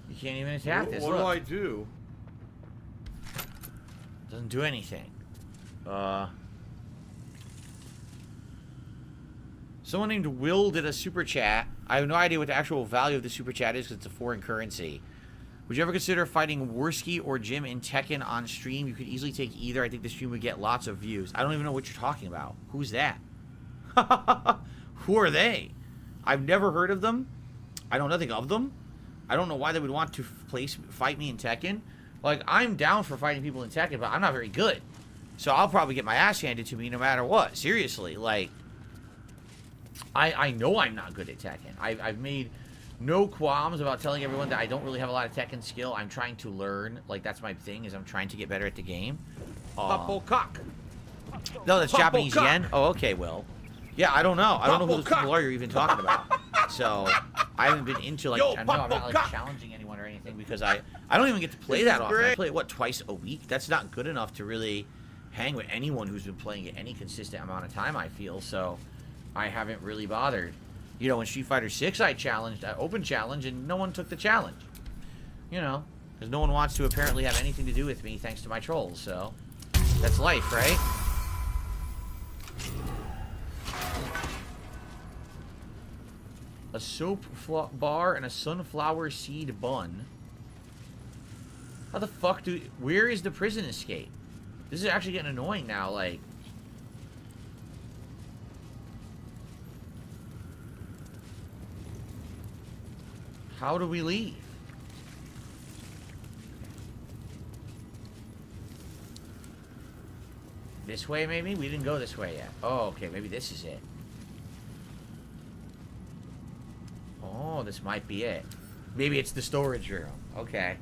You can't even attack this. What do I do? Doesn't do anything. Someone named Will did a super chat. I have no idea what the actual value of the super chat is because it's a foreign currency. Would you ever consider fighting Worski or Jim in Tekken on stream? You could easily take either. I think the stream would get lots of views. I don't even know what you're talking about. Who's that? Who are they? I've never heard of them. I know nothing of them. I don't know why they would want to fight me in Tekken. Like, I'm down for fighting people in Tekken, but I'm not very good. So I'll probably get my ass handed to me no matter what. Seriously, like, I know I'm not good at Tekken. I've made no qualms about telling everyone that I don't really have a lot of Tekken skill. I'm trying to learn. Like, that's my thing, is I'm trying to get better at the game. Papo cock. No, that's Papo Japanese cock. yen? Oh, okay, Will. Yeah, I don't know. I don't know who those people are you're even talking about. So, I haven't been into, like, I know I'm not, like, challenging anyone or anything because I don't even get to play that often. I play it, what, twice a week? That's not good enough to really hang with anyone who's been playing it any consistent amount of time, I feel. So, I haven't really bothered. You know, when Street Fighter 6 I challenged, I open challenge, and no one took the challenge. You know, because no one wants to apparently have anything to do with me thanks to my trolls, so that's life, right? A soap bar and a sunflower seed bun. How the fuck do... Where is the prison escape? This is actually getting annoying now, like... How do we leave? This way, maybe? We didn't go this way yet. Oh, okay, maybe this is it. Oh, this might be it. Maybe it's the storage room. Okay.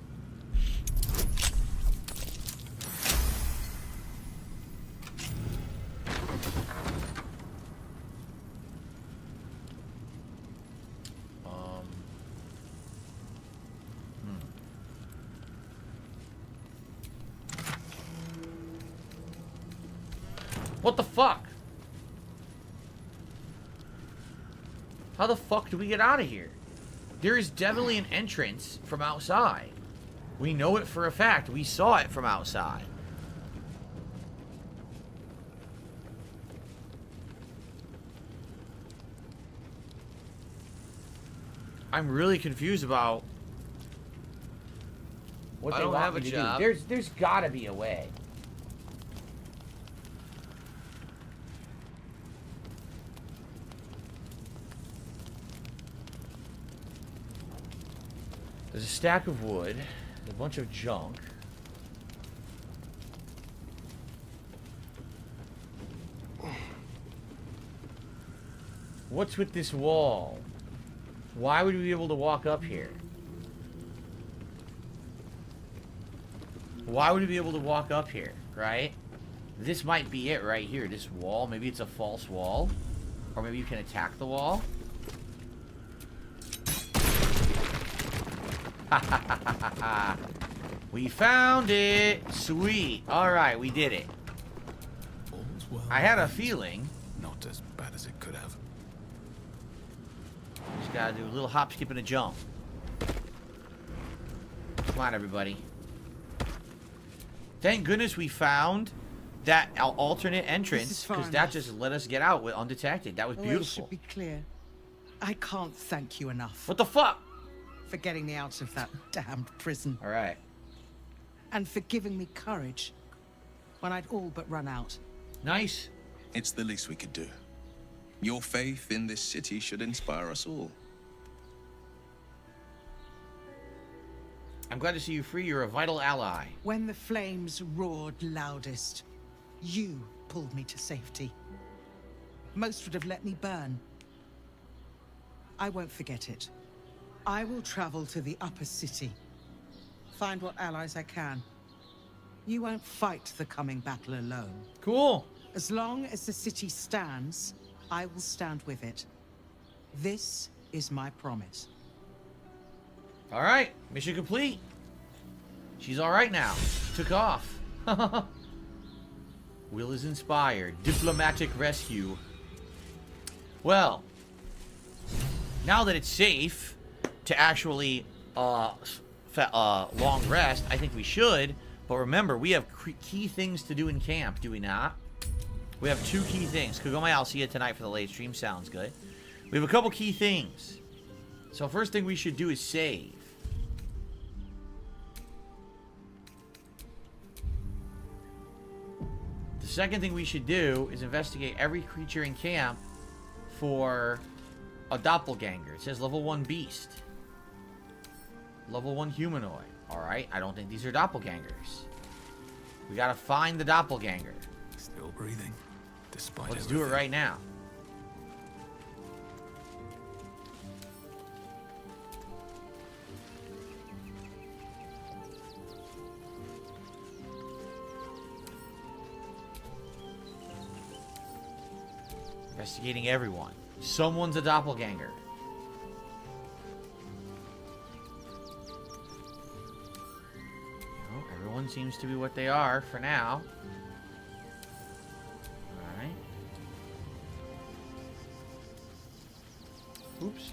What the fuck? How the fuck do we get out of here? There is definitely an entrance from outside. We know it for a fact. We saw it from outside. I'm really confused about what they want me to do. There's gotta be a way. There's a stack of wood, a bunch of junk. What's with this wall? Why would we be able to walk up here? Why would we be able to walk up here, right? This might be it right here, this wall. Maybe it's a false wall. Or maybe you can attack the wall. We found it! Sweet. Alright, we did it. I had a feeling. Not as bad as it could have. Just gotta do a little hop, skip, and a jump. Come on, everybody. Thank goodness we found that alternate entrance, far because that enough. just let us get out with undetected. That was The way beautiful. should be clear. I can't thank you enough. What the fuck? For getting me out of that damned prison. All right. And for giving me courage when I'd all but run out. Nice. It's the least we could do. Your faith in this city should inspire us all. I'm glad to see you free. You're a vital ally. When the flames roared loudest, you pulled me to safety. Most would have let me burn. I won't forget it. I will travel to the upper city. Find what allies I can. You won't fight the coming battle alone. Cool. As long as the city stands, I will stand with it. This is my promise. All right. Mission complete. She's all right now. Took off. Will is inspired. Diplomatic rescue. Well, now that it's safe to actually long rest, I think we should. But remember, we have key things to do in camp, do we not? We have 2 key things. Kagome, I'll see you tonight for the late stream. Sounds good. We have a couple key things. So first thing we should do is save. The second thing we should do is investigate every creature in camp for a doppelganger. It says level 1 beast. Level 1 humanoid. Alright, I don't think these are doppelgangers. We gotta find the doppelganger. Still breathing, despite Let's do it right now. Investigating everyone. Someone's a doppelganger. Oh, everyone seems to be what they are for now. Alright. Oops.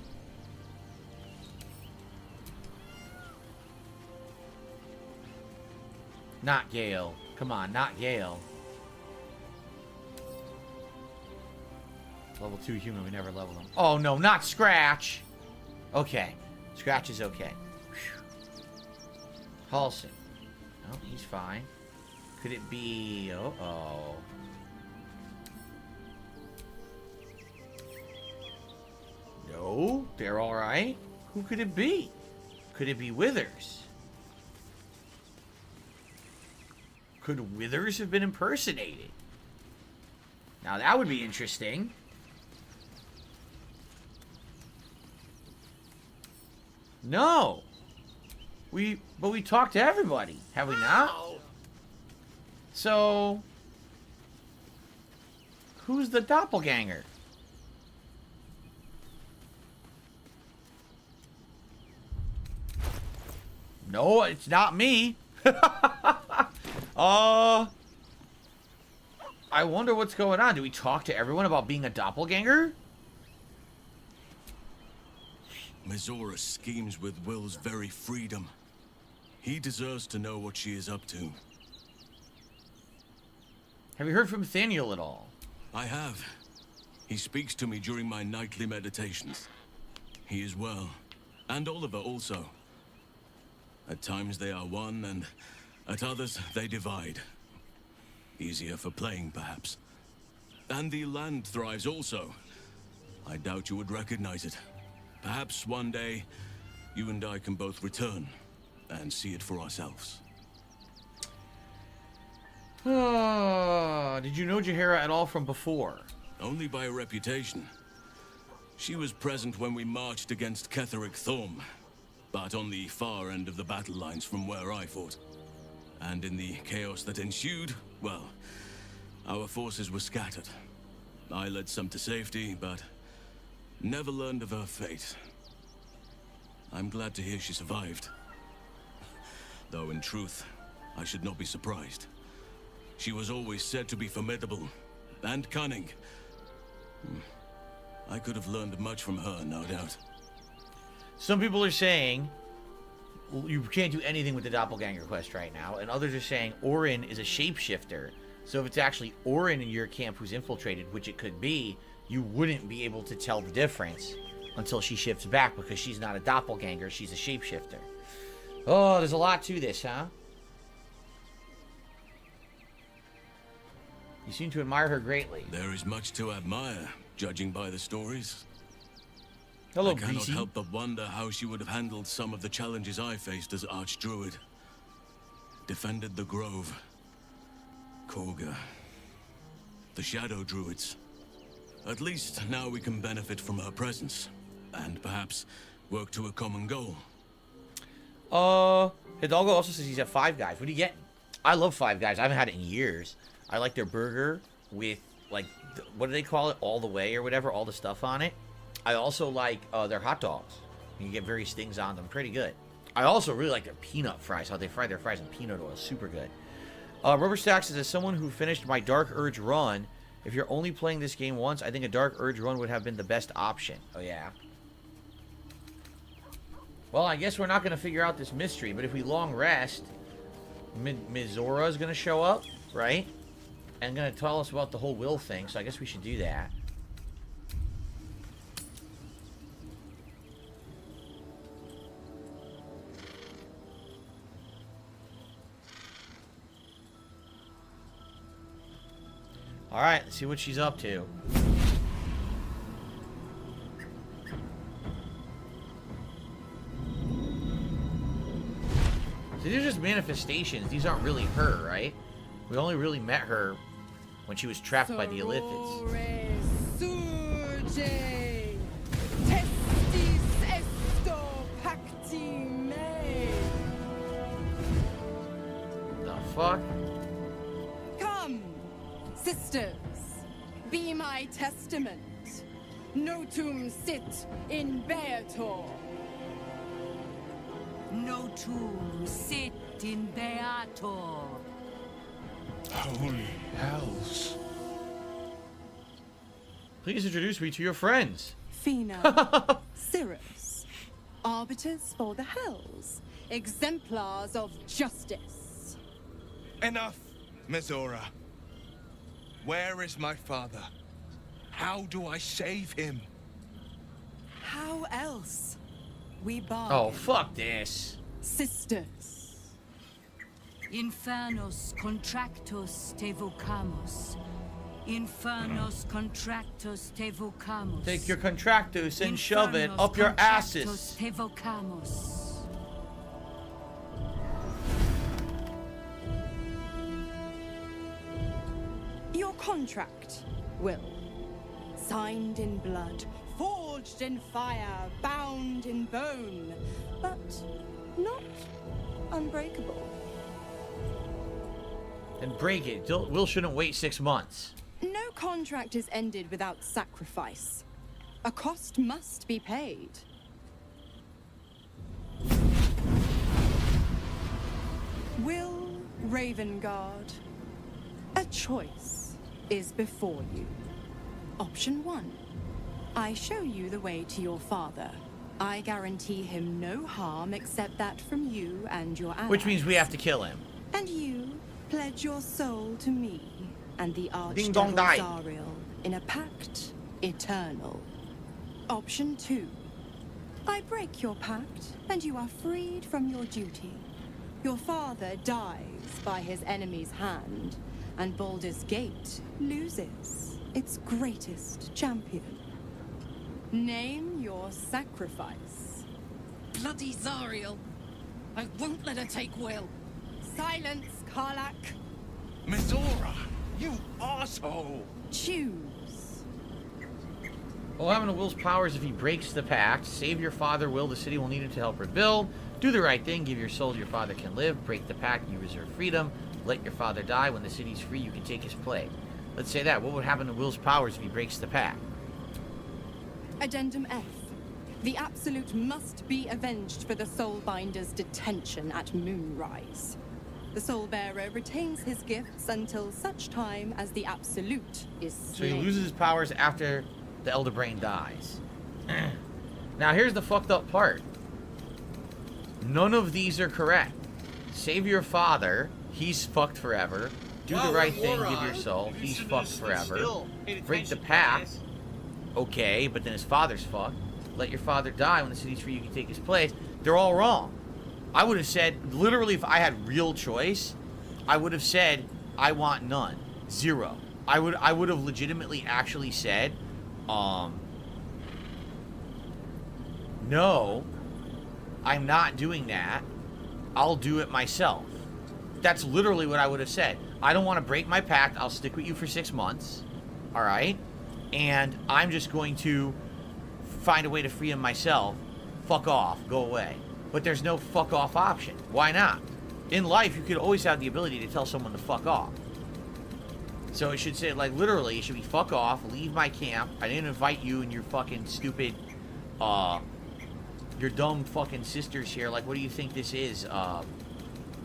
Not Gale. Come on, not Gale. Level 2 human, we never leveled him. Oh no, not Scratch! Okay. Scratch is okay. Halsey. Oh, he's fine. Could it be... Uh-oh. No, they're alright. Who could it be? Could it be Withers? Could Withers have been impersonated? Now that would be interesting. No. But we talked to everybody, have we not? So, who's the doppelganger? No, it's not me. I wonder what's going on. Do we talk to everyone about being a doppelganger? Mizora schemes with Will's very freedom. He deserves to know what she is up to. Have you heard from Thaniel at all? I have. He speaks to me during my nightly meditations. He is well. And Oliver also. At times they are one, and at others they divide. Easier for playing, perhaps. And the land thrives also. I doubt you would recognize it. Perhaps one day, you and I can both return and see it for ourselves. Did you know Jaheira at all from before? Only by reputation. She was present when we marched against Ketheric Thorm, but on the far end of the battle lines from where I fought. And in the chaos that ensued, well, our forces were scattered. I led some to safety, but never learned of her fate. I'm glad to hear she survived. Though in truth, I should not be surprised. She was always said to be formidable and cunning. I could have learned much from her, no doubt. Some people are saying you can't do anything with the doppelganger quest right now. And others are saying Orin is a shapeshifter. So if it's actually Orin in your camp who's infiltrated, which it could be, you wouldn't be able to tell the difference until she shifts back, because she's not a doppelganger, she's a shapeshifter. Oh, there's a lot to this, huh? You seem to admire her greatly. There is much to admire, judging by the stories. Hello, I cannot Greasy. help but wonder how she would have handled some of the challenges I faced as Archdruid. Defended the Grove, Korga, the Shadow Druids. At least now we can benefit from her presence, and perhaps work to a common goal. Hidalgo also says he's at Five Guys. What are you getting? I love Five Guys. I haven't had it in years. I like their burger with, like, what do they call it? All the way or whatever, all the stuff on it. I also like their hot dogs. You get various things on them. Pretty good. I also really like their peanut fries. How they fry their fries in peanut oil. Super good. Rubber Stacks says, as someone who finished my Dark Urge run, if you're only playing this game once, I think a Dark Urge run would have been the best option. Oh, yeah. Well, I guess we're not going to figure out this mystery, but if we long rest, Mizora is going to show up, right? And going to tell us about the whole will thing, so I guess we should do that. Alright, let's see what she's up to. So these are just manifestations. These aren't really her, right? We only really met her when she was trapped by the Illithids. The fuck? Come, sisters, be my testament. Notum sit in Beator. Notum sit in Beator. Holy hells. Please introduce me to your friends. Fina, Cirrus, arbiters for the hells, exemplars of justice. Enough, Mizora. Where is my father? How do I save him? How else? We bargain. Oh, fuck this. Sisters. Infernos contractus te vocamus. Infernos contractus te vocamus. Take your contractus and shove it up your asses. Te vocamus. Your contract, Will. Signed in blood, forged in fire, bound in bone, but not unbreakable. And break it. Will shouldn't wait 6 months. No contract is ended without sacrifice. A cost must be paid. Will Ravengard, a choice is before you. Option 1. I show you the way to your father. I guarantee him no harm except that from you and your allies. Which means we have to kill him. And you pledge your soul to me and the Ding dong Archdevil die. Zariel in a pact eternal. Option 2. I break your pact and you are freed from your duty. Your father dies by his enemy's hand, and Baldur's Gate loses its greatest champion. Name your sacrifice. Bloody Zariel. I won't let her take Will. Silence, Karlak. Mizora, you asshole! Choose. What will happen to Will's powers if he breaks the pact? Save your father, Will. The city will need him to help rebuild. Do the right thing. Give your soul to your father can live. Break the pact. You reserve freedom. Let your father die. When the city's free, you can take his place. Let's say that. What would happen to Will's powers if he breaks the pact? Addendum F. The Absolute must be avenged for the Soulbinder's detention at Moonrise. The Soulbearer retains his gifts until such time as the Absolute is slain. So he loses his powers after the Elder Brain dies. Now here's the fucked up part. None of these are correct. Save your father. He's fucked forever. Do the right thing. Give your soul. He's fucked forever. Break the pact. Okay, but then his father's fucked. Let your father die. When the city's free, you can take his place. They're all wrong. I would have said, literally, if I had real choice, I would have said, I want none. 0. I would have legitimately actually said, no, I'm not doing that. I'll do it myself. That's literally what I would have said. I don't want to break my pact. I'll stick with you for 6 months. All right? And I'm just going to find a way to free him myself. Fuck off. Go away. But there's no fuck off option. Why not? In life, you could always have the ability to tell someone to fuck off. So it should say, like, literally, it should be fuck off, leave my camp. I didn't invite you and your fucking stupid, your dumb fucking sisters here. Like, what do you think this is?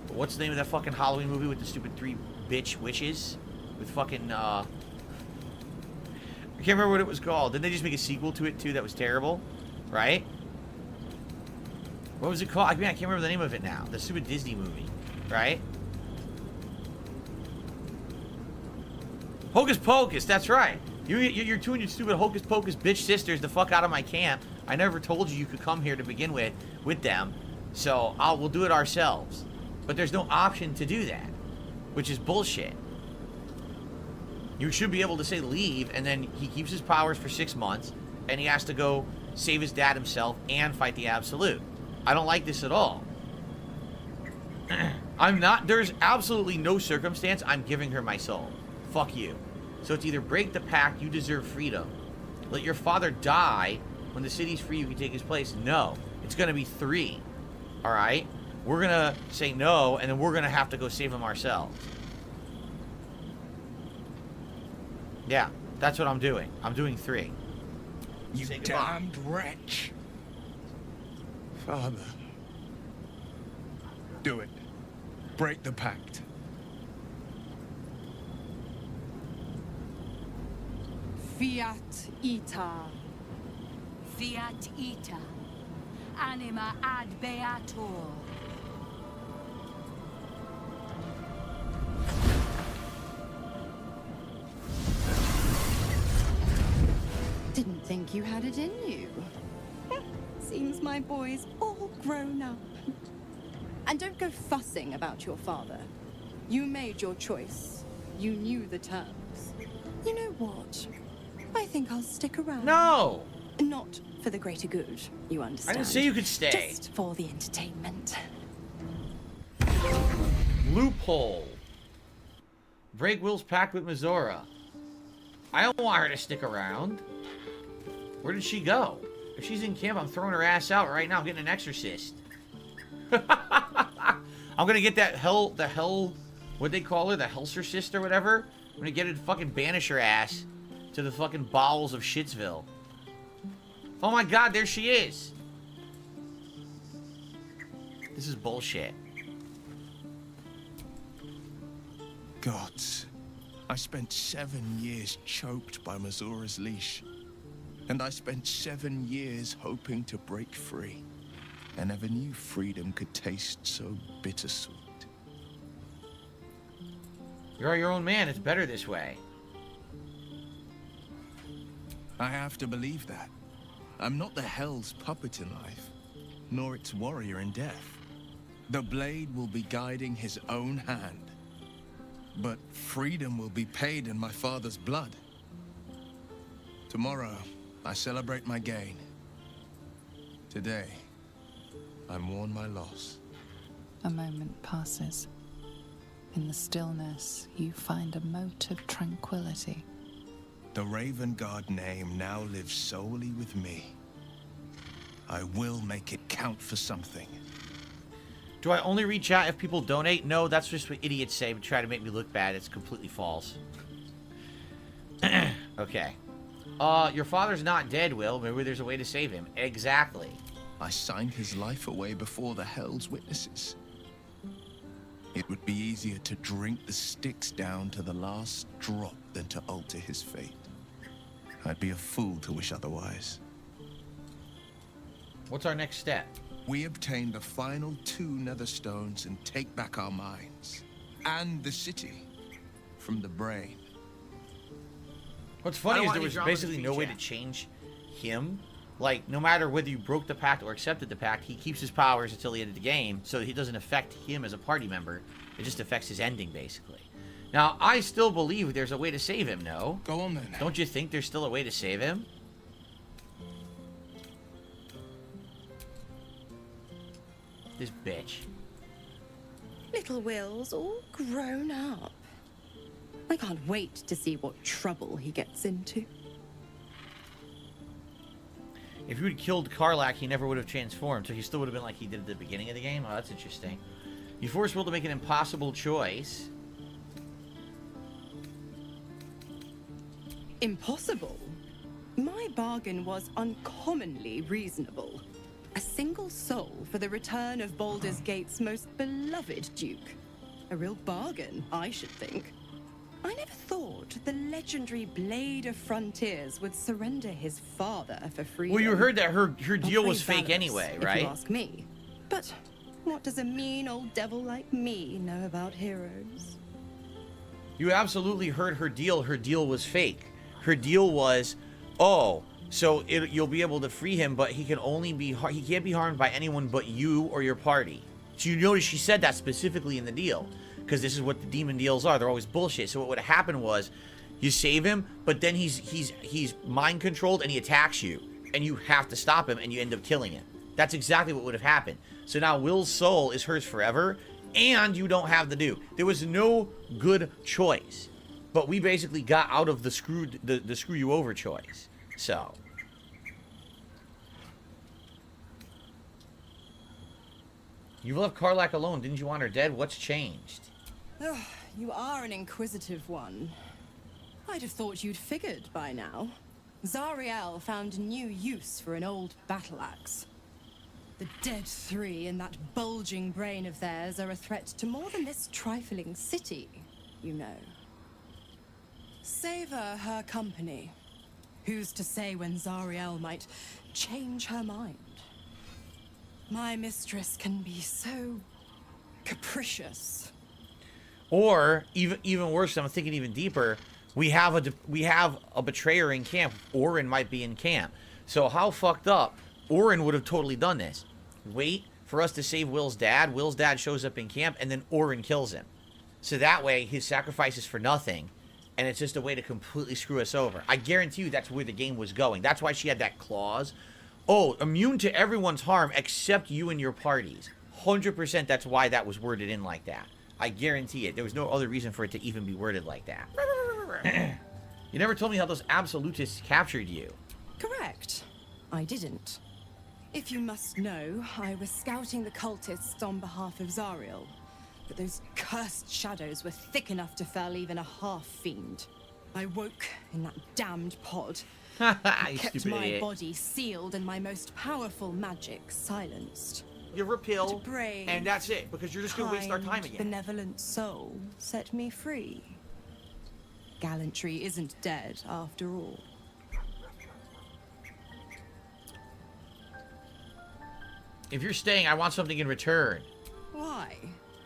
What's the name of that fucking Halloween movie with the stupid 3 bitch witches? With fucking, I can't remember what it was called. Didn't they just make a sequel to it, too, that was terrible? Right? What was it called? I can't remember the name of it now. The stupid Disney movie. Right? Hocus Pocus, that's right. You're two and your stupid Hocus Pocus bitch sisters the fuck out of my camp. I never told you could come here to begin with them. So, we'll do it ourselves. But there's no option to do that. Which is bullshit. You should be able to say leave, and then he keeps his powers for 6 months, and he has to go save his dad himself and fight the Absolute. I don't like this at all. There's absolutely no circumstance I'm giving her my soul. Fuck you. So it's either break the pact, you deserve freedom. Let your father die. When the city's free, you can take his place. No. It's going to be 3. Alright? We're going to say no, and then we're going to have to go save him ourselves. Yeah, that's what I'm doing. I'm doing 3. You damned wretch. Father. Do it. Break the pact. Fiat ita. Fiat ita. Anima ad beator. Didn't think you had it in you. Seems my boy's all grown up. And don't go fussing about your father. You made your choice. You knew the terms. You know what? I think I'll stick around. No! Not for the greater good, you understand. I didn't say you could stay. Just for the entertainment. Loophole. Break Will's pact with Mizora. I don't want her to stick around. Where did she go? If she's in camp, I'm throwing her ass out right now. I'm getting an exorcist. I'm gonna get the hell, what'd they call her? The Helsercist or whatever? I'm gonna get her to fucking banish her ass to the fucking bowels of Shitsville. Oh my god, there she is. This is bullshit. Gods, I spent 7 years choked by Mazora's leash. And I spent 7 years hoping to break free. I never knew freedom could taste so bittersweet. You're your own man. It's better this way. I have to believe that. I'm not the Hell's puppet in life, nor its warrior in death. The blade will be guiding his own hand. But freedom will be paid in my father's blood. Tomorrow, I celebrate my gain. Today, I mourn my loss. A moment passes. In the stillness, you find a mote of tranquility. The Raven Guard name now lives solely with me. I will make it count for something. Do I only reach out if people donate? No, that's just what idiots say to try to make me look bad. It's completely false. Okay. Your father's not dead, Will. Maybe there's a way to save him. Exactly. I signed his life away before the Hell's witnesses. It would be easier to drink the sticks down to the last drop than to alter his fate. I'd be a fool to wish otherwise. What's our next step? we obtain the final 2 nether stones and take back our minds. And the city from the brain. What's funny is there was basically no way to change him. Like, no matter whether you broke the pact or accepted the pact, he keeps his powers until the end of the game, so he doesn't affect him as a party member. It just affects his ending, basically. Now, I still believe there's a way to save him, no? Go on, then. Don't you think there's still a way to save him? This bitch. Little Will's all grown up. I can't wait to see what trouble he gets into. If you had killed Karlach, he never would have transformed, so he still would have been like he did at the beginning of the game? Oh, that's interesting. You force Will to make an impossible choice. Impossible? My bargain was uncommonly reasonable. A single soul for the return of Baldur's Gate's most beloved Duke. A real bargain, I should think. I never thought the legendary Blade of Frontiers would surrender his father for freedom. Well, you heard that her deal was fake anyway, right? If you ask me. But what does a mean old devil like me know about heroes? You absolutely heard her deal. Her deal was fake. Her deal was, oh, so you'll be able to free him, but he can't be harmed by anyone but you or your party. So you notice she said that specifically in the deal, because this is what the demon deals are. They're always bullshit. So what would have happened was, you save him, but then he's mind controlled and he attacks you, and you have to stop him, and you end up killing him. That's exactly what would have happened. So now Will's soul is hers forever, and you don't have the do. There was no good choice. But we basically got out of the screw you over choice. So. You left Karlach alone. Didn't you want her dead? What's changed? You are an inquisitive one. I'd have thought you'd figured by now. Zariel found new use for an old battle axe. The Dead Three and that bulging brain of theirs are a threat to more than this trifling city, you know. Savor her company. Who's to say when Zariel might change her mind? My mistress can be so capricious. Or even worse, I'm thinking even deeper. We have a betrayer in camp. Orin might be in camp. So how fucked up? Orin would have totally done this. Wait for us to save Will's dad. Will's dad shows up in camp, and then Orin kills him. So that way, his sacrifice is for nothing. And it's just a way to completely screw us over. I guarantee you that's where the game was going. That's why she had that clause. Oh, immune to everyone's harm except you and your parties. 100% that's why that was worded in like that. I guarantee it. There was no other reason for it to even be worded like that. You never told me how those absolutists captured you. Correct. I didn't. If you must know, I was scouting the cultists on behalf of Zariel. But those cursed shadows were thick enough to fell even a half-fiend. I woke in that damned pod. Kept my idiot. body sealed and my most powerful magic silenced. You're repelled, brave, and that's it, because you're just going to waste our time again. Benevolent soul set me free. Gallantry isn't dead after all. If you're staying, I want something in return. Why?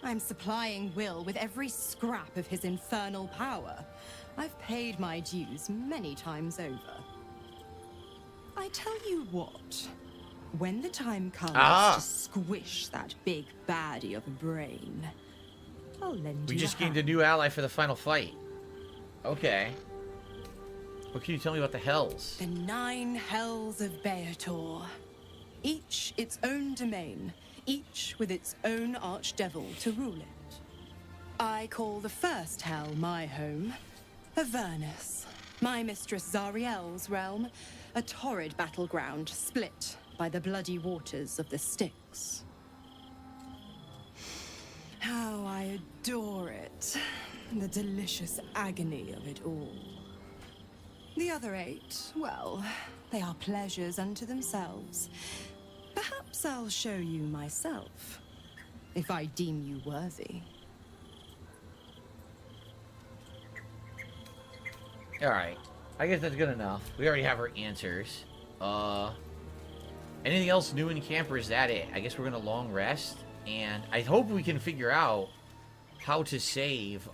I'm supplying Will with every scrap of his infernal power. I've paid my dues many times over. I tell you what, when the time comes to squish that big baddie of a brain, I'll lend you We just a gained a new ally for the final fight. Okay. What can you tell me about the Hells? The 9 Hells of Beator. Each its own domain, each with its own archdevil to rule it. I call the first hell my home, Avernus, my mistress Zariel's realm, a torrid battleground split by the bloody waters of the Styx. How I adore it, the delicious agony of it all. The other 8, well, they are pleasures unto themselves. Perhaps I'll show you myself, if I deem you worthy. Alright. I guess that's good enough. We already have our answers. Anything else new in camp, or is that it? I guess we're gonna long rest, and I hope we can figure out how to save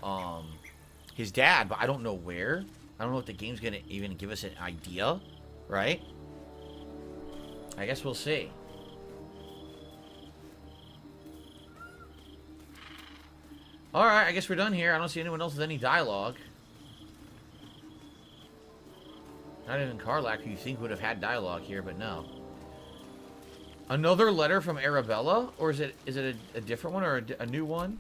his dad, but I don't know where. I don't know if the game's gonna even give us an idea, right? I guess we'll see. Alright, I guess we're done here. I don't see anyone else with any dialogue. Not even Karlach, who you think would have had dialogue here, but no. Another letter from Arabella? Or is it a different one, or a new one?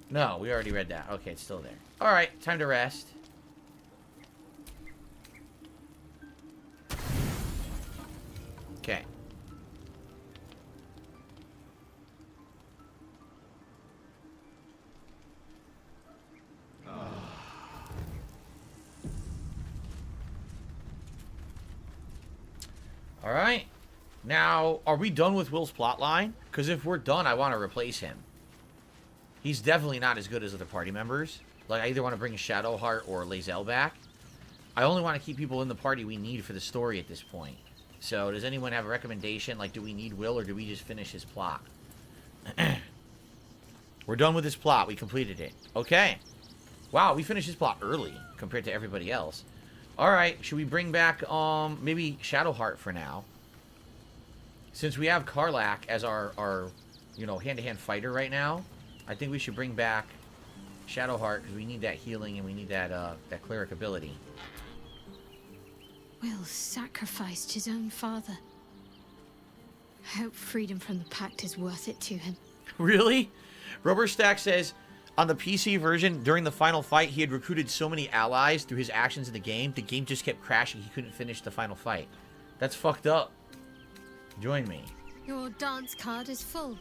No, we already read that. Okay, it's still there. Alright, time to rest. Okay. Alright. Now, are we done with Will's plotline? Because if we're done, I want to replace him. He's definitely not as good as other party members. Like, I either want to bring Shadowheart or Lae'zel back. I only want to keep people in the party we need for the story at this point. So, does anyone have a recommendation? Like, do we need Will, or do we just finish his plot? We're done with his plot. We completed it. Okay. Wow, we finished his plot early compared to everybody else. Alright, should we bring back, maybe Shadowheart for now? Since we have Karlach as our you know, hand-to-hand fighter right now, I think we should bring back Shadowheart, because we need that healing and we need that, that cleric ability. Will sacrificed his own father. I hope freedom from the Pact is worth it to him. Really? Rubberstack says, on the PC version, during the final fight, he had recruited so many allies through his actions in the game just kept crashing. He couldn't finish the final fight. That's fucked up. Join me. Your dance card is full.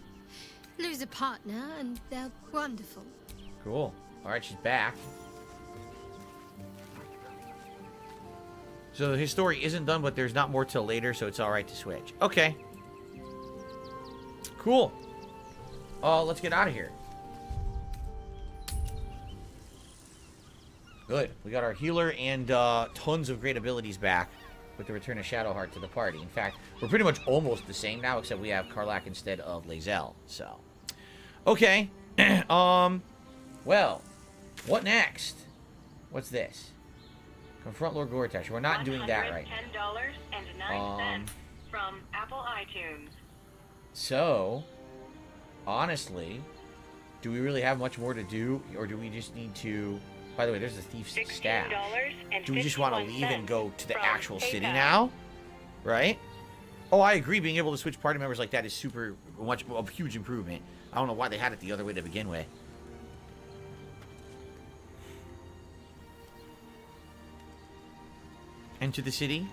Lose a partner and they're wonderful. Cool. Alright, she's back. So his story isn't done, but there's not more till later, so it's alright to switch. Okay. Cool. Let's get out of here. Good. We got our healer and tons of great abilities back with the return of Shadowheart to the party. In fact, we're pretty much almost the same now, except we have Karlach instead of Lae'zel. So, okay. Well, what next? What's this? Confront Lord Gortash. We're not doing that right now. $10.09 from Apple iTunes. So, honestly, do we really have much more to do, or do we just need to... By the way, there's a thief's staff. Do we just want to leave and go to the actual city now? Right? Oh, I agree. Being able to switch party members like that is a huge improvement. I don't know why they had it the other way to begin with. Enter the city.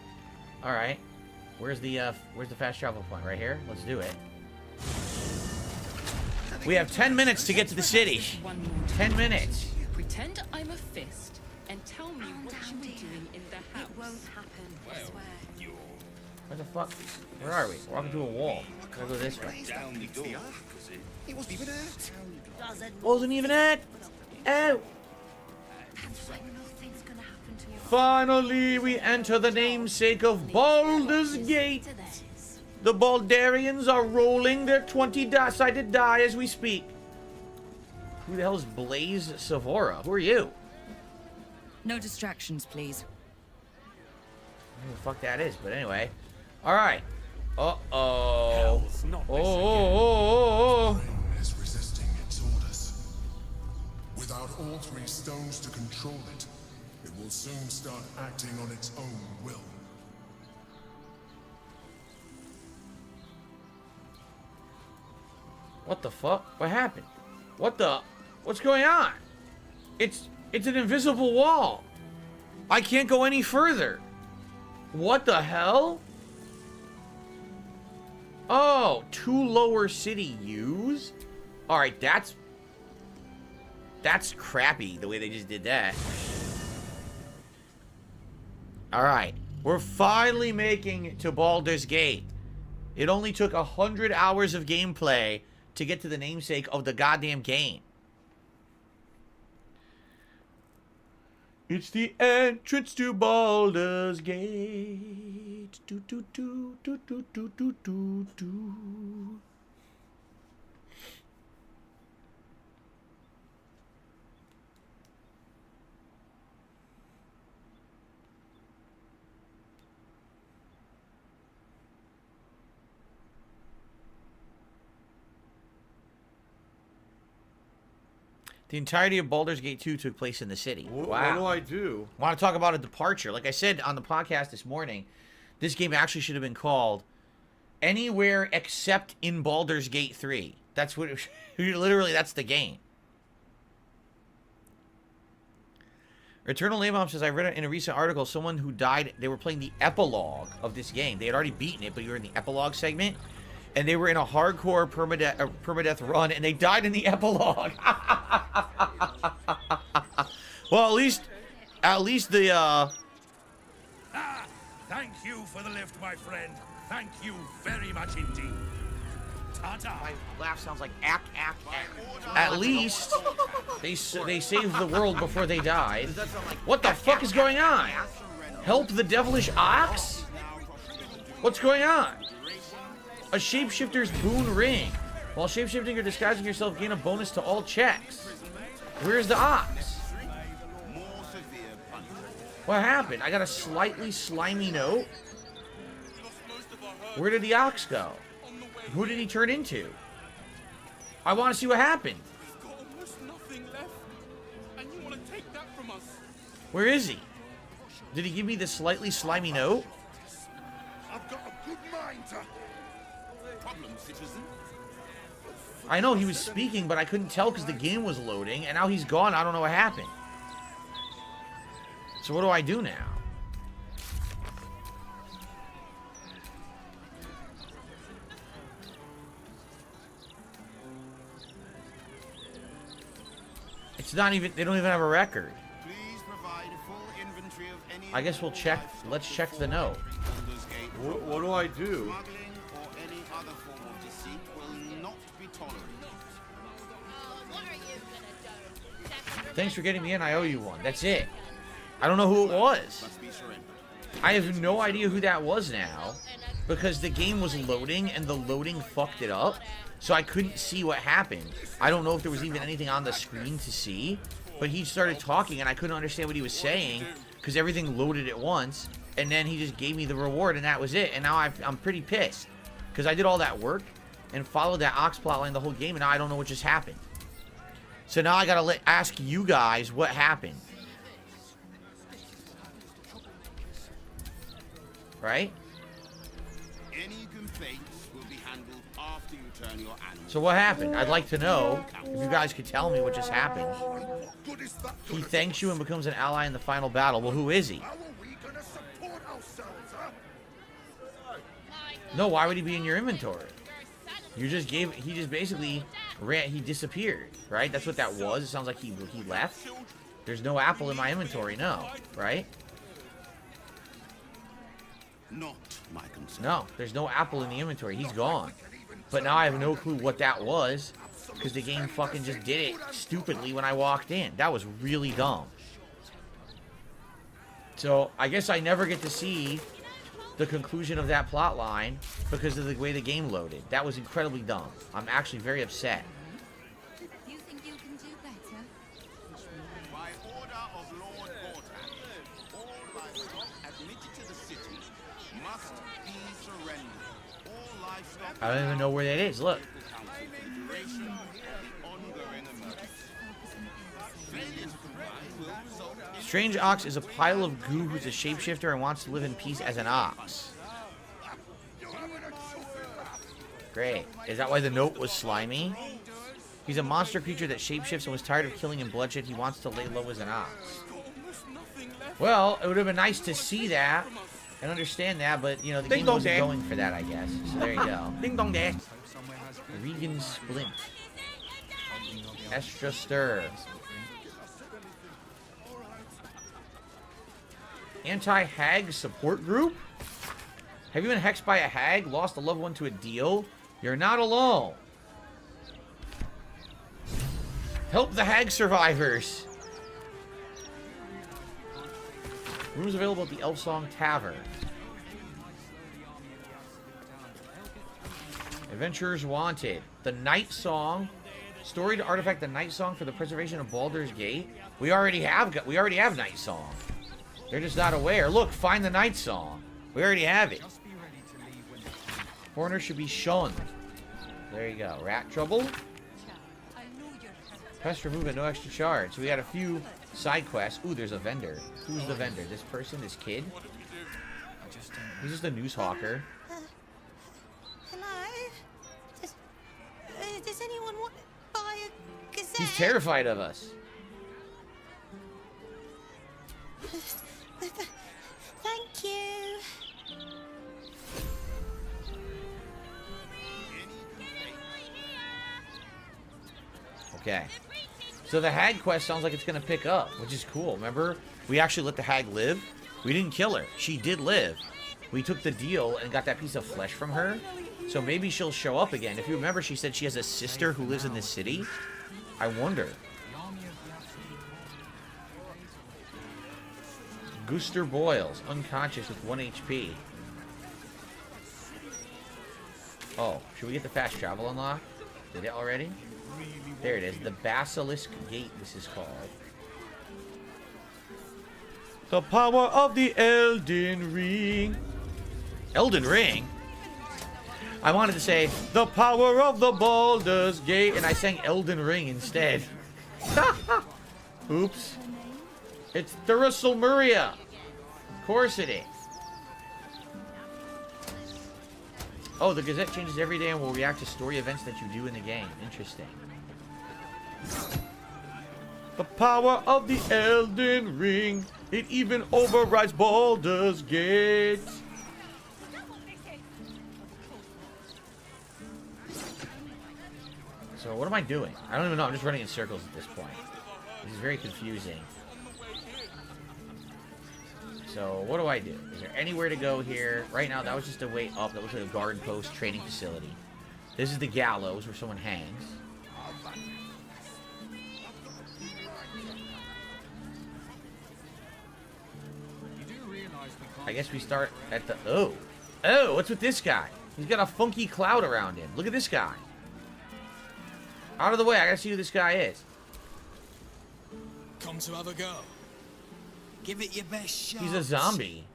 All right. Where's the fast travel point? Right here. Let's do it. We have 10 minutes to get to the city. 10 minutes. Pretend I'm a fist and tell me what you were doing in the house. It won't happen, I swear. Where the fuck? Where are we? We're walking to a wall. Gotta go this way. It wasn't even it. Wasn't even it. Oh. Finally, we enter the namesake of Baldur's Gate. The Baldarians are rolling their 20-sided die as we speak. Who the hell is Blaze Savora? Who are you? No distractions, please. Who the fuck that is, but anyway. Alright. Uh-oh. Oh. Is resisting its orders. Without all three stones to control it, it will soon start acting on its own will. What the fuck? What happened? What's going on? It's an invisible wall. I can't go any further. What the hell? Oh, 2 lower city U's? Alright, that's crappy, the way they just did that. Alright, we're finally making it to Baldur's Gate. It only took 100 hours of gameplay to get to the namesake of the goddamn game. It's the entrance to Baldur's Gate. Do do do do do do do do do. The entirety of Baldur's Gate 2 took place in the city. What Wow. do I do? I want to talk about a departure. Like I said on the podcast this morning, this game actually should have been called Anywhere Except in Baldur's Gate 3. That's what it, literally, that's the game. Eternal Navom says, I read in a recent article, someone who died, they were playing the epilogue of this game. They had already beaten it, but you were in the epilogue segment. And they were in a hardcore permadeath run, and they died in the epilogue. Well, at least the, Thank you for the lift, my friend. Thank you very much indeed. Ta-ta. My laugh sounds like ack, ack, ack. At least they saved the world before they died. What the fuck is going on? Help the devilish ox? What's going on? A shapeshifter's boon ring. While shapeshifting or disguising yourself, gain a bonus to all checks. Where's the ox? What happened? I got a slightly slimy note. Where did the ox go? Who did he turn into? I want to see what happened. Where is he? Did he give me the slightly slimy note? I've got a good mind to... Problem, citizen? I know he was speaking, but I couldn't tell because the game was loading, and now he's gone. I don't know what happened. So what do I do now? It's not even, they don't even have a record. Please provide a full inventory of any... I guess we'll check, let's check the note. What do I do? Smuggling or any other form of deceit will not be tolerated. Thanks for getting me in, I owe you one. That's it. I don't know who it was. Must be surrendered. I have no idea who that was now, because the game was loading and the loading fucked it up, so I couldn't see what happened. I don't know if there was even anything on the screen to see, but he started talking and I couldn't understand what he was saying because everything loaded at once, and then he just gave me the reward and that was it. And now I'm pretty pissed because I did all that work and followed that ox plotline the whole game, and now I don't know what just happened. So now I gotta ask you guys what happened. Right? Any complaints will be handled after you turn your animal. So what happened? I'd like to know if you guys could tell me what just happened. He thanks you and becomes an ally in the final battle. Well, who is he? No, why would he be in your inventory? You just gave, he just basically ran, he disappeared, right? That's what that was. It sounds like he left. There's no apple in my inventory, no, right? Not my concern. No, there's no apple in the inventory. He's gone. But now I have no clue what that was because the game fucking just did it stupidly when I walked in. That was really dumb. So I guess I never get to see the conclusion of that plot line because of the way the game loaded. That was incredibly dumb. I'm actually very upset. You think you can do better? By order of Lord Gortak, all livestock admitted to the city must be surrendered. All livestock... I don't even know where that is. Look. Strange Ox is a pile of goo who's a shapeshifter and wants to live in peace as an ox. Great. Is that why the note was slimy? He's a monster creature that shapeshifts and was tired of killing and bloodshed. He wants to lay low as an ox. Well, it would have been nice to see that and understand that, but, you know, the game wasn't going for that, I guess. So there you go. Ding dong day. Regan Splint. Extra Stir. Anti-hag support group? Have you been hexed by a hag? Lost a loved one to a deal? You're not alone. Help the hag survivors. Rooms available at the Elf Song Tavern. Adventurers wanted. The Night Song. Storied artifact, the Night Song for the preservation of Baldur's Gate. We already have Night Song. They're just not aware. Look, find the Night Song. We already have it. Foreigners should be shunned. There you go. Rat trouble. Quest remove at no extra charge. So we got a few side quests. Ooh, there's a vendor. Who's the vendor? This person? This kid? He's just a news hawker. Hello? Does anyone want to buy a gazette? He's terrified of us. Thank you. Okay. So the hag quest sounds like it's going to pick up, which is cool. Remember? We actually let the hag live. We didn't kill her. She did live. We took the deal and got that piece of flesh from her. So maybe she'll show up again. If you remember, she said she has a sister who lives in this city. I wonder. Gooster Boils, unconscious with 1 HP. Oh, should we get the fast travel unlocked? Did it already? There it is. The Basilisk Gate, this is called. The power of the Elden Ring. Elden Ring? I wanted to say, the power of the Baldur's Gate, and I sang Elden Ring instead. Oops. It's Thursilmuria. Of course it is. Oh, the Gazette changes every day and will react to story events that you do in the game. Interesting. The power of the Elden Ring. It even overrides Baldur's Gate. So what am I doing? I don't even know. I'm just running in circles at this point. This is very confusing. So what do I do? Is there anywhere to go here? Right now, that was just a way up. That looks like a guard post training facility. This is the gallows where someone hangs. I guess we start at the... Oh! Oh, what's with this guy? He's got a funky cloud around him. Look at this guy. Out of the way. I gotta see who this guy is. Come to have a go. Give it your best shot. He's a zombie.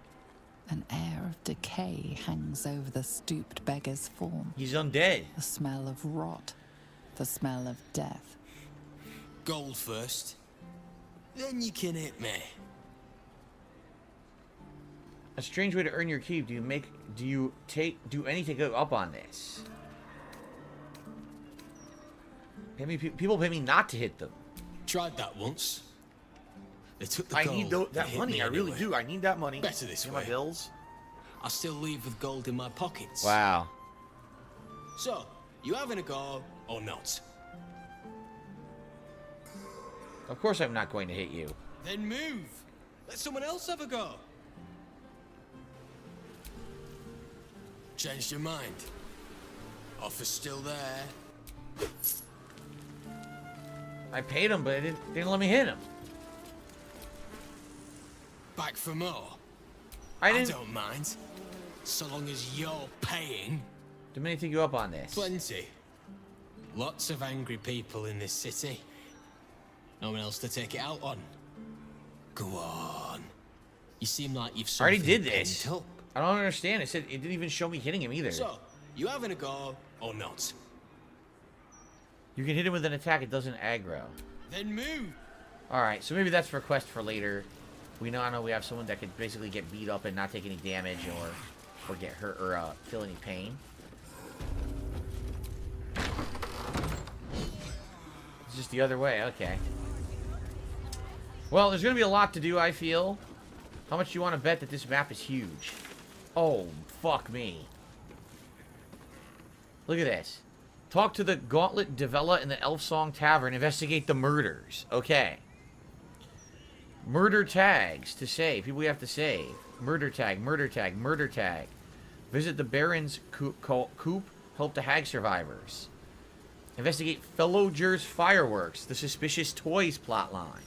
An air of decay hangs over the stooped beggar's form. He's undead. The smell of rot. The smell of death. Gold first. Then you can hit me. A strange way to earn your keep. Do you do anything to go up on this? People pay me not to hit them. Tried that once. They took the I gold. need that money. I really do. I need that money. Better this way. My bills. I still leave with gold in my pockets. Wow. So, you having a go or not? Of course I'm not going to hit you. Then move. Let someone else have a go. Changed your mind? Offer's still there. I paid him, but it didn't let me hit him. Back for more? I don't mind. So long as you're paying. Do many take you up on this? Plenty. Lots of angry people in this city. No one else to take it out on. Go on. You seem like you've I already did something this. pent up. I don't understand. It said it didn't even show me hitting him either. So, you having a go or not? You can hit him with an attack. It doesn't aggro. Then move. All right, so maybe that's for quest for later. I know we have someone that could basically get beat up and not take any damage or get hurt or feel any pain. It's just the other way. Okay. Well, there's going to be a lot to do, I feel. How much do you want to bet that this map is huge? Oh, fuck me. Look at this. Talk to the Gauntlet Devella in the Elf Song Tavern. Investigate the murders. Okay. Murder tags to save. People we have to save. Murder tag, murder tag, murder tag. Visit the Baron's coop. Help the hag survivors. Investigate Fellowger's fireworks. The suspicious toys plotline.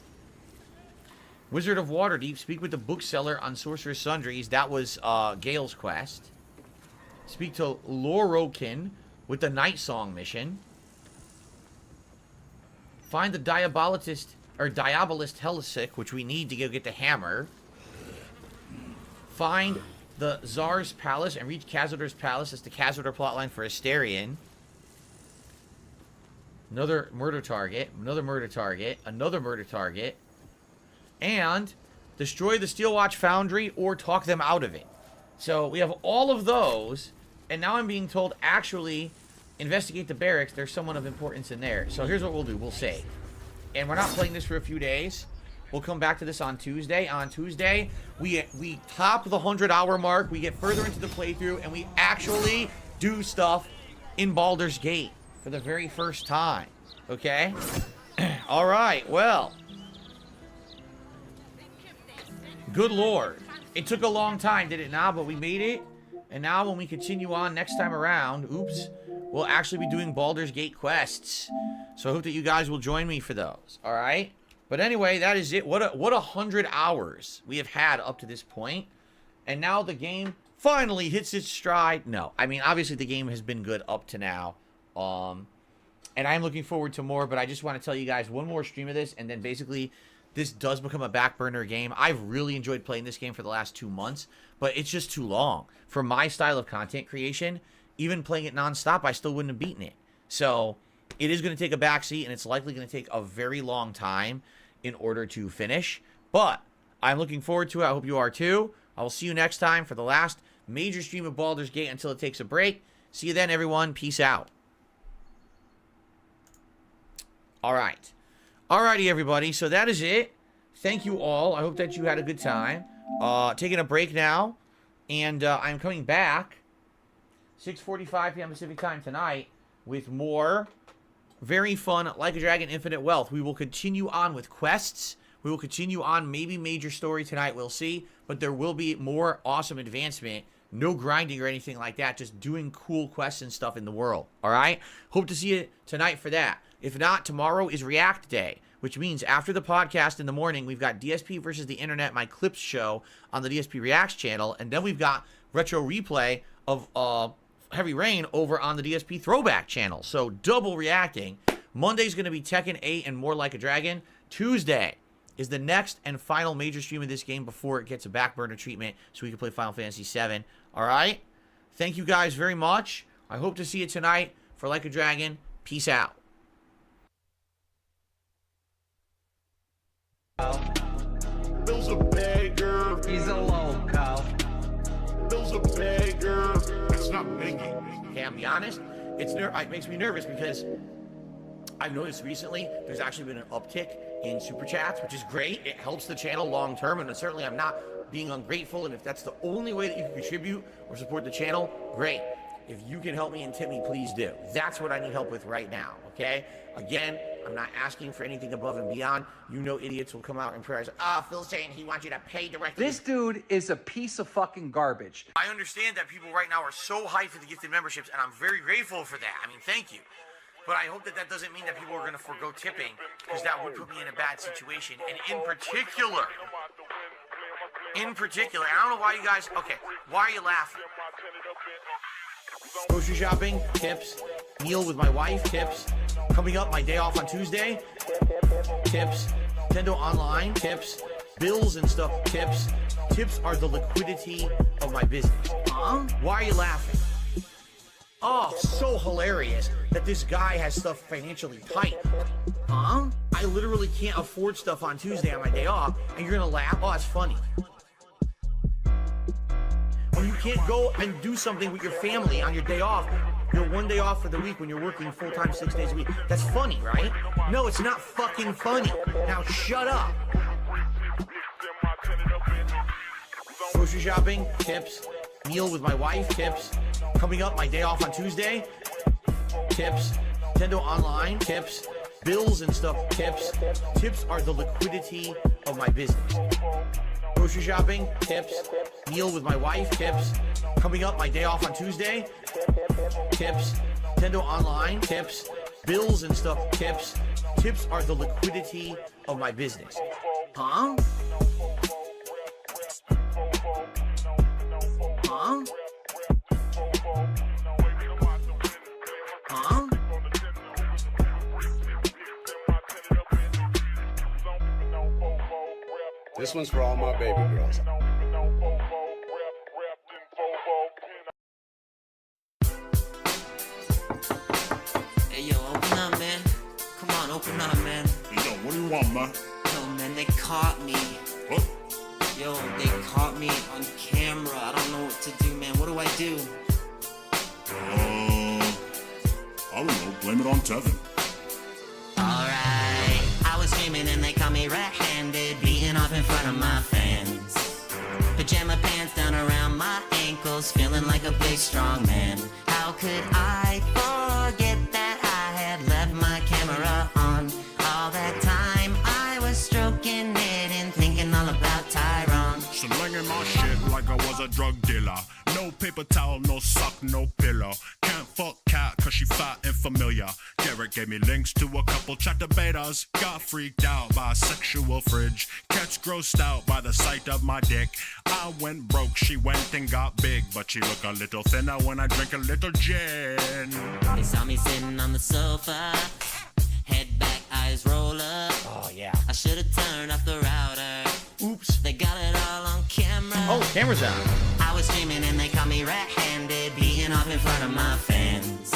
Wizard of Waterdeep. Speak with the bookseller on Sorcerer's Sundries. That was Gale's quest. Speak to Lorokin. with the Night Song mission. Find the Diabolist Helisic, which we need to go get the hammer. Find the Tsar's Palace and reach Khazador's Palace. That's the Khazador plotline for Asterion. Another murder target. Another murder target. Another murder target. And destroy the Steelwatch Foundry or talk them out of it. So we have all of those. And now I'm being told, actually, investigate the barracks. There's someone of importance in there. So here's what we'll do. We'll save. And we're not playing this for a few days. We'll come back to this on Tuesday. On Tuesday, we top the 100-hour mark. We get further into the playthrough, and we actually do stuff in Baldur's Gate for the very first time. Okay? All right. Well. Good Lord. It took a long time, did it not? But we made it. And now when we continue on next time around, oops, we'll actually be doing Baldur's Gate quests. So I hope that you guys will join me for those. All right? But anyway, that is it. What 100 hours we have had up to this point. And now the game finally hits its stride. No, I mean, obviously the game has been good up to now. And I'm looking forward to more, but I just want to tell you guys one more stream of this, and then basically this does become a back burner game. I've really enjoyed playing this game for the last 2 months, but it's just too long. For my style of content creation, even playing it nonstop, I still wouldn't have beaten it. So it is going to take a backseat, and it's likely going to take a very long time in order to finish. But I'm looking forward to it. I hope you are too. I will see you next time for the last major stream of Baldur's Gate until it takes a break. See you then, everyone. Peace out. All right. Alrighty, everybody. So that is it. Thank you all. I hope that you had a good time. Taking a break now. And I'm coming back 6:45 p.m. Pacific time tonight with more very fun Like a Dragon Infinite Wealth. We will continue on with quests. We will continue on maybe major story tonight. We'll see. But there will be more awesome advancement. No grinding or anything like that. Just doing cool quests and stuff in the world. Alright? Hope to see you tonight for that. If not, tomorrow is React Day, which means after the podcast in the morning, we've got DSP versus the Internet, my clips show on the DSP Reacts channel, and then we've got retro replay of Heavy Rain over on the DSP Throwback channel. So double reacting. Monday's going to be Tekken 8 and More Like a Dragon. Tuesday is the next and final major stream of this game before it gets a back burner treatment so we can play Final Fantasy VII. All right? Thank you guys very much. I hope to see you tonight for Like a Dragon. Peace out. Bill's a beggar. He's a loco. Bill's a beggar. That's not begging. Okay, I'll be honest. It makes me nervous because I've noticed recently there's actually been an uptick in super chats, which is great. It helps the channel long term, and certainly I'm not being ungrateful. And if that's the only way that you can contribute or support the channel, great. If you can help me and tip me, please do. That's what I need help with right now, okay? Again, I'm not asking for anything above and beyond. You know idiots will come out in prayers. Phil's saying he wants you to pay directly. This dude is a piece of fucking garbage. I understand that people right now are so hyped for the gifted memberships, and I'm very grateful for that. I mean, thank you. But I hope that that doesn't mean that people are going to forgo tipping, because that would put me in a bad situation. And in particular, I don't know why you guys, okay, why are you laughing? Grocery shopping, tips. Meal with my wife, tips. Coming up, my day off on Tuesday, tips. Nintendo Online, tips. Bills and stuff, tips. Tips are the liquidity of my business. Why are you laughing? Oh, so hilarious that this guy has stuff financially tight. I literally can't afford stuff on Tuesday on my day off, and you're gonna laugh? Oh, it's funny. When you can't go and do something with your family on your day off, your one day off for the week when you're working full-time 6 days a week. That's funny, right? No, it's not fucking funny. Now shut up. Grocery shopping, tips. Meal with my wife, tips. Coming up, my day off on Tuesday, tips. Nintendo Online, tips. Bills and stuff, tips. Tips are the liquidity of my business. Grocery shopping, tips. Meal with my wife, tips. Coming up, my day off on Tuesday, tips. Nintendo Online, tips. Bills and stuff, tips. Tips are the liquidity of my business. This one's for all my baby girls. Hey, yo, open up, man. Come on, open up, man. Hey, yo, what do you want, man? Yo, man, they caught me. What? Yo, they caught me on camera. I don't know what to do, man. What do I do? I don't know. Blame it on Tevin. Alright. I was streaming and they caught me red-handed, beating off in front of my fans. Pajama pants down around my ankles, feeling like a big strong man. How could I forget that I had left my camera on? All that time I was stroking it and thinking all about Tyrone. Slinging my shit like I was a drug dealer. No paper towel, no sock, no pillow. Can't fuck cat cause she fat and familiar. Garrett gave me links to a couple chatter betas. Got freaked out by a sexual fridge. Cat's grossed out by the sight of my dick. I went broke, she went and got big. But she look a little thinner when I drink a little gin. They saw me sitting on the sofa, head back, eyes roll up. Oh, yeah. I should've turned off the router. Oops. They got it all on camera. Oh, camera's on. I was streaming and they caught me red-handed, beating off in front of my fans.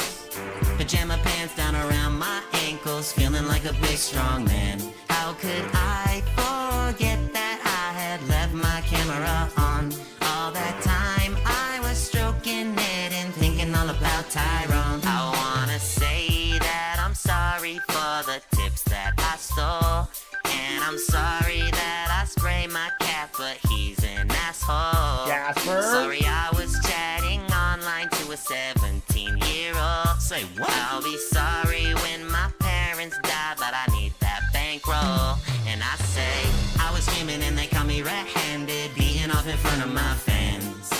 Pajama pants down around my ankles, feeling like a big strong man. How could I forget that I had left my camera on? All that time I was stroking it and thinking all about Tyrone. I wanna say that I'm sorry for the tips that I stole. And I'm sorry that I sprayed my cat, but he's an asshole. Jasper? Sorry I was chatting online to a 17-year-old. Say what? I'll be sorry when my parents die, but I need that bankroll. And I say, I was streaming and they caught me red-handed, beating off in front of my fans.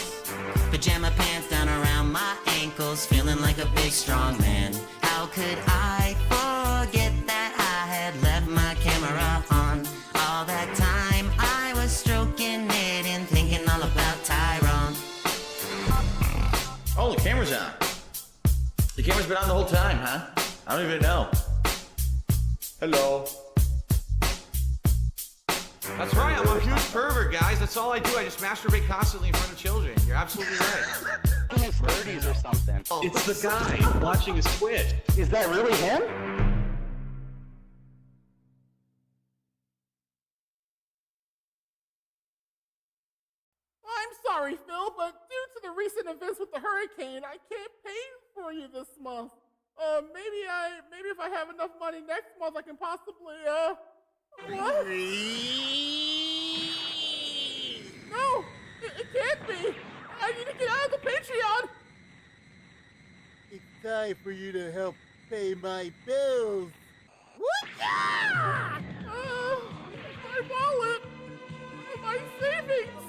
Pajama pants down around my ankles, feeling like a big strong man. How could I forget that I had left my camera on? All that time I was stroking it and thinking all about Tyrone. Oh, the camera's on. The camera's been on the whole time, huh? I don't even know. Hello. That's right, I'm a huge pervert, guys. That's all I do. I just masturbate constantly in front of children. You're absolutely right. In his 30s or something. It's the guy watching his Twitch. Is that really him? I'm sorry, Phil, but due to the recent events with the hurricane, I can't pay for you this month. Maybe if I have enough money next month, I can possibly, what? No, it can't be. I need to get out of the Patreon. It's time for you to help pay my bills. What? My wallet. My savings.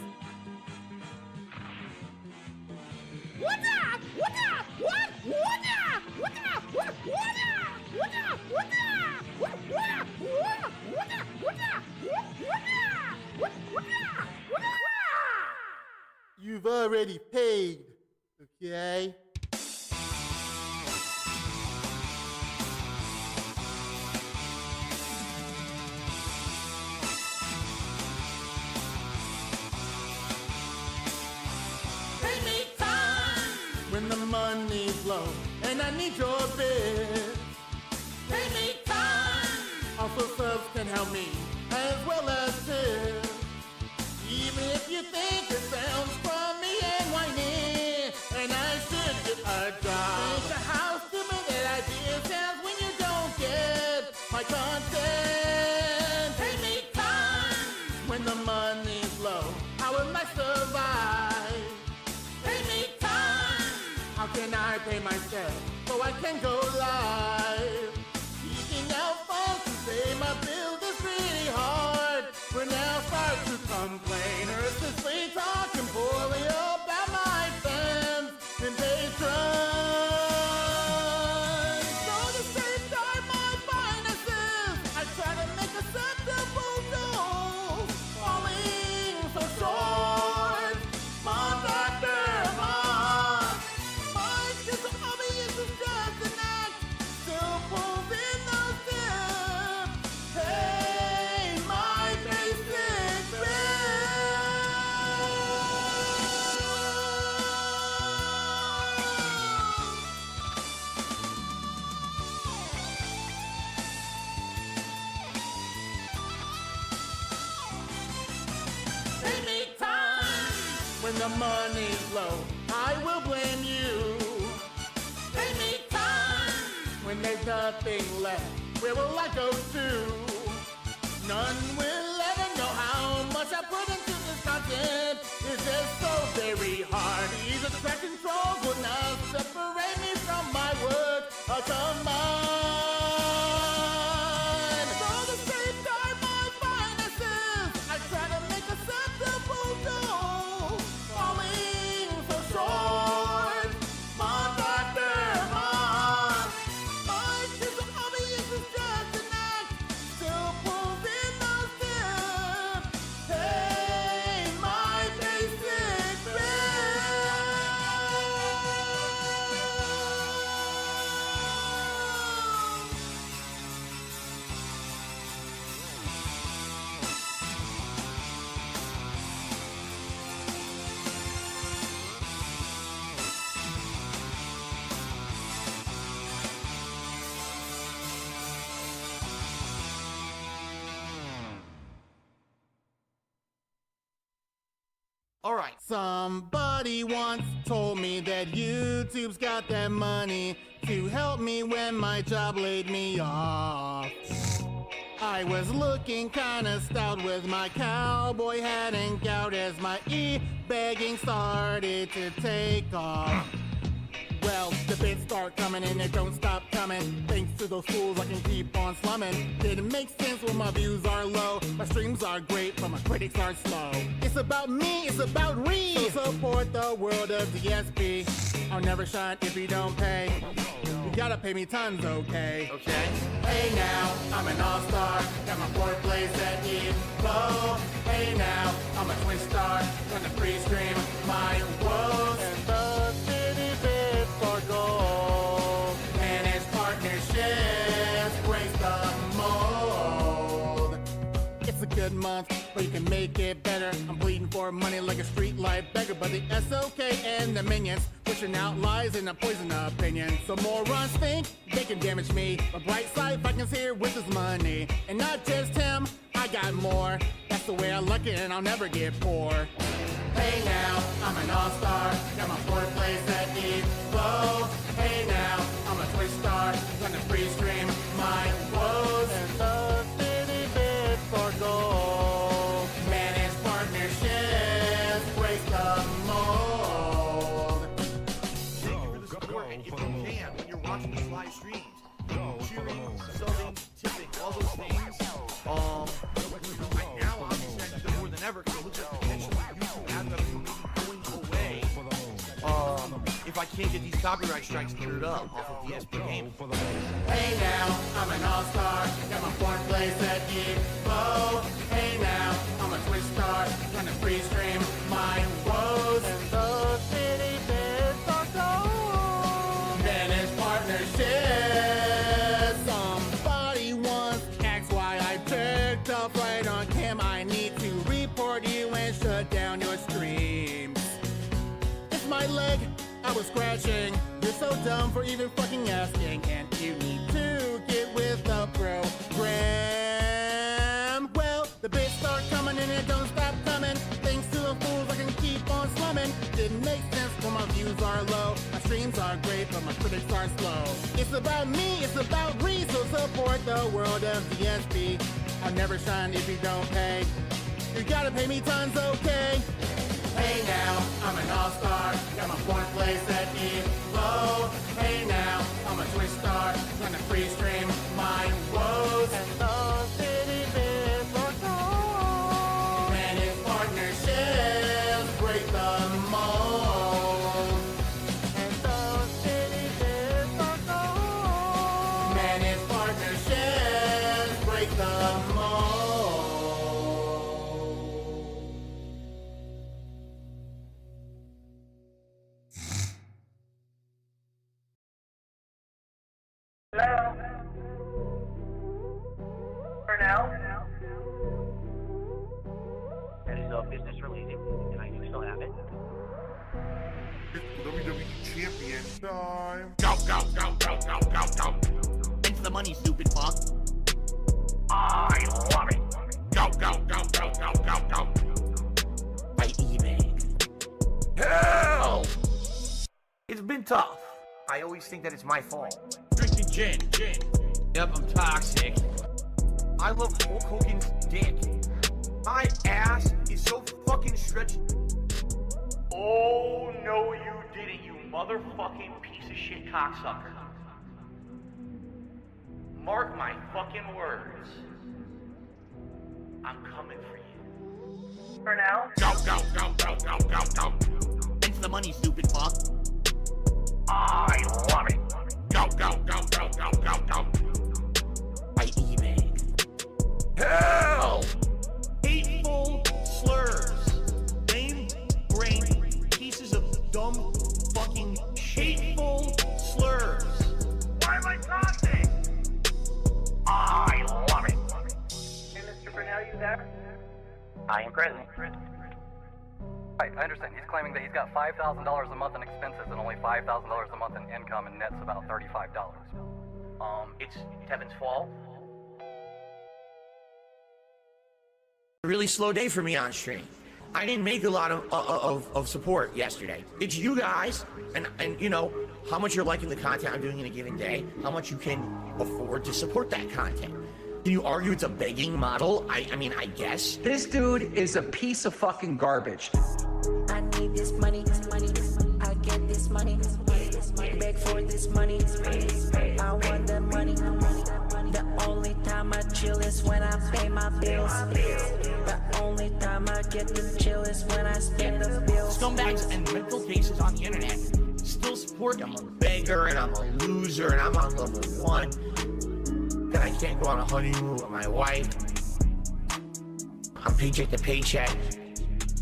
What up? What up? What? What up? What up? What? What up? What up? What up? What? What up? What up? What up? What up? What up? What? What up? What up? You've already paid, okay? Pay me time when the money's low and I need your bid. Pay me time. Also, subs can help me as well as tips. Even if you think it sounds crummy and whiny, and I should get a job. Think of how stupid that idea sounds when you don't get my content. Pay me time when the money's low. How will I survive? Pay me time. How can I pay myself so I can go live? Seeking out funds to pay my bills is pretty hard. We're now start to complain earnestly, talking poorly about my fans and patrons. So to safeguard my finances, I try to make acceptable goals. Falling so short, month after month. Mine is obvious, it's just an act. Still pulls in those tips. Hey, my basic bills. the money's low, I will blame you. Pay me time when there's nothing left. Where will I go to? None will ever know how much I put into this content. It's just so very hard. Either track control would not separate me from my work. Oh, come on. So the safeguard my finances, I try to make a sensible goal. Falling so short, month after month. My kids are obvious is just an act. Still proving those tips. Pay my basic All right. Somebody once told me that YouTube's got that money to help me when my job laid me off. I was looking kinda stout with my cowboy hat and gout as my e-begging started to take off. Well, the bits start coming and it don't stop coming. Thanks to those fools, I can keep on slumming. Didn't make sense when my views are low. My streams are great, but my critics are slow. It's about me, it's about Reed. So support the world of DSP. I'll never shine if you don't pay. You gotta pay me tons, okay? Okay. Hey now, I'm an all-star. Got my fourth place at Evo. Hey now, I'm a Twitch star. Gonna free stream my woes. And the city bid for gold. Managed partnerships breaks the mold. It's a good month, but you can make it better. I'm bleeding for money like a streetlight beggar, but the SOK and the minions pushing out lies and a poison opinion. So morons think they can damage me. But bright side, Vikings here with his money. And not just him, I got more. That's the way I like it and I'll never get poor. Hey now, I'm an all-star. Got my fourth place at Evo. Hey now, I'm a Twitch star. Gonna free stream my woes. And the city bid for gold. Managed partnerships break the mold. Thank you for the support, and if you can, when you're watching these live streams, cheering, subbing, tipping, all those things. Right now, obviously, I need them more than ever because it looks like potentially YouTube ads are maybe going away. If I can't get these copyright strikes cleared up off of the SP game. Hey now, I'm an all-star. Got my fourth place at Evo. Hey now, I'm a Twitch star. Gonna free stream my woes. And the city bids for gold. Managed partnerships. Somebody once asked why I picked up right on cam. I need to report you and shut down your streams. It's my leg. I was scratching. You're so dumb for even fucking asking. And you need to get with the program. Well, the bits start coming and it don't stop coming. Thanks to the fools, I can keep on slumming. Didn't make sense when my views are low. My streams are great, but my critics are slow. It's about me, it's about Reed. So support the world of DSP. I'll never shine if you don't pay. You gotta pay me tons, okay? Hey now, I'm an all-star. Got my fourth place at Evo. Hey now, I'm a Twitch star. Gonna free stream my woes. And the city bid for gold. Managed partnerships break the mold. And the city bid for gold. Managed partnerships break the mold. Hello? For now? That is business related, and I do still have it. WWE Champion time. Go, go, go, go, go, go, go. Thanks for the money, stupid fuck. I love it. Go, go, go, go, go, go, go. By eBay. Hell! It's been tough. I always think that it's my fault. Drinking gin. Yep, I'm toxic. I love Hulk Hogan's dick. My ass is so fucking stretched. Oh, no you didn't, you motherfucking piece of shit cocksucker. Mark my fucking words. I'm coming for you. For now? Go. It's the money, stupid fuck. I love it. Go. By eBay. Hell! Hateful slurs. Lame brain pieces of dumb fucking hateful slurs. Why am I toxic? I love it. Hey, Mr. Brunel, you there? I am present. Right, I understand. He's claiming that he's got $5,000 a month in expenses and only $5,000 a month in income, and net's about $35. It's Tevin's fault. A really slow day for me on stream. I didn't make a lot of support yesterday. It's you guys, and you know, how much you're liking the content I'm doing in a given day, how much you can afford to support that content. Can you argue it's a begging model? I mean, I guess. This dude is a piece of fucking garbage. I need this money, I get this money, beg for this money, I want that money. The only time I chill is when I pay my bills. The only time I get to chill is when I spend the bills. Scumbags and mental cases on the internet still support I'm a beggar and I'm a loser and I'm on level 1. That I can't go on a honeymoon with my wife. I'm paycheck to paycheck.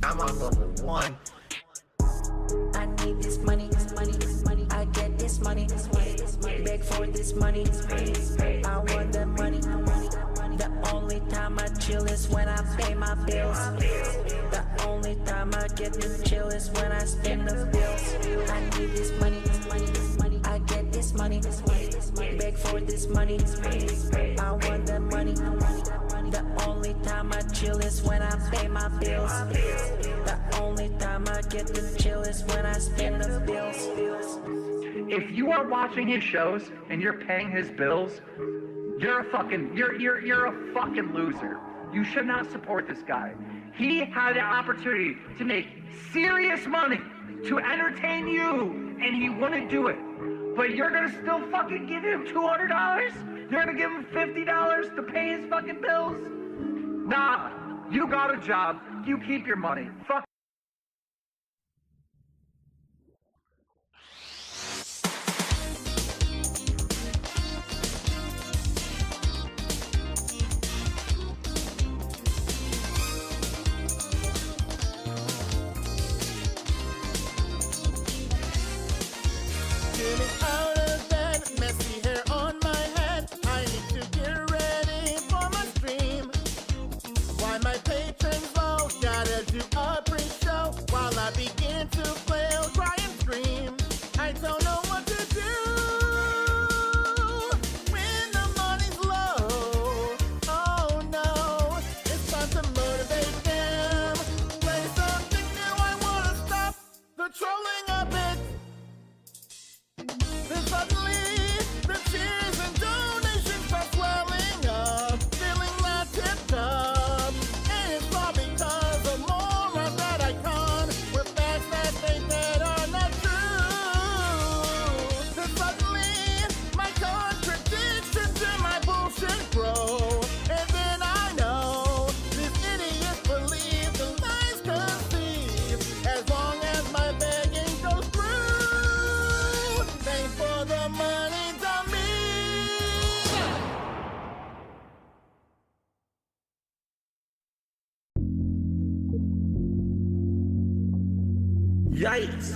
I'm on level 1. I need this money, I get this money, beg for this money, I want that money. The only time I chill is when I pay my bills. The only time I get to chill is when I spend the bills. I need this money, I get this money, beg for this money, I want that money. The only time I chill is when I pay my bills. The only time I get to chill is when I spend the bills. If you are watching his shows and you're paying his bills, you're a fucking loser. You should not support this guy. He had the opportunity to make serious money to entertain you, and he wouldn't do it. But you're gonna still fucking give him $200? You're gonna give him $50 to pay his fucking bills? Nah, you got a job. You keep your money. Fuck. Getting out of bed, messy hair on my head. I need to get ready for my stream. Why my patrons low? Gotta do a pre-show while I begin to play or cry and scream. I don't know what to do when the money's low. Oh no, it's time to motivate them. Play something new, I wanna stop the trolling a bit. Then suddenly, the cheers and donations start swelling up, feeling like tipped up. And it's all because of morons that I con with facts that they said are not true. Then suddenly, my contradictions and my bullshit grow. And then I know these idiots believe the lies conceived. As long as my begging goes through, thanks for the money to me. Yikes.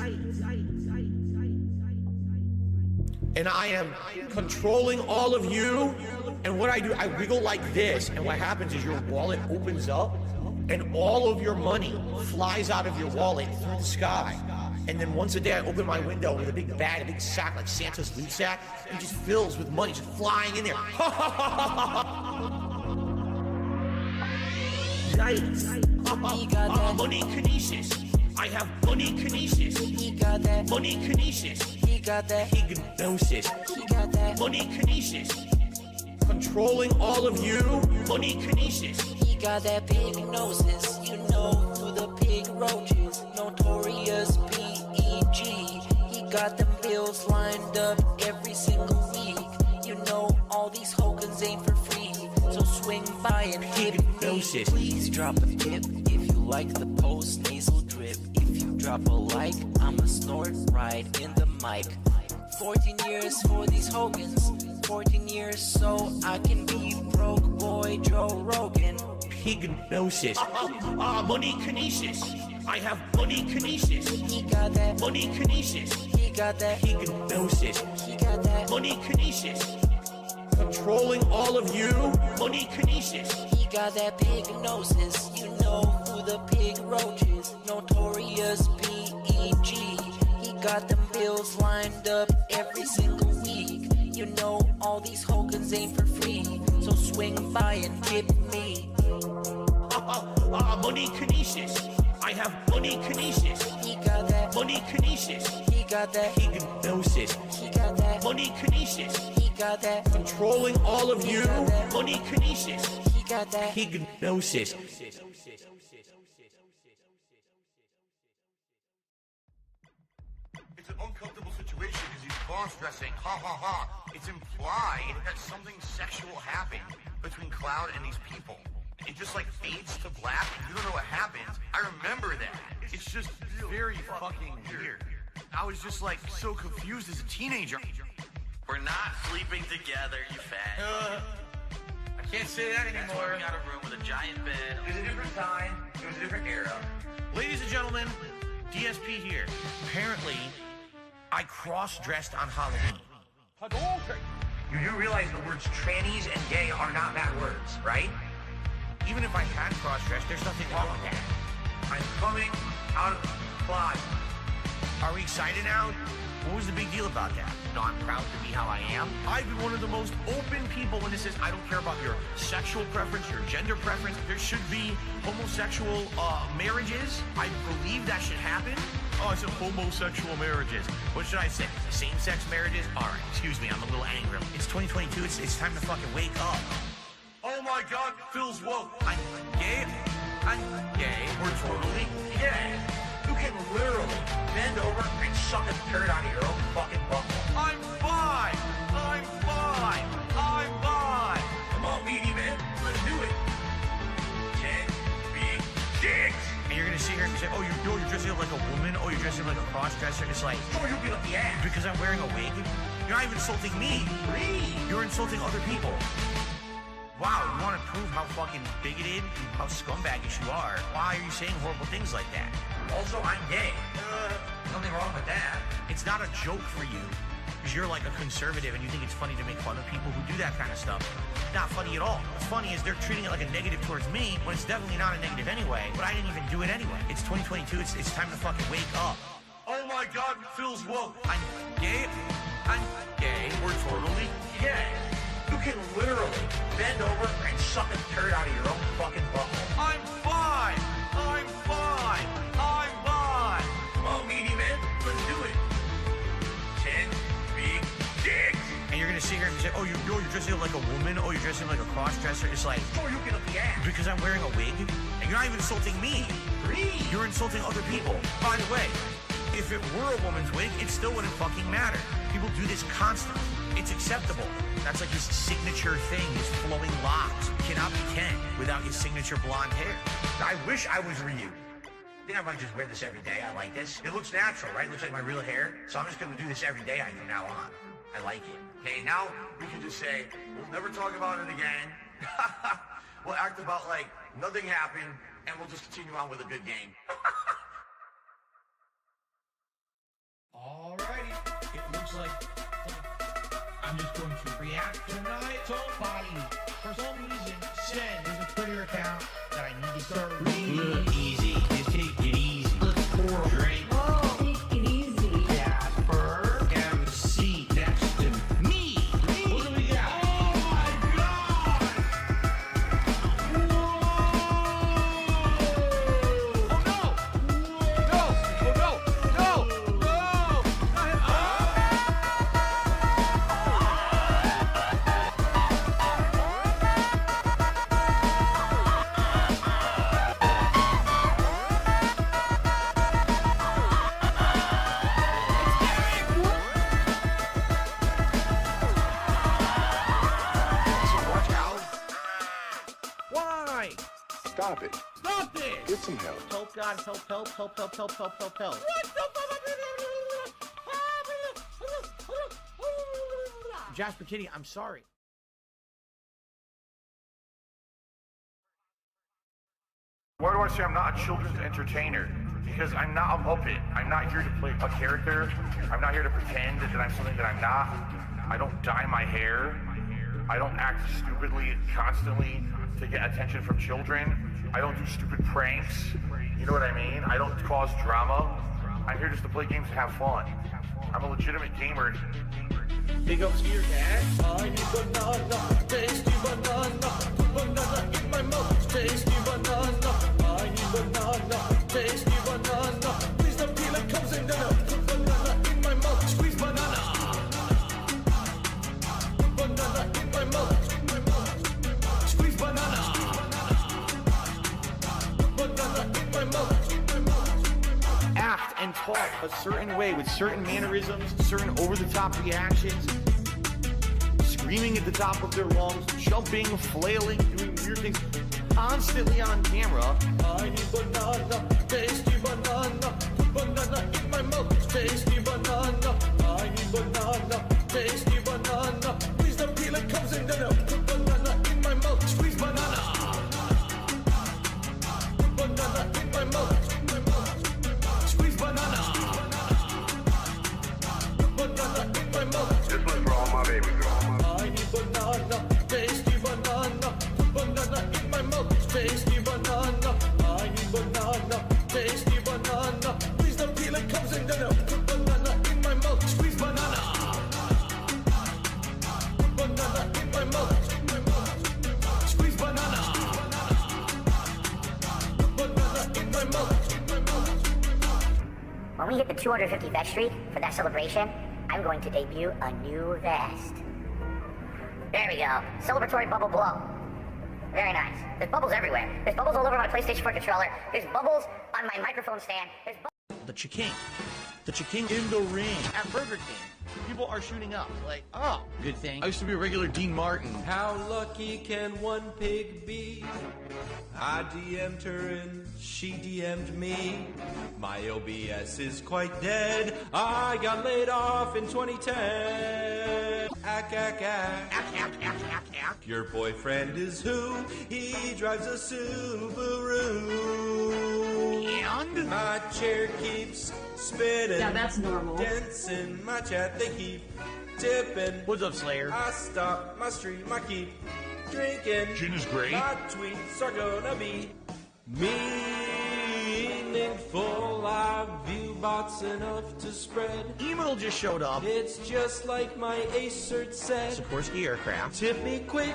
And I am controlling all of you. And what I do, I wiggle like this. And what happens is your wallet opens up and all of your money flies out of your wallet through the sky. And then once a day I open my window with a big bag, a big sack like Santa's loot sack, and it just fills with money just flying in there. Yikes. Money kinesis. I have money kinesis. He got that. Money kinesis. He got that. Hypnosis. He got that. Money kinesis. Controlling all of you. Money kinesis. He got that pig gnosis. You know who the pig roach is. Notorious P.E.G. He got them bills lined up every single week. You know all these Hogans ain't for free. So swing by and hit me. Please drop a tip if you like the post-nasal drip. If you drop a like, I'ma snort right in the mic. 14 years for these Hogans. 14 years so I can be broke boy Joe Rogan. Hypnosis. Money kinesis. I have money kinesis. He got that. Money kinesis. He got that. Hypnosis. He got that. Money kinesis. Controlling all of you. Money kinesis. He got that pig gnosis. You know who the pig roach is. Notorious P.E.G. He got them bills lined up every single week. You know all these Hogans ain't for free. So swing by and tip me. Money kinesis. I have money kinesis. He got that. Money kinesis. He got that. Hypnosis. He got that. Money kinesis. He got that. Controlling all of you. Money kinesis. He got that. Hypnosis. It's an uncomfortable situation because he's cross-dressing. Ha ha ha. It's implied that something sexual happened between Cloud and these people. It just like fades to black and you don't know what happens. I remember that. It's just very fucking weird. I was just like so confused as a teenager. We're not sleeping together, you fat. I can't say that That's why we got a room with a giant bed. It was a different time. It was a different era. Ladies and gentlemen, DSP here. Apparently, I cross-dressed on Halloween. You do realize the words trannies and gay are not bad words, right? Even if I had cross-dressed, there's nothing wrong with that. I'm coming out of the closet. Are we excited now? What was the big deal about that? No, I'm proud to be how I am. I've been one of the most open people when this is, I don't care about your sexual preference, your gender preference. There should be homosexual marriages. I believe that should happen. Oh, I said homosexual marriages. What should I say? Same-sex marriages? All right, excuse me, I'm a little angry. It's 2022, it's time to fucking wake up. Oh my God, Phil's woke. I'm gay. We're totally gay. You can literally bend over and suck a turd out of your own fucking butthole. I'm fine. Come on, meaty man, let's do it. 10 big dicks. And you're gonna sit here and say, oh, you're dressing up like a woman. Oh, you're dressing up like a cross-dresser. It's like, oh, you'll get up the ass. Because I'm wearing a wig. You're not even insulting me. You're insulting other people. Wow, you want to prove how fucking bigoted, how scumbaggish you are? Why are you saying horrible things like that? Also, I'm gay. Nothing wrong with that. It's not a joke for you, because you're like a conservative and you think it's funny to make fun of people who do that kind of stuff. Not funny at all. What's funny is they're treating it like a negative towards me, when it's definitely not a negative anyway, but I didn't even do it anyway. It's 2022, it's time to fucking wake up. Oh my God, Phil's woke. I'm gay. We're totally gay. You can literally bend over and suck a turd out of your own fucking butthole. I'm fine. Come on, meaty man, let's do it. 10 big dicks. And you're gonna sit here and say, oh, you're dressing up like a woman. Oh, you're dressing up like a cross-dresser. It's like, oh, you'll get up the ass. Because I'm wearing a wig, and you're not even insulting me. You're insulting other people. By the way, if it were a woman's wig, it still wouldn't fucking matter. People do this constantly. It's acceptable. That's like his signature thing, his flowing locks. Cannot be Ken without his signature blonde hair. I wish I was Ryu. I think I might just wear this every day. I like this. It looks natural, right? It looks like my real hair. So I'm just going to do this every day from now on. I like it. Okay, now we can just say, we'll never talk about it again. We'll act about like nothing happened, and we'll just continue on with a good game. Alrighty, it looks like I'm just going to react to tonight's own body. For some reason, Sen is a Twitter account that I need to start reading. Look easy, just take it easy. Let's pour a drink. Oh, take it easy. Jasper, have a seat next to me. What do we got? Oh my God! Whoa! Oh no! No! Stop it. Stop this! Get some help. Help, God, help, help, help, help, help, help, help, help. Jasper Kitty, I'm sorry. Why do I say I'm not a children's entertainer? Because I'm not a Muppet. I'm not here to play a character. I'm not here to pretend that I'm something that I'm not. I don't dye my hair. I don't act stupidly constantly to get attention from children. I don't do stupid pranks. You know what I mean? I don't cause drama. I'm here just to play games and have fun. I'm a legitimate gamer. Big ups to your dad. I need banana, tasty banana. Put banana in my mouth, tasty banana. I need banana, tasty banana. Please don't feel it comes in there. Put banana in my mouth, squeeze banana. Put banana in my mouth, squeeze banana. Put banana in my mouth. Act and talk a certain way with certain mannerisms, certain over-the-top reactions, screaming at the top of their lungs, jumping, flailing, doing weird things, constantly on camera. I need banana, tasty banana, put banana in my mouth, tasty banana. I need banana, tasty banana. Please don't feel it comes in there. Put banana in my mouth, squeeze banana. Put banana in my mouth. This one's for all my baby girls. I need banana, tasty banana. Put banana in my mouth, tasty banana. I need banana, tasty banana. Please don't feel it comes in there. Put banana in my mouth, squeeze banana. Put banana in my mouth, squeeze banana. Put banana in my mouth. When we hit the 250 vet streak for that celebration, I'm going to debut a new vest. There we go. Celebratory bubble blow. Very nice. There's bubbles everywhere. There's bubbles all over my PlayStation 4 controller. There's bubbles on my microphone stand. There's The Chiking. The Chiking in the ring at Burger King. People are shooting up. Like, oh, good thing. I used to be a regular Dean Martin. How lucky can one pig be? I DM'd her and she DM'd me. My OBS is quite dead. I got laid off in 2010. Ack, ack, ack. Ack, ack, ack, ack, ack. Your boyfriend is who? He drives a Subaru. And? My chair keeps spinning. Yeah, that's normal. Dents in my chat, they keep tipping. What's up, Slayer? I stop my stream, I keep drinking. Gin is great. My tweets are gonna be meaningful. I view bots enough to spread. Email just showed up. It's just like my Acert said. Sikorsky Aircraft. Tip me quick.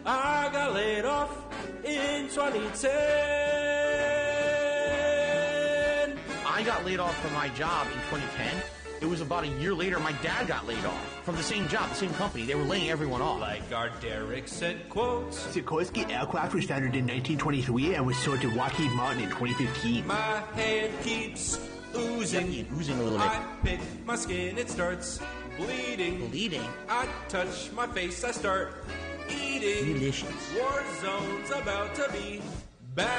I got laid off in 2010. I got laid off from my job in 2010. It was about a year later, my dad got laid off from the same job, the same company. They were laying everyone off. Like our Derek said, quotes. Sikorsky Aircraft was founded in 1923 and was sold to Lockheed Martin in 2015. My hand keeps oozing. Yeah, oozing a little bit. I pick my skin, it starts bleeding. Bleeding? I touch my face, I start eating. Delicious. War zone's about to be bountiful.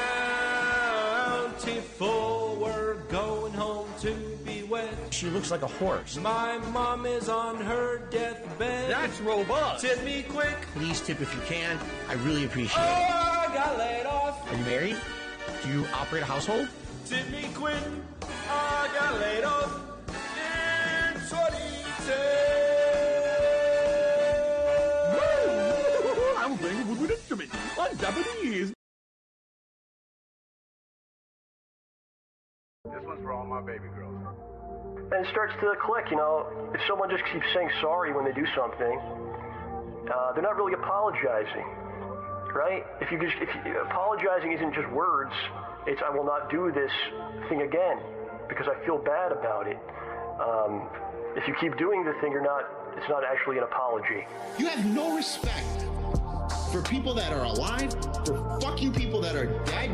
We're going home to be wed. She looks like a horse. My mom is on her deathbed. That's robust. Tip me quick. Please tip if you can. I really appreciate it. I got laid off. Are you married? Do you operate a household? Tip me quick. I got laid off in 2010. I'm playing a woodwind instrument on Japanese. This one's for all my baby girls. And it starts to click, you know, if someone just keeps saying sorry when they do something, they're not really apologizing, right? If apologizing isn't just words, it's I will not do this thing again because I feel bad about it. If you keep doing the thing, it's not actually an apology. You have no respect for people that are alive, for fucking people that are dead.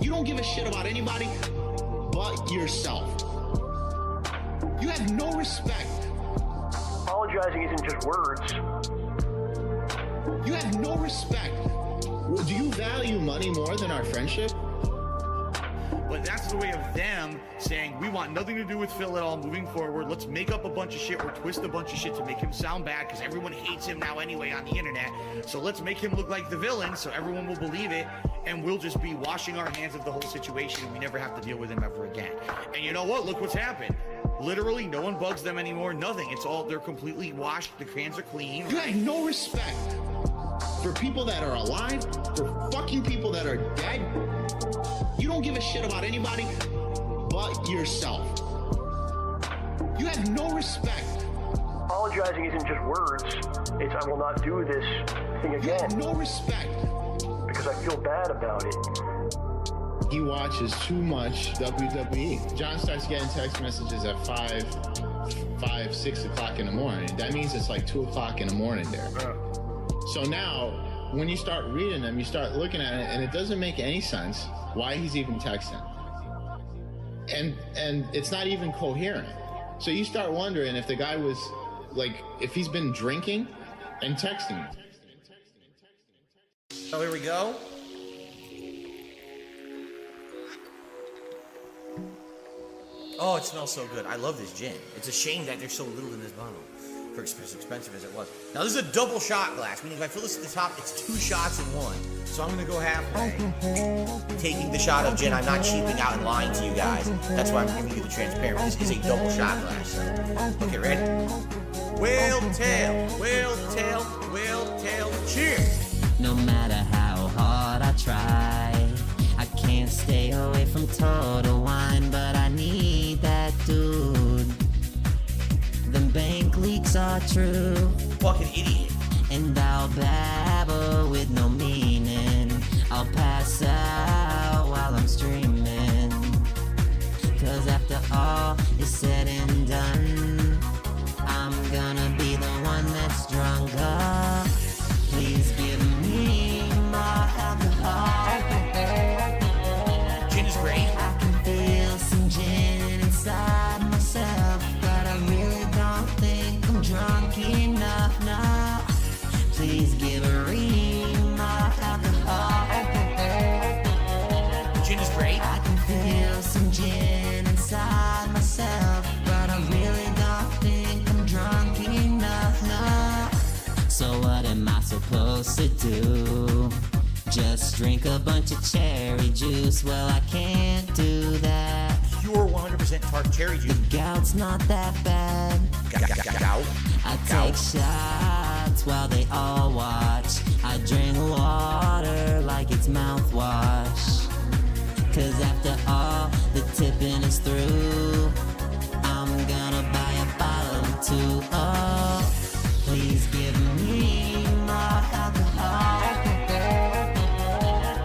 You don't give a shit about anybody but yourself. You have no respect. Apologizing isn't just words. You have no respect Do you value money more than our friendship? But that's the way of them saying, we want nothing to do with Phil at all moving forward. Let's make up a bunch of shit or twist a bunch of shit to make him sound bad because everyone hates him now anyway on the internet. So let's make him look like the villain so everyone will believe it, and we'll just be washing our hands of the whole situation and we never have to deal with him ever again. And you know what? Look what's happened. Literally, no one bugs them anymore. Nothing. It's all, they're completely washed. The hands are clean. You have no respect for people that are alive, for fucking people that are dead. You don't give a shit about anybody but yourself. You have no respect. Apologizing isn't just words. It's I will not do this thing again. You have no respect. Because I feel bad about it. He watches too much WWE. John starts getting text messages at 6 o'clock in the morning. That means it's like 2 o'clock in the morning there. So now, when you start reading them, you start looking at it, and it doesn't make any sense why he's even texting. And it's not even coherent. So you start wondering if the guy was, like, if he's been drinking and texting. So here we go. Oh, it smells so good. I love this gin. It's a shame that there's so little in this bottle for as expensive as it was. Now, this is a double shot glass, meaning if I fill this at the top, it's 2 shots in one. So I'm going to go halfway. Taking the shot of gin. I'm not cheaping out and lying to you guys. That's why I'm giving you the transparency. This is a double shot glass. So. Okay, ready? Whale tail, whale tail, whale tail. Cheers! No matter how hard I try, I can't stay away from total wine, but I need that dude. Them bank leaks are true. Fucking idiot. And I'll babble with no meaning. I'll pass out while I'm streaming. Cause after all is said and done, I'm gonna be the one that's stronger. Please give me more alcohol. Gin is great. I can feel some gin inside myself, but I really don't think I'm drunk enough now. Please give me more alcohol. Gin is great. I can feel some gin inside myself, but I really don't think I'm drunk enough now. So what am I supposed to do? Just drink a bunch of cherry juice? Well, I can't do that. Pure 100% tart cherry juice. The gout's not that bad. Gout. I take shots while they all watch. I drink water like it's mouthwash. Cause after all the tipping is through, I'm gonna buy a bottle or 2. Oh, please give me more alcohol.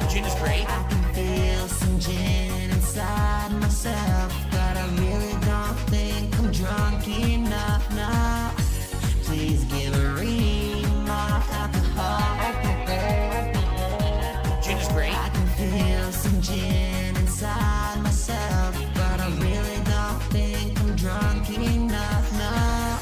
Gin is great. I can feel some gin inside myself, but I really don't think I'm drunk enough now. Please give me more alcohol. Gin is great. I can feel some gin inside myself, but I really don't think I'm drunk enough now.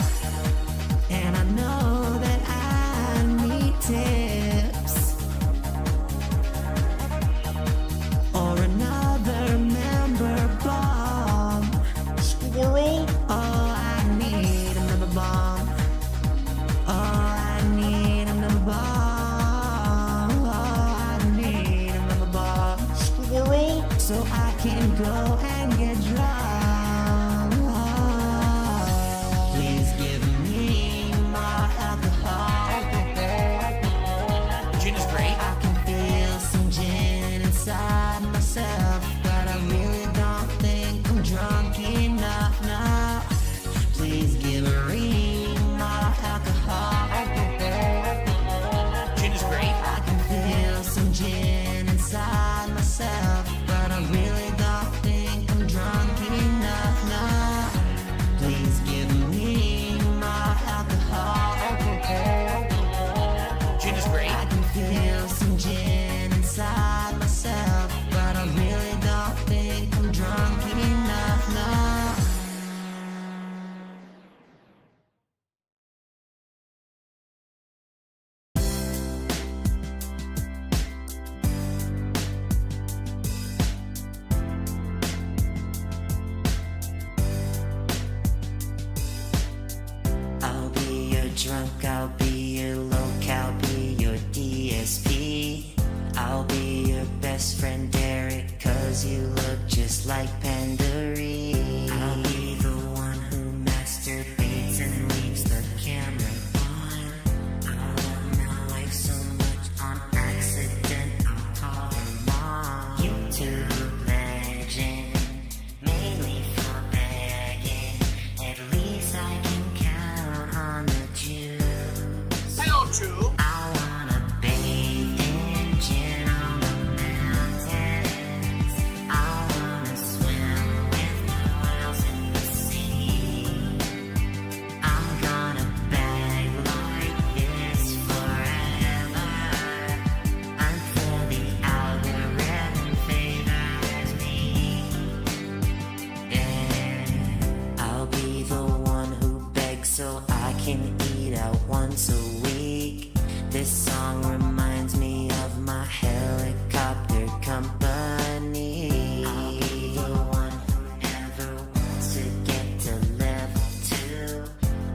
drunk, I'll be your locale, be your DSP. I'll be your best friend Derek, cause you look just like Pandora. I'll be the one who masturbates and leaves the camera on. I love my wife so much on accident, I'll call her mom. YouTube legend, mainly for begging. At least I can count on the Jews. Hello, Jew. I wanna bathe in gin on the mountains. I wanna swim with the whales in the sea. I'm gonna beg like this forever until the algorithm favors me. Yeah, I'll be the one who begs so I can eat out once a week. This song reminds me of my helicopter company. I'll be the one who never wants to get to level 2.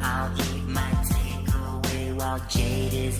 I'll eat my takeaway while Jade is